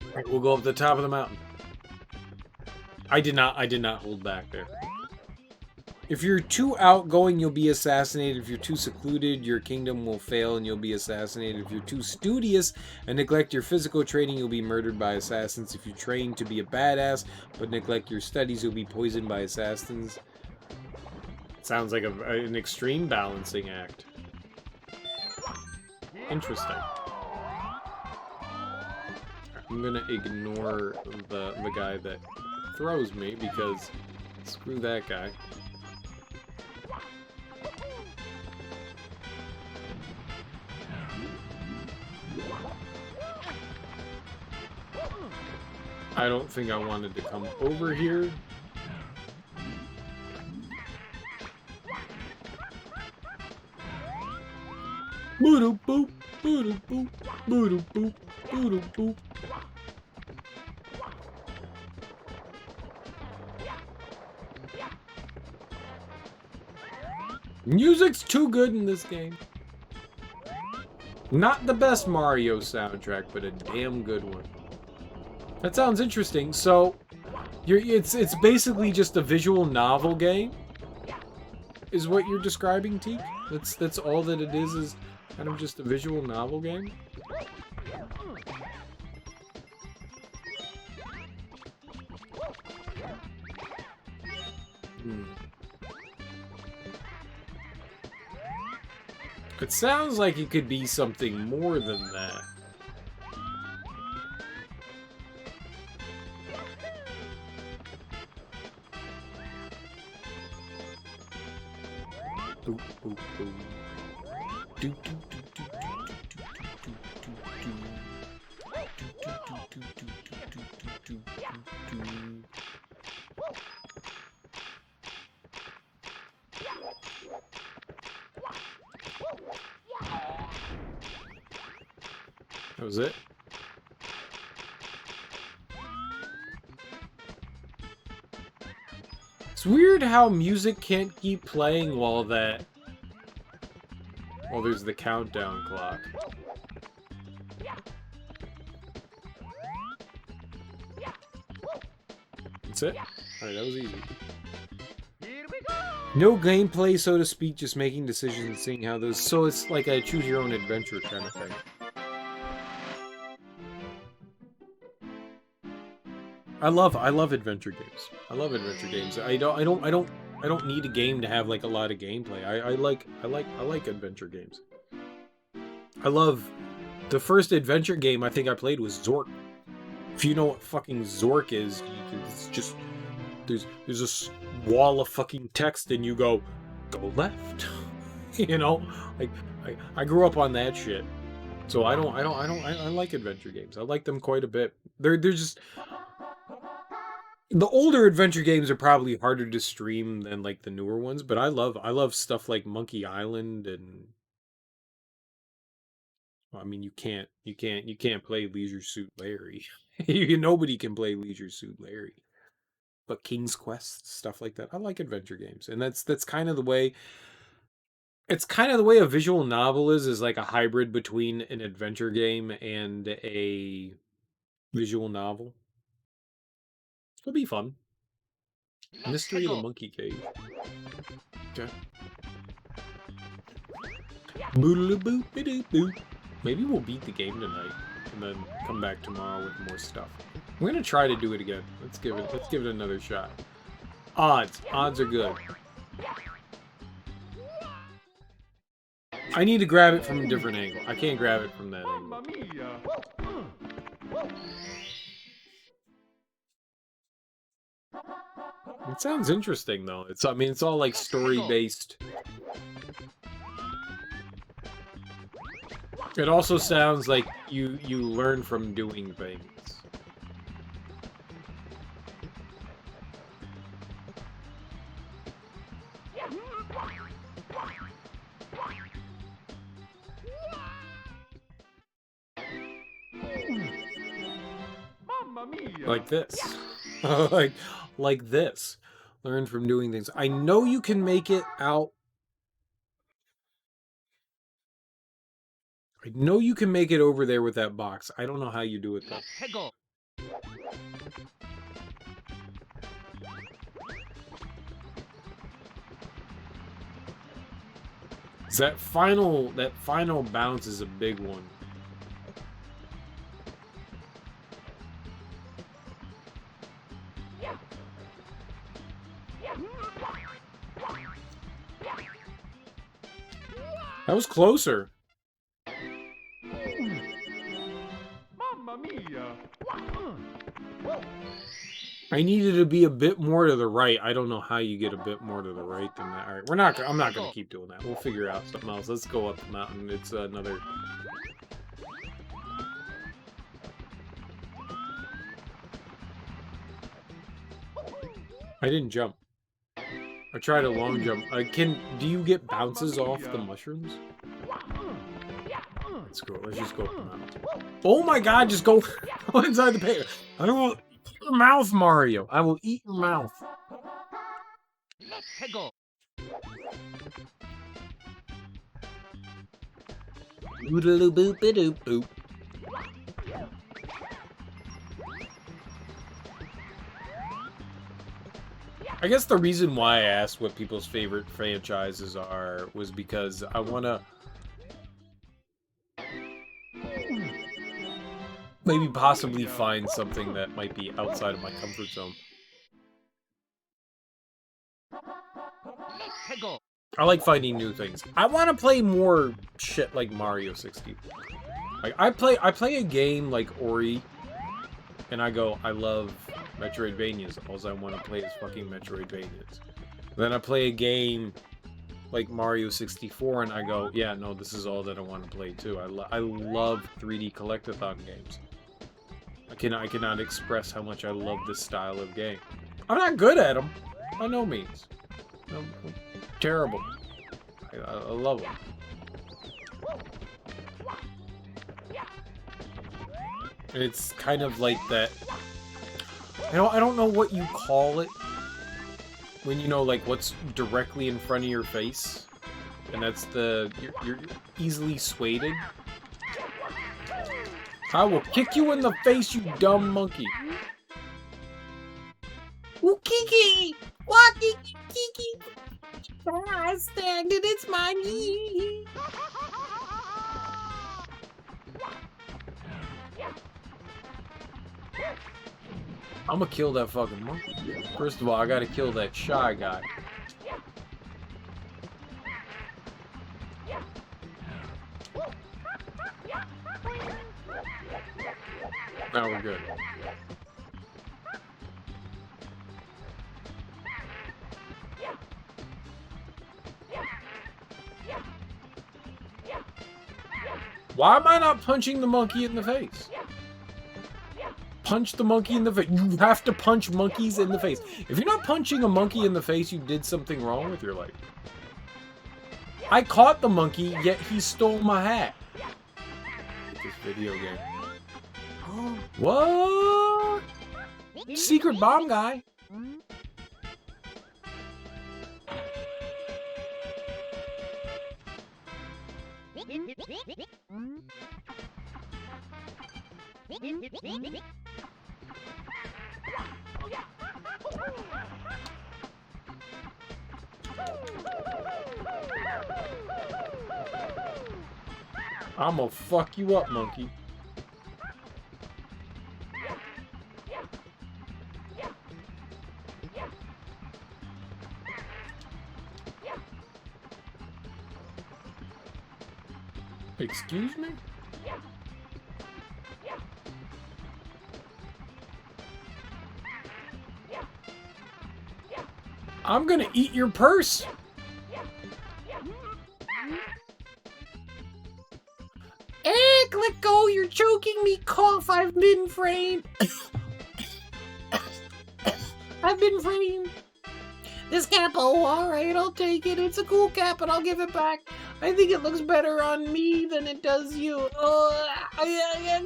Alright, we'll go up the top of the mountain. I did not hold back there. If you're too outgoing, you'll be assassinated. If you're too secluded, your kingdom will fail and you'll be assassinated. If you're too studious and neglect your physical training, you'll be murdered by assassins. If you train to be a badass but neglect your studies, you'll be poisoned by assassins. Sounds like an extreme balancing act. Interesting. I'm gonna ignore the guy that throws me because screw that guy. I don't think I wanted to come over here. Boodoo boop, boodoo boop, boodoo boop, boodoo boop. Music's too good in this game. Not the best Mario soundtrack, but a damn good one. That sounds interesting. So, it's basically just a visual novel game, is what you're describing, Teak? That's all that it is kind of just a visual novel game? It sounds like it could be something more than that. Ooh, ooh, ooh. Do, do, do, do, do, do, do, do, do, do, do, do, do, do. That was it? It's weird how music can't keep playing while there's the countdown clock. That's it? Alright, that was easy. Here we go! No gameplay, so to speak, just making decisions and seeing how those... So it's like a choose-your-own-adventure kind of thing. I love adventure games. I love adventure games. I don't need a game to have like a lot of gameplay. I like adventure games. I love the first adventure game I think I played was Zork. If you know what fucking Zork is, it's just there's a wall of fucking text and you go left. You know, like I grew up on that shit. So I like adventure games. I like them quite a bit. They're just the older adventure games are probably harder to stream than like the newer ones, but I love stuff like Monkey Island and I mean you can't play Leisure Suit Larry. Nobody can play Leisure Suit Larry. But King's Quest, stuff like that. I like adventure games. And that's kind of the way it's kind of the way a visual novel is like a hybrid between an adventure game and a visual novel. It'll be fun. Mystery of the Monkey Cave. Okay. Maybe we'll beat the game tonight and then come back tomorrow with more stuff. We're gonna try to do it again. Let's give it another shot. Odds are good. I need to grab it from a different angle. I can't grab it from that angle. Mamma mia! It sounds interesting though. I mean it's all like story based. It also sounds like you learn from doing things. Mamma mia! Like this. like this. Learn from doing things. I know you can make it out. I know you can make it over there with that box. I don't know how you do it though. Let's go. That final bounce is a big one. That was closer. Mamma mia! I needed to be a bit more to the right. I don't know how you get a bit more to the right than that. All right, I'm not going to keep doing that. We'll figure out something else. Let's go up the mountain. It's another... I didn't jump. I tried a long jump. Do you get bounces off the mushrooms? Let's go. Let's just go up the mountain. Oh my god, just go inside the paper. I will eat your mouth, Mario. I will eat your mouth. Let's go. Oodaloo boop doop boop. I guess the reason why I asked what people's favorite franchises are was because I want to maybe possibly find something that might be outside of my comfort zone. Let's go. I like finding new things. I want to play more shit like Mario 60. Like I play a game like Ori, and I go, I love Metroidvanias. All I want to play is fucking Metroidvanias. Then I play a game like Mario 64, and I go, yeah, no, this is all that I want to play too. I love 3D collectathon games. I cannot express how much I love this style of game. I'm not good at them, by no means. I'm terrible. I love them. It's kind of like that. I don't know what you call it when you know like what's directly in front of your face, and that's you're easily swayed. I will kick you in the face, you dumb monkey. Ooh, Kiki! What, Kiki? I stand it, it's my knee. I'm gonna kill that fucking monkey. First of all, I gotta kill that shy guy. Now we're good. Why am I not punching the monkey in the face? Punch the monkey in the face. You have to punch monkeys in the face. If you're not punching a monkey in the face, you did something wrong with your life. I caught the monkey, yet he stole my hat. This video game. What? Secret bomb guy. I'm gonna fuck you up, monkey. Excuse me? I'm gonna eat your purse. Nick, let go! You're choking me! Cough! I've been framed! I've been framed! This cap, oh, alright, I'll take it. It's a cool cap, and I'll give it back. I think it looks better on me than it does you. Oh, yeah.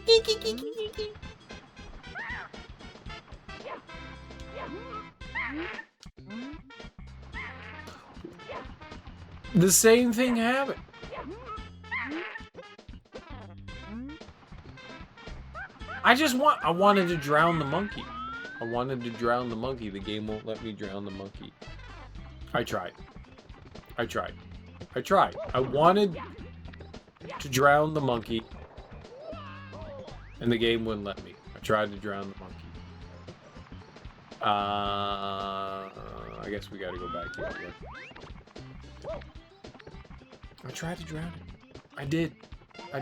The same thing happened. I wanted to drown the monkey. I wanted to drown the monkey. The game won't let me drown the monkey. I tried. I wanted to drown the monkey, and the game wouldn't let me. I tried to drown the monkey. I guess we gotta go back the other way. I tried to drown it. I did. I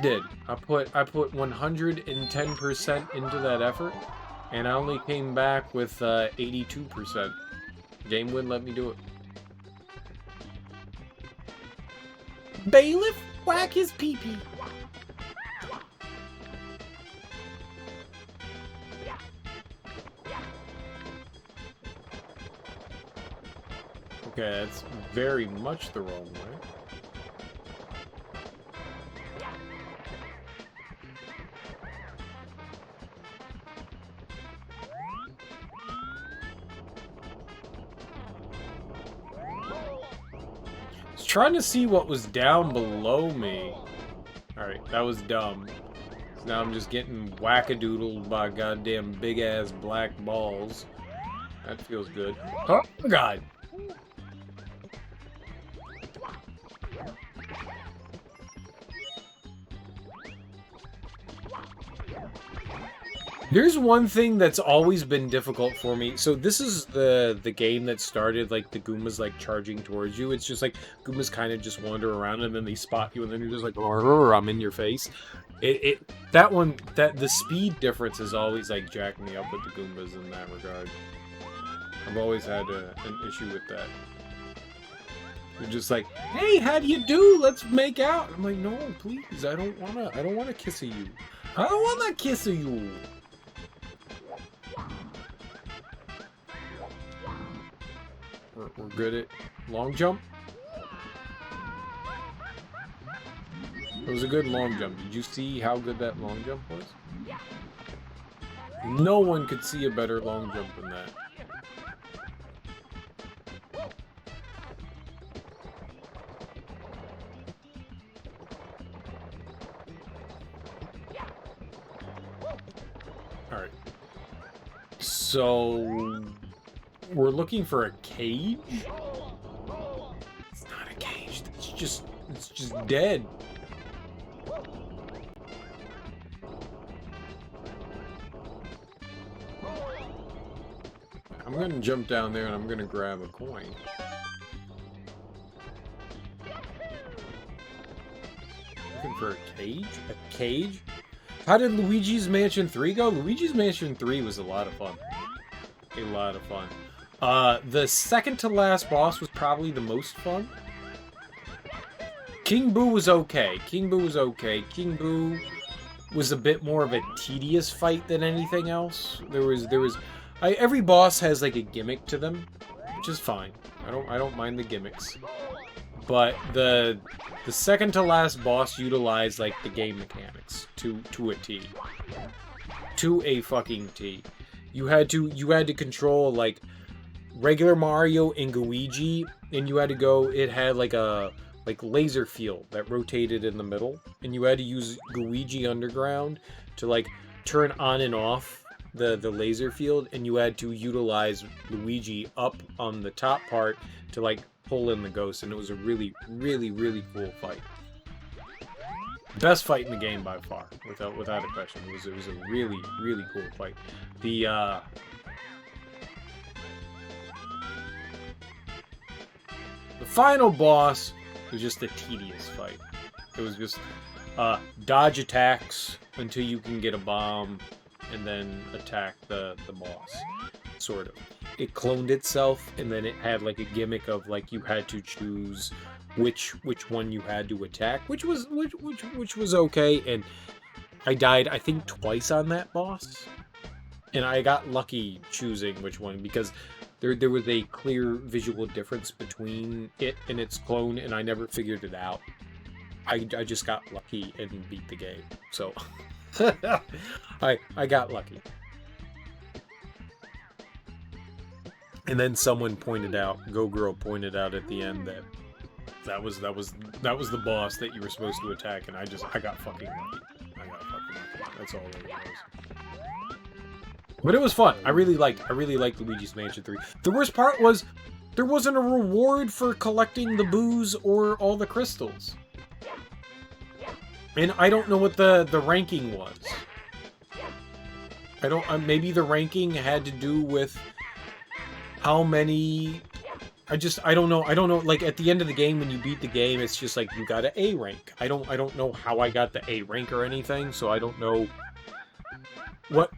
put 110% into that effort, and I only came back with 82%. Game wouldn't let me do it. Bailiff, whack his pee-pee. Okay, that's very much the wrong way. Trying to see what was down below me. Alright, that was dumb. So now I'm just getting wackadoodled by goddamn big-ass black balls. That feels good. Oh, God! There's one thing that's always been difficult for me. So this is the game that started, like, the Goombas, like, charging towards you. It's just, like, Goombas kind of just wander around, and then they spot you, and then you're just like, I'm in your face. The speed difference is always, like, jacking me up with the Goombas in that regard. I've always had an issue with that. You're just like, hey, how do you do? Let's make out. I'm like, no, please, I don't wanna kiss you. I don't wanna kiss you. We're good at long jump. It was a good long jump. Did you see how good that long jump was? No one could see a better long jump than that. Alright. So... we're looking for a cage? It's not a cage. It's just dead. I'm gonna jump down there and I'm gonna grab a coin. Looking for a cage? A cage? How did Luigi's Mansion 3 go? Luigi's Mansion 3 was a lot of fun. A lot of fun. The second to last boss was probably the most fun. King Boo was okay. King Boo was a bit more of a tedious fight than anything else. Every boss has like a gimmick to them, which is fine. I don't mind the gimmicks. But the second to last boss utilized like the game mechanics to a T. To a fucking T. You had to control like regular Mario and Luigi, and you had to go. It had like a laser field that rotated in the middle, and you had to use Luigi Underground to like turn on and off the laser field, and you had to utilize Luigi up on the top part to like pull in the ghost, and it was a really cool fight. Best fight in the game by far, without a question. It was a really cool fight. The final boss was just a tedious fight. It was just dodge attacks until you can get a bomb, and then attack the boss. Sort of. It cloned itself, and then it had like a gimmick of like you had to choose which one you had to attack, which was okay, and I died, I think, twice on that boss. And I got lucky choosing which one, because there was a clear visual difference between it and its clone, and I never figured it out. I just got lucky and beat the game. So, I got lucky. And then someone pointed out, Go Girl pointed out at the end that was the boss that you were supposed to attack, and I got fucking lucky. I got fucking lucky. That's all it was. But it was fun. I really liked Luigi's Mansion 3. The worst part was there wasn't a reward for collecting the booze or all the crystals. And I don't know what the ranking was. I don't maybe the ranking had to do with how many I don't know. Like at the end of the game when you beat the game, it's just like you got an A rank. I don't know how I got the A rank or anything, so I don't know what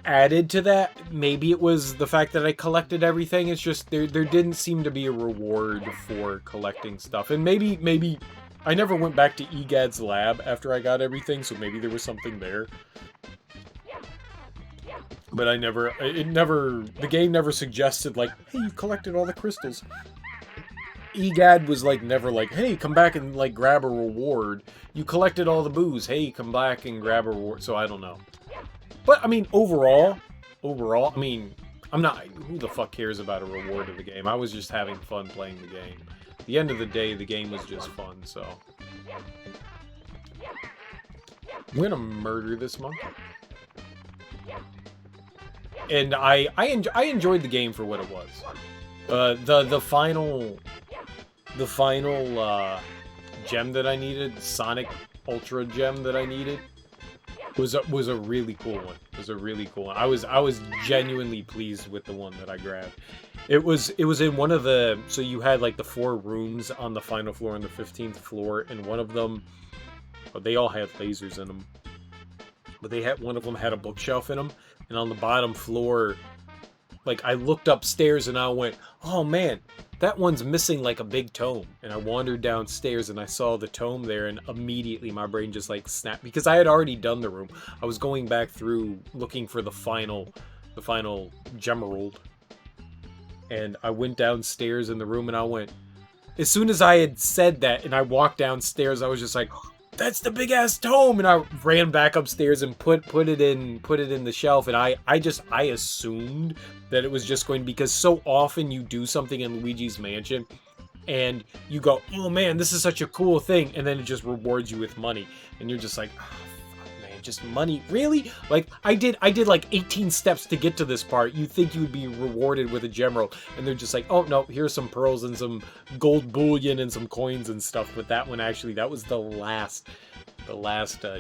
added to that. Maybe it was the fact that I collected everything. It's just there didn't seem to be a reward for collecting stuff. And maybe I never went back to Egad's lab after I got everything, so maybe there was something there. But the game never suggested like, hey, you collected all the crystals. Egad was like never like, hey, come back and like grab a reward. You collected all the booze. Hey, come back and grab a reward. So I don't know. But I mean, overall, I mean, I'm not. Who the fuck cares about a reward of the game? I was just having fun playing the game. At the end of the day, the game was just fun. So I'm gonna murder this monkey. And I enjoyed the game for what it was. The final gem that I needed, the Sonic Ultra gem that I needed, was a really cool one. It was a really cool one. I was genuinely pleased with the one that I grabbed. It was in one of the, so you had like the 4 rooms on the final floor and the 15th floor, and one of them, well, they all had lasers in them, but one of them had a bookshelf in them. And on the bottom floor, like, I looked upstairs and I went, oh man, that one's missing like a big tome. And I wandered downstairs and I saw the tome there, and immediately my brain just like snapped, because I had already done the room. I was going back through looking for the final Gemerald. And I went downstairs in the room and I went, as soon as I had said that and I walked downstairs, I was just like, that's the big ass tome, and I ran back upstairs and put it in the shelf, and I assumed that it was just going, because so often you do something in Luigi's Mansion and you go, oh man, this is such a cool thing, and then it just rewards you with money, and you're just like, oh, fuck, man, just money, really? Like I did like 18 steps to get to this part. You think you would be rewarded with a Gemerald, and they're just like, oh no, here's some pearls and some gold bullion and some coins and stuff. But that one, actually, that was the last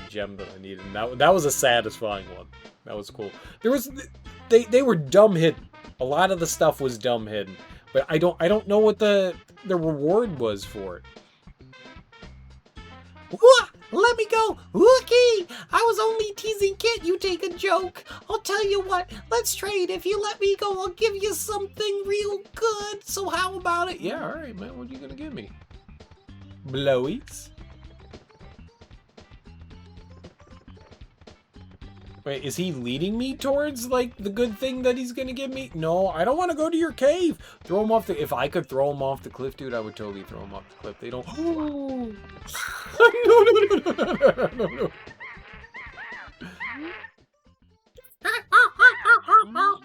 gem that I needed, and that was a satisfying one. That was cool. They were dumb hidden. A lot of the stuff was dumb hidden, but I don't know what the reward was for it. What? Let me go! Wookie! I was only teasing Kit, you take a joke! I'll tell you what, let's trade. If you let me go, I'll give you something real good. So how about it? Yeah, alright, man. What are you gonna give me? Blowies? Wait, is he leading me towards, like, the good thing that he's gonna give me? No, I don't want to go to your cave. Throw him off the... If I could throw him off the cliff, dude, I would totally throw him off the cliff. They don't... Oh. No.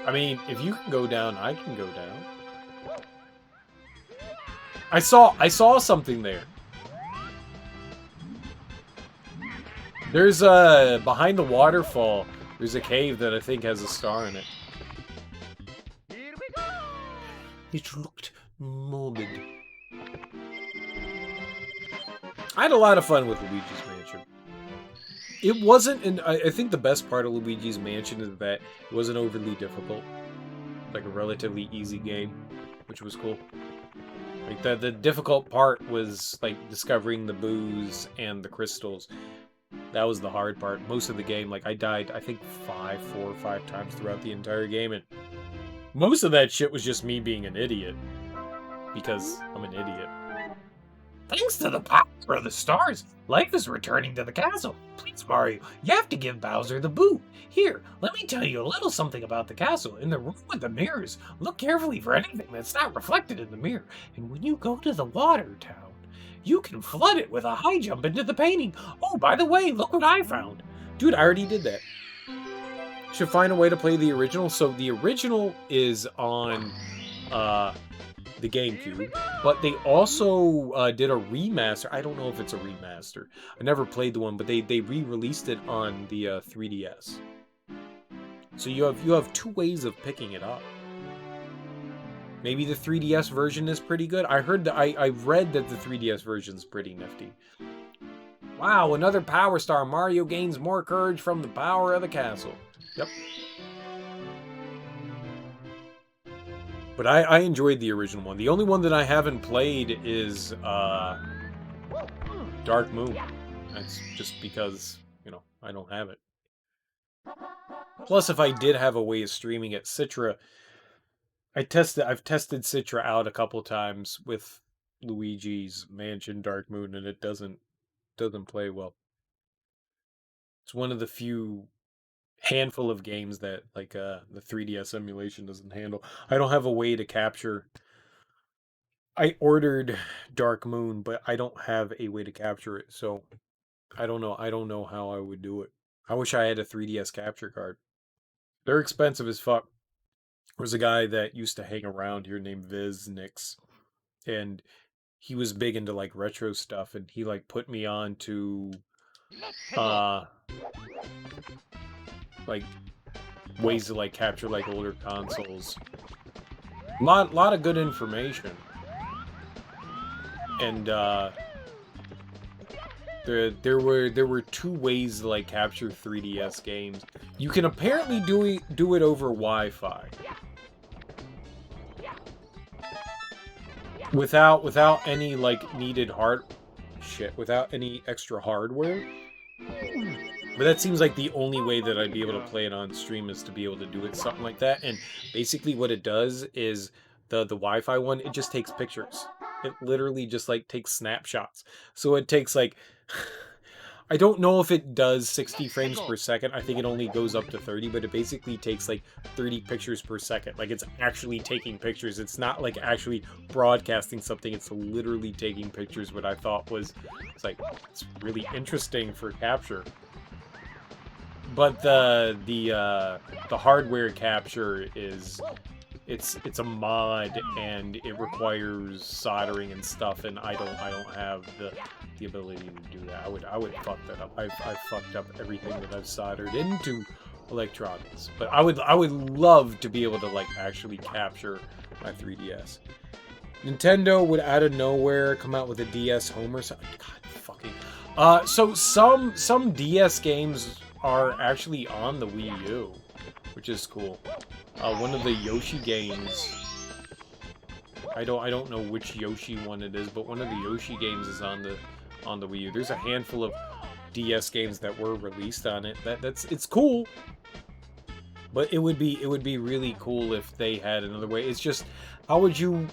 I mean, if you can go down, I can go down. I saw something there. There's behind the waterfall, there's a cave that I think has a star in it. Here we go! It looked morbid. I had a lot of fun with Luigi's Mansion. It wasn't, and I think the best part of Luigi's Mansion is that it wasn't overly difficult. Like a relatively easy game, which was cool. Like the difficult part was like discovering the booze and the crystals. That was the hard part. Most of the game, like I died, I think 4 or 5 times throughout the entire game, and most of that shit was just me being an idiot. because I'm an idiot. Thanks to the power of the stars, life is returning to the castle. Please, Mario, you have to give Bowser the boot. Here, let me tell you a little something about the castle. In the room with the mirrors, look carefully for anything that's not reflected in the mirror. And when you go to the water town, you can flood it with a high jump into the painting. Oh, by the way, look what I found. Dude, I already did that. Should find a way to play the original. So the original is on the GameCube, but they also did a remaster. I don't know if it's a remaster. I never played the one, but they re-released it on the 3DS. So you have two ways of picking it up. Maybe the 3DS version is pretty good. I heard that I read that the 3DS version is pretty nifty. Wow, another power star. Mario gains more courage from the power of the castle. Yep. But I enjoyed the original one. The only one that I haven't played is Dark Moon. That's just because, you know, I don't have it. Plus, if I did have a way of streaming it, Citra... I've tested Citra out a couple times with Luigi's Mansion Dark Moon, and it doesn't play well. It's one of the few handful of games that like the 3DS emulation doesn't handle. I don't have a way to capture. I ordered Dark Moon, but I don't have a way to capture it, so I don't know how I would do it. I wish I had a 3DS capture card. They're expensive as fuck. There was a guy that used to hang around here named Viz Nix, and he was big into like retro stuff, and he like put me on to like ways to like capture like older consoles. Lot of good information. And there were two ways to like capture 3DS games. You can apparently do it over Wi-Fi. Without any like needed without any extra hardware. But that seems like the only way that I'd be able to play it on stream is to be able to do it something like that. And basically what it does is the Wi-Fi one, it just takes pictures. It literally just like takes snapshots. So it takes like I don't know if it does 60 frames per second. I think it only goes up to 30, but it basically takes like 30 pictures per second. Like it's actually taking pictures. It's not like actually broadcasting something. It's literally taking pictures. What I thought was, it's really interesting for capture. But the hardware capture is it's a mod and it requires soldering and stuff, and I don't have the ability to do that. I would fuck that up. I've fucked up everything that I've soldered into electronics. But I would love to be able to like actually capture my 3DS. Nintendo would out of nowhere come out with a DS home or something. God fucking. So some DS games are actually on the Wii U, which is cool. One of the Yoshi games, I don't know which Yoshi one it is, but one of the Yoshi games is on the Wii U. There's a handful of DS games that were released on it. It's cool, but it would be really cool if they had another way. It's just, how would you?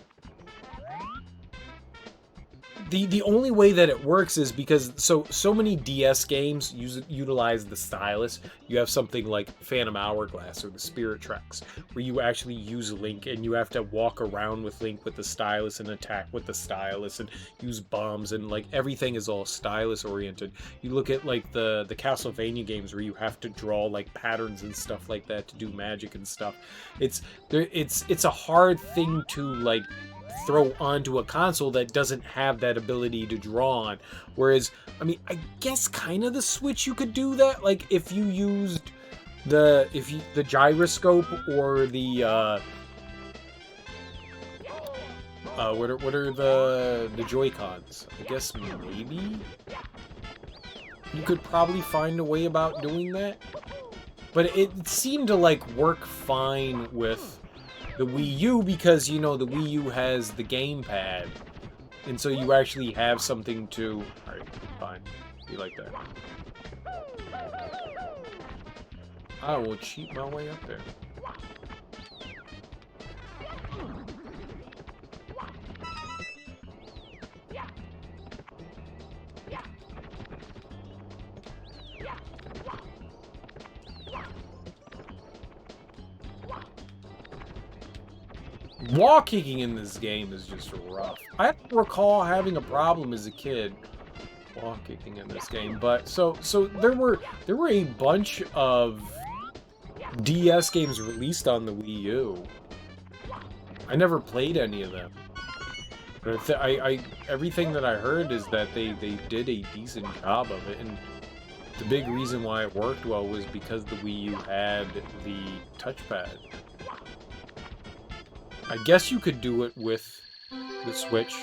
The only way that it works is because so many DS games utilize the stylus. You have something like Phantom Hourglass or the Spirit Tracks, where you actually use Link and you have to walk around with Link with the stylus and attack with the stylus and use bombs, and like everything is all stylus oriented. You look at like the Castlevania games where you have to draw like patterns and stuff like that to do magic and stuff. It's a hard thing to like throw onto a console that doesn't have that ability to draw on. Whereas, I mean, I guess kind of the Switch you could do that. Like if you used the gyroscope or the what are the Joy-Cons? I guess maybe you could probably find a way about doing that. But it seemed to like work fine with the Wii U, because, you know, the Wii U has the gamepad, and so you actually have something to... Alright, fine. Be like that. I will cheat my way up there. Wall kicking in this game is just rough. I don't recall having a problem as a kid wall kicking in this game, but so there were a bunch of DS games released on the Wii U. I never played any of them. But everything that I heard is that they did a decent job of it, and the big reason why it worked well was because the Wii U had the touchpad. I guess you could do it with the Switch,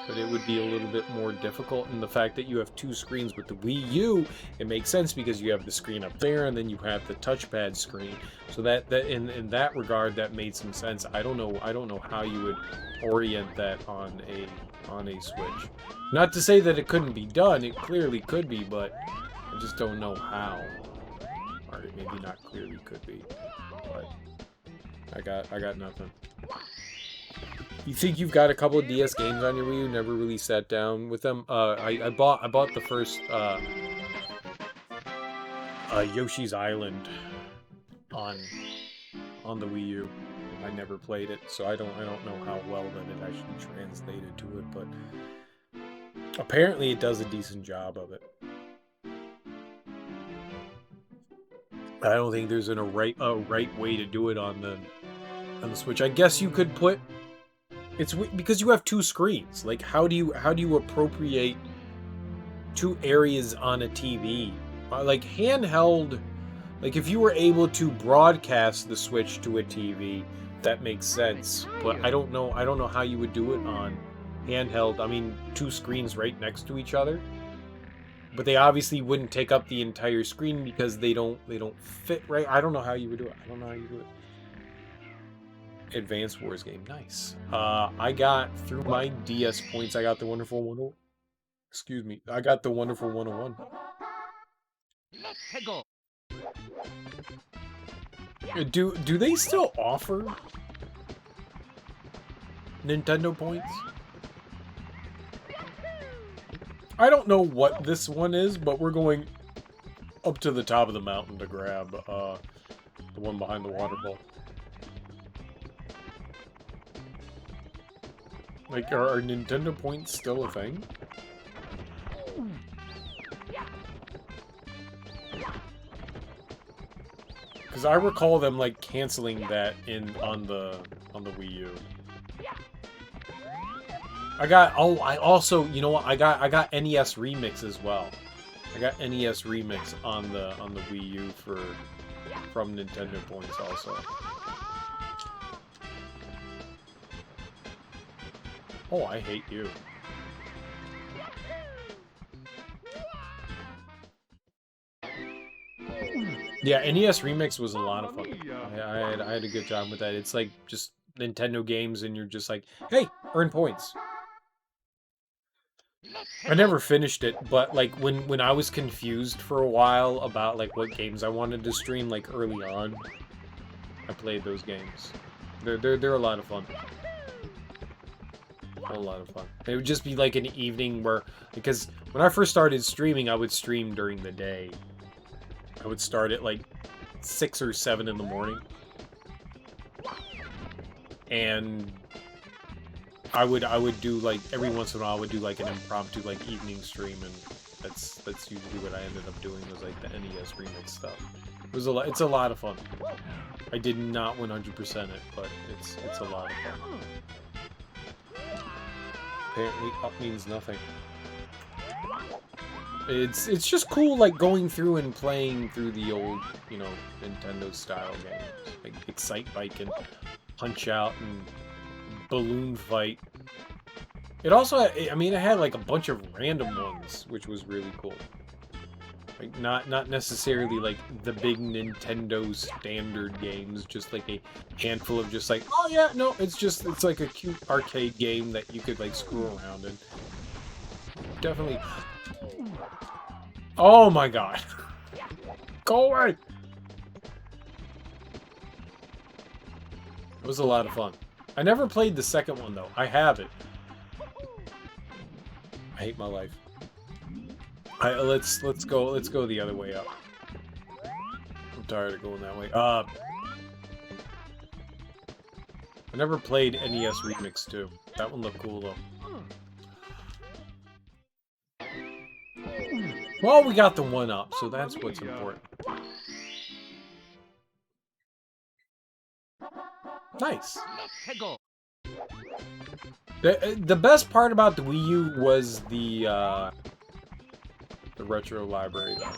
but it would be a little bit more difficult, and the fact that you have two screens with the Wii U, it makes sense because you have the screen up there and then you have the touchpad screen. So that in that regard, that made some sense. I don't know how you would orient that on a Switch. Not to say that it couldn't be done, it clearly could be, but I just don't know how. Or maybe not clearly could be. But I got nothing. You think you've got a couple of DS games on your Wii U? Never really sat down with them. I bought the first Yoshi's Island on the Wii U. I never played it, so I don't know how well that it actually translated to it, but apparently it does a decent job of it. I don't think there's a right way to do it on the Switch. I guess you could put it's because you have two screens. Like how do you appropriate two areas on a TV? Like handheld, like if you were able to broadcast the Switch to a TV, that makes sense. But I don't know how you would do it on handheld. I mean, two screens right next to each other. But they obviously wouldn't take up the entire screen because they don't fit right. I don't know how you would do it. I don't know how you do it. Advanced Wars game, nice. I got through my DS points. I got the wonderful 101. Excuse me. I got the wonderful 101. Let's go. Do they still offer Nintendo points? I don't know what this one is, but we're going up to the top of the mountain to grab the one behind the waterfall. Like, are Nintendo points still a thing? Because I recall them like canceling that on the Wii U. I also, you know what, I got NES Remix as well. I got NES Remix on the Wii U from Nintendo points also. Oh, I hate you. Yeah, NES Remix was a lot of fun. I had a good time with that. It's like just Nintendo games and you're just like, hey, earn points. I never finished it, but like when I was confused for a while about like what games I wanted to stream like early on, I played those games. They're a lot of fun. A lot of fun. It would just be like an evening where, because when I first started streaming, I would stream during the day. I would start at like 6 or 7 in the morning. And I would do like every once in a while I would do like an impromptu like evening stream, and that's usually what I ended up doing was like the NES Remix stuff. It's a lot of fun. I did not 100% it, but it's a lot of fun. Apparently up means nothing. It's just cool like going through and playing through the old, you know, Nintendo style games. Like Excite Bike and Punch Out and Balloon Fight. It also had, I mean, it had like a bunch of random ones, which was really cool. Like not necessarily like the big Nintendo standard games, just like a handful of just like, oh yeah, no, it's like a cute arcade game that you could like screw around in. Definitely. Oh my god. Go away. It was a lot of fun. I never played the second one though. I have it. I hate my life. Let's go the other way up. I'm tired of going that way. I never played NES Remix 2. That one looked cool, though. Well, we got the 1-up, so that's what's important. Nice. The best part about the Wii U was the retro library, though.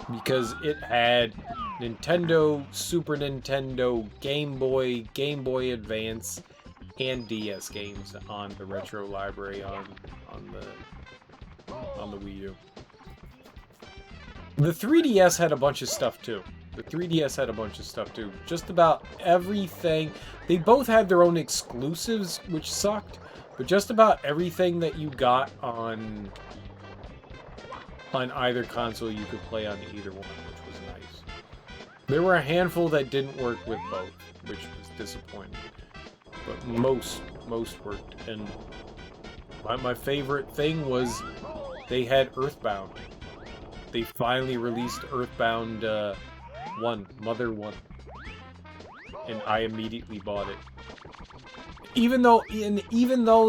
Because it had Nintendo, Super Nintendo, Game Boy Advance, and DS games on the retro library on the Wii U. The 3DS had a bunch of stuff too. Just about everything. They both had their own exclusives, which sucked. But just about everything that you got on either console, you could play on either one, which was nice. There were a handful that didn't work with both, which was disappointing. But most worked. And my favorite thing was they had Earthbound. They finally released Earthbound 1, Mother 1. And I immediately bought it. Even though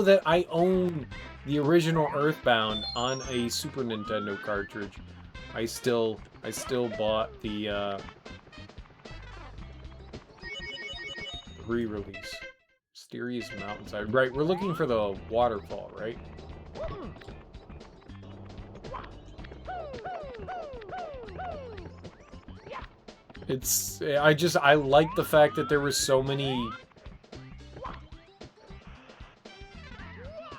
that I own the original Earthbound on a Super Nintendo cartridge, I still bought the re-release. Mysterious Mountainside. Right, we're looking for the waterfall, right? I like the fact that there were so many...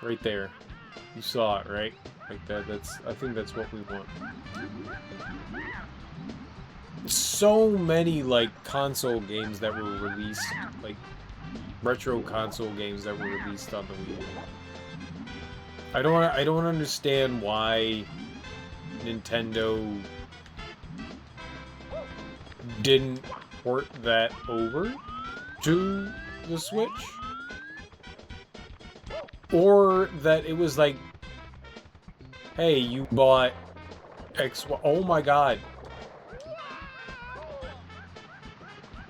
Right there. You saw it, right? Like that. I think that's what we want. So many, like, console games that were released, like, retro console games that were released on the Wii U. I don't understand why Nintendo didn't port that over to the Switch. Or that it was like, hey, you bought X. Oh my god.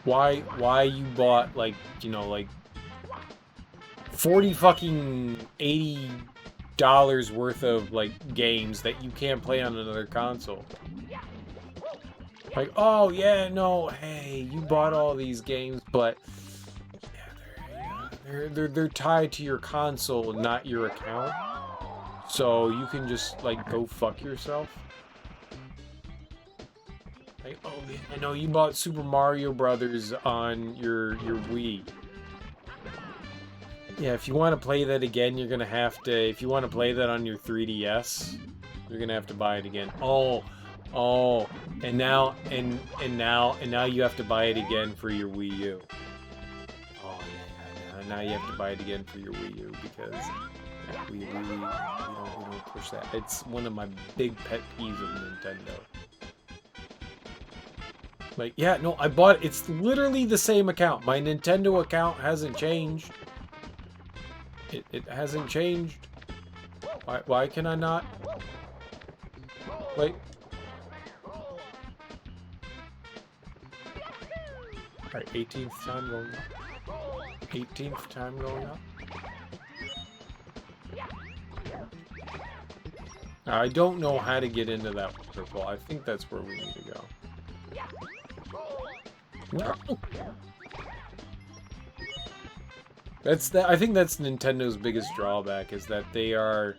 Why you bought, like, you know, like 40 fucking $80 worth of, like, games that you can't play on another console. Like, oh yeah, no, hey, you bought all these games, but yeah, they're tied to your console, not your account. So you can just, like, go fuck yourself. Like, oh yeah, I know you bought Super Mario Brothers on your Wii. Yeah, if you want to play that again, you're gonna have to. If you want to play that on your 3DS, you're gonna have to buy it again. Oh, and now you have to buy it again for your Wii U. Oh yeah, now you have to buy it again for your Wii U because we don't push that. It's one of my big pet peeves of Nintendo. Like, yeah, no, I bought it. It's literally the same account. My Nintendo account hasn't changed. It hasn't changed. Why can I not? Wait. Alright, 18th time going up. 18th time going up. I don't know how to get into that waterfall. I think that's where we need to go. No. I think that's Nintendo's biggest drawback, is that they are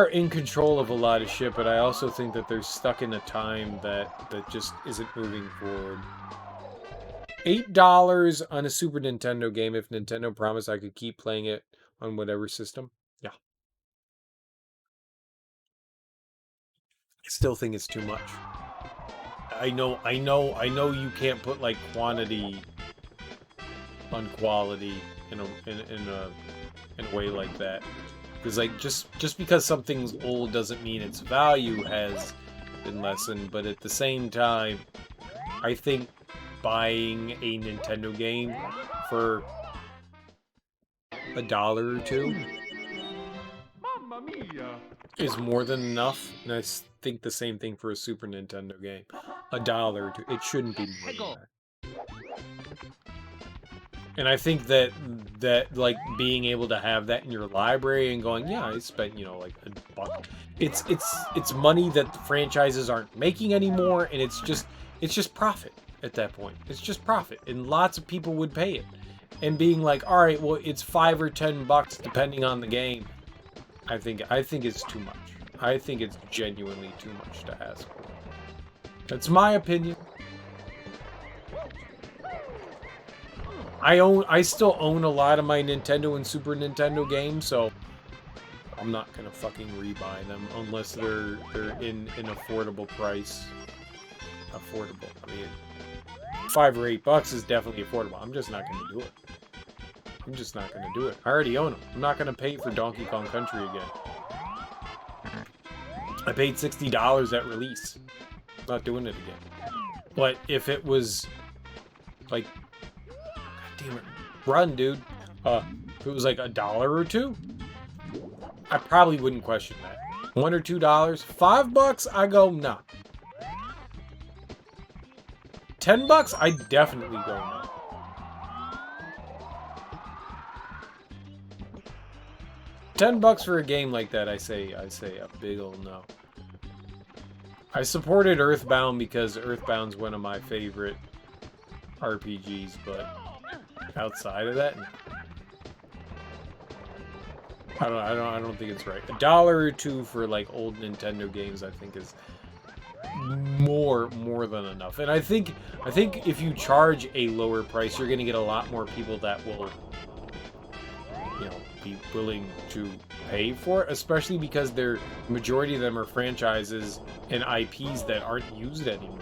in control of a lot of shit, but I also think that they're stuck in a time that just isn't moving forward. $8 on a Super Nintendo game if Nintendo promised I could keep playing it on whatever system. Yeah. I still think it's too much. I know you can't put, like, quantity on quality in a way like that. Because, like, just because something's old doesn't mean its value has been lessened, but at the same time, I think buying a Nintendo game for $1 or $2 is more than enough, and I think the same thing for a Super Nintendo game. $1 or $2. It shouldn't be more than that. And I think that like being able to have that in your library and going, yeah, I spent, you know, like $1. It's money that the franchises aren't making anymore, and it's just profit at that point. It's just profit, and lots of people would pay it. And being like, all right, well, it's $5 or $10 depending on the game. I think it's too much. I think it's genuinely too much to ask for. That's my opinion. I still own a lot of my Nintendo and Super Nintendo games, so I'm not gonna fucking rebuy them unless they're in an affordable price. Affordable. I mean, $5 or $8 is definitely affordable. I'm just not gonna do it. I'm just not gonna do it. I already own them. I'm not gonna pay for Donkey Kong Country again. I paid $60 at release. I'm not doing it again. But if it was like, God damn it, run, dude. If it was like $1 or $2, I probably wouldn't question that. $1 or $2, $5, I go nah. $10, I definitely go no. $10 for a game like that, I say a big ol' no. I supported Earthbound because Earthbound's one of my favorite RPGs, but outside of that, no. I don't think it's right. $1 or $2 for like old Nintendo games, I think is more than enough. And I think if you charge a lower price, you're gonna get a lot more people that will, you know, be willing to pay for it, especially because majority of them are franchises and IPs that aren't used anymore.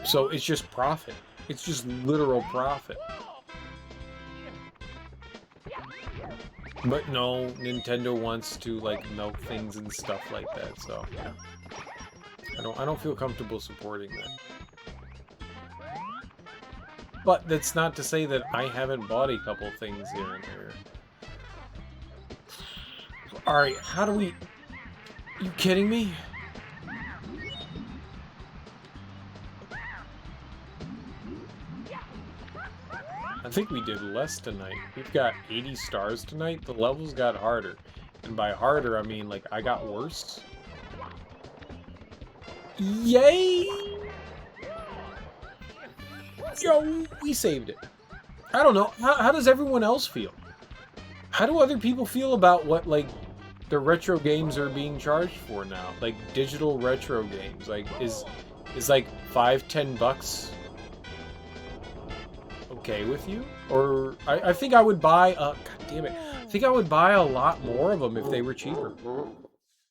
So it's just profit. It's just literal profit. But no, Nintendo wants to like milk things and stuff like that, so yeah. I don't feel comfortable supporting that. But that's not to say that I haven't bought a couple things here and there. Alright, how do we... You kidding me? I think we did less tonight. We've got 80 stars tonight. The levels got harder. And by harder, I mean, like, I got worse. Yay! Yo, we saved it. I don't know. How does everyone else feel? How do other people feel about what, like, the retro games are being charged for now? Like, digital retro games. Like, is like, $5-10 okay with you? Or, I think I would buy, God damn it. I think I would buy a lot more of them if they were cheaper.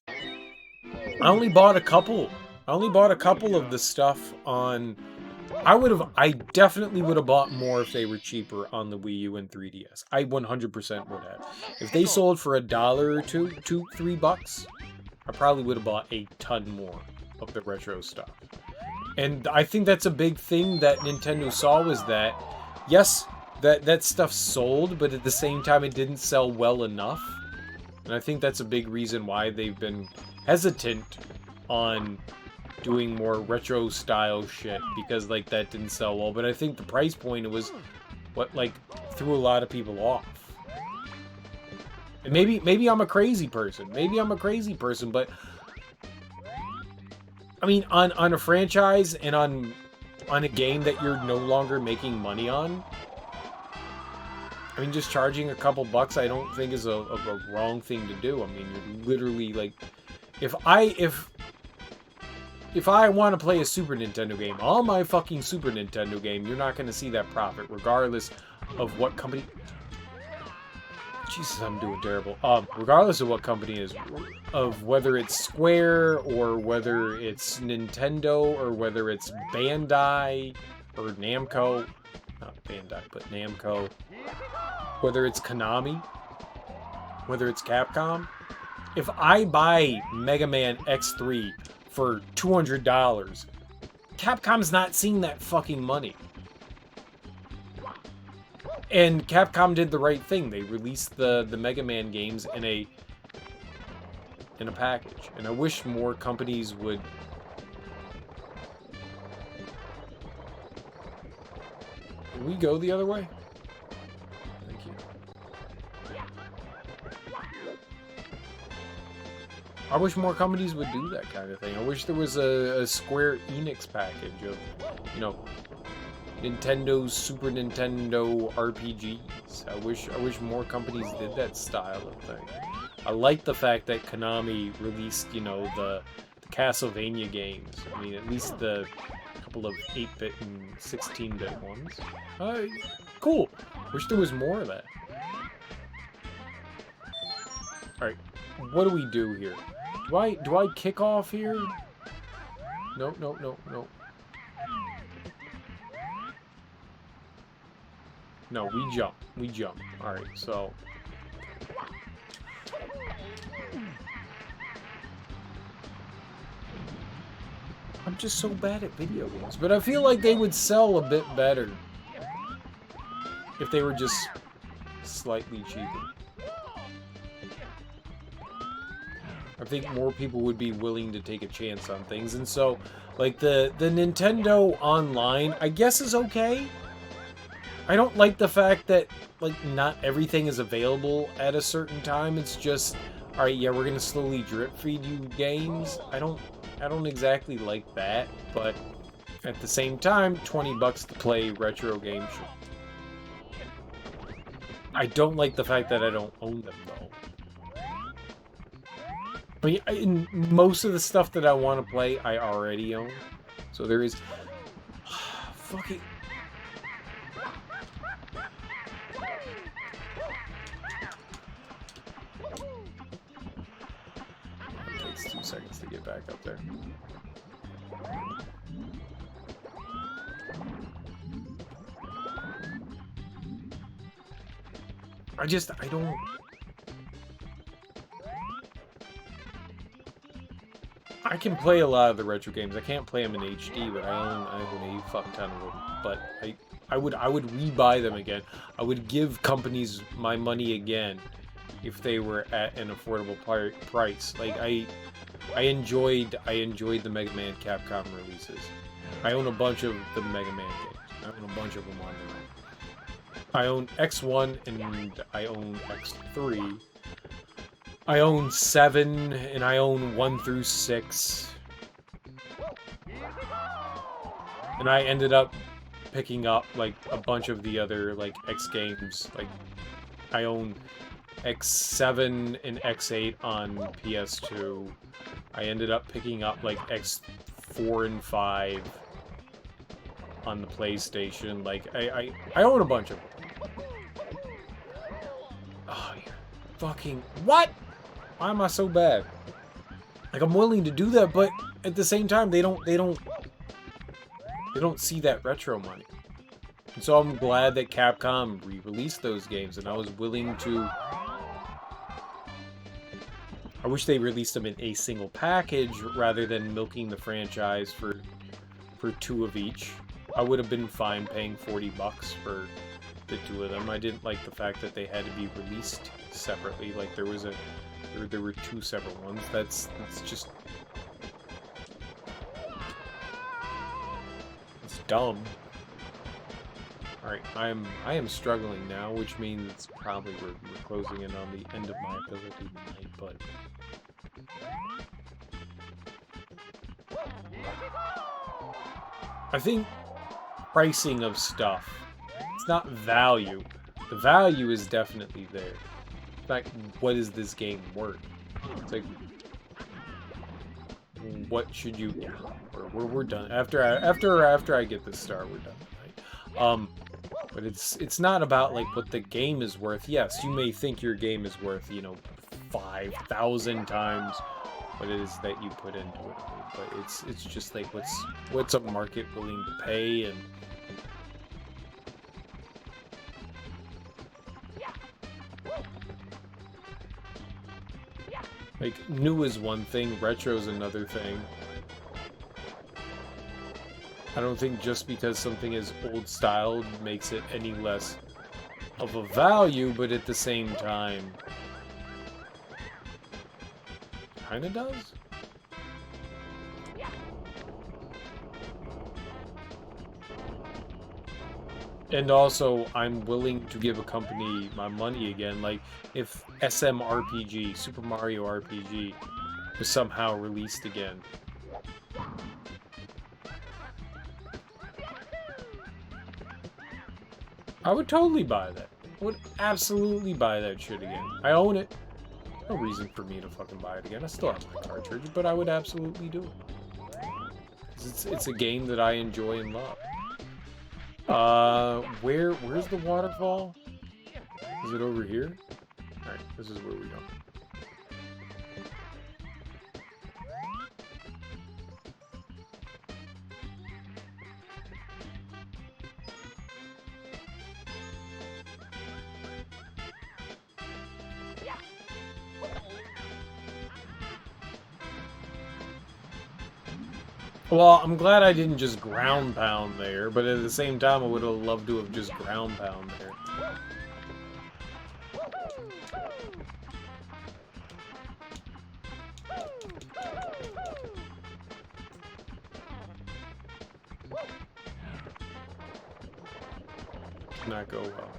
I only bought a couple. I only bought a couple of the stuff on... I definitely would have bought more if they were cheaper on the Wii U and 3DS. I 100% would have. If they sold for $1 or $3, I probably would have bought a ton more of the retro stuff. And I think that's a big thing that Nintendo saw was that, yes, that stuff sold, but at the same time it didn't sell well enough. And I think that's a big reason why they've been hesitant on doing more retro style shit, because like that didn't sell well. But I think the price point, it was what like threw a lot of people off. And maybe I'm a crazy person. Maybe I'm a crazy person, but I mean on a franchise and on a game that you're no longer making money on, I mean, just charging a couple bucks I don't think is a wrong thing to do. I mean, you're literally like, if I want to play a Super Nintendo game, on my fucking Super Nintendo game, you're not going to see that profit, regardless of what company... Jesus, I'm doing terrible. Regardless of what company it is, of whether it's Square, or whether it's Nintendo, or whether it's Bandai, or Namco. Not Bandai, but Namco. Whether it's Konami, whether it's Capcom. If I buy Mega Man X3 for $200, Capcom's not seeing that fucking money. And Capcom did the right thing. They released the Mega Man games in a package. And I wish more companies would Can we go the other way? Thank you. I wish more companies would do that kind of thing. I wish there was a Square Enix package of, you know, Nintendo, Super Nintendo RPGs. I wish more companies did that style of thing. I like the fact that Konami released, you know, the Castlevania games. I mean, at least the couple of 8-bit and 16-bit ones. Cool. Wish there was more of that. Alright, what do we do here? Do I kick off here? No, no, no, no. No, we jump. We jump. Alright, so... I'm just so bad at video games. But I feel like they would sell a bit better if they were just slightly cheaper. I think more people would be willing to take a chance on things. And so, like, the Nintendo Online, I guess, is okay. I don't like the fact that, like, not everything is available at a certain time. It's just, alright, yeah, we're gonna slowly drip feed you games. I don't exactly like that, but at the same time, $20 to play retro games. I don't like the fact that I don't own them, though. I mean, in most of the stuff that I want to play, I already own. So there is... fucking... It takes 2 seconds to get back up there. I don't... I can play a lot of the retro games. I can't play them in HD, but I own a fuck ton of them. But I would rebuy them again. I would give companies my money again if they were at an affordable price. Like I enjoyed the Mega Man Capcom releases. I own a bunch of the Mega Man games. I own a bunch of them on there. I own X1 and I own X3. I own 7 and I own 1 through 6. And I ended up picking up like a bunch of the other like X games. Like I own X7 and X8 on PS2. I ended up picking up like X4 and 5 on the PlayStation. Like I own a bunch of them. Oh, you're fucking what? Why am I so bad? Like I'm willing to do that, but at the same time they don't see that retro money. And so I'm glad that Capcom re-released those games, and I was willing to... I wish they released them in a single package rather than milking the franchise for 2 of each. I would have been fine paying $40 for the 2 of them. I didn't like the fact that they had to be released separately. Like there was there were 2 separate ones. That's just... it's dumb. Alright, I am struggling now, which means probably we're closing in on the end of my ability tonight, but... I think pricing of stuff, it's not value. The value is definitely there. In fact, what is this game worth? It's like, what should you... Yeah, we're done. After I get this star, we're done. Right? But it's not about like what the game is worth. Yes, you may think your game is worth, you know, 5,000 times what it is that you put into it. But it's just like what's a market willing to pay, and like new is one thing, retro is another thing. I don't think just because something is old styled makes it any less of a value, but at the same time, kinda does. And also, I'm willing to give a company my money again. Like, if SMRPG, Super Mario RPG, was somehow released again. I would totally buy that. I would absolutely buy that shit again. I own it. No reason for me to fucking buy it again. I still have my cartridge, but I would absolutely do it. It's a game that I enjoy and love. Where's the waterfall? Is it over here? Alright, this is where we go. Well, I'm glad I didn't just ground pound there, but at the same time, I would have loved to have just ground pound there. Not go well.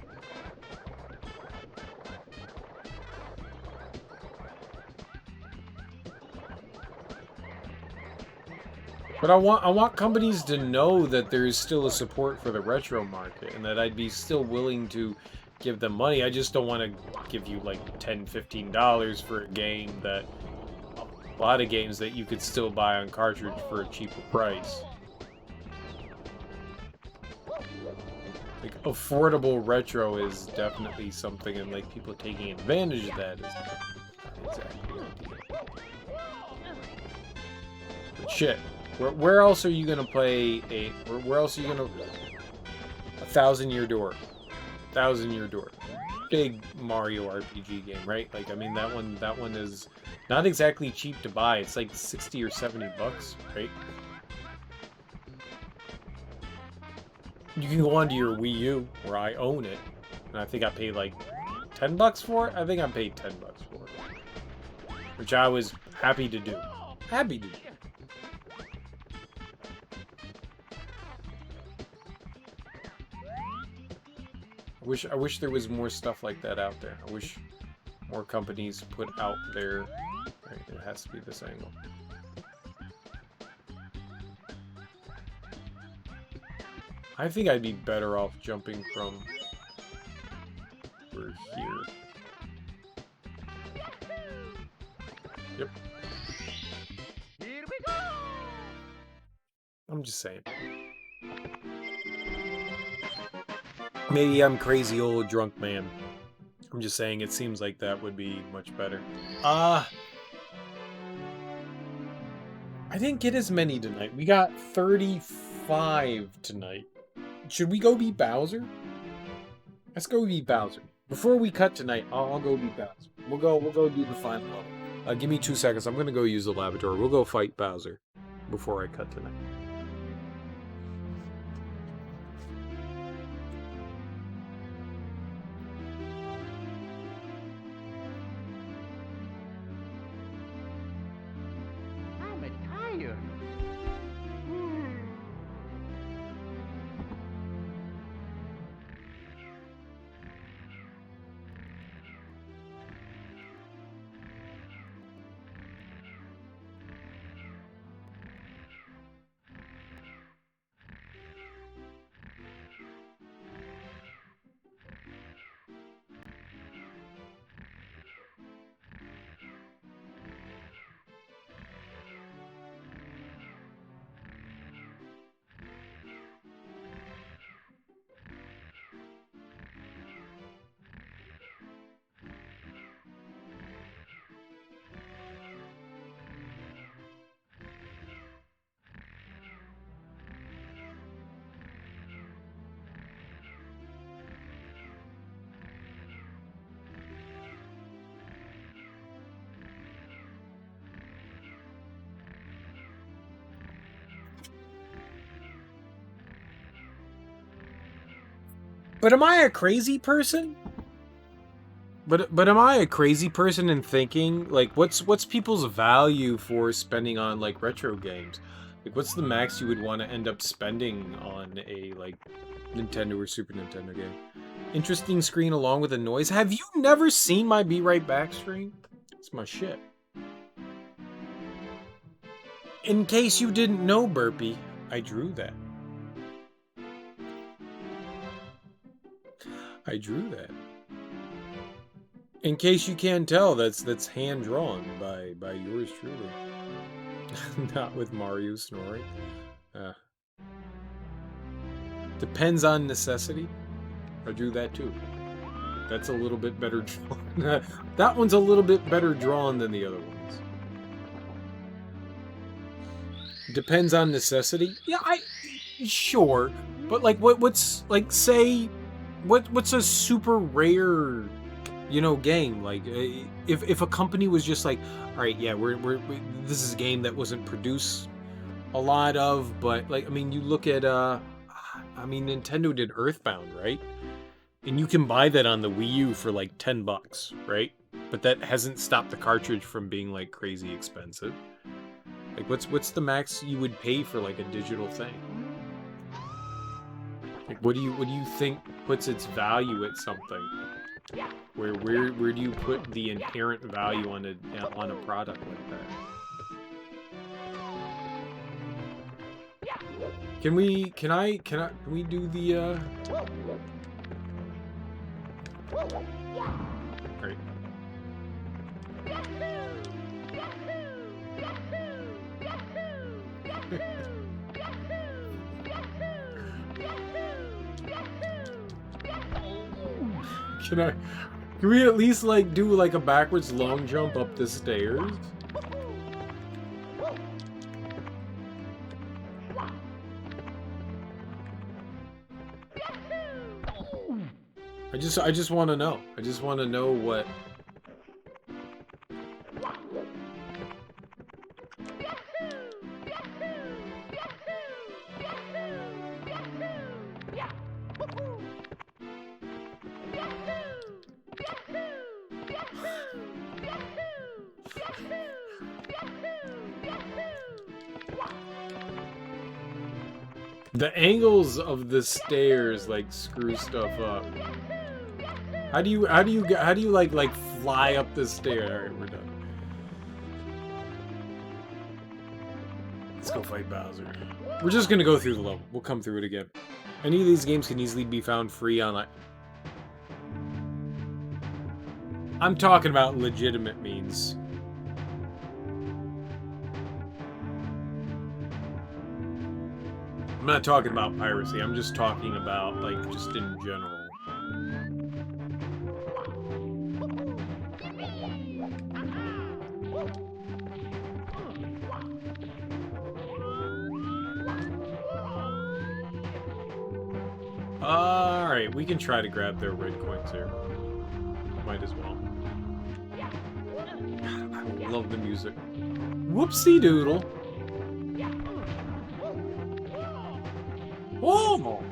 But I want companies to know that there is still a support for the retro market and that I'd be still willing to give them money. I just don't want to give you like $10, $15 for a game that a lot of games that you could still buy on cartridge for a cheaper price. Like affordable retro is definitely something, and like people taking advantage of that is not exactly ideal. But shit. Where else are you gonna play where else are you gonna... A Thousand Year Door. Thousand Year Door. Big Mario RPG game, right? Like, I mean, that one is not exactly cheap to buy. It's like 60 or 70 bucks, right? You can go onto your Wii U, where I own it, and I think I paid like 10 bucks for it? I think I paid 10 bucks for it. Which I was happy to do. Happy to do. I wish there was more stuff like that out there. I wish more companies put out their... Right, it has to be this angle. I think I'd be better off jumping from... over here. Yep. Here we go! I'm just saying. Maybe I'm crazy old drunk man. I'm just saying it seems like that would be much better. I didn't get as many tonight. We got 35 tonight. Should we go beat Bowser? Let's go beat Bowser. Before we cut tonight, I'll go beat Bowser. We'll go do the final level. Give me 2 seconds. I'm gonna go use the laboratory. We'll go fight Bowser before I cut tonight. I'm tired. But am I a crazy person? But am I a crazy person in thinking, like, what's people's value for spending on, like, retro games? Like, what's the max you would want to end up spending on a, like, Nintendo or Super Nintendo game? Interesting screen along with the noise. Have you never seen my Be Right Back stream? It's my shit. In case you didn't know, Burpee, I drew that. I drew that. In case you can't tell, that's hand drawn by yours truly. Not with Mario snoring. Depends on necessity. I drew that too. That's a little bit better drawn. That one's a little bit better drawn than the other ones. Depends on necessity. Yeah, sure. But like what's like, say what's a super rare, you know, game? Like if a company was just like, all right, yeah, we this is a game that wasn't produced a lot of, but like, I mean, you look at I mean, Nintendo did Earthbound, right? And you can buy that on the Wii U for like $10, right? But that hasn't stopped the cartridge from being like crazy expensive. Like, what's the max you would pay for like a digital thing? Like, what do you think puts its value at something? Where do you put the inherent value on a product like that? Can we do the Great. Can we at least like do like a backwards long jump up the stairs? I just want to know. I just want to know what. The angles of the stairs like screw stuff up. How do you like fly up the stair? All right, we're done. Let's go fight Bowser. We're just gonna go through the level. We'll come through it again. Any of these games can easily be found free online. I'm talking about legitimate means. I'm not talking about piracy. I'm just talking about like just in general. Alright, we can try to grab their red coins here. Might as well. I love the music. Whoopsie doodle. Oh!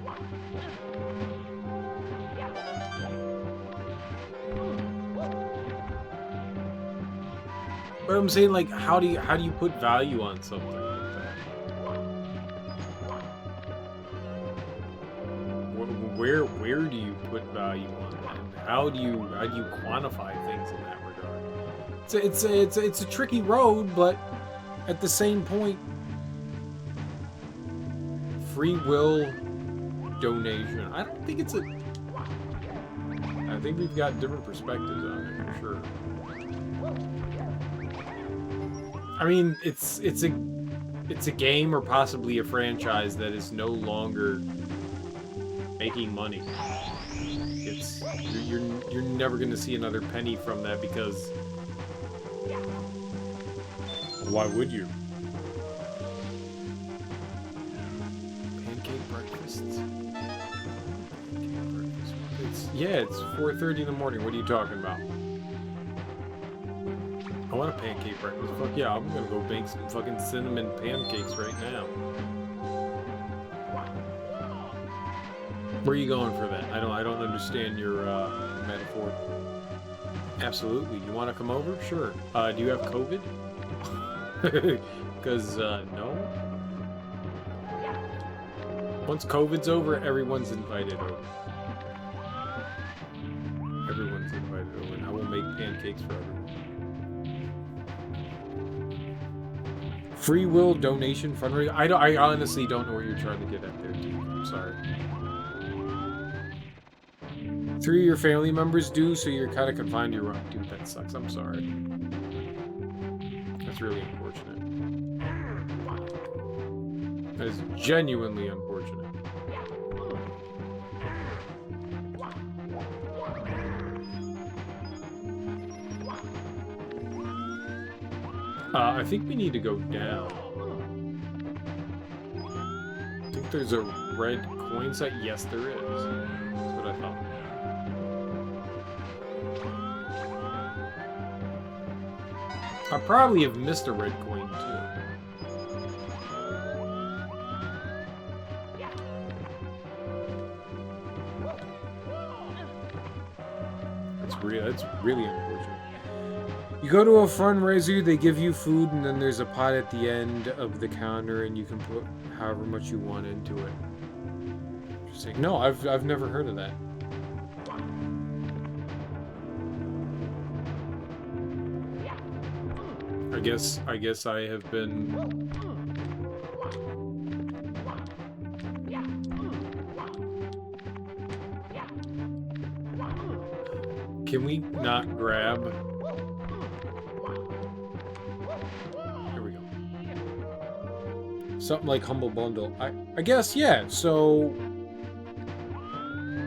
But I'm saying, like, how do you put value on something like that? Where do you put value on that? How do you quantify things in that regard? It's a tricky road, but at the same point, free will donation. I don't think it's a. I think we've got different perspectives on it for sure. I mean, it's a game or possibly a franchise that is no longer making money. You're never going to see another penny from that because why would you? Pancake breakfasts. It's 4:30 in the morning. What are you talking about? I want a pancake breakfast. Fuck yeah, I'm gonna go bake some fucking cinnamon pancakes right now. Where are you going for that? I don't understand your metaphor. Absolutely. You want to come over? Sure. Do you have COVID? Because no. Once COVID's over, everyone's invited over. Everyone's invited over, and I will make pancakes for everyone. Free will donation fundraiser. I honestly don't know what you're trying to get at there, Keith. I'm sorry. 3 of your family members do, so you're kind of confined to your own. Dude, that sucks. I'm sorry. That's really unfortunate. That is genuinely unfortunate. I think we need to go down. I think there's a red coin set. Yes, there is. That's what I thought. I probably have missed a red coin too. That's really unfortunate. You go to a fundraiser, they give you food, and then there's a pot at the end of the counter, and you can put however much you want into it. Interesting. No, I've never heard of that. I guess I have been. Can we not grab? Here we go. Something like Humble Bundle. I guess, yeah. So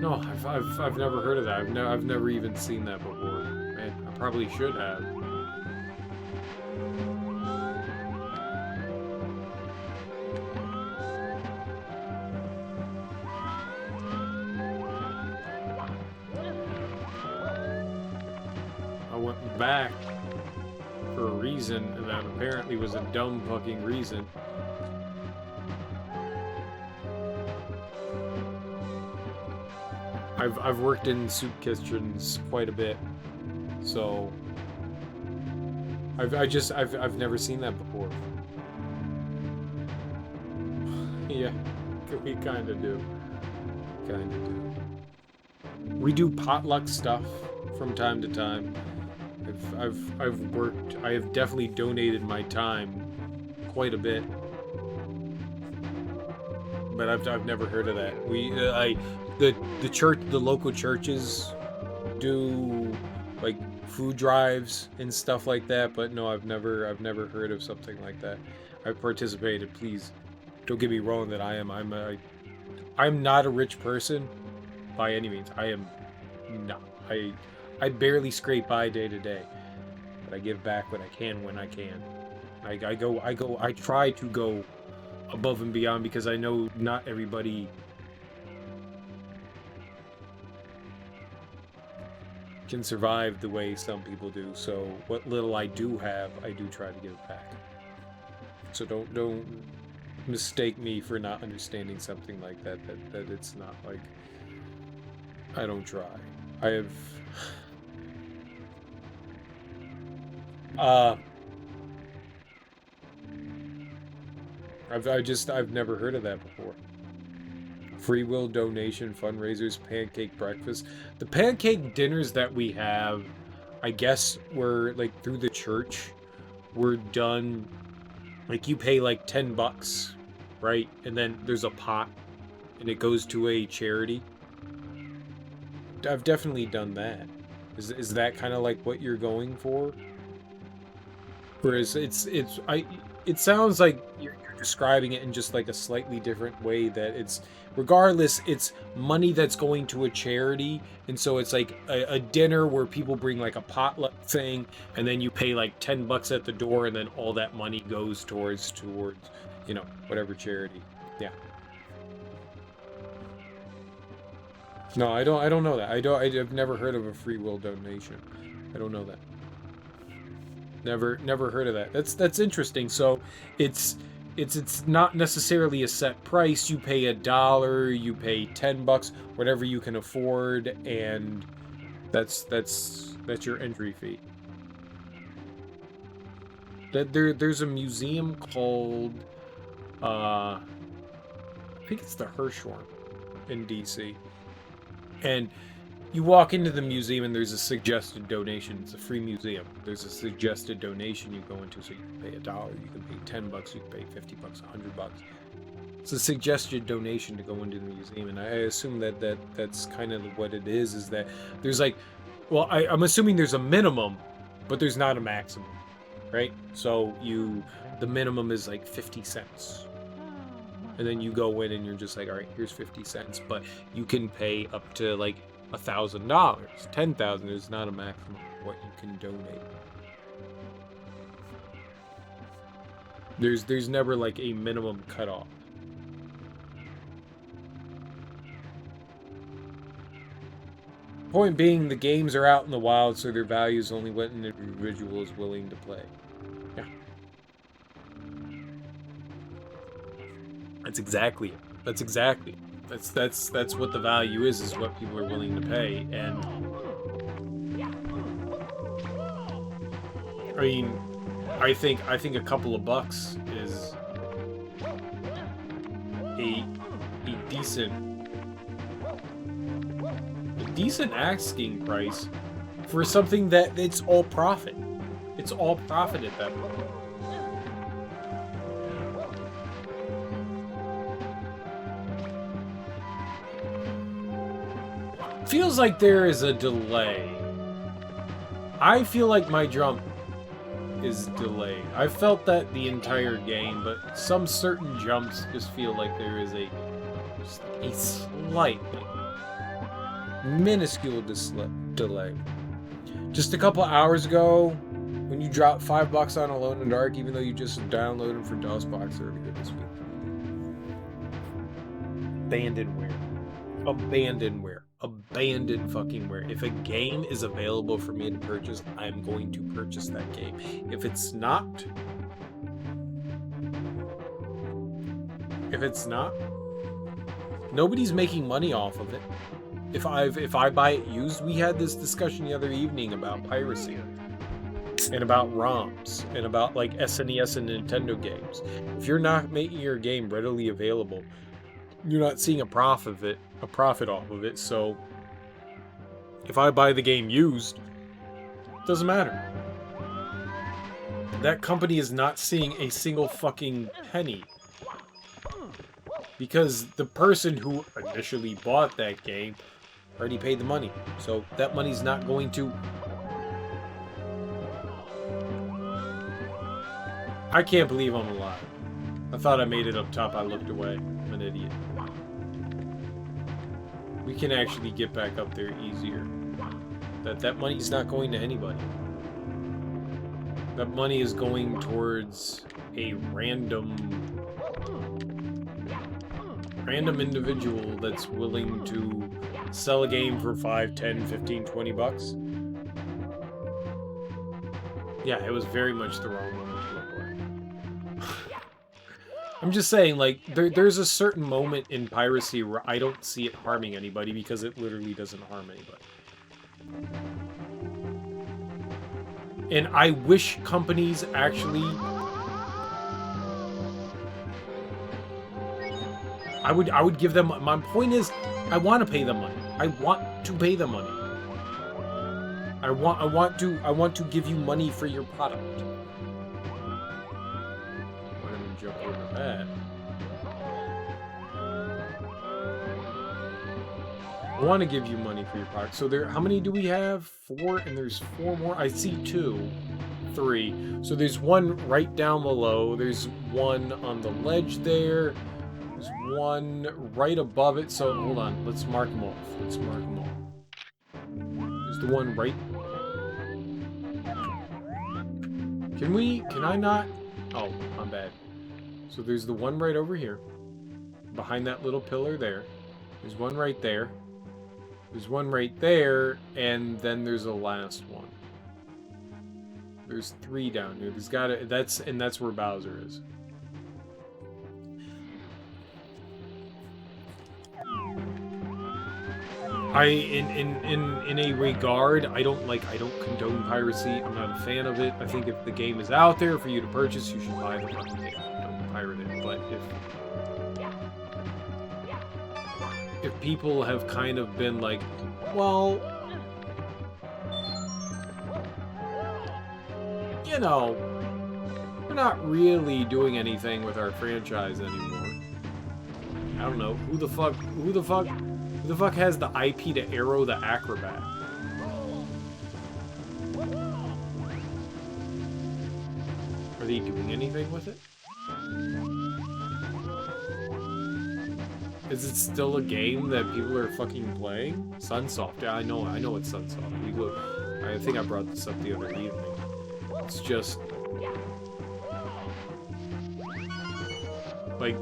no, I've never heard of that. I've never even seen that before. Man, I probably should have. Back for a reason, and that apparently was a dumb fucking reason. I've worked in soup kitchens quite a bit, so I've never seen that before. Yeah, we kind of do. We do potluck stuff from time to time. I've worked. I have definitely donated my time quite a bit, but I've never heard of that. The local churches do like food drives and stuff like that, but no, I've never heard of something like that. I've participated. Please don't get me wrong that I'm not a rich person by any means. I am not. I barely scrape by day to day, but I give back what I can when I can. I try to go above and beyond because I know not everybody can survive the way some people do. So what little I do have, I do try to give back. So don't mistake me for not understanding something like that. That it's not like I don't try. I have. I've never heard of that before. Free will donation fundraisers, pancake breakfast. The pancake dinners that we have, I guess, were like through the church. Were done like you pay like $10, right? And then there's a pot, and it goes to a charity. I've definitely done that. Is that kind of like what you're going for? Whereas it sounds like you're describing it in just like a slightly different way, that it's regardless, it's money that's going to a charity, and so it's like a dinner where people bring like a potluck thing, and then you pay like $10 at the door, and then all that money goes towards whatever charity. Yeah. No, I don't know that. I've never heard of a free will donation. I don't know that. Never heard of that. That's interesting. So it's not necessarily a set price. You pay $1, you pay $10, whatever you can afford, and that's your entry fee. There's a museum called I think it's the Hirshhorn in DC. And you walk into the museum and there's a suggested donation. It's a free museum. There's a suggested donation you go into, so you can pay $1, you can pay $10, you can pay $50, $100. It's a suggested donation to go into the museum, and I assume that's kind of what it is that there's like, well, I'm assuming there's a minimum, but there's not a maximum, right? So the minimum is like 50 cents. And then you go in and you're just like, all right, here's 50 cents, but you can pay up to like $1,000, $10,000 is not a maximum of what you can donate. There's never like a minimum cutoff. Point being, the games are out in the wild, so their value is only what an individual is willing to play. Yeah. That's exactly it. That's exactly it. That's what the value is what people are willing to pay. And I mean, I think a couple of bucks is a decent asking price for something that it's all profit. It's all profit at that point. Feels like there is a delay. I feel like my jump is delayed. I felt that the entire game, but some certain jumps just feel like there is a slight, minuscule delay. Just a couple hours ago, when you dropped $5 on Alone in the Dark, even though you just downloaded for DOSBox earlier this week. Abandonware. Abandoned fucking ware. If a game is available for me to purchase, I'm going to purchase that game. If it's not, nobody's making money off of it. If I buy it used, we had this discussion the other evening about piracy and about ROMs and about like SNES and Nintendo games. If you're not making your game readily available, you're not seeing a profit off of it. So if I buy the game used, it doesn't matter. That company is not seeing a single fucking penny, because the person who initially bought that game already paid the money. So that money's not going to... I can't believe I'm alive. I thought I made it up top. I looked away. I'm an idiot. We can actually get back up there easier. That money's not going to anybody. That money is going towards a random individual that's willing to sell a game for 5, 10, 15, 20 bucks. Yeah, it was very much the wrong moment to look away. I'm just saying, like, there's a certain moment in piracy where I don't see it harming anybody, because it literally doesn't harm anybody. And I wish companies actually... I would give them... My point is, I want to pay them money. I want to pay them money. I want to give you money for your product. I'm gonna jump over that. I want to give you money for your product. So how many do we have? 4, and there's 4 more. I see 2, 3. So there's one right down below. There's one on the ledge there. There's one right above it. So hold on. Let's mark them off. Let's mark them off. There's the one right. Can I not? Oh, I'm bad. So there's the one right over here. Behind that little pillar there. There's one right there. There's one right there, and then there's a last one. There's 3 down here. That's where Bowser is. In a regard, I don't condone piracy. I'm not a fan of it. I think if the game is out there for you to purchase, you should buy the fucking game. Don't pirate it. But if people have kind of been like, well, you know, we're not really doing anything with our franchise anymore. I don't know, who the fuck has the IP to Arrow the Acrobat? Are they doing anything with it? Is it still a game that people are fucking playing? Sunsoft, yeah, I know it's Sunsoft. I think I brought this up the other evening. It's just like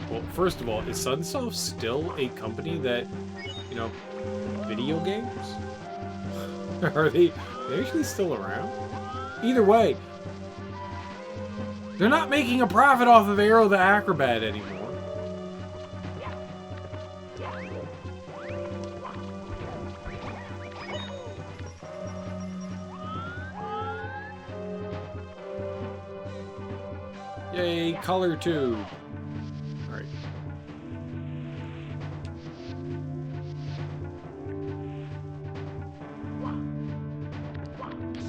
well, first of all, is Sunsoft still a company that, you know, video games? Are they actually still around? Either way, they're not making a profit off of Arrow the Acrobat anymore. Yay, color tube. Alright.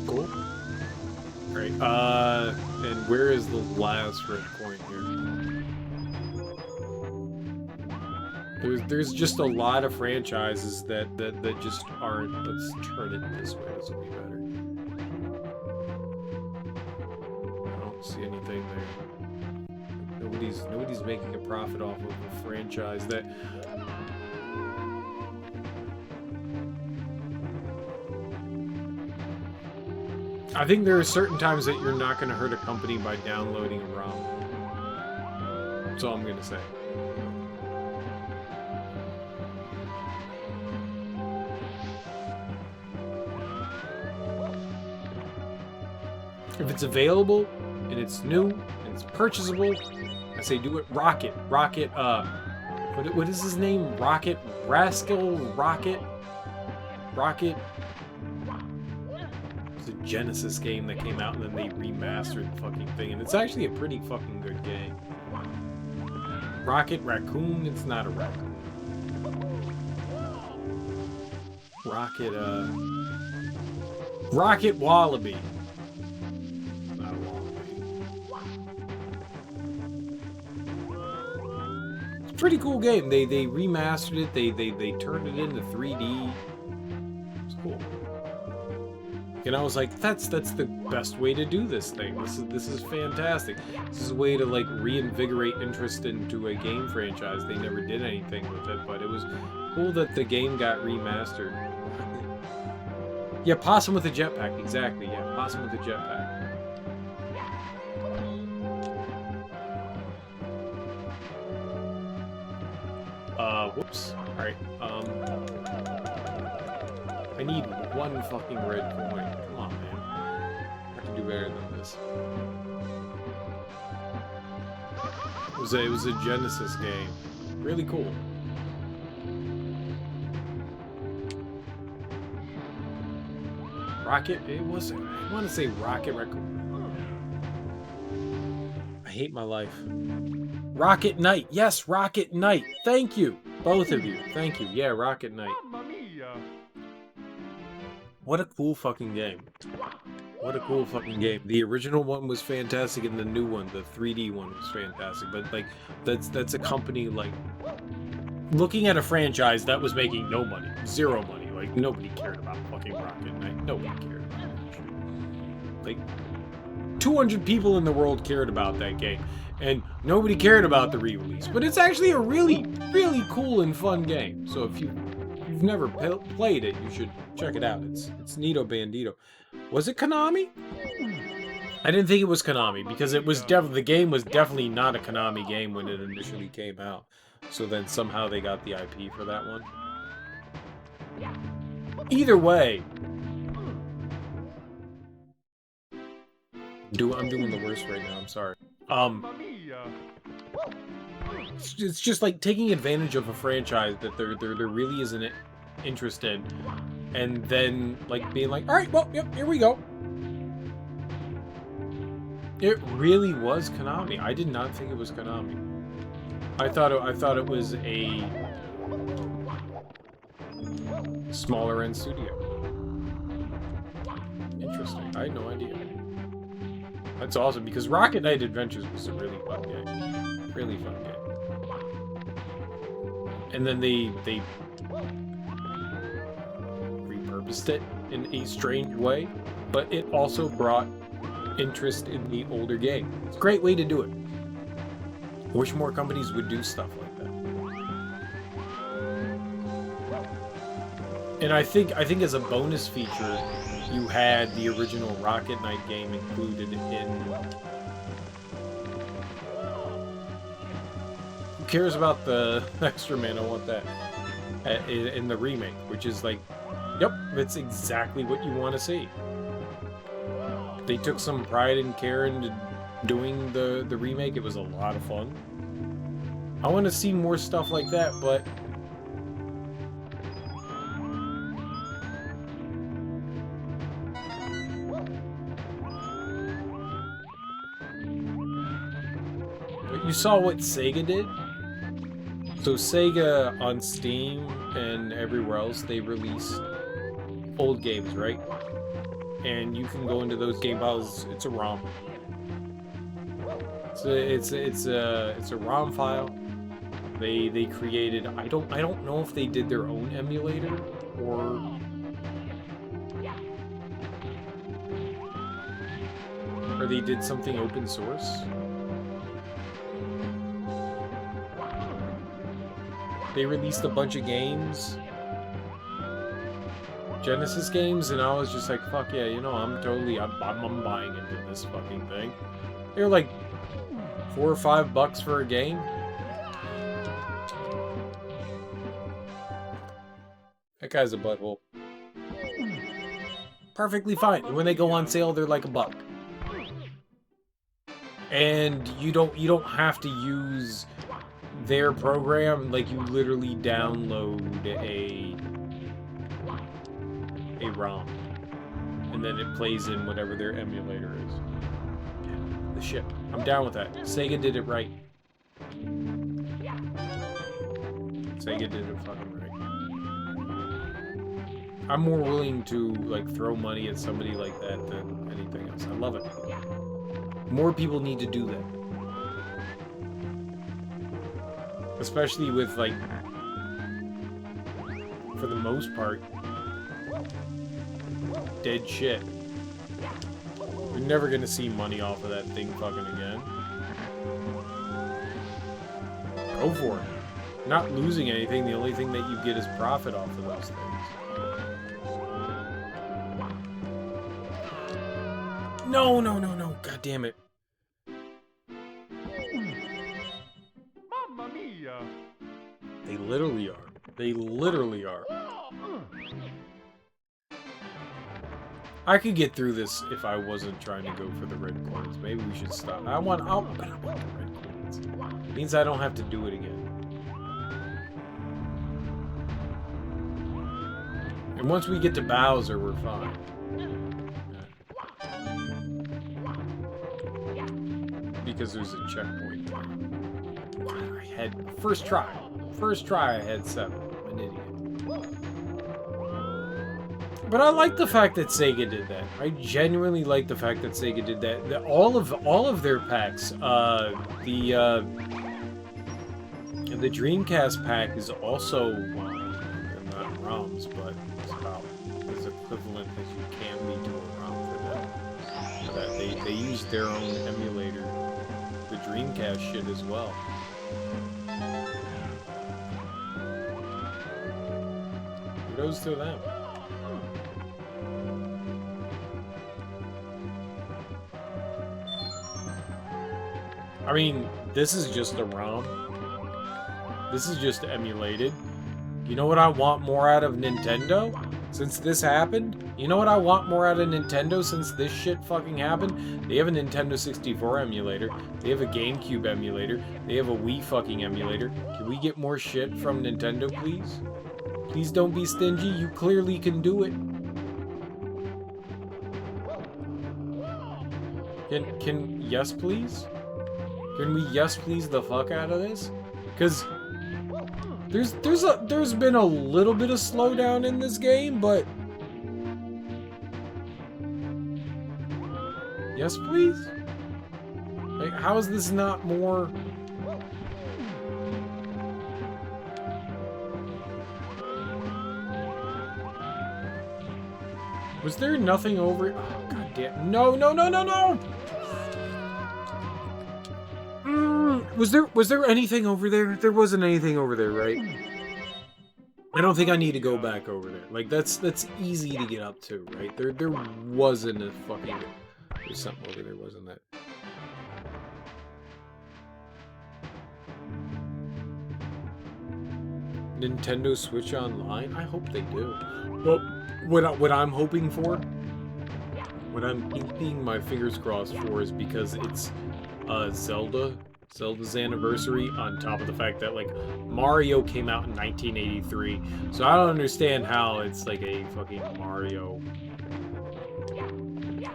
Cool. Alright, and where is the last red coin here? There's just a lot of franchises that just aren't. Let's turn it this way, this will be better. I don't see anything there. Nobody's making a profit off of a franchise that I think there are certain times that you're not going to hurt a company by downloading a ROM. That's all I'm going to say. If it's available and it's new and it's purchasable, I say do it. Rocket, what is his name? Rocket Rascal, Rocket. It's a Genesis game that came out and then they remastered the fucking thing, and it's actually a pretty fucking good game. Rocket Raccoon, it's not a raccoon. Rocket Wallaby. Not a wallaby. It's a pretty cool game. They remastered it. They turned it into 3D. It's cool. And I was like, that's the best way to do this thing. This is fantastic. This is a way to like reinvigorate interest into a game franchise. They never did anything with it, but it was cool that the game got remastered. Yeah, Possum with a jetpack, exactly. Yeah, Possum with a jetpack. Whoops. Alright, I need one fucking red coin. Come on, man. I can do better than this. It was a Genesis game. Really cool. Rocket? It was. I want to say Rocket Raccoon. I hate my life. Rocket Knight. Yes, Rocket Knight. Thank you. Both of you. Thank you. Yeah, Rocket Knight. What a cool fucking game. What a cool fucking game. The original one was fantastic, and the new one, the 3D one, was fantastic. But like, that's a company like looking at a franchise that was making no money, zero money. Like nobody cared about fucking Rocket Knight. Nobody cared about that shit. Like 200 people in the world cared about that game, and nobody cared about the re-release. But it's actually a really, really cool and fun game. So if you've never played it, you should check it out. It's Nito Bandito. Was it Konami? I didn't think it was Konami because it was the game was definitely not a Konami game when it initially came out. So then somehow they got the IP for that one. Either way, I'm doing the worst right now. I'm sorry. It's just like taking advantage of a franchise that there really isn't interest in, and then like being like, all right, well, yep, here we go. It really was Konami. I did not think it was Konami. I thought it was a smaller end studio. Interesting. I had no idea. That's awesome because Rocket Knight Adventures was a really fun game. Really fun game. And then they repurposed it in a strange way, but it also brought interest in the older game. It's a great way to do it. I wish more companies would do stuff like that. And I think as a bonus feature, you had the original Rocket Knight game included in... Who cares about the extra man? I want that in the remake, which is like, yep, that's exactly what you want to see. They took some pride and care into doing the remake. It was a lot of fun. I want to see more stuff like that, but you saw what Sega did? So Sega on Steam and everywhere else, they released old games, right? And you can go into those game files. It's a ROM. It's a ROM file. They created. I don't know if they did their own emulator or they did something open source. They released a bunch of games. Genesis games, and I was just like, fuck yeah, you know, I'm buying into this fucking thing. They're like $4 or $5 for a game. That guy's a butthole. Perfectly fine. And when they go on sale, they're like $1. And you don't have to use their program. Like, you literally download a ROM, and then it plays in whatever their emulator is. The shit. I'm down with that. Sega did it right. Sega did it fucking right. I'm more willing to, like, throw money at somebody like that than anything else. I love it. More people need to do that. Especially with, like, for the most part, dead shit. We're never gonna see money off of that thing fucking again. Go for it. Not losing anything, the only thing that you get is profit off of those things. No, no, no, no. God damn it. Mamma mia! They literally are. They literally are. I could get through this if I wasn't trying to go for the red coins. Maybe we should stop. I want the red coins. It means I don't have to do it again. And once we get to Bowser, we're fine. Because there's a checkpoint there. I had first try I had 7. I'm an idiot. But I like the fact that Sega did that. I genuinely like the fact that Sega did that. All of their packs, the Dreamcast pack is also not ROMs, but it's about as equivalent as you can be to a ROM for that. They use their own emulator, the Dreamcast shit as well. Kudos to them. I mean, this is just a ROM. This is just emulated. You know what I want more out of Nintendo? Since this happened? You know what I want more out of Nintendo since this shit fucking happened? They have a Nintendo 64 emulator. They have a GameCube emulator. They have a Wii fucking emulator. Can we get more shit from Nintendo, please? Please don't be stingy. You clearly can do it. Can yes please? Can we yes please the fuck out of this? Cause there's been a little bit of slowdown in this game, but yes please? Like, how is this not more? Was there nothing over? Oh, god damn! No! No! No! No! No! Was there anything over there? There wasn't anything over there, right? I don't think I need to go back over there. Like that's easy to get up to, right? There wasn't a fucking. There's something over there, wasn't there? Nintendo Switch Online? I hope they do. Well, what I'm hoping for, what I'm keeping my fingers crossed for, is because it's Zelda's anniversary, on top of the fact that, like, Mario came out in 1983, so I don't understand how it's like a fucking Mario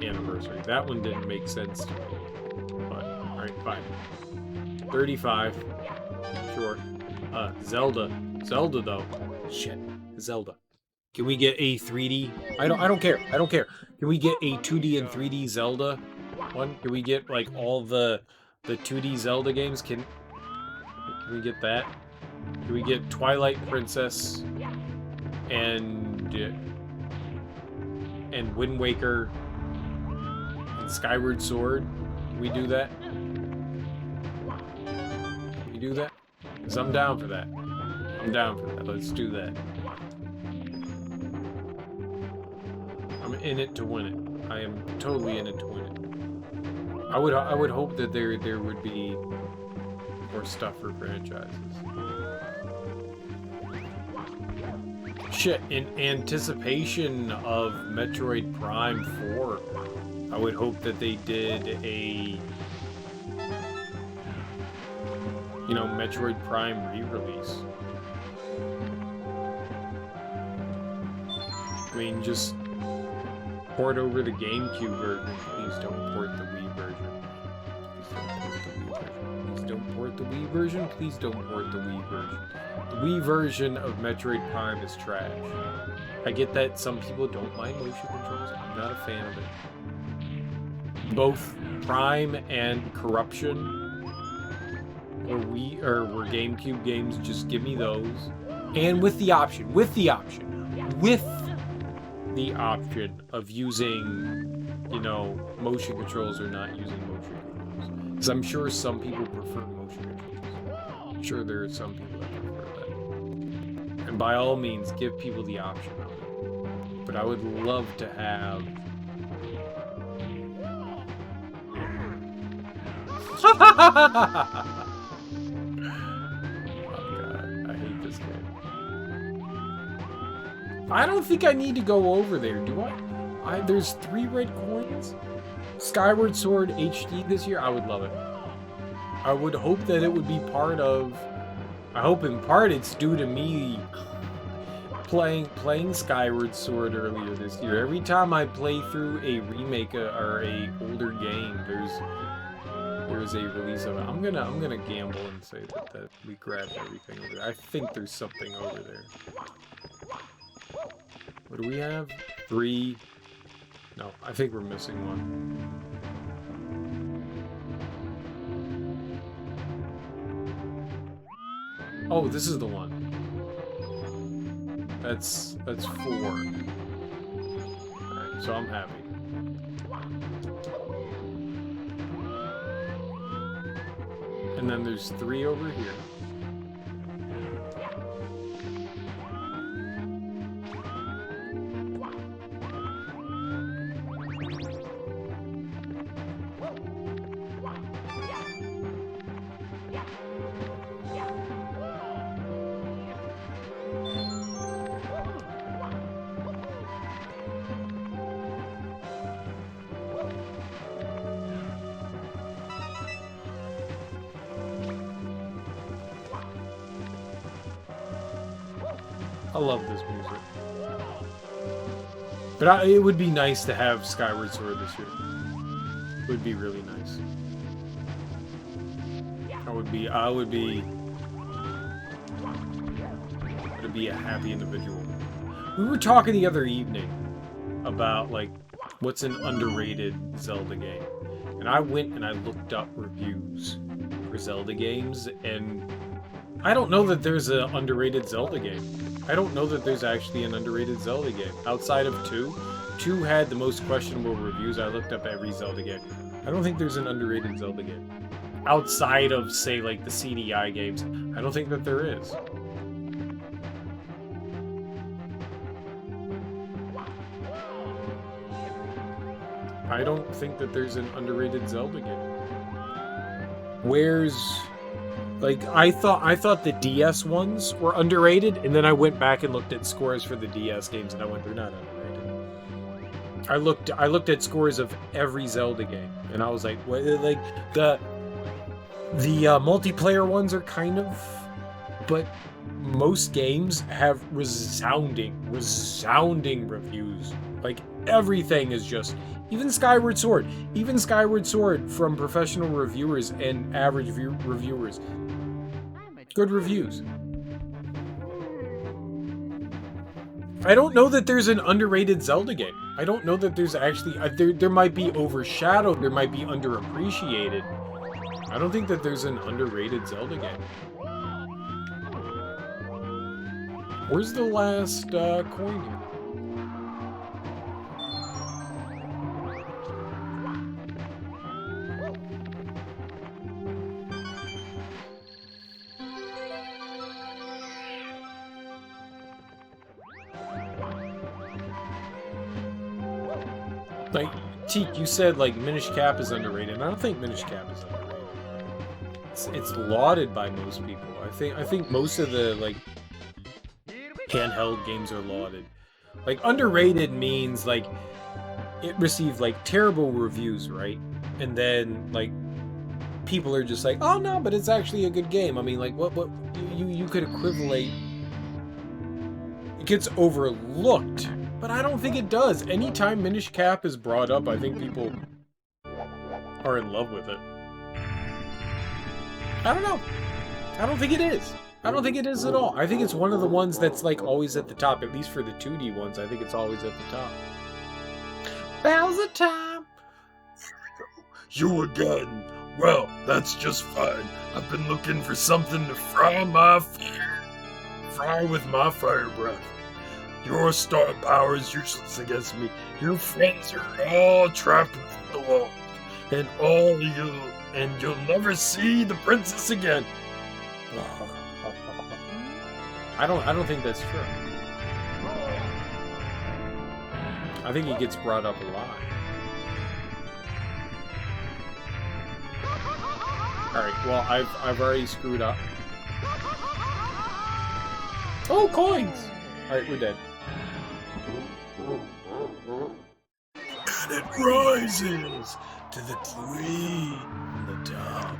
anniversary. That one didn't make sense to me. But, alright, fine. 35. Sure. Zelda, though. Shit. Zelda. Can we get a 3D? I don't care. I don't care. Can we get a 2D and 3D Zelda one? Can we get, like, all the 2D Zelda games? Can we get that? Can we get Twilight Princess and Wind Waker and Skyward Sword? Can we do that? Can we do that? Because I'm down for that. I'm down for that. Let's do that. I'm in it to win it. I am totally in it to win it. I would hope that there would be more stuff for franchises. Shit, in anticipation of Metroid Prime 4, I would hope that they did a, you know, Metroid Prime re-release. I mean, just port over the GameCube version. Please don't port the Wii version. Please don't port the Wii version. Please don't port the Wii version. The Wii version of Metroid Prime is trash. I get that some people don't like motion controls. I'm not a fan of it. Both Prime and Corruption were GameCube games. Just give me those. And with the option of using, you know, motion controls or not using motion controls. Because I'm sure some people prefer motion controls. I'm sure there are some people that prefer that. And by all means, give people the option of it. But I would love to have... Oh god, I hate this game. I don't think I need to go over there, do I? There's 3 red coins? Skyward Sword HD this year? I would love it. I would hope that it would be part of... I hope in part it's due to me playing Skyward Sword earlier this year. Every time I play through a remake or a older game, there's a release of it. I'm gonna gamble and say that we grabbed everything over there. I think there's something over there. What do we have? 3. No, I think we're missing one. Oh, this is the one. That's 4. Alright, so I'm happy. And then there's 3 over here. I love this music. But it would be nice to have Skyward Sword this year. would be really nice. I would be a happy individual. We were talking the other evening about, like, what's an underrated Zelda game. And I went and I looked up reviews for Zelda games, and I don't know that there's an underrated Zelda game. I don't know that there's actually an underrated Zelda game. Outside of 2. 2 had the most questionable reviews. I looked up every Zelda game. I don't think there's an underrated Zelda game. Outside of, say, like, the CDI games, I don't think that there is. I don't think that there's an underrated Zelda game. Where's... Like, I thought the DS ones were underrated, and then I went back and looked at scores for the DS games, and I went, they're not underrated. I looked at scores of every Zelda game, and I was like, what? Like, the multiplayer ones are kind of... But most games have resounding reviews. Like, everything is just... Even Skyward Sword from professional reviewers and average reviewers. Good reviews. I don't know that there's an underrated Zelda game. I don't know that there's actually... There might be overshadowed, there might be underappreciated. I don't think that there's an underrated Zelda game. Where's the last coin here? Like, Teak, you said, like, Minish Cap is underrated, and I don't think Minish Cap is underrated. It's lauded by most people. I think most of the, like, handheld games are lauded. Like, underrated means, like, it received, like, terrible reviews, right? And then, like, people are just like, oh, no, but it's actually a good game. I mean, like, what you could equivalate... It gets overlooked. But I don't think it does. Anytime Minish Cap is brought up, I think people are in love with it. I don't know. I don't think it is. I don't think it is at all. I think it's one of the ones that's, like, always at the top. At least for the 2D ones, I think it's always at the top. Bowser time! You again? Well, that's just fine. I've been looking for something to fry with my fire breath. Your star power is useless against me. Your friends are all trapped within the walls, and you'll never see the princess again. I don't think that's true. I think he gets brought up a lot. Alright, well, I've already screwed up. Oh, coins! Alright, we're dead. And it rises to the tree on the top.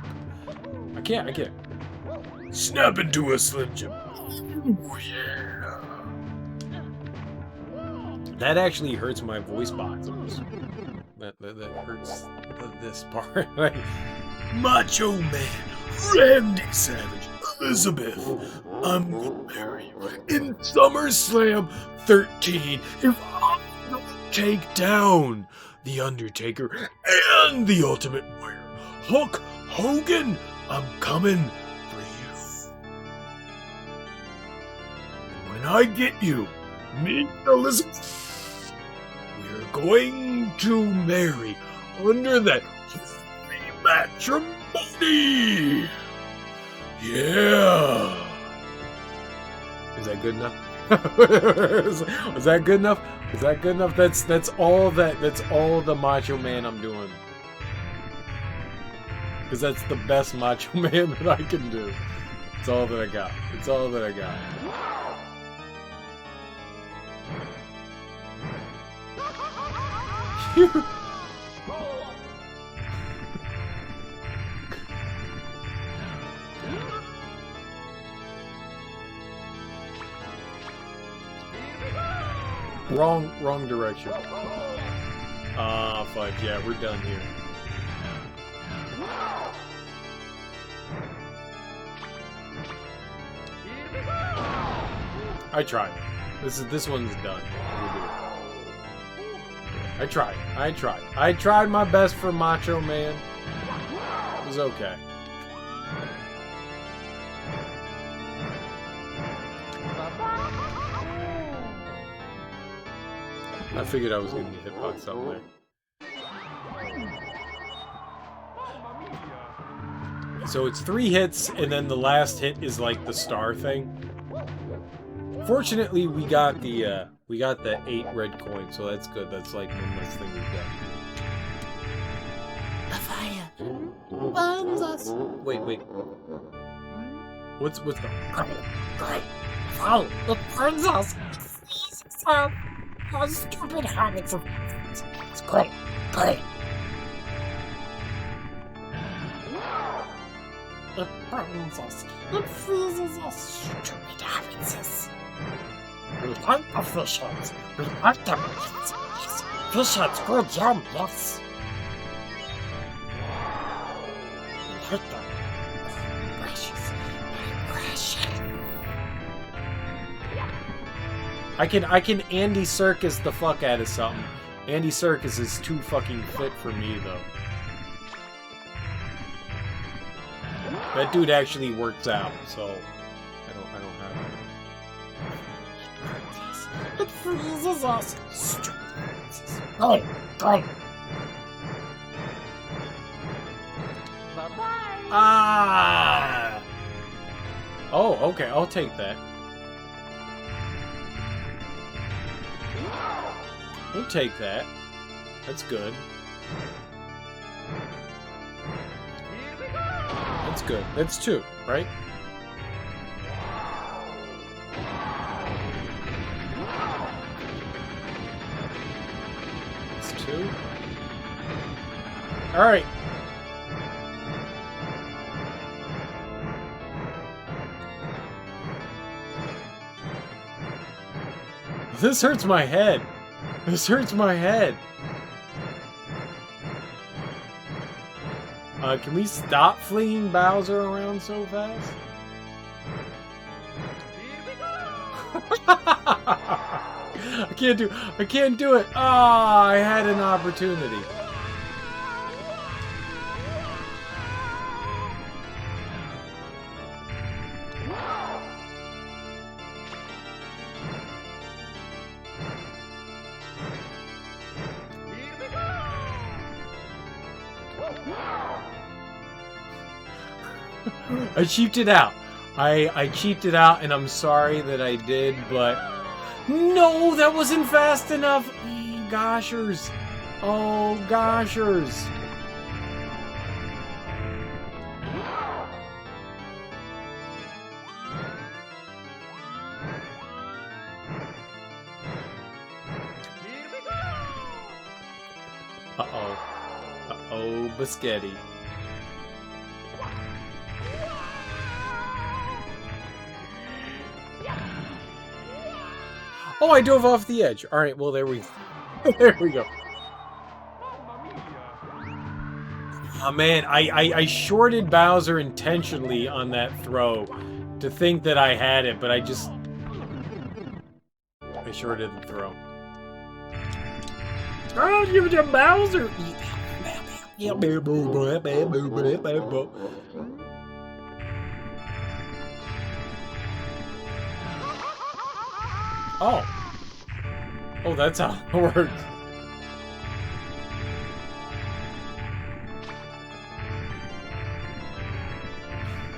I can't. Snap into a Slim Jim. Oh, yeah. That actually hurts my voice box. That hurts this part. Like, Macho Man, Randy Savage, Elizabeth, I'm gonna marry you in SummerSlam 13 if I don't take down The Undertaker and The Ultimate Warrior. Hulk Hogan, I'm coming for you. When I get you, me and Elizabeth, we're going to marry under that matrimony. Yeah. is that good enough? Was that good enough? Is that good enough? That's all the Macho Man I'm doing. Because that's the best Macho Man that I can do. It's all that I got. It's all that I got. Wrong direction. Ah, fudge. Yeah, we're done here. I tried. This one's done. We'll do it. I tried. I tried my best for Macho Man. It was okay. I figured I was gonna get hit by something there. So it's 3 hits, and then the last hit is like the star thing. Fortunately, we got the 8 red coins, so that's good. That's like one less thing we've got. The fire burns us. Wait. What's the? Great. Fire, it burns us. Freezes us. Our stupid habits of it's great. It burns us. It freezes us. Stupid habits. We like the fish heads. We like them. Yes. Fish heads, good yum, yes. We like them. Precious. Precious. I can Andy Serkis the fuck out of something. Andy Serkis is too fucking fit for me though. That dude actually works out, so I don't have it. It freezes us. Go. Bye-bye. Ah! Oh, okay, I'll take that. We'll take that. That's good. Here we go. That's good. That's 2, right? That's 2. Alright. This hurts my head. This hurts my head. Can we stop flinging Bowser around so fast? Here we go. I can't do it. Ah, I had an opportunity. Here we go. I cheaped it out. I cheaped it out, and I'm sorry that I did, but no, that wasn't fast enough. Goshers. Oh, goshers. Here we go. Uh-oh. Uh-oh, Biscotti. Oh, I dove off the edge. All right, well, there we go. Mamma mia. Oh, man, I shorted Bowser intentionally on that throw to think that I had it, but I shorted the throw. Oh, give it to Bowser! Oh. Oh, that's how it works.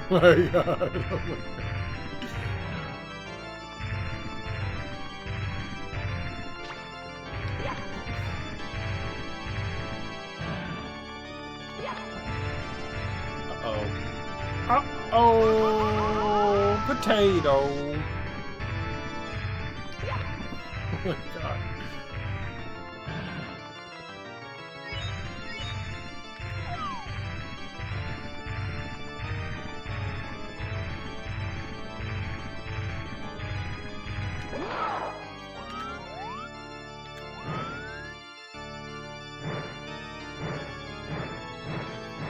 My God. Oh my God. Uh-oh. Uh-oh. Potato. Oh my God.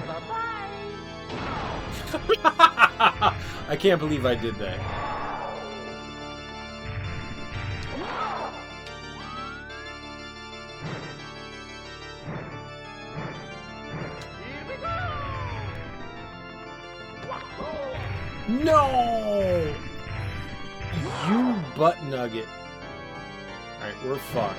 Bye-bye. I can't believe I did that. No! You butt nugget. Alright, we're fucked.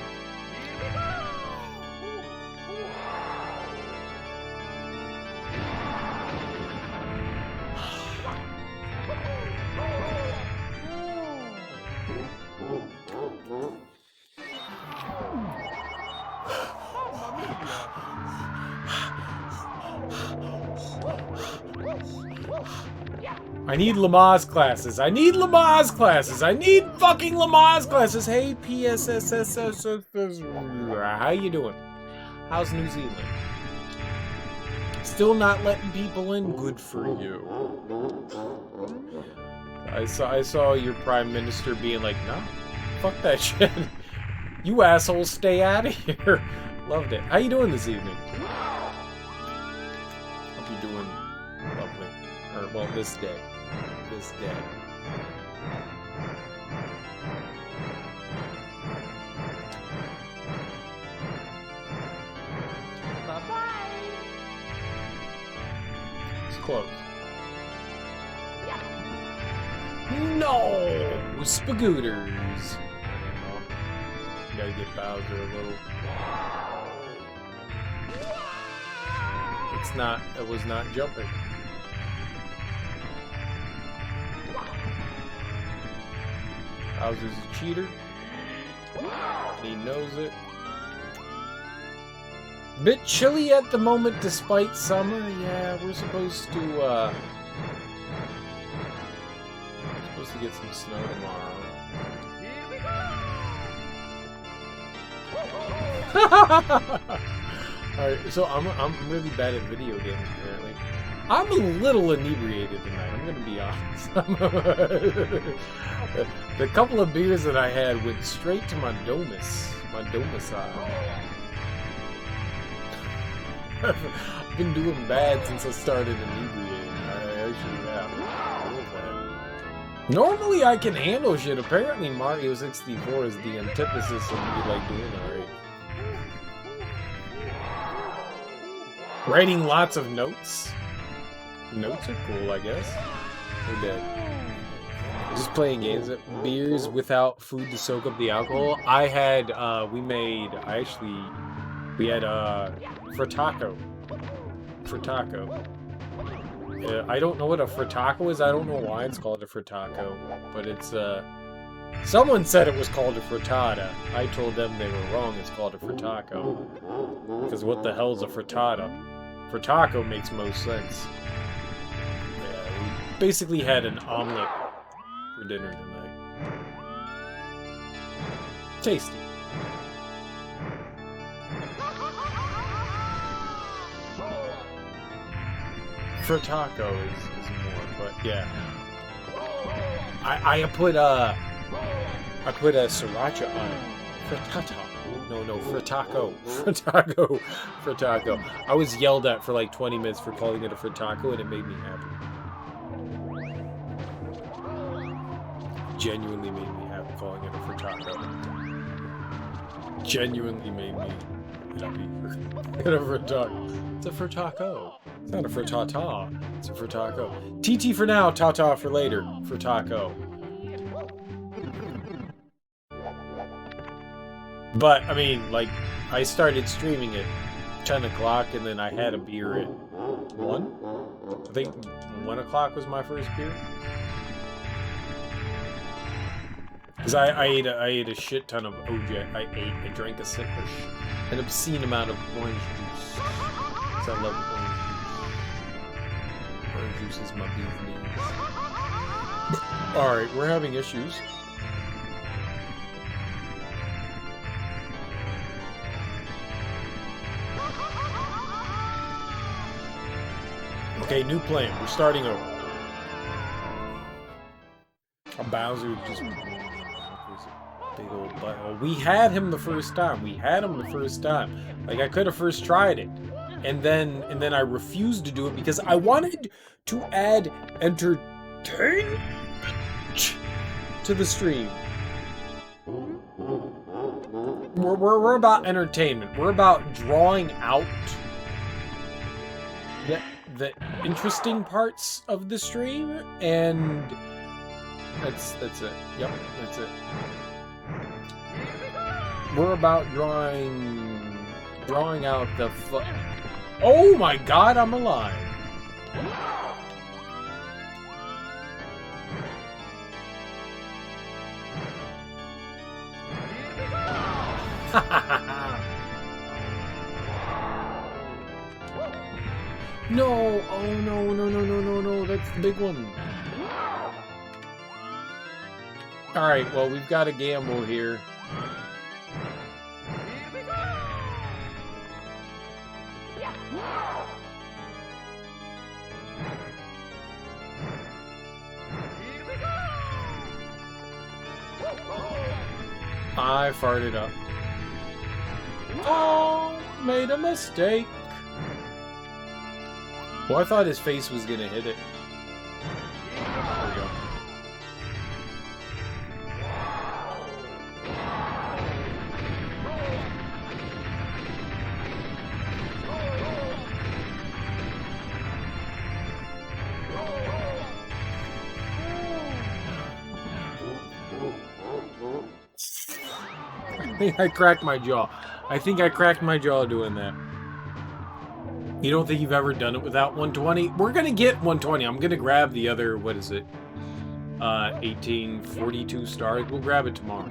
I need Lamaze classes. I need Lamaze classes. I need fucking Lamaze classes. Hey, PSSSS. How you doing? How's New Zealand? Still not letting people in? Good for you. I saw your prime minister being like, nah, fuck that shit. You assholes stay out of here. Loved it. How you doing this evening? Hope you're doing lovely. Or, well, this day. This day. Bye-bye. It's close. No! Spagooters. You gotta get Bowser a little. It's not, it was not jumping. Bowser's a cheater. And he knows it. Bit chilly at the moment despite summer. Yeah, we're supposed to get some snow tomorrow. Alright, so I'm really bad at video games apparently. I'm a little inebriated tonight, I'm gonna be honest. The couple of beers that I had went straight to my domicile. I've been doing bad since I started inebriating. I actually have. Normally I can handle shit. Apparently Mario 64 is the antithesis of me like doing alright. Writing lots of notes. Notes are cool, I guess. We're dead. Just playing games. Beers without food to soak up the alcohol. I had, we had, frittaco. Frittaco. I don't know what a frittaco is. I don't know why it's called a frittaco. But it's, someone said it was called a frittata. I told them they were wrong. It's called a frittaco. Because what the hell's a frittata? Frittaco makes most sense. Yeah, we basically had an omelet for dinner tonight. Tasty. Frittaco is more, but yeah. I put a sriracha on it. Frittata. No, frittaco. Frittaco. I was yelled at for like 20 minutes for calling it a frittaco, and it made me happy. Genuinely made me happy calling it a frittaco. Genuinely made me happy. It's a frittaco. It's a frittaco. It's not a frittata. It's a frittaco. TT for now, ta-ta for later. Frittaco. But, I mean, like, I started streaming at 10 o'clock, and then I had a beer at 1? I think 1 o'clock was my first beer. Because I ate a shit ton of OJ. I drank an obscene amount of orange juice. Because I love orange juice. Orange juice is my beef knees. Alright, we're having issues. Okay, new plan. We're starting over. A Bowser just big old butthole. We had him the first time. Like, I could have first tried it. And then I refused to do it because I wanted to add entertainment to the stream. We're about entertainment. We're about drawing out interesting parts of the stream, and that's it. Yep, that's it. We're about drawing out the oh my god, I'm alive. No! Oh no, that's the big one. Alright, well, we've got to gamble here. I farted up. Oh, made a mistake. Well, I thought his face was gonna hit it. There we go. I think I cracked my jaw. I think I cracked my jaw doing that. You don't think you've ever done it without 120? We're gonna get 120. I'm gonna grab the other, what is it? 1842 stars. We'll grab it tomorrow.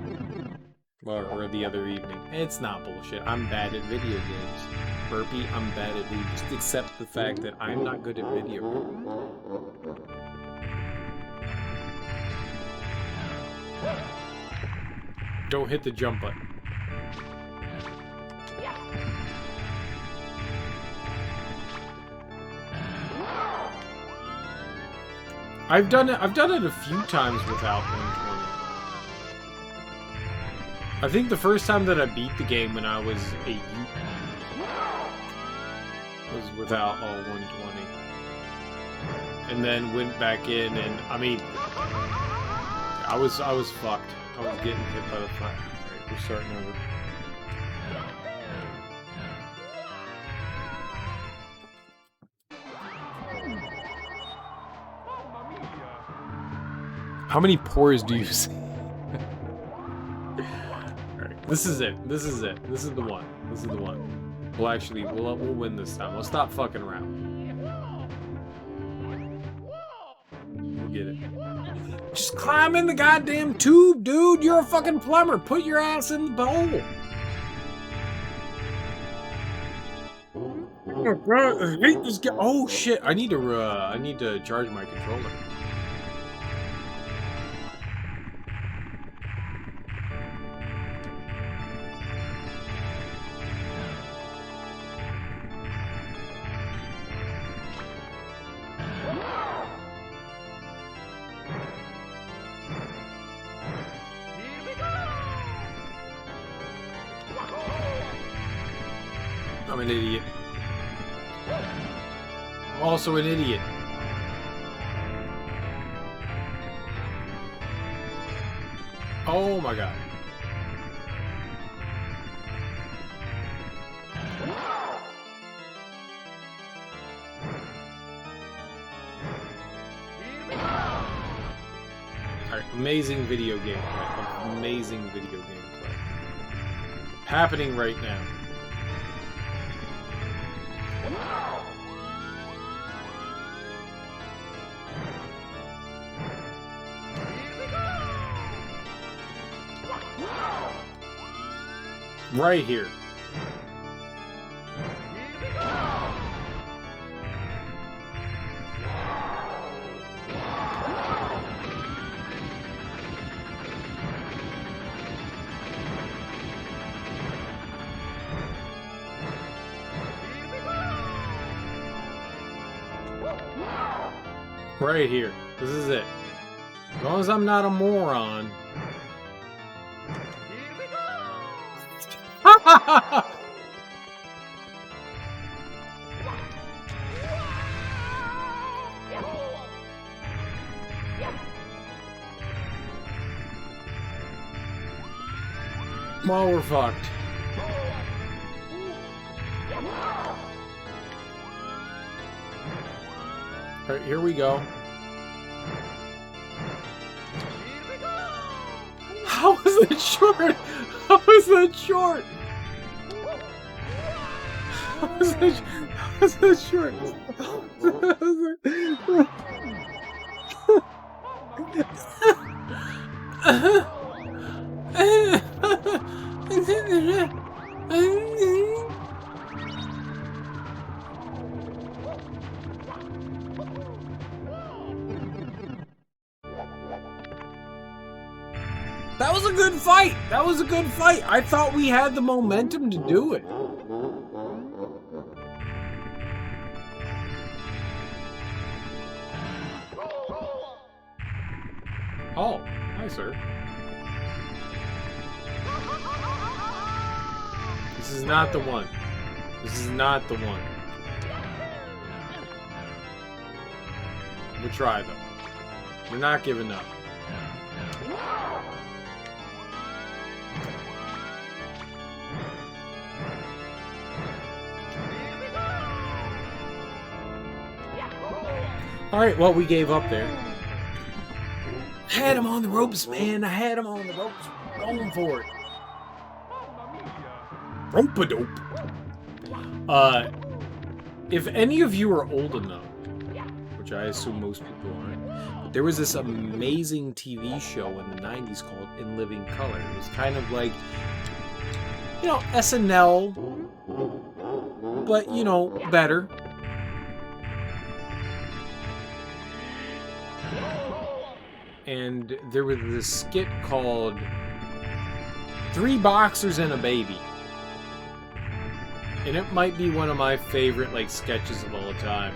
Or the other evening. It's not bullshit. I'm bad at video games. Burpee, I'm bad at video. Just accept the fact that I'm not good at video games. Don't hit the jump button. I've done it a few times without 120. I think the first time that I beat the game when I was a youth was without all 120. And then went back in and I mean I was fucked. I was getting hit by the fire. Alright, we're starting over. How many pores do you see? Alright, this is it. This is it. This is the one. This is the one. Well, actually, we'll win this time. We'll stop fucking around. We'll get it. Just climb in the goddamn tube, dude! You're a fucking plumber! Put your ass in the bowl! Oh, God, I hate this guy. Oh, shit. I need to charge my controller. I'm an idiot. I'm also an idiot. Oh my god. Alright, amazing video gameplay. Amazing video gameplay. Happening right now. Right here. Right here. This is it. As long as I'm not a moron. Well, we're fucked. Alright, here we go. How was that short? How was that short? How was that short? That was a good fight! That was a good fight! I thought we had the momentum to do it. Oh, hi, sir. This is not the one. This is not the one. We'll try, though. We're not giving up. Alright, well, we gave up there. Had him on the ropes, man. I had him on the ropes. Going for it. Rope-a-dope. If any of you are old enough, which I assume most people aren't, but there was this amazing TV show in the 90s called In Living Color. It was kind of like, you know, SNL, but, you know, better. And there was this skit called 3 Boxers and a Baby. And it might be one of my favorite, like, sketches of all time.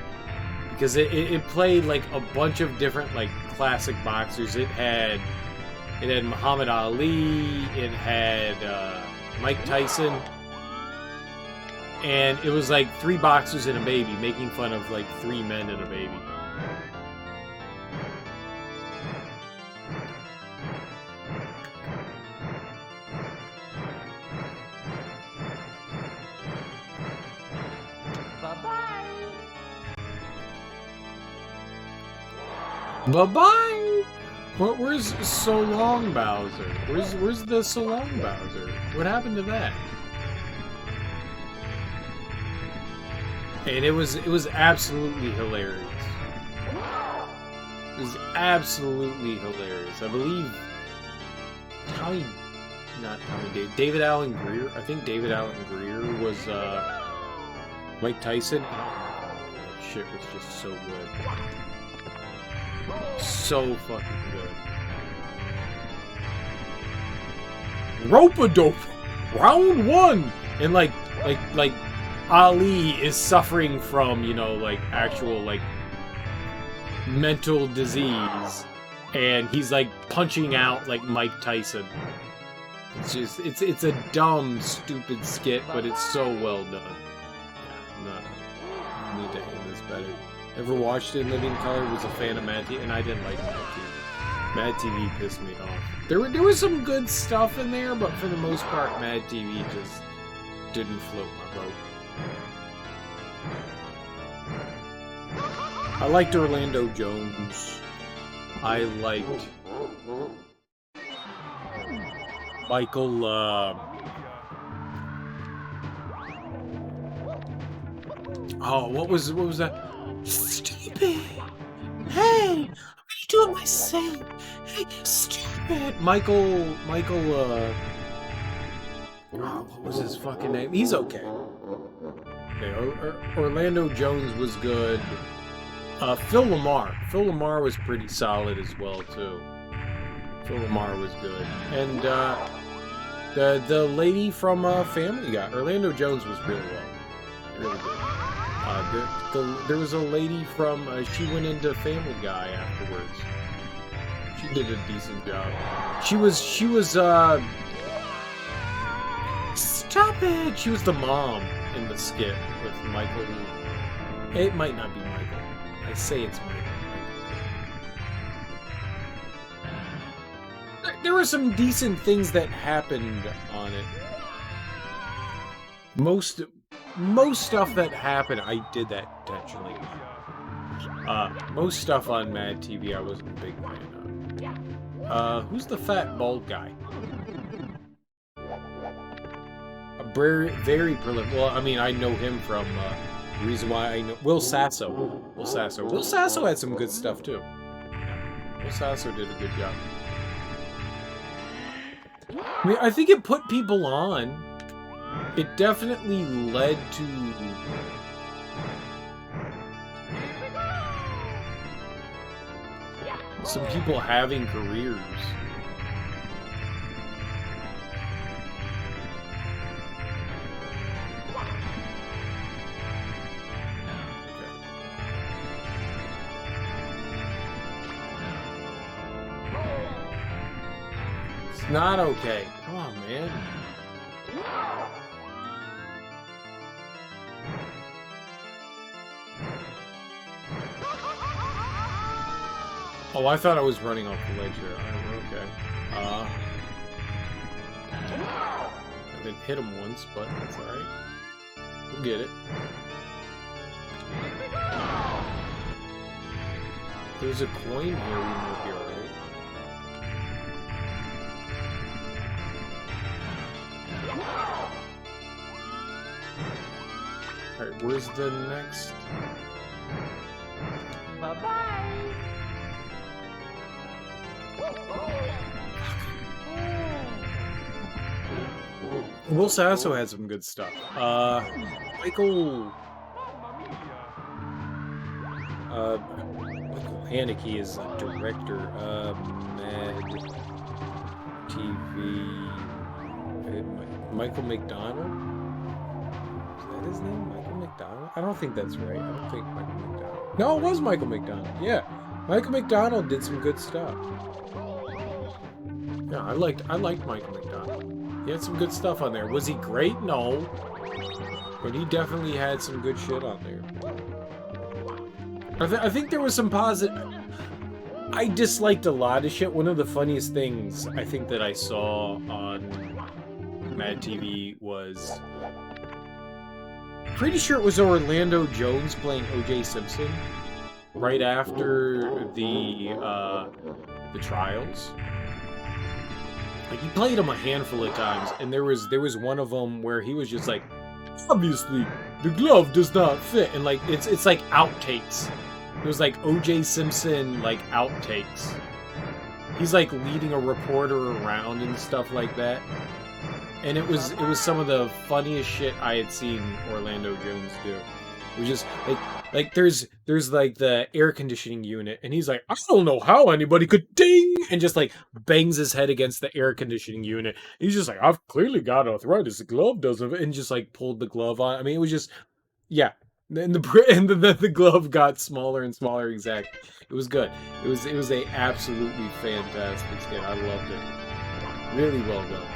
Because it played, like, a bunch of different, like, classic boxers. It had Muhammad Ali, it had Mike Tyson. And it was like 3 boxers and a baby, making fun of, like, 3 men and a baby. Bye-bye! Where's So Long Bowser? Where's the So Long Bowser? What happened to that? And it was absolutely hilarious. It was absolutely hilarious. I believe David Allen Greer. I think David Allen Greer was Mike Tyson. That shit was just so good. So fucking good. Rope-a-dope! Round 1! And like Ali is suffering from, you know, like, actual, like, mental disease. And he's, like, punching out, like, Mike Tyson. It's just, it's a dumb, stupid skit, but it's so well done. Yeah, no, I need to end this better. Ever watched In Living Color? Was a fan of Mad TV, and I didn't like Mad TV. Mad TV pissed me off. There was some good stuff in there, but for the most part, Mad TV just didn't float my boat. I liked Orlando Jones. I liked Michael, oh, what was that? Stupid! Hey! What are you doing myself? Hey, stupid! Michael, oh, what was his fucking name? He's okay. Okay, Orlando Jones was good. Phil Lamar was pretty solid as well, too. Phil Lamar was good. And, the lady from, Family Guy, Orlando Jones was really well. Really good. There was a lady from, she went into Family Guy afterwards. She did a decent job. She was, stop it! She was the mom in the skit with Michael. It might not be Michael. I say it's Michael. There were some decent things that happened on it. Most stuff that happened, I did that intentionally. Most stuff on Mad TV I wasn't a big fan of. Who's the fat bald guy? A very prolific. Well, I mean, I know him from the reason why I know Will Sasso. Will Sasso had some good stuff too. Will Sasso did a good job. I mean, I think it put people on. It definitely led to some people having careers. It's not okay. Come on, man. Oh, I thought I was running off the ledge here. Okay. I didn't hit him once, but that's alright. We'll get it. There's a coin here, we might be alright. Alright, where's the next? Bye-bye. Will Sasso had some good stuff. Michael Haneke is a director. Mad TV. Michael McDonald? Is that his name? Michael McDonald? I don't think that's right. I don't think Michael McDonald. No, it was Michael McDonald. Yeah. Michael McDonald did some good stuff. Yeah, I liked Michael McDonald. He had some good stuff on there. Was he great? No. But he definitely had some good shit on there. I think there was some positive... I disliked a lot of shit. One of the funniest things I think that I saw on Mad TV was... Pretty sure it was Orlando Jones playing O.J. Simpson right after the trials. Like, he played him a handful of times, and there was one of them where he was just like, obviously, the glove does not fit, and like it's like outtakes. It was like O.J. Simpson like outtakes. He's like leading a reporter around and stuff like that, and it was some of the funniest shit I had seen Orlando Jones do. It was just like there's like the air conditioning unit, and he's like, I don't know how anybody could ding, and just like bangs his head against the air conditioning unit. He's just like, I've clearly got arthritis. The glove doesn't, and just like pulled the glove on. I mean, it was just, yeah. And the glove got smaller and smaller. Exactly. It was good. It was a absolutely fantastic skit. I loved it. Really well done.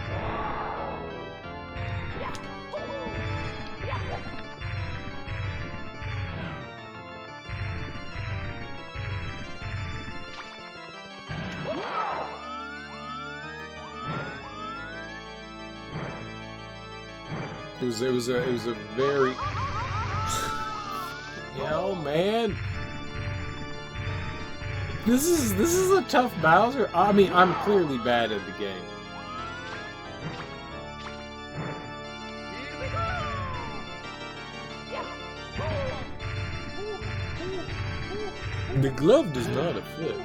It was a very yo, man. This is a tough Bowser. I mean, I'm clearly bad at the game. The glove does not fit.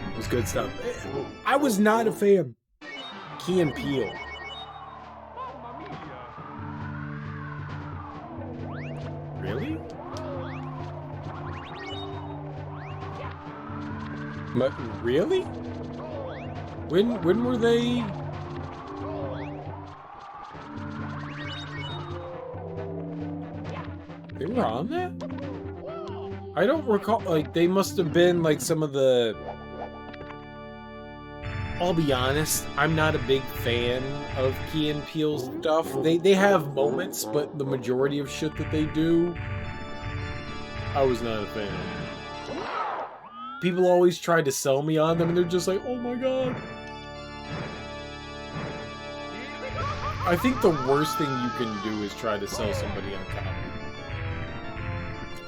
It was good stuff. I was not a fan. Key and Peele. Really? But really? When were they? They were on that? I don't recall. Like, they must have been like some of the. I'll be honest, I'm not a big fan of Key and Peele's stuff. They have moments, but the majority of shit that they do, I was not a fan of. People always try to sell me on them, and they're just like, oh my god. I think the worst thing you can do is try to sell somebody on comedy.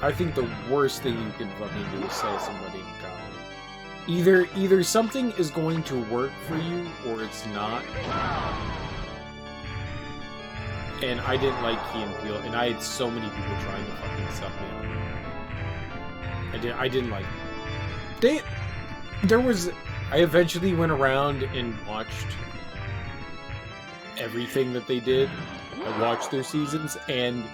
I think the worst thing you can fucking do is sell somebody on comedy. Either something is going to work for you or it's not. And I didn't like Key and Peele, and I had so many people trying to fucking sell me on it. I didn't like it. I eventually went around and watched everything that they did. I watched their seasons, and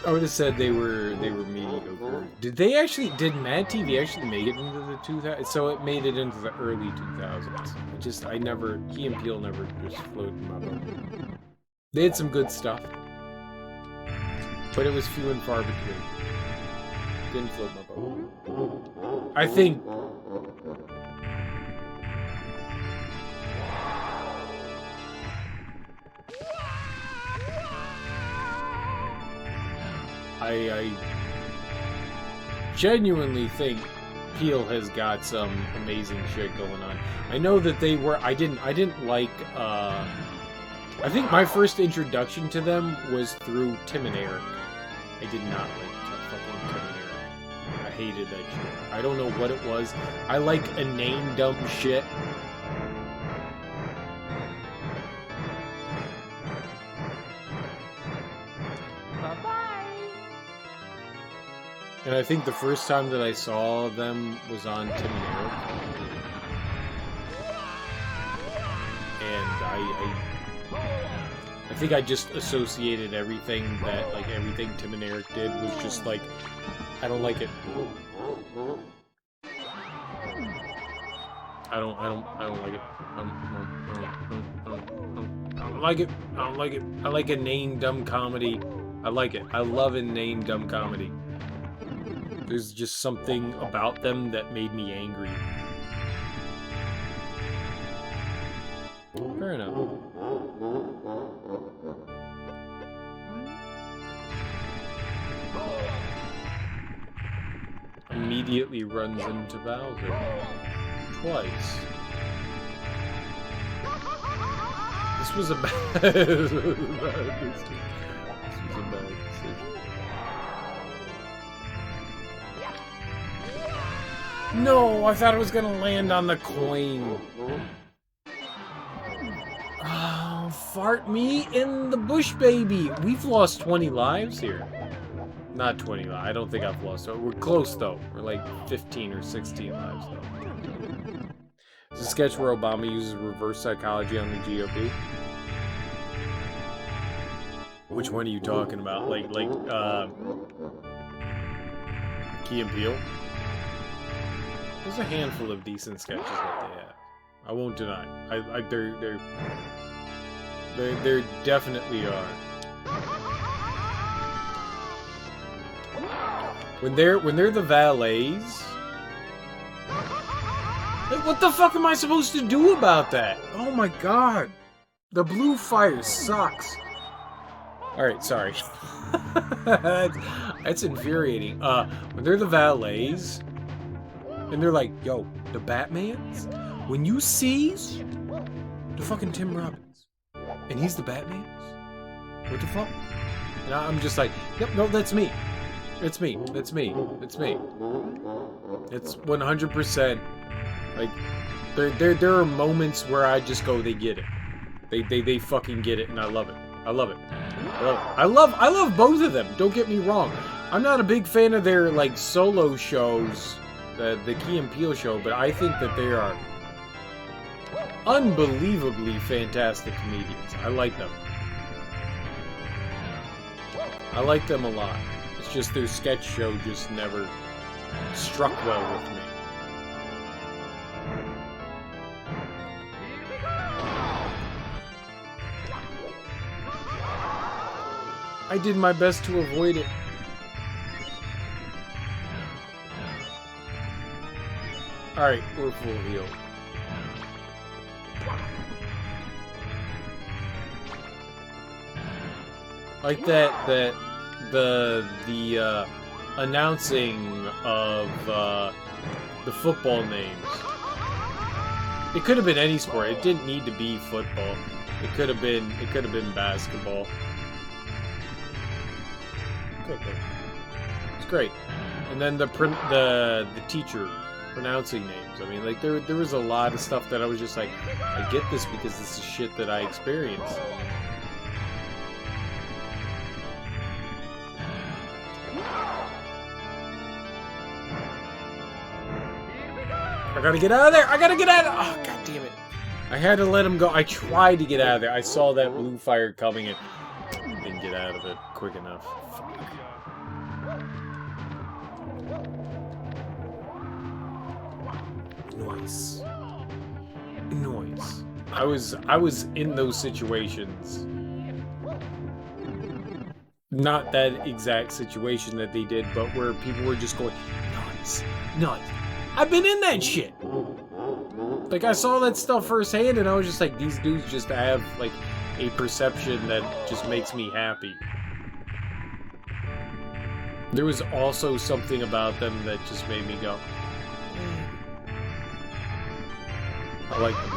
I would have said they were mediocre. Did Mad TV actually make it into the 2000s? So it made it into the early 2000s. Key and Peele never just floated in my boat. They had some good stuff, but it was few and far between. Didn't float my boat. I think I genuinely think Peele has got some amazing shit going on. I know that they were. I didn't like. I think my first introduction to them was through Tim and Eric. I did not like fucking Tim and Eric. I hated that shit. I don't know what it was. I like inane dumb shit. And I think the first time that I saw them was on Tim and Eric. And I think I just associated everything Tim and Eric did was just like, I don't like it. I don't like it. I don't like it. I don't like it. I like inane dumb comedy. I like it. I love inane dumb comedy. There's just something about them that made me angry. Fair enough. Immediately runs into Bowser. Twice. This was a bad decision. No, I thought it was gonna land on the coin. Oh, fart me in the bush, baby. We've lost 20 lives here. Not 20 lives. I don't think I've lost. We're close, though. We're like 15 or 16 lives, though. It's a sketch where Obama uses reverse psychology on the GOP. Which one are you talking about? Like, Key and Peele? There's a handful of decent sketches that they have. I won't deny. There definitely are. When they're the valets, like, what the fuck am I supposed to do about that? Oh my god, the blue fire sucks. All right, sorry. That's infuriating. When they're the valets. And they're like, yo, the Batmans? When you seize the fucking Tim Robbins, and he's the Batman? What the fuck? And I'm just like, yep, no, that's me. It's me. It's me. It's me. It's 100%. Like, there are moments where I just go, they get it. They fucking get it, and I love it. I love it. I love both of them. Don't get me wrong. I'm not a big fan of their like solo shows. The Key and Peele show, but I think that they are unbelievably fantastic comedians. I like them. I like them a lot. It's just their sketch show just never struck well with me. I did my best to avoid it. Alright, we're full heal. Like the announcing of the football names. It could have been any sport. It didn't need to be football. It could have been basketball. It's great. And then the teacher pronouncing names. I mean, like there was a lot of stuff that I was just like, I get this because this is shit that I experienced. I gotta get out of there! I gotta get out of there! Oh, god damn it. I had to let him go. I tried to get out of there. I saw that blue fire coming and didn't get out of it quick enough. Noise. Noise. I was in those situations. Not that exact situation that they did, but where people were just going, noise, noise. I've been in that shit. Like, I saw that stuff firsthand, and I was just like, these dudes just have, like, a perception that just makes me happy. There was also something about them that just made me go, I like them.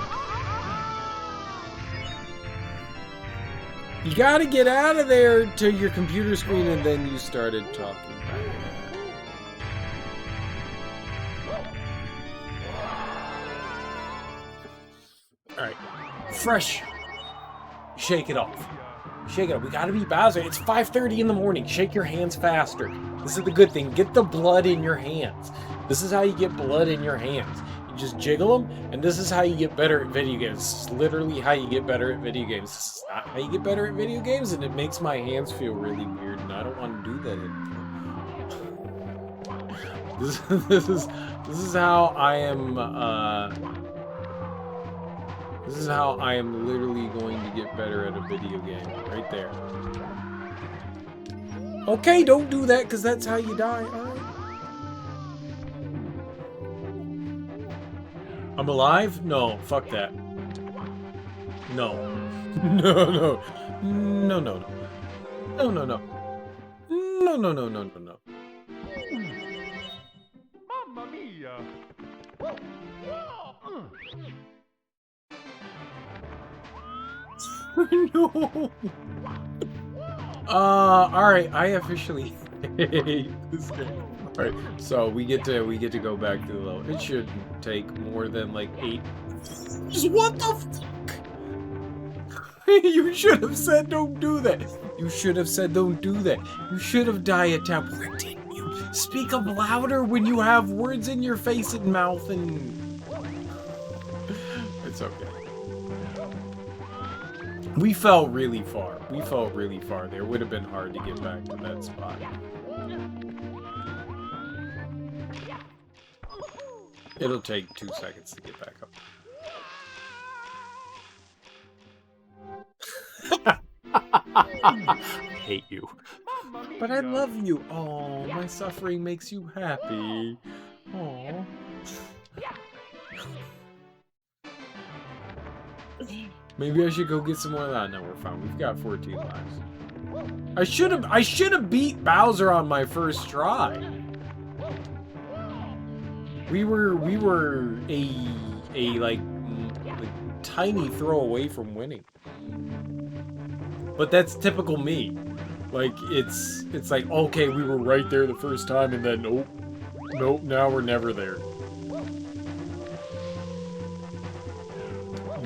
You gotta get out of there to your computer screen, and then you started talking. Alright. Fresh. Shake it off. Shake it off. We gotta be Bowser. It's 5:30 in the morning. Shake your hands faster. This is the good thing. Get the blood in your hands. This is how you get blood in your hands. You just jiggle them, and this is how you get better at video games. This is literally how you get better at video games. This is not how you get better at video games, and it makes my hands feel really weird, and I don't want to do that anymore. This is how I am, this is how I am literally going to get better at a video game. Right there. Okay, don't do that, because that's how you die. Alright. I'm alive? No, fuck that. No. No, no. No, no, no. No, no, no. No, no, no, no, no, no. Mamma mia! No. Alright, I officially hate this game. Alright, so we get to go back to the level. It shouldn't take more than like 8. Just what the fuck? You should have said don't do that. You should have said don't do that. You should have died tap. Why didn't you speak up louder when you have words in your face and mouth and it's okay. We fell really far. We fell really far there. It would have been hard to get back to that spot. It'll take 2 seconds to get back up. I hate you. But I love you. Oh, my suffering makes you happy. Oh. Maybe I should go get some more lives. No, we're fine. We've got 14 lives. I should have beat Bowser on my first try. We were a like tiny throw away from winning. But that's typical me. Like it's like, okay, we were right there the first time, and then nope, now we're never there.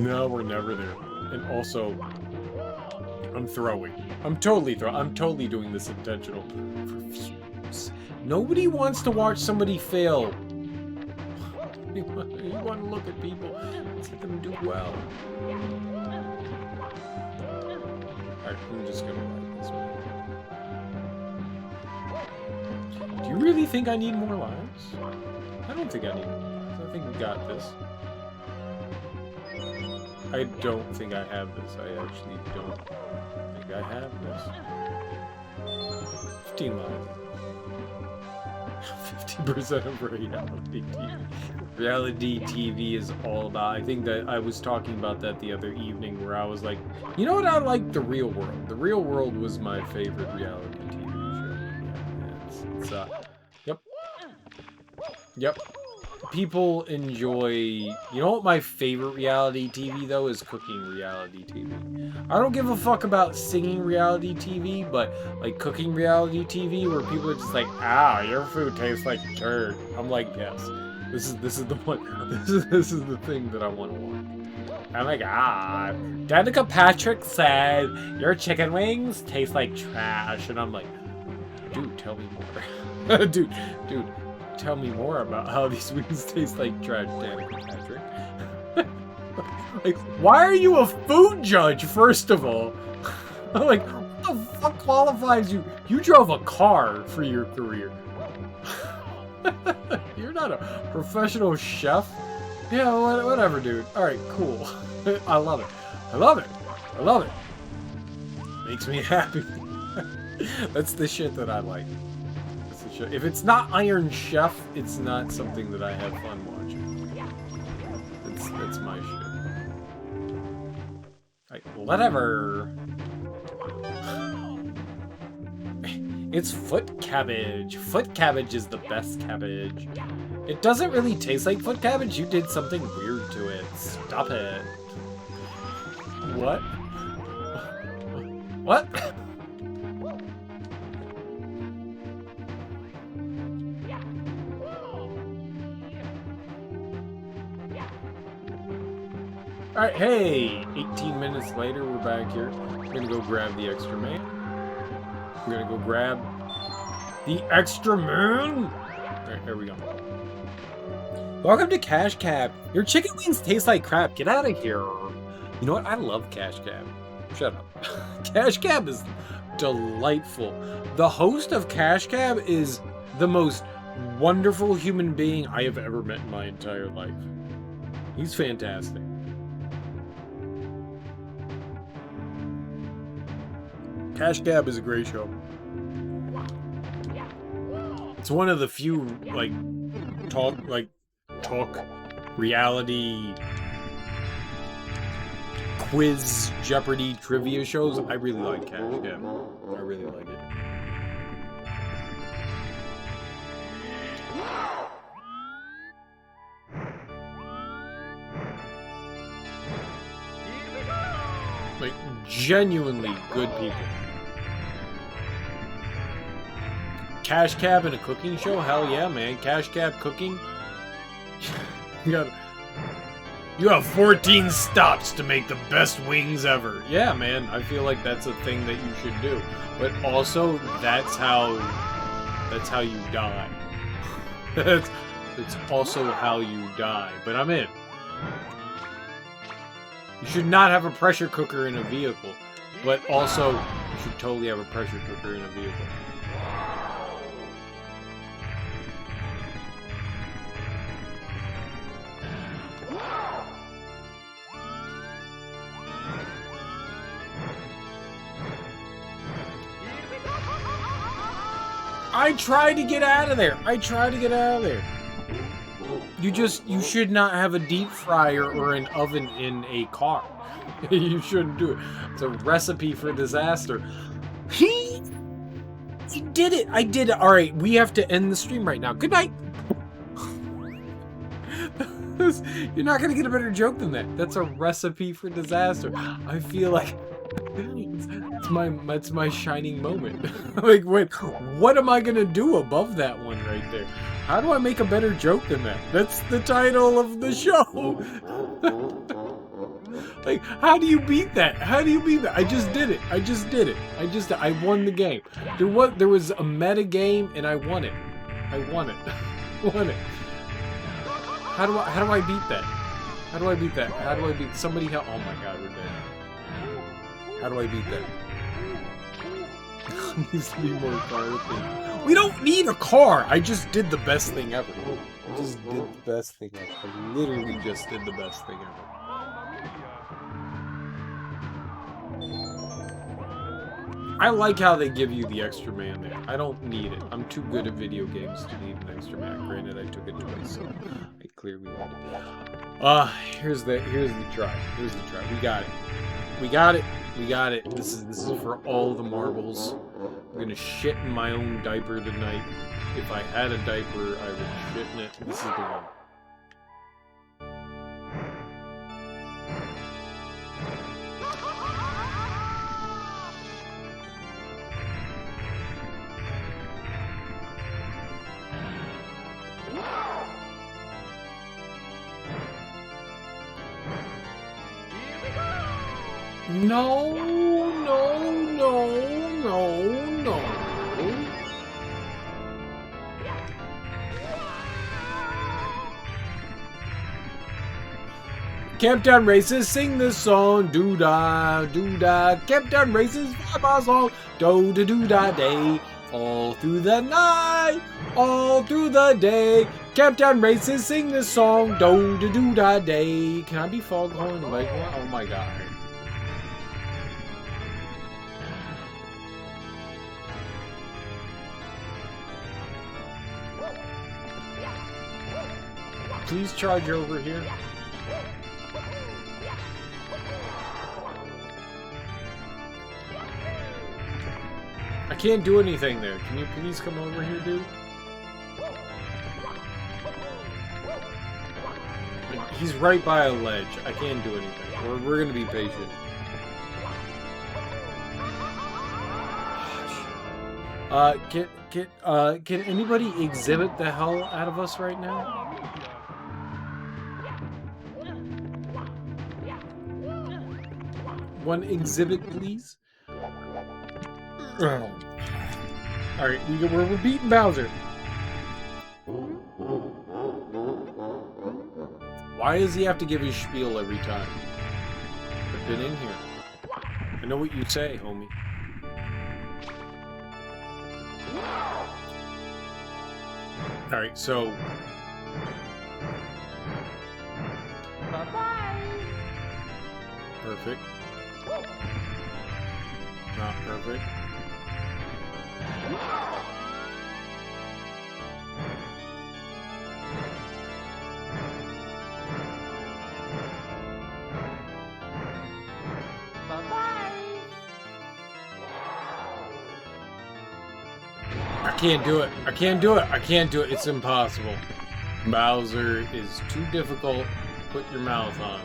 No, we're never there. And also, I'm throwing. I'm totally doing this intentional. For views. Nobody wants to watch somebody fail. You want to look at people and see them do well. Alright, I'm just gonna ride this way. Do you really think I need more lives? I don't think I need more lives. I think we got this. I don't think I have this. I actually don't think I have this. 15 lives. 15 90% of reality TV. Reality TV is all about. I think that I was talking about that the other evening, where I was like, you know what? I like The Real World. The Real World was my favorite reality TV show. Yeah, yep. People enjoy. You know what my favorite reality TV though is? Cooking reality TV. I don't give a fuck about singing reality TV, but like cooking reality TV where people are just like, ah, your food tastes like dirt. I'm like, yes, this is the one. This is the thing that I want to watch. Oh my god, Danica Patrick said your chicken wings taste like trash, and I'm like, dude, tell me more, dude. Tell me more about how these wings taste like trash, Danica Patrick. Like, why are you a food judge, first of all? Like, what the fuck qualifies you? You drove a car for your career. You're not a professional chef. Yeah, whatever, dude. Alright, cool. I love it. I love it. I love it. Makes me happy. That's the shit that I like. If it's not Iron Chef, it's not something that I have fun watching. That's my shit. Like, whatever. It's foot cabbage. Foot cabbage is the best cabbage. It doesn't really taste like foot cabbage. You did something weird to it. Stop it. What? What? Alright, hey! 18 minutes later, we're back here. We're gonna go grab the extra man. We're gonna go grab the extra man! Alright, here we go. Welcome to Cash Cab. Your chicken wings taste like crap. Get out of here. You know what? I love Cash Cab. Shut up. Cash Cab is delightful. The host of Cash Cab is the most wonderful human being I have ever met in my entire life. He's fantastic. Cash Cab is a great show. It's one of the few talk reality quiz Jeopardy trivia shows. I really like Cash Cab. I really like it. Like, genuinely good people. Cash Cab in a cooking show? Hell yeah, man. Cash Cab cooking? You have 14 stops to make the best wings ever. Yeah, man. I feel like that's a thing that you should do. But also, that's how you die. It's also how you die. But I'm in. You should not have a pressure cooker in a vehicle. But also, you should totally have a pressure cooker in a vehicle. I tried to get out of there. You should not have a deep fryer or an oven in a car. You shouldn't do it. It's a recipe for disaster. I did it. All right, we have to end the stream right now. Good night. You're not gonna get a better joke than that. That's a recipe for disaster. I feel like it's my shining moment. Like, wait, what am I gonna do above that one right there? How do I make a better joke than that? That's the title of the show. Like, how do you beat that? I just did it. I won the game. There was a meta game and I won it. Won it. How do I beat that? Somebody help? Oh my god, we're dead. How do I beat that? Needs to be more car thing. We don't need a car. I just did the best thing ever. I literally just did the best thing ever. I like how they give you the extra man there. I don't need it. I'm too good at video games to need an extra man. Granted, I took it twice, so I clearly want it. Here's the try. Here's the try. We got it. We got it. We got it. This is for all the marbles. I'm gonna shit in my own diaper tonight. If I had a diaper, I would shit in it. This is the one. No, no, no, no, no. Camptown Races, sing this song, doo-da, doo-da. Camptown Races, vibe our song, do-da-doo-da day. All through the night, all through the day. Camptown Races, sing this song, do-da-doo-da day. Can I be Foghorn Leghorn? Oh my god. Please charge over here. I can't do anything there. Can you please come over here, dude? He's right by a ledge. I can't do anything. We're gonna be patient. Can anybody exhibit the hell out of us right now? One exhibit, please. Alright, we're beating Bowser. Why does he have to give his spiel every time? I've been in here. I know what you say, homie. Alright, so... Bye-bye. Perfect. Not perfect. Bye-bye. I can't do it. I can't do it. I can't do it. It's impossible. Bowser is too difficult to put your mouth on.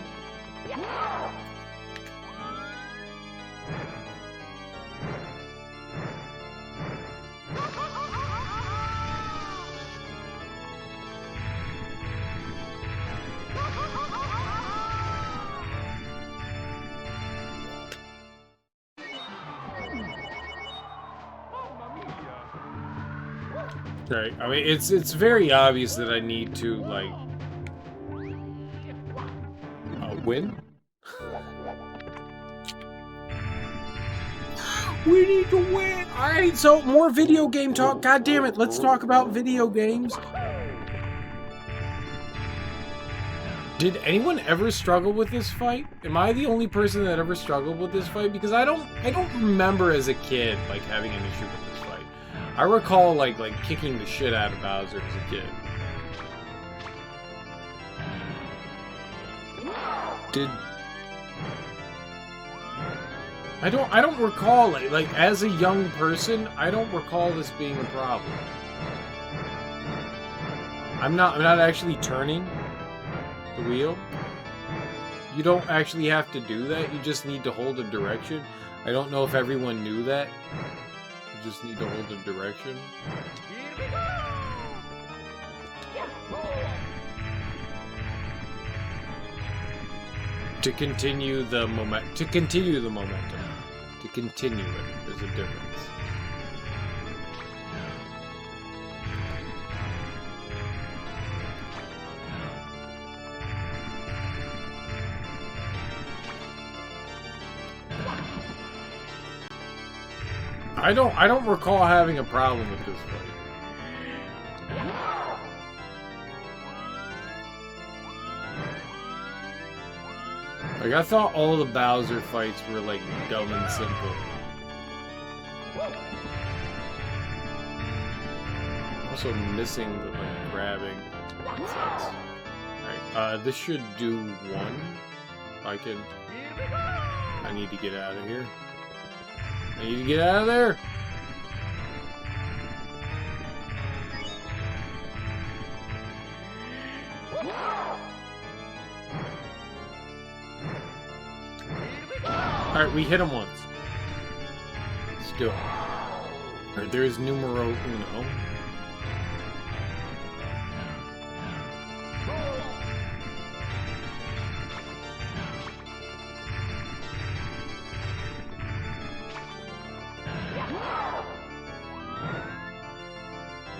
Right. I mean, it's very obvious that I need to, like, win. We need to win! Alright, so more video game talk. God damn it, let's talk about video games. Did anyone ever struggle with this fight? Am I the only person that ever struggled with this fight? Because I don't remember as a kid, like, having an issue with this fight. I recall, like kicking the shit out of Bowser as a kid. I don't recall it. Like, as a young person, I don't recall this being a problem. I'm not actually turning the wheel. You don't actually have to do that. You just need to hold a direction. I don't know if everyone knew that. You just need to hold a direction. Here we go. To continue the momentum. To continue it, there's a difference. I don't recall having a problem with this fight. Like, I thought all the Bowser fights were, like, dumb and simple. Also missing the like grabbing. Sucks. Alright, this should do one. I can. I need to get out of here. I need to get out of there! Alright, we hit him once. Let's do it. Alright, there's numero uno.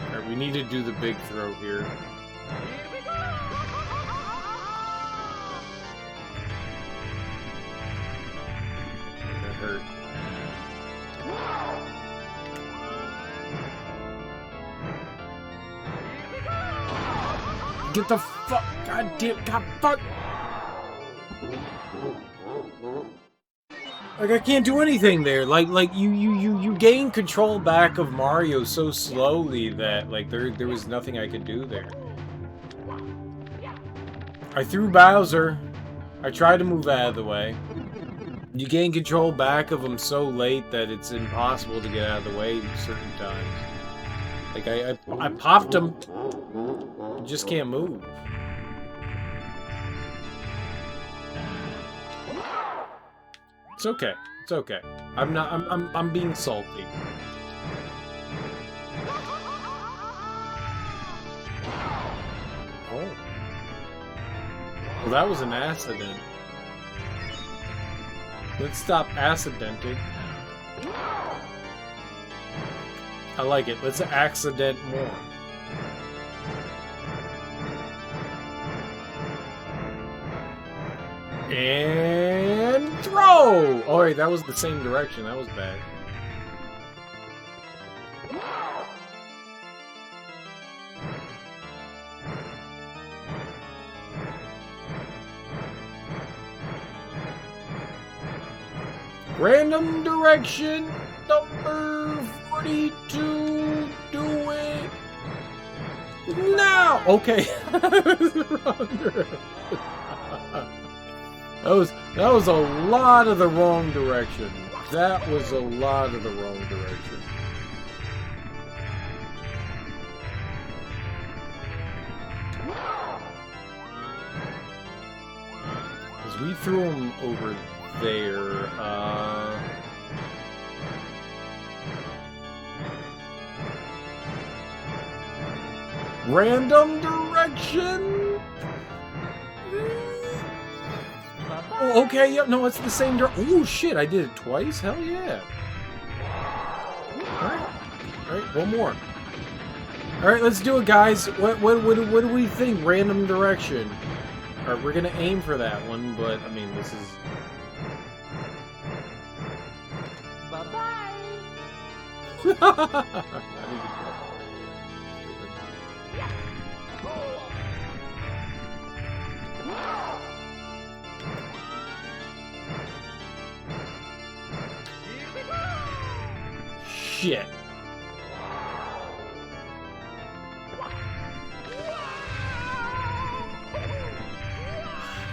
Alright, we need to do the big throw here. That hurt. Get the fuck! God damn! God fuck! Like I can't do anything there. Like you gain control back of Mario so slowly that like there was nothing I could do there. I threw Bowser. I tried to move out of the way. You gain control back of him so late that it's impossible to get out of the way certain times. Like I popped him. You just can't move. It's okay. It's okay. I'm being salty. Oh. Well, that was an accident. Let's stop accidenting. I like it. Let's accident more. And throw! Oh, wait, that was the same direction. That was bad. Random direction number 42. Do it now. Okay. Wrong direction. That was a lot of the wrong direction. That was a lot of the wrong direction. Because we threw him over there. Random direction? Oh, okay, yep, no, it's the same direction. Oh, shit, I did it twice? Hell yeah. Alright, one more. Alright, let's do it, guys. What do we think? Random direction. Alright, we're gonna aim for that one, but, I mean, this is... Bye-bye! Shit.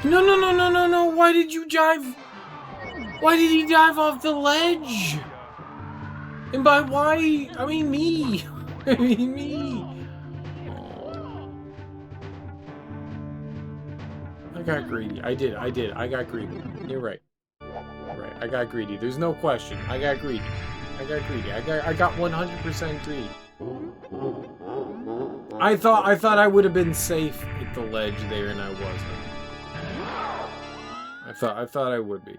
No. Why did you jive? Why did he dive off the ledge? And by why, I mean me. I mean me. I got greedy. I did. I got greedy. You're right. Right. I got greedy. There's no question. I got greedy. I got 100% greedy. I thought I would have been safe at the ledge there, and I wasn't. I thought I would be.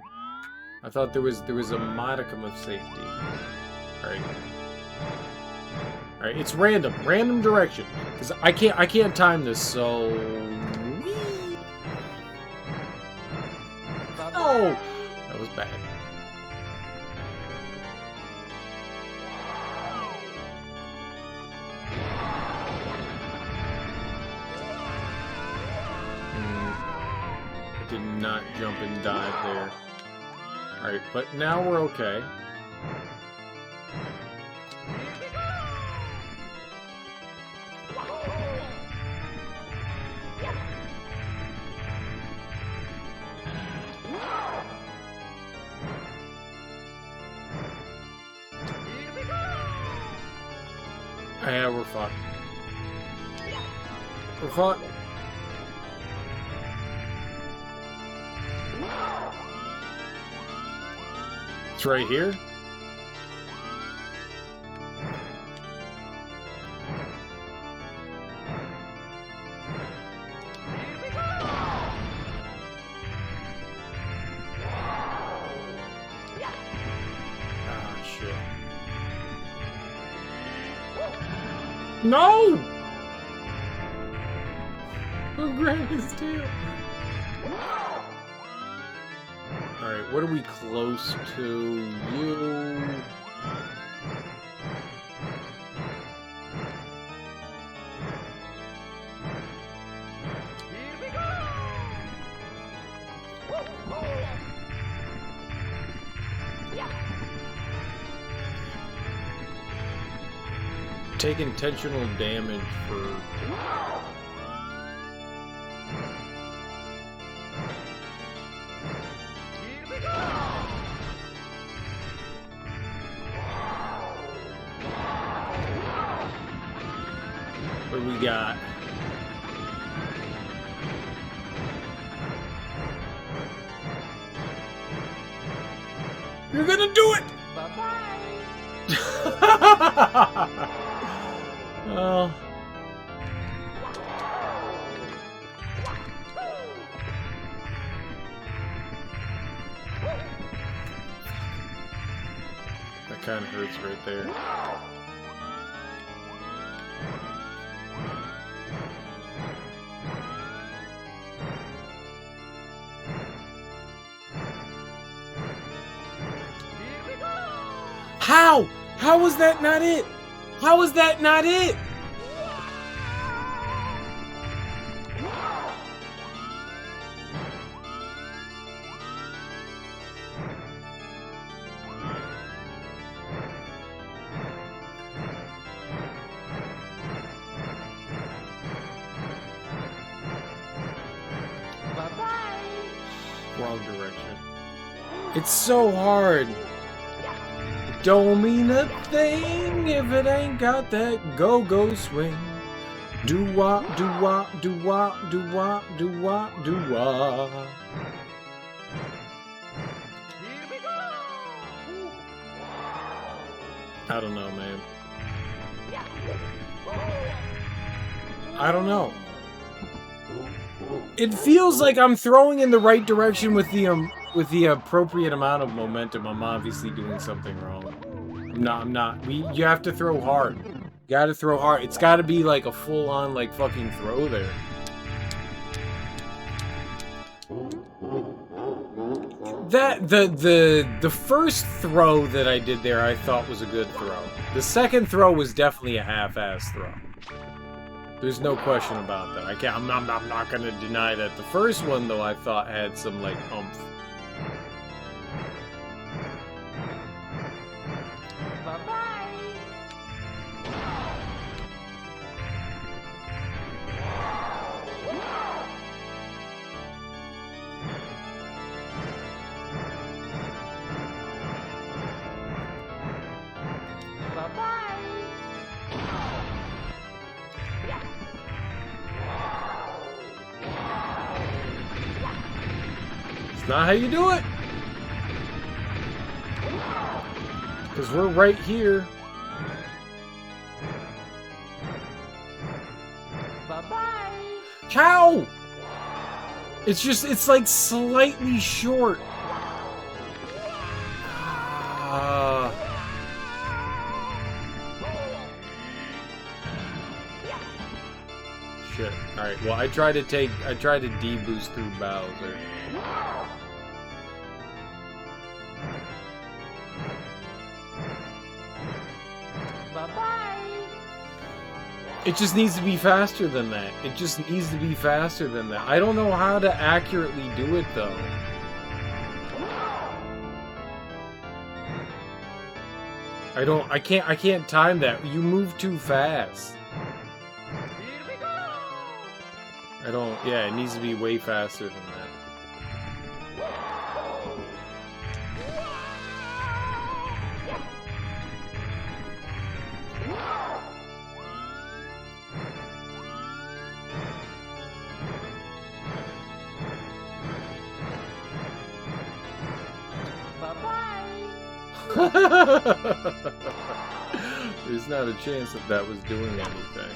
I thought there was a modicum of safety. Alright. Alright, it's random direction. Because I can't time this, so oh, that was bad. Did not jump and dive there. Alright, but now we're okay. Yeah, we're fucked. We're fucked. It's right here. Ah, shit. No! Oh, grab his tail. Alright, what are we close to? You. Take intentional damage for... What do we got? You're gonna do it! Bye-bye. Oh. That kind of hurts right there. How? How was that not it? How was that not it? Bye-bye. Wrong direction. It's so hard. It don't mean a thing if it ain't got that go-go swing. Do-wop, do-wop, do-wop, do-wop, do-wop, do-wop. Here we go. I don't know, man. I don't know. It feels like I'm throwing in the right direction with the appropriate amount of momentum. I'm obviously doing something wrong. I'm not. You have to throw hard. You gotta throw hard. It's gotta be like a full-on, like, fucking throw there. The first throw that I did there I thought was a good throw. The second throw was definitely a half-ass throw. There's no question about that. I'm not gonna deny that. The first one, though, I thought had some, like, oomph. Bye-bye. Bye-bye. It's not how you do it. Because we're right here. Bye-bye. How? It's like slightly short. Shit. Alright, well I tried to D-boost through Bowser. Bye-bye. It just needs to be faster than that. It just needs to be faster than that. I don't know how to accurately do it though. I can't time that. You move too fast. Here we go. Yeah, it needs to be way faster than that. There's not a chance that that was doing anything.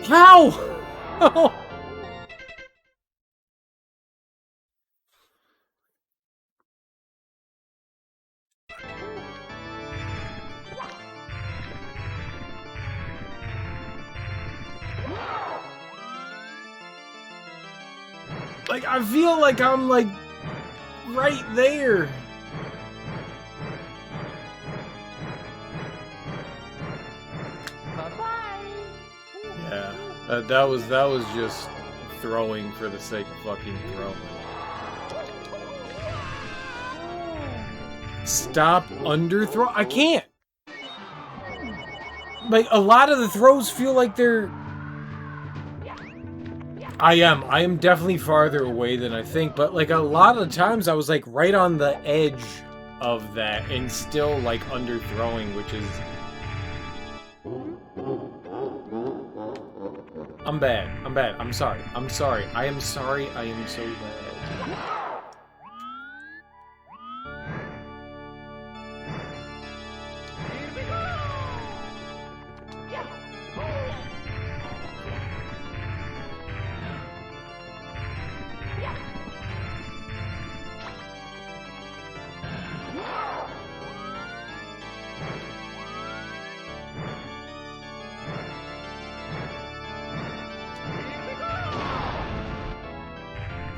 How? Oh. Like, I feel like I'm, like, right there. Yeah, that was just throwing for the sake of fucking throwing. Stop underthrow. I can't. Like, a lot of the throws feel like they're... I am definitely farther away than I think, but like a lot of the times I was like right on the edge of that and still like underthrowing, which is... I'm bad. I'm sorry. I am sorry. I am so bad.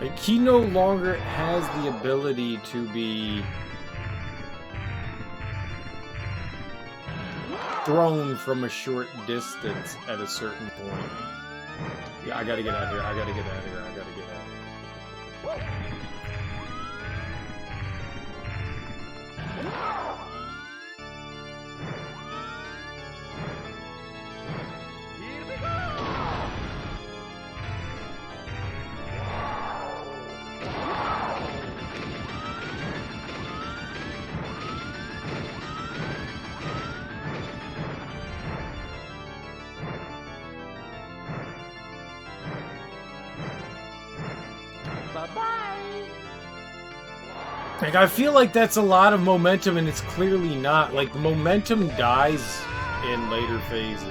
Like, he no longer has the ability to be thrown from a short distance at a certain point. Yeah, I gotta get out of here. I gotta get out of here. Like, I feel like that's a lot of momentum, and it's clearly not. Like, the momentum dies in later phases.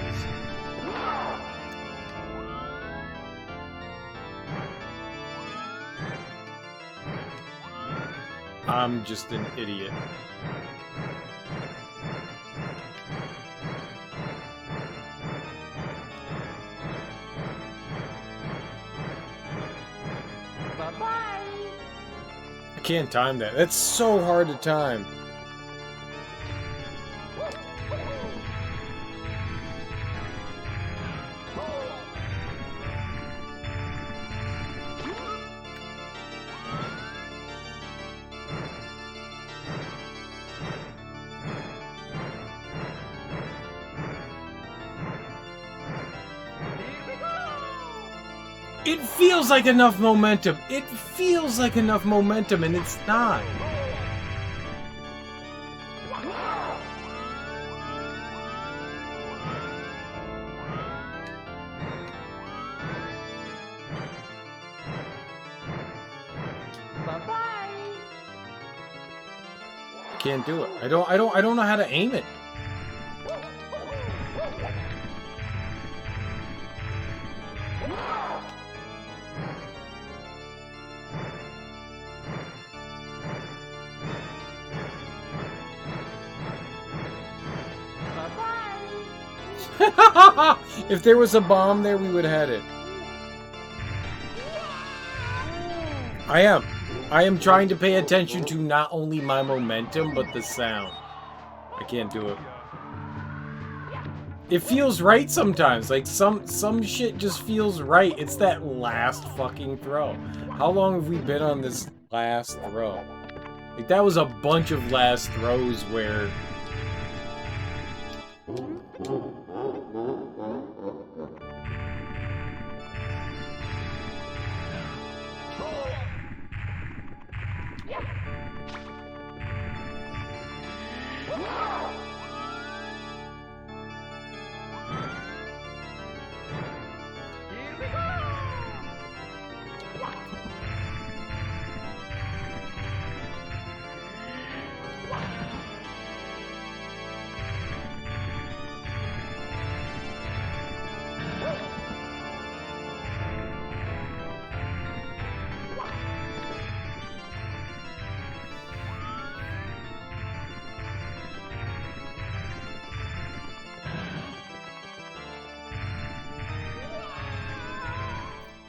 I'm just an idiot. I can't time that. That's so hard to time. It feels like enough momentum. It feels like enough momentum, and it's not. Bye-bye. Can't do it. I don't know how to aim it. If there was a bomb there, we would have had it. I am trying to pay attention to not only my momentum, but the sound. I can't do it. It feels right sometimes. Like, some shit just feels right. It's that last fucking throw. How long have we been on this last throw? Like, that was a bunch of last throws where...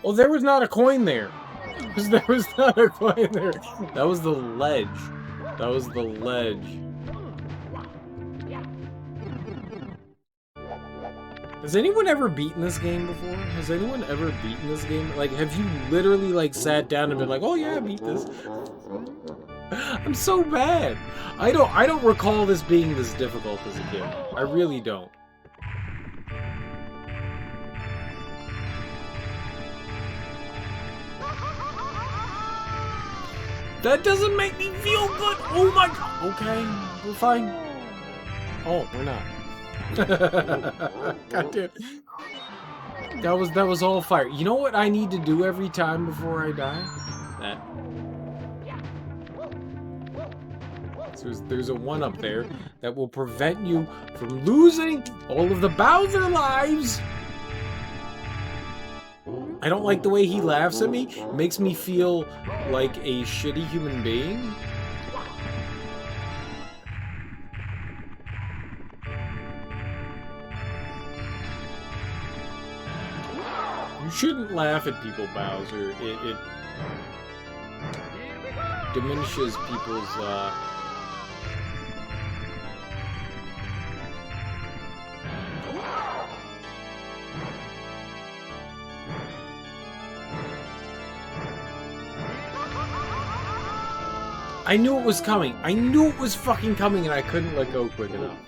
Oh, there was not a coin there. There was not a coin there. That was the ledge. That was the ledge. Has anyone ever beaten this game before? Has anyone ever beaten this game? Like, have you literally, like, sat down and been like, oh yeah, I beat this? I'm so bad. I don't recall this being this difficult as a kid. I really don't. That doesn't make me feel good. Oh my god. Okay, we're fine. Oh, we're not. God damn. That was all fire. You know what I need to do every time before I die? That. So there's a one up there that will prevent you from losing all of the Bowser lives. I don't like the way he laughs at me. It makes me feel like a shitty human being. You shouldn't laugh at people, Bowser. It diminishes people's, I knew it was coming. I knew it was fucking coming, and I couldn't let go quick enough.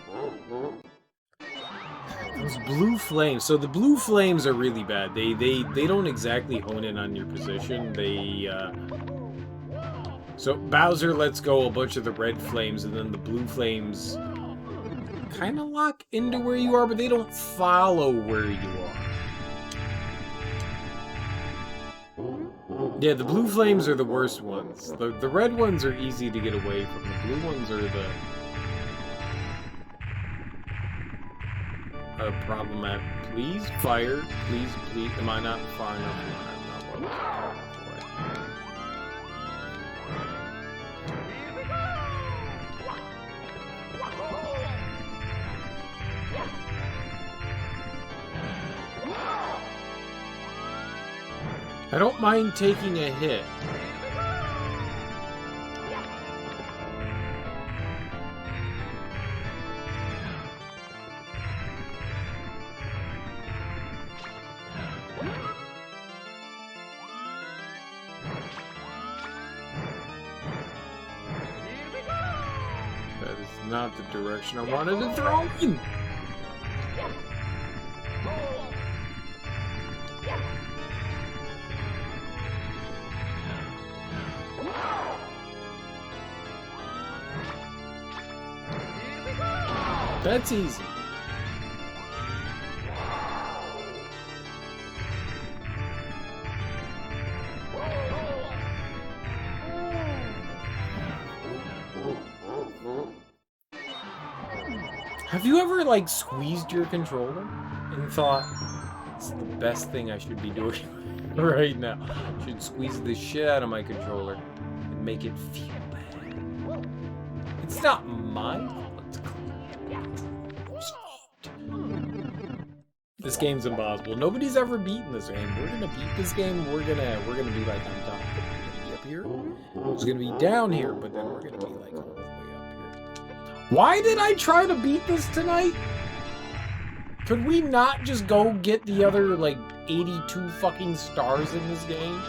Those blue flames. So the blue flames are really bad. They don't exactly hone in on your position. So Bowser lets go a bunch of the red flames, and then the blue flames kind of lock into where you are, but they don't follow where you are. Yeah, the blue flames are the worst ones. The red ones are easy to get away from. The blue ones are the problematic. Please fire. Please, please. Am I not far enough? I'm not far enough away. I don't mind taking a hit. That is not the direction I wanted to throw in. That's easy. Have you ever, like, squeezed your controller and thought, it's the best thing I should be doing right now? I should squeeze the shit out of my controller and make it feel bad. It's not my fault. This game's impossible. Nobody's ever beaten this game. We're gonna beat this game. We're gonna be like on top. We're gonna be up here. It's gonna be down here, but then we're gonna be like all the way up here. Why did I try to beat this tonight? Could we not just go get the other like 82 fucking stars in this game?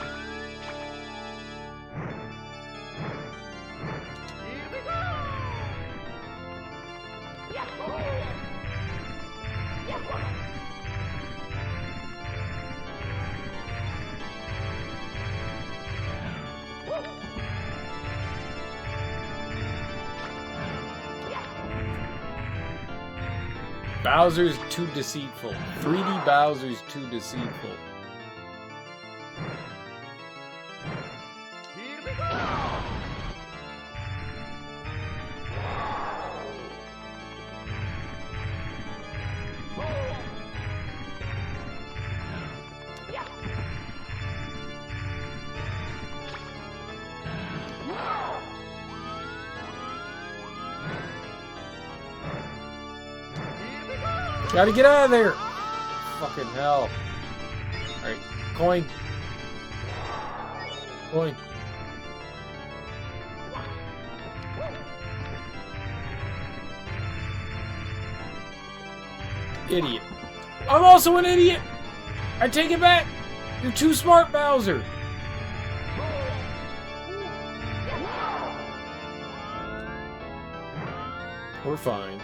Bowser's too deceitful. 3D Bowser's too deceitful. Gotta get out of there! Fucking hell. Alright, coin. Coin. Idiot. I'm also an idiot! I take it back! You're too smart, Bowser! We're fine.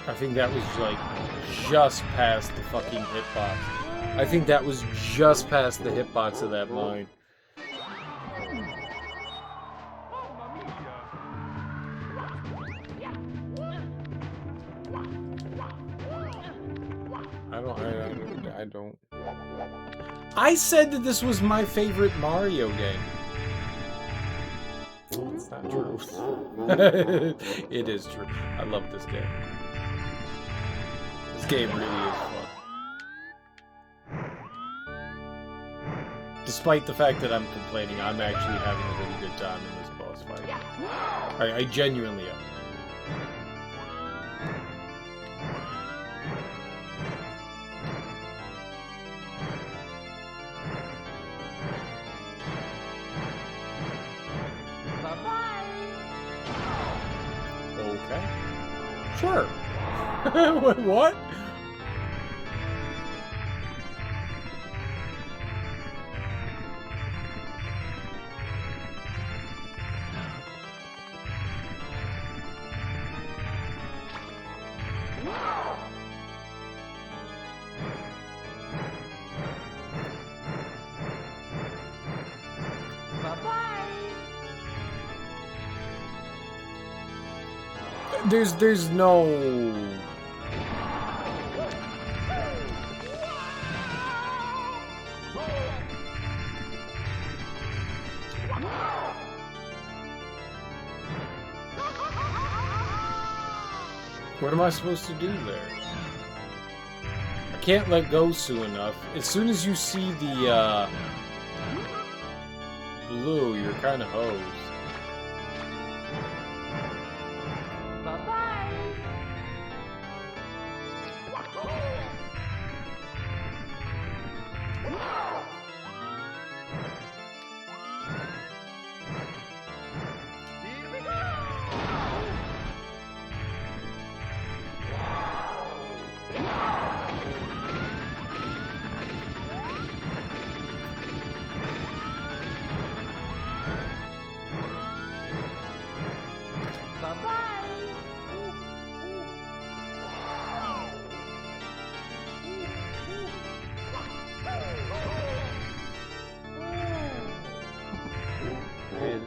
I think that was like just past the fucking hitbox. I think that was just past the hitbox of that mine. I don't. I said that this was my favorite Mario game. It's not true. It is true. I love this game. This game really is fun. Despite the fact that I'm complaining, I'm actually having a really good time in this boss fight. I genuinely am. Okay. Sure. What? There's no... What am I supposed to do there? I can't let go soon enough. As soon as you see the, blue, you're kind of hosed.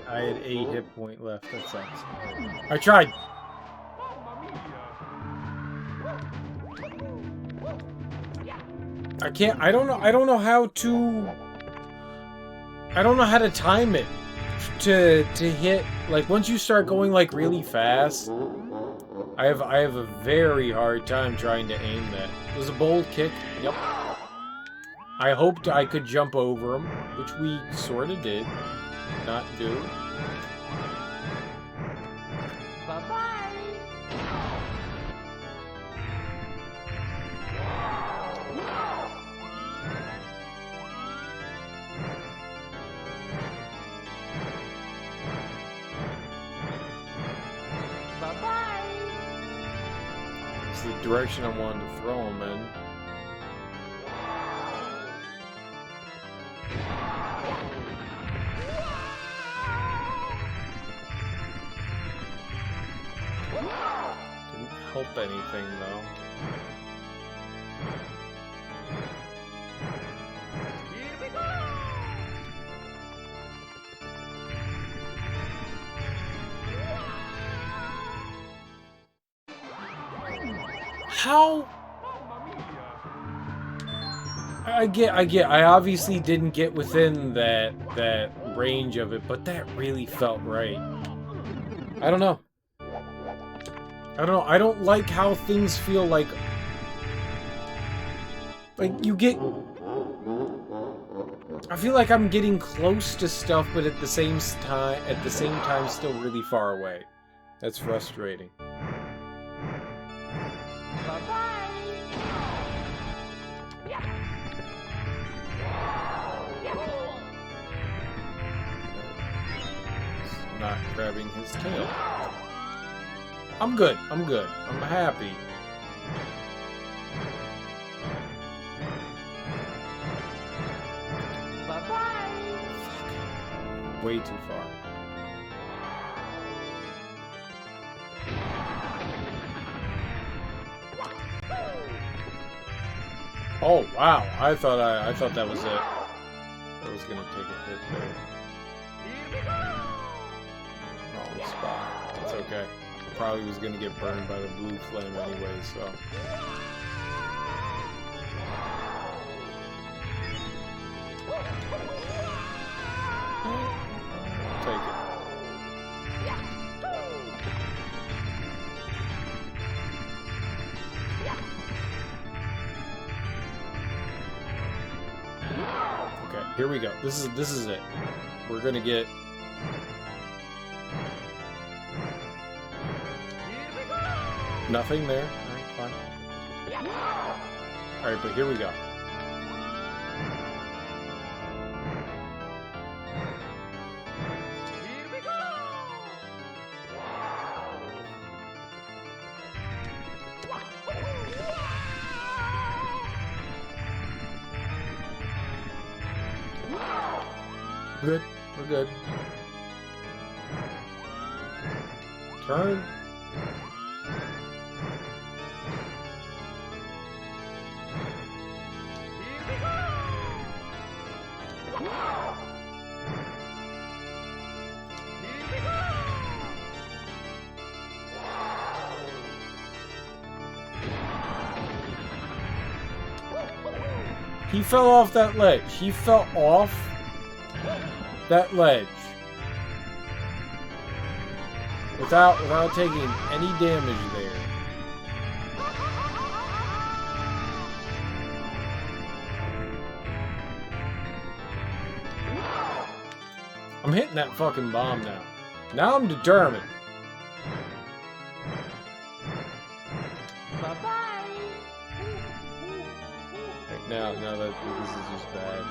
I had 8 hit point left. That sucks. I tried. I can't. I don't know how to. I don't know how to time it to hit. Like once you start going like really fast, I have a very hard time trying to aim that. It was a bold kick. Yep. I hoped I could jump over him, which we sort of did. Not do. Bye-bye. Bye-bye. It's the direction I wanted to throw him in. Didn't help anything though. Here we go. How? I obviously didn't get within that range of it, but that really felt right. I don't know. I don't like how things feel like you get. I feel like I'm getting close to stuff, but at the same time, still really far away. That's frustrating. Not grabbing his tail. I'm good. I'm good. I'm happy. Bye-bye. Way too far. Oh wow! I thought that was it. I was gonna take a hit there. Wrong spot. It's okay. Probably was gonna get burned by the blue flame anyway, so. Take it. Okay, here we go. This is it. We're gonna get. Nothing there. Alright, fine. Alright, but here we go. Good. We're good. Turn. He fell off that ledge. He fell off that ledge without taking any damage there. I'm hitting that fucking bomb now. Now I'm determined. Bye-bye. Right now that this is just bad.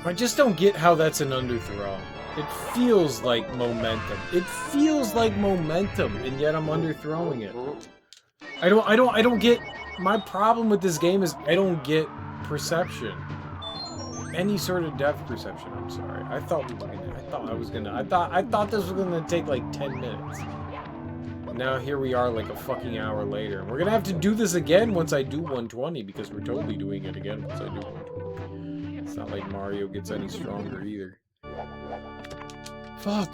I just don't get how that's an underthrow. It feels like momentum. It feels like momentum, and yet I'm underthrowing it. I don't get. My problem with this game is I don't get perception. Any sort of depth perception. I'm sorry. I thought this was gonna take like 10 minutes. Now here we are, like a fucking hour later, and we're gonna have to do this again once I do 120 because we're totally doing it again once I do 120. It's not like Mario gets any stronger either. Fuck.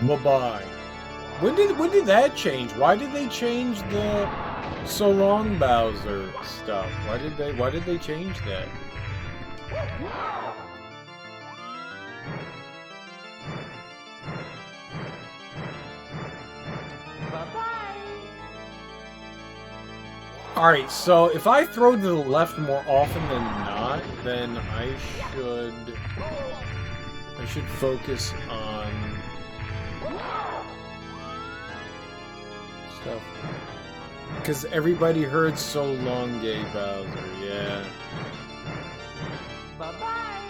Bye-bye. When did that change? Why did they change the so long Bowser stuff? Why did they change that? Alright, so if I throw to the left more often than not, then I should focus on stuff. Because everybody heard so long, gay Bowser, yeah. Bye-bye.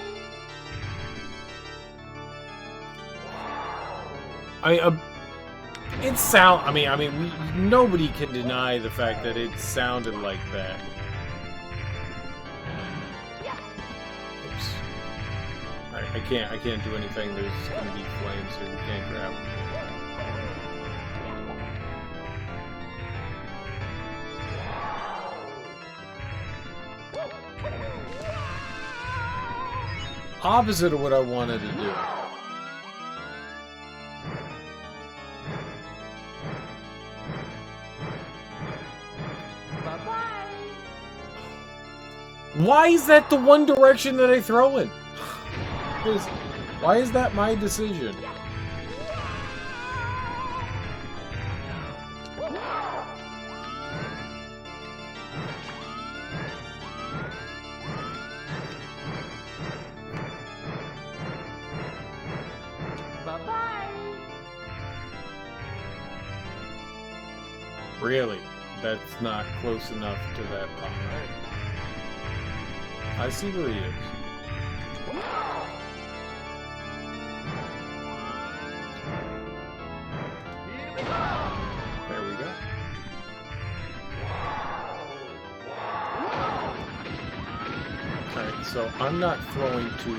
Nobody can deny the fact that it sounded like that. Oops. I can't do anything. There's gonna be flames here. We can't grab them. Opposite of what I wanted to do. Why is that the one direction that I throw in? Why is that my decision? Bye-bye. Really? That's not close enough to that pop. I see where he is. There we go. Alright, so I'm not throwing to...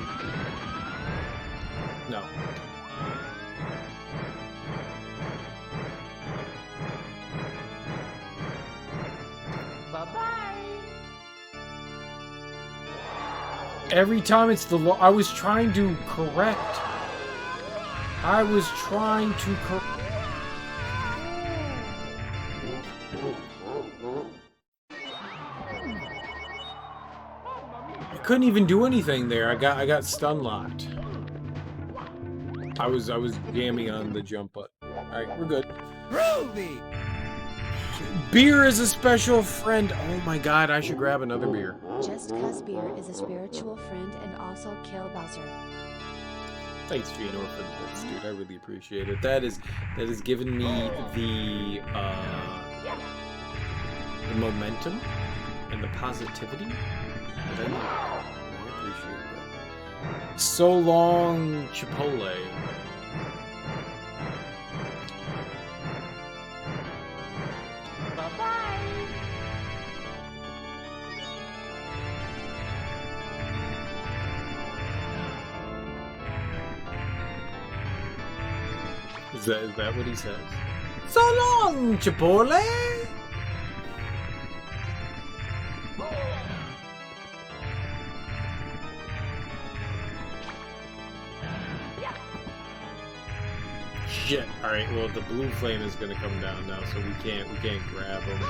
No. Bye-bye. Every time it's the I was trying to correct. I was trying to I couldn't even do anything there. I got stun locked. I was jamming on the jump button. Alright, we're good. Groovy! Beer is a special friend. Oh my god, I should grab another beer. Just cause beer is a spiritual friend and also kill Bowser. Thanks, Fianor, for this, dude. I really appreciate it. That has given me the momentum and the positivity that I need. I appreciate that. So long, Chipotle. Bye-bye. Is that what he says? So long, Chipotle! Shit. All right. Well, the blue flame is gonna come down now, so we can't grab him.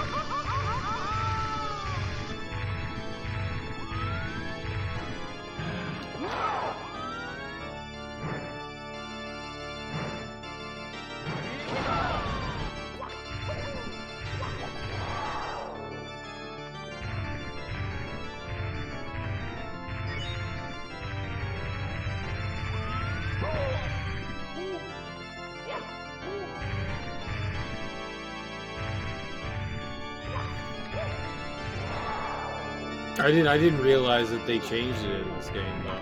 I didn't realize that they changed it in this game, though.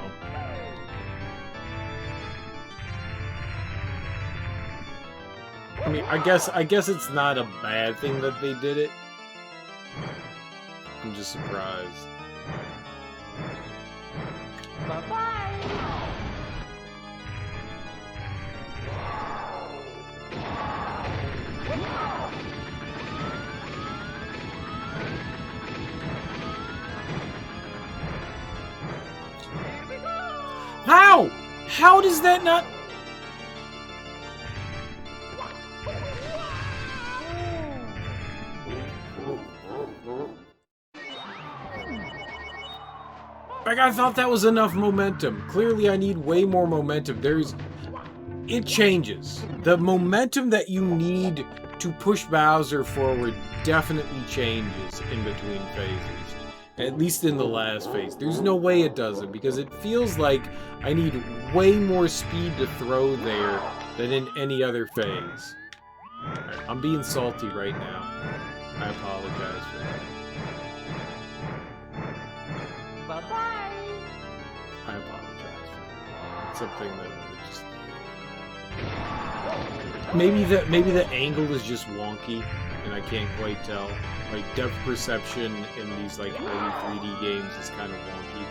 I mean, I guess it's not a bad thing that they did it. I'm just surprised. Bye-bye. How? How does that not... Like, I thought that was enough momentum. Clearly, I need way more momentum. It changes. The momentum that you need to push Bowser forward definitely changes in between phases. At least in the last phase. There's no way it doesn't, because it feels like I need way more speed to throw there than in any other phase. Alright, I'm being salty right now. I apologize for that. Bye-bye. I apologize for that. It's something that just... Maybe the angle is just wonky, and I can't quite tell. Like, depth perception in these, like, early 3D games is kind of wonky.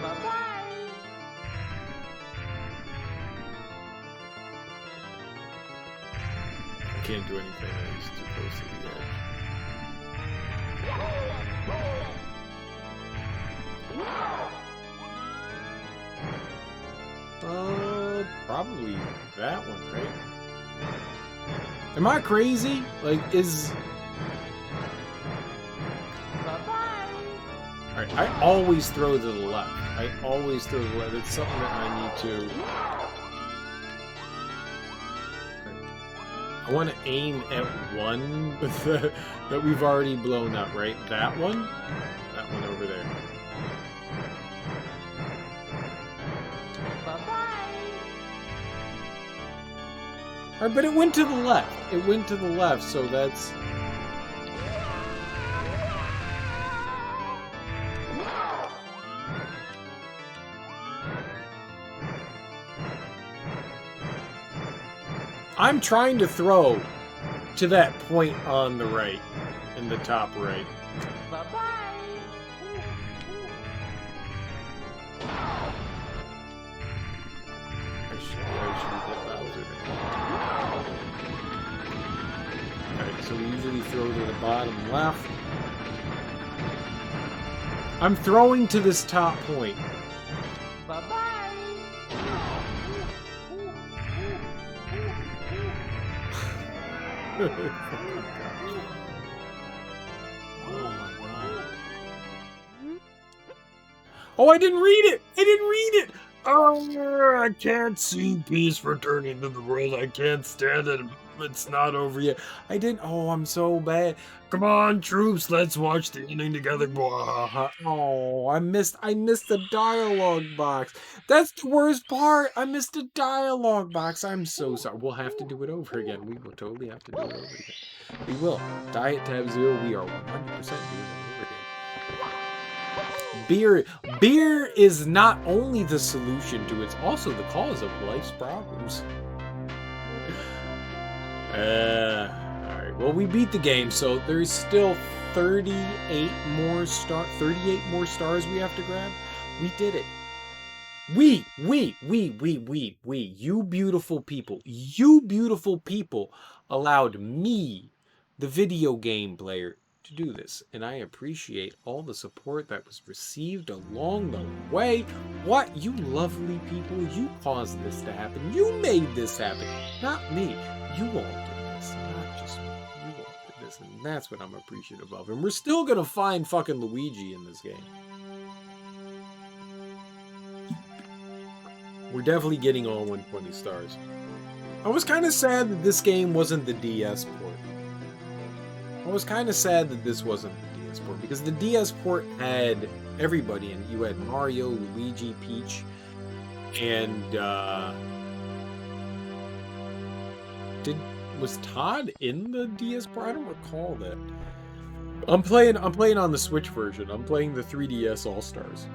Bye-bye. I can't do anything that is too close to the edge. Probably that one, right? Am I crazy? Like, Bye-bye. Alright, I always throw to the left. I always throw to the left. It's something that I need to... I want to aim at one that we've already blown up, right? That one? That one over there. Alright, but it went to the left. It went to the left, so that's... I'm trying to throw to that point on the right, in the top right. Bye-bye. I should get Bowser there. Alright, so we usually throw to the bottom left. I'm throwing to this top point. Bye-bye. Oh my god. Oh, I didn't read it! I didn't read it! Oh, I can't see peace returning to the world. I can't stand it. It's not over yet. I didn't. Oh, I'm so bad. Come on, troops. Let's watch the ending together. Blah. Oh, I missed the dialogue box. That's the worst part. I missed the dialogue box. I'm so sorry. We'll have to do it over again. We will totally have to do it over again. We will. Diet Tab Zero. We are 100% doing it over again. Beer is not only the solution to it, it's also the cause of life's problems. Alright, well, we beat the game, so there's still 38 more stars we have to grab. We did it. We, you beautiful people allowed me, the video game player, to do this, and I appreciate all the support that was received along the way. What, you lovely people, you caused this to happen. You made this happen, not me. You all did this, not just me. You all did this, and that's what I'm appreciative of. And we're still gonna find fucking Luigi in this game. We're definitely getting all 120 stars. I was kind of sad that this game wasn't the DS port. I was kind of sad that this wasn't the DS port, because the DS port had everybody in it. You had Mario, Luigi, Peach, and was Todd in the DS port? I don't recall that. I'm playing on the Switch version. I'm playing the 3DS All-Stars.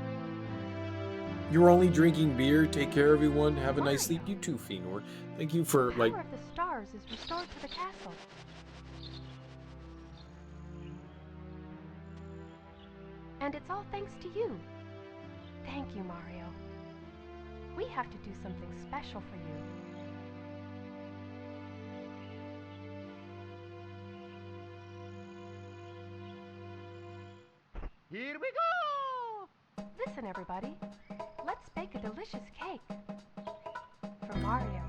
You're only drinking beer. Take care, everyone. Have a nice sleep. You too, Fenor. Thank you for, like... The power of the stars is restored to the castle. And it's all thanks to you. Thank you, Mario. We have to do something special for you. Here we go! Listen, everybody. Let's bake a delicious cake. For Mario.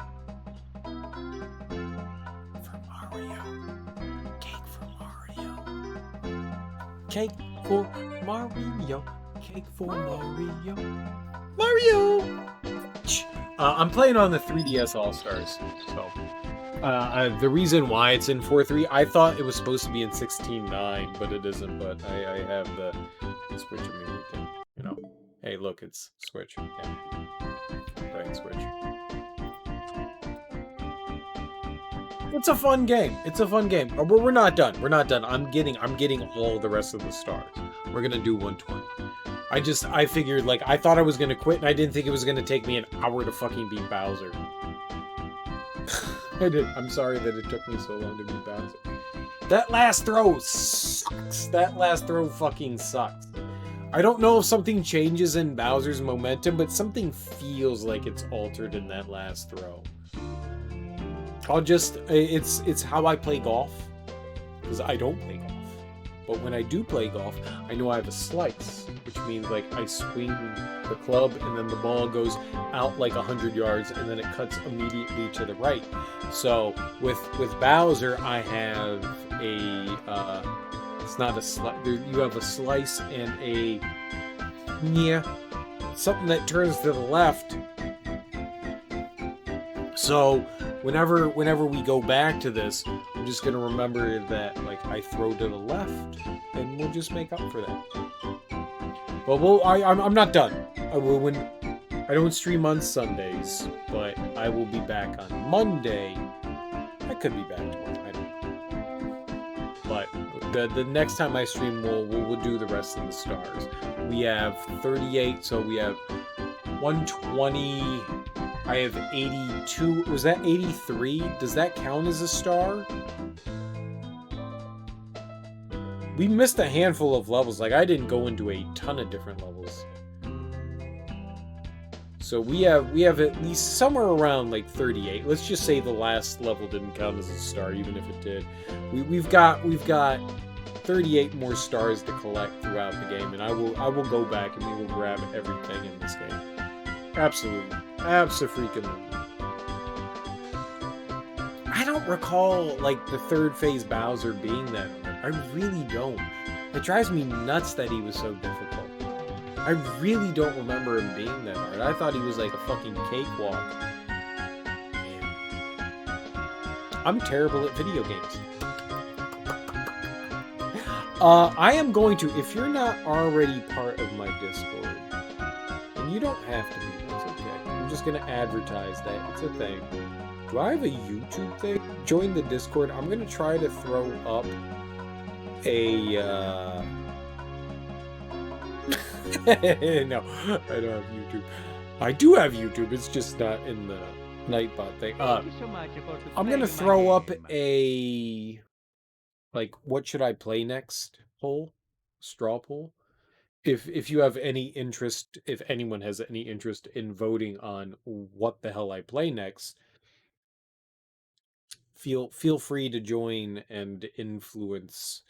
For Mario. Cake for Mario. Cake for Mario. Cake for Mario. Mario! I'm playing on the 3DS All Stars. So the reason why it's in 4.3, I thought it was supposed to be in 16.9, but it isn't. But I have the Switch. I mean, we can, you know. Hey, look, it's Switch. Yeah, playing Switch. It's a fun game. It's a fun game. But we're not done. We're not done. I'm getting all the rest of the stars. We're gonna do 120. I figured, like, I thought I was gonna quit, and I didn't think it was gonna take me an hour to fucking beat Bowser. I'm sorry that it took me so long to beat Bowser. That last throw sucks. That last throw fucking sucks. I don't know if something changes in Bowser's momentum, but something feels like it's altered in that last throw. It's how I play golf, because I don't play golf. But when I do play golf, I know I have a slice, which means, like, I swing the club and then the ball goes out like 100 yards and then it cuts immediately to the right. So with Bowser, I have it's not a slice. You have a slice and something that turns to the left. So whenever we go back to this, I'm just gonna remember that, like, I throw to the left, and we'll just make up for that. But I'm not done. I don't stream on Sundays, but I will be back on Monday. I could be back tomorrow. I don't know. But the next time I stream, we'll do the rest of the stars. We have 38, so we have 120. I have 82. Was that 83? Does that count as a star? We missed a handful of levels. Like, I didn't go into a ton of different levels. So we have at least somewhere around, like, 38. Let's just say the last level didn't count as a star, even if it did. We've got 38 more stars to collect throughout the game, and I will go back and we will grab everything in this game. Absolutely. Abso-freaking-lutely. I don't recall, like, the third phase Bowser being that hard. I really don't. It drives me nuts that he was so difficult. I really don't remember him being that hard. I thought he was like a fucking cakewalk. Man. I'm terrible at video games. I am going to, if you're not already part of my Discord, and you don't have to be, it's okay. I'm just gonna advertise that. It's a thing. Do I have a YouTube thing? Join the Discord. I'm gonna try to throw up a, no, I don't have YouTube. I do have YouTube, it's just not in the Nightbot thing. I'm gonna throw up a, like, what should I play next poll? Straw poll? If you have any interest, if anyone has any interest in voting on what the hell I play next, feel free to join and influence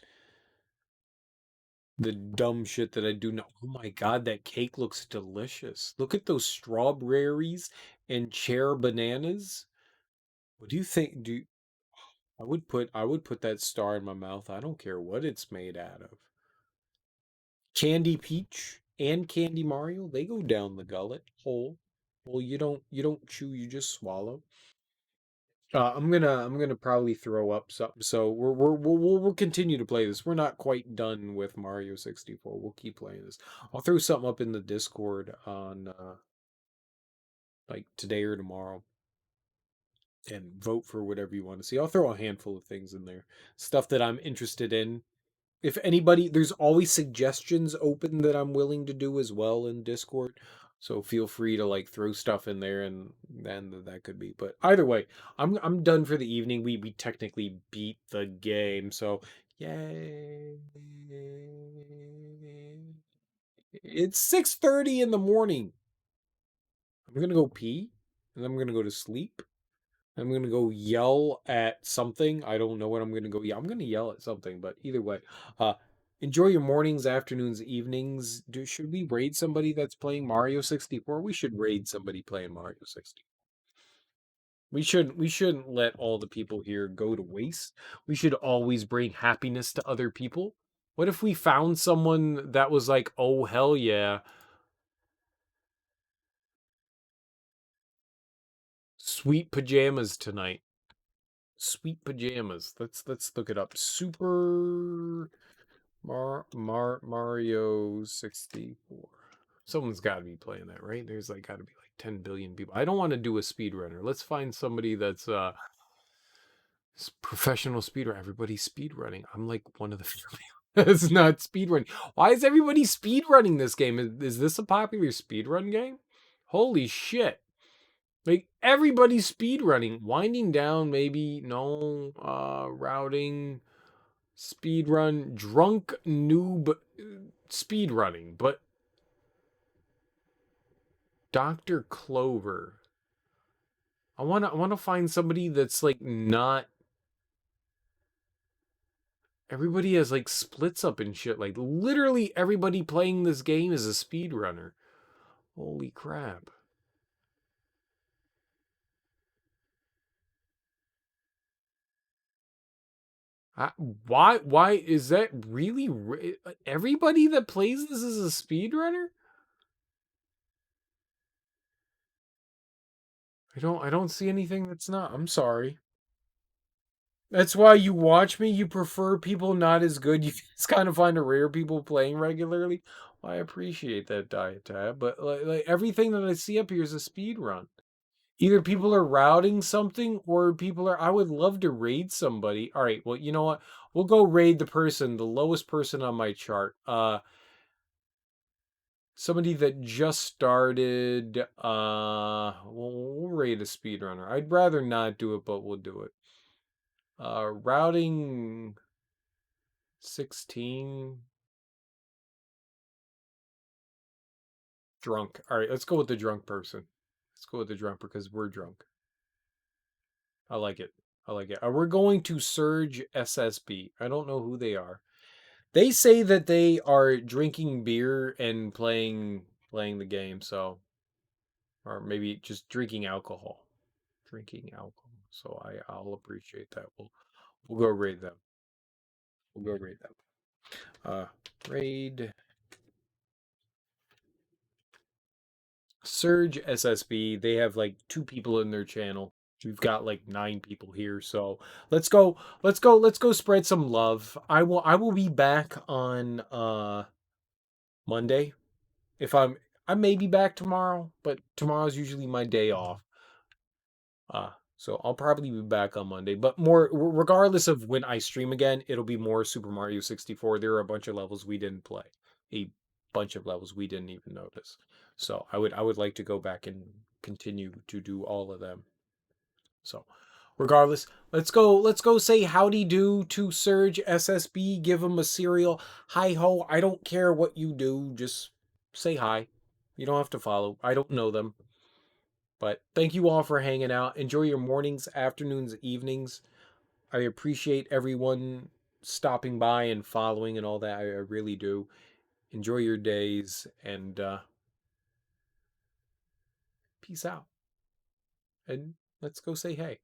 the dumb shit that I do know. Oh my god, that cake looks delicious. Look at those strawberries and cherry bananas. What do you think? I would put that star in my mouth. I don't care what it's made out of. Candy Peach and Candy Mario, they go down the gullet hole. Well, you don't chew, you just swallow. I'm gonna probably throw up something. So we'll continue to play this. We're not quite done with Mario 64. We'll keep playing this. I'll throw something up in the Discord on like today or tomorrow, and vote for whatever you want to see. I'll throw a handful of things in there, stuff that I'm interested in. If anybody, there's always suggestions open that I'm willing to do as well in Discord. So feel free to, like, throw stuff in there, and then that could be. But either way, I'm done for the evening. We technically beat the game, so yay! It's 6:30 in the morning. I'm gonna go pee, and I'm gonna go to sleep. I'm going to go yell at something. I don't know what I'm going to go yell. I'm going to yell at something, but either way, enjoy your mornings, afternoons, evenings. Should we raid somebody that's playing Mario 64? We should raid somebody playing Mario 64. We shouldn't let all the people here go to waste. We should always bring happiness to other people. What if we found someone that was like, "Oh hell yeah, Sweet pajamas tonight. Sweet pajamas. Let's look it up. Super Mario 64. Someone's got to be playing that, right? There's like got to be like 10 billion people. I don't want to do a speedrunner. Let's find somebody that's professional speedrunner. Everybody's speedrunning. I'm like one of the few people that's not speedrunning. Why is everybody speedrunning this game? Is this a popular speedrun game? Holy shit. Like everybody's speedrunning. Winding down, maybe. No. Routing. Speedrun. Drunk noob speedrunning. But Dr. Clover. I wanna find somebody that's like not. Everybody has like splits up and shit. Like literally everybody playing this game is a speedrunner. Holy crap. Why is that really everybody that plays this is a speedrunner? I don't see anything that's not. I'm sorry. That's why you watch me. You prefer people not as good. You just kind of find a rare people playing regularly. Well, I appreciate that, Diet Tab, but like everything that I see up here is a speed run. Either people are routing something or people are. I would love to raid somebody. All right, well, you know what? We'll go raid the lowest person on my chart. Somebody that just started. We'll raid a speedrunner. I'd rather not do it, but we'll do it. Routing 16. Drunk. All right, let's go with the drunk person. Let's go with the drunk because we're drunk. I like it. I like it. We're going to Surge SSB. I don't know who they are. They say that they are drinking beer and playing the game, so or maybe just drinking alcohol. Drinking alcohol. So I'll appreciate that. We'll go raid them. We'll go raid them. Raid Surge SSB. They have like 2 people in their channel. We've got like 9 people here, so let's go spread some love. I will be back on Monday. If I may be back tomorrow, but tomorrow's usually my day off. So I'll probably be back on Monday, but more regardless of when I stream again, it'll be more Super Mario 64. There are a bunch of levels we didn't play. A bunch of levels we didn't even notice. So I would like to go back and continue to do all of them. So regardless, let's go say howdy do to Surge SSB, give him a cereal. Hi ho, I don't care what you do, just say hi. You don't have to follow. I don't know them. But thank you all for hanging out. Enjoy your mornings, afternoons, evenings. I appreciate everyone stopping by and following and all that. I really do. Enjoy your days and peace out. And let's go say hey.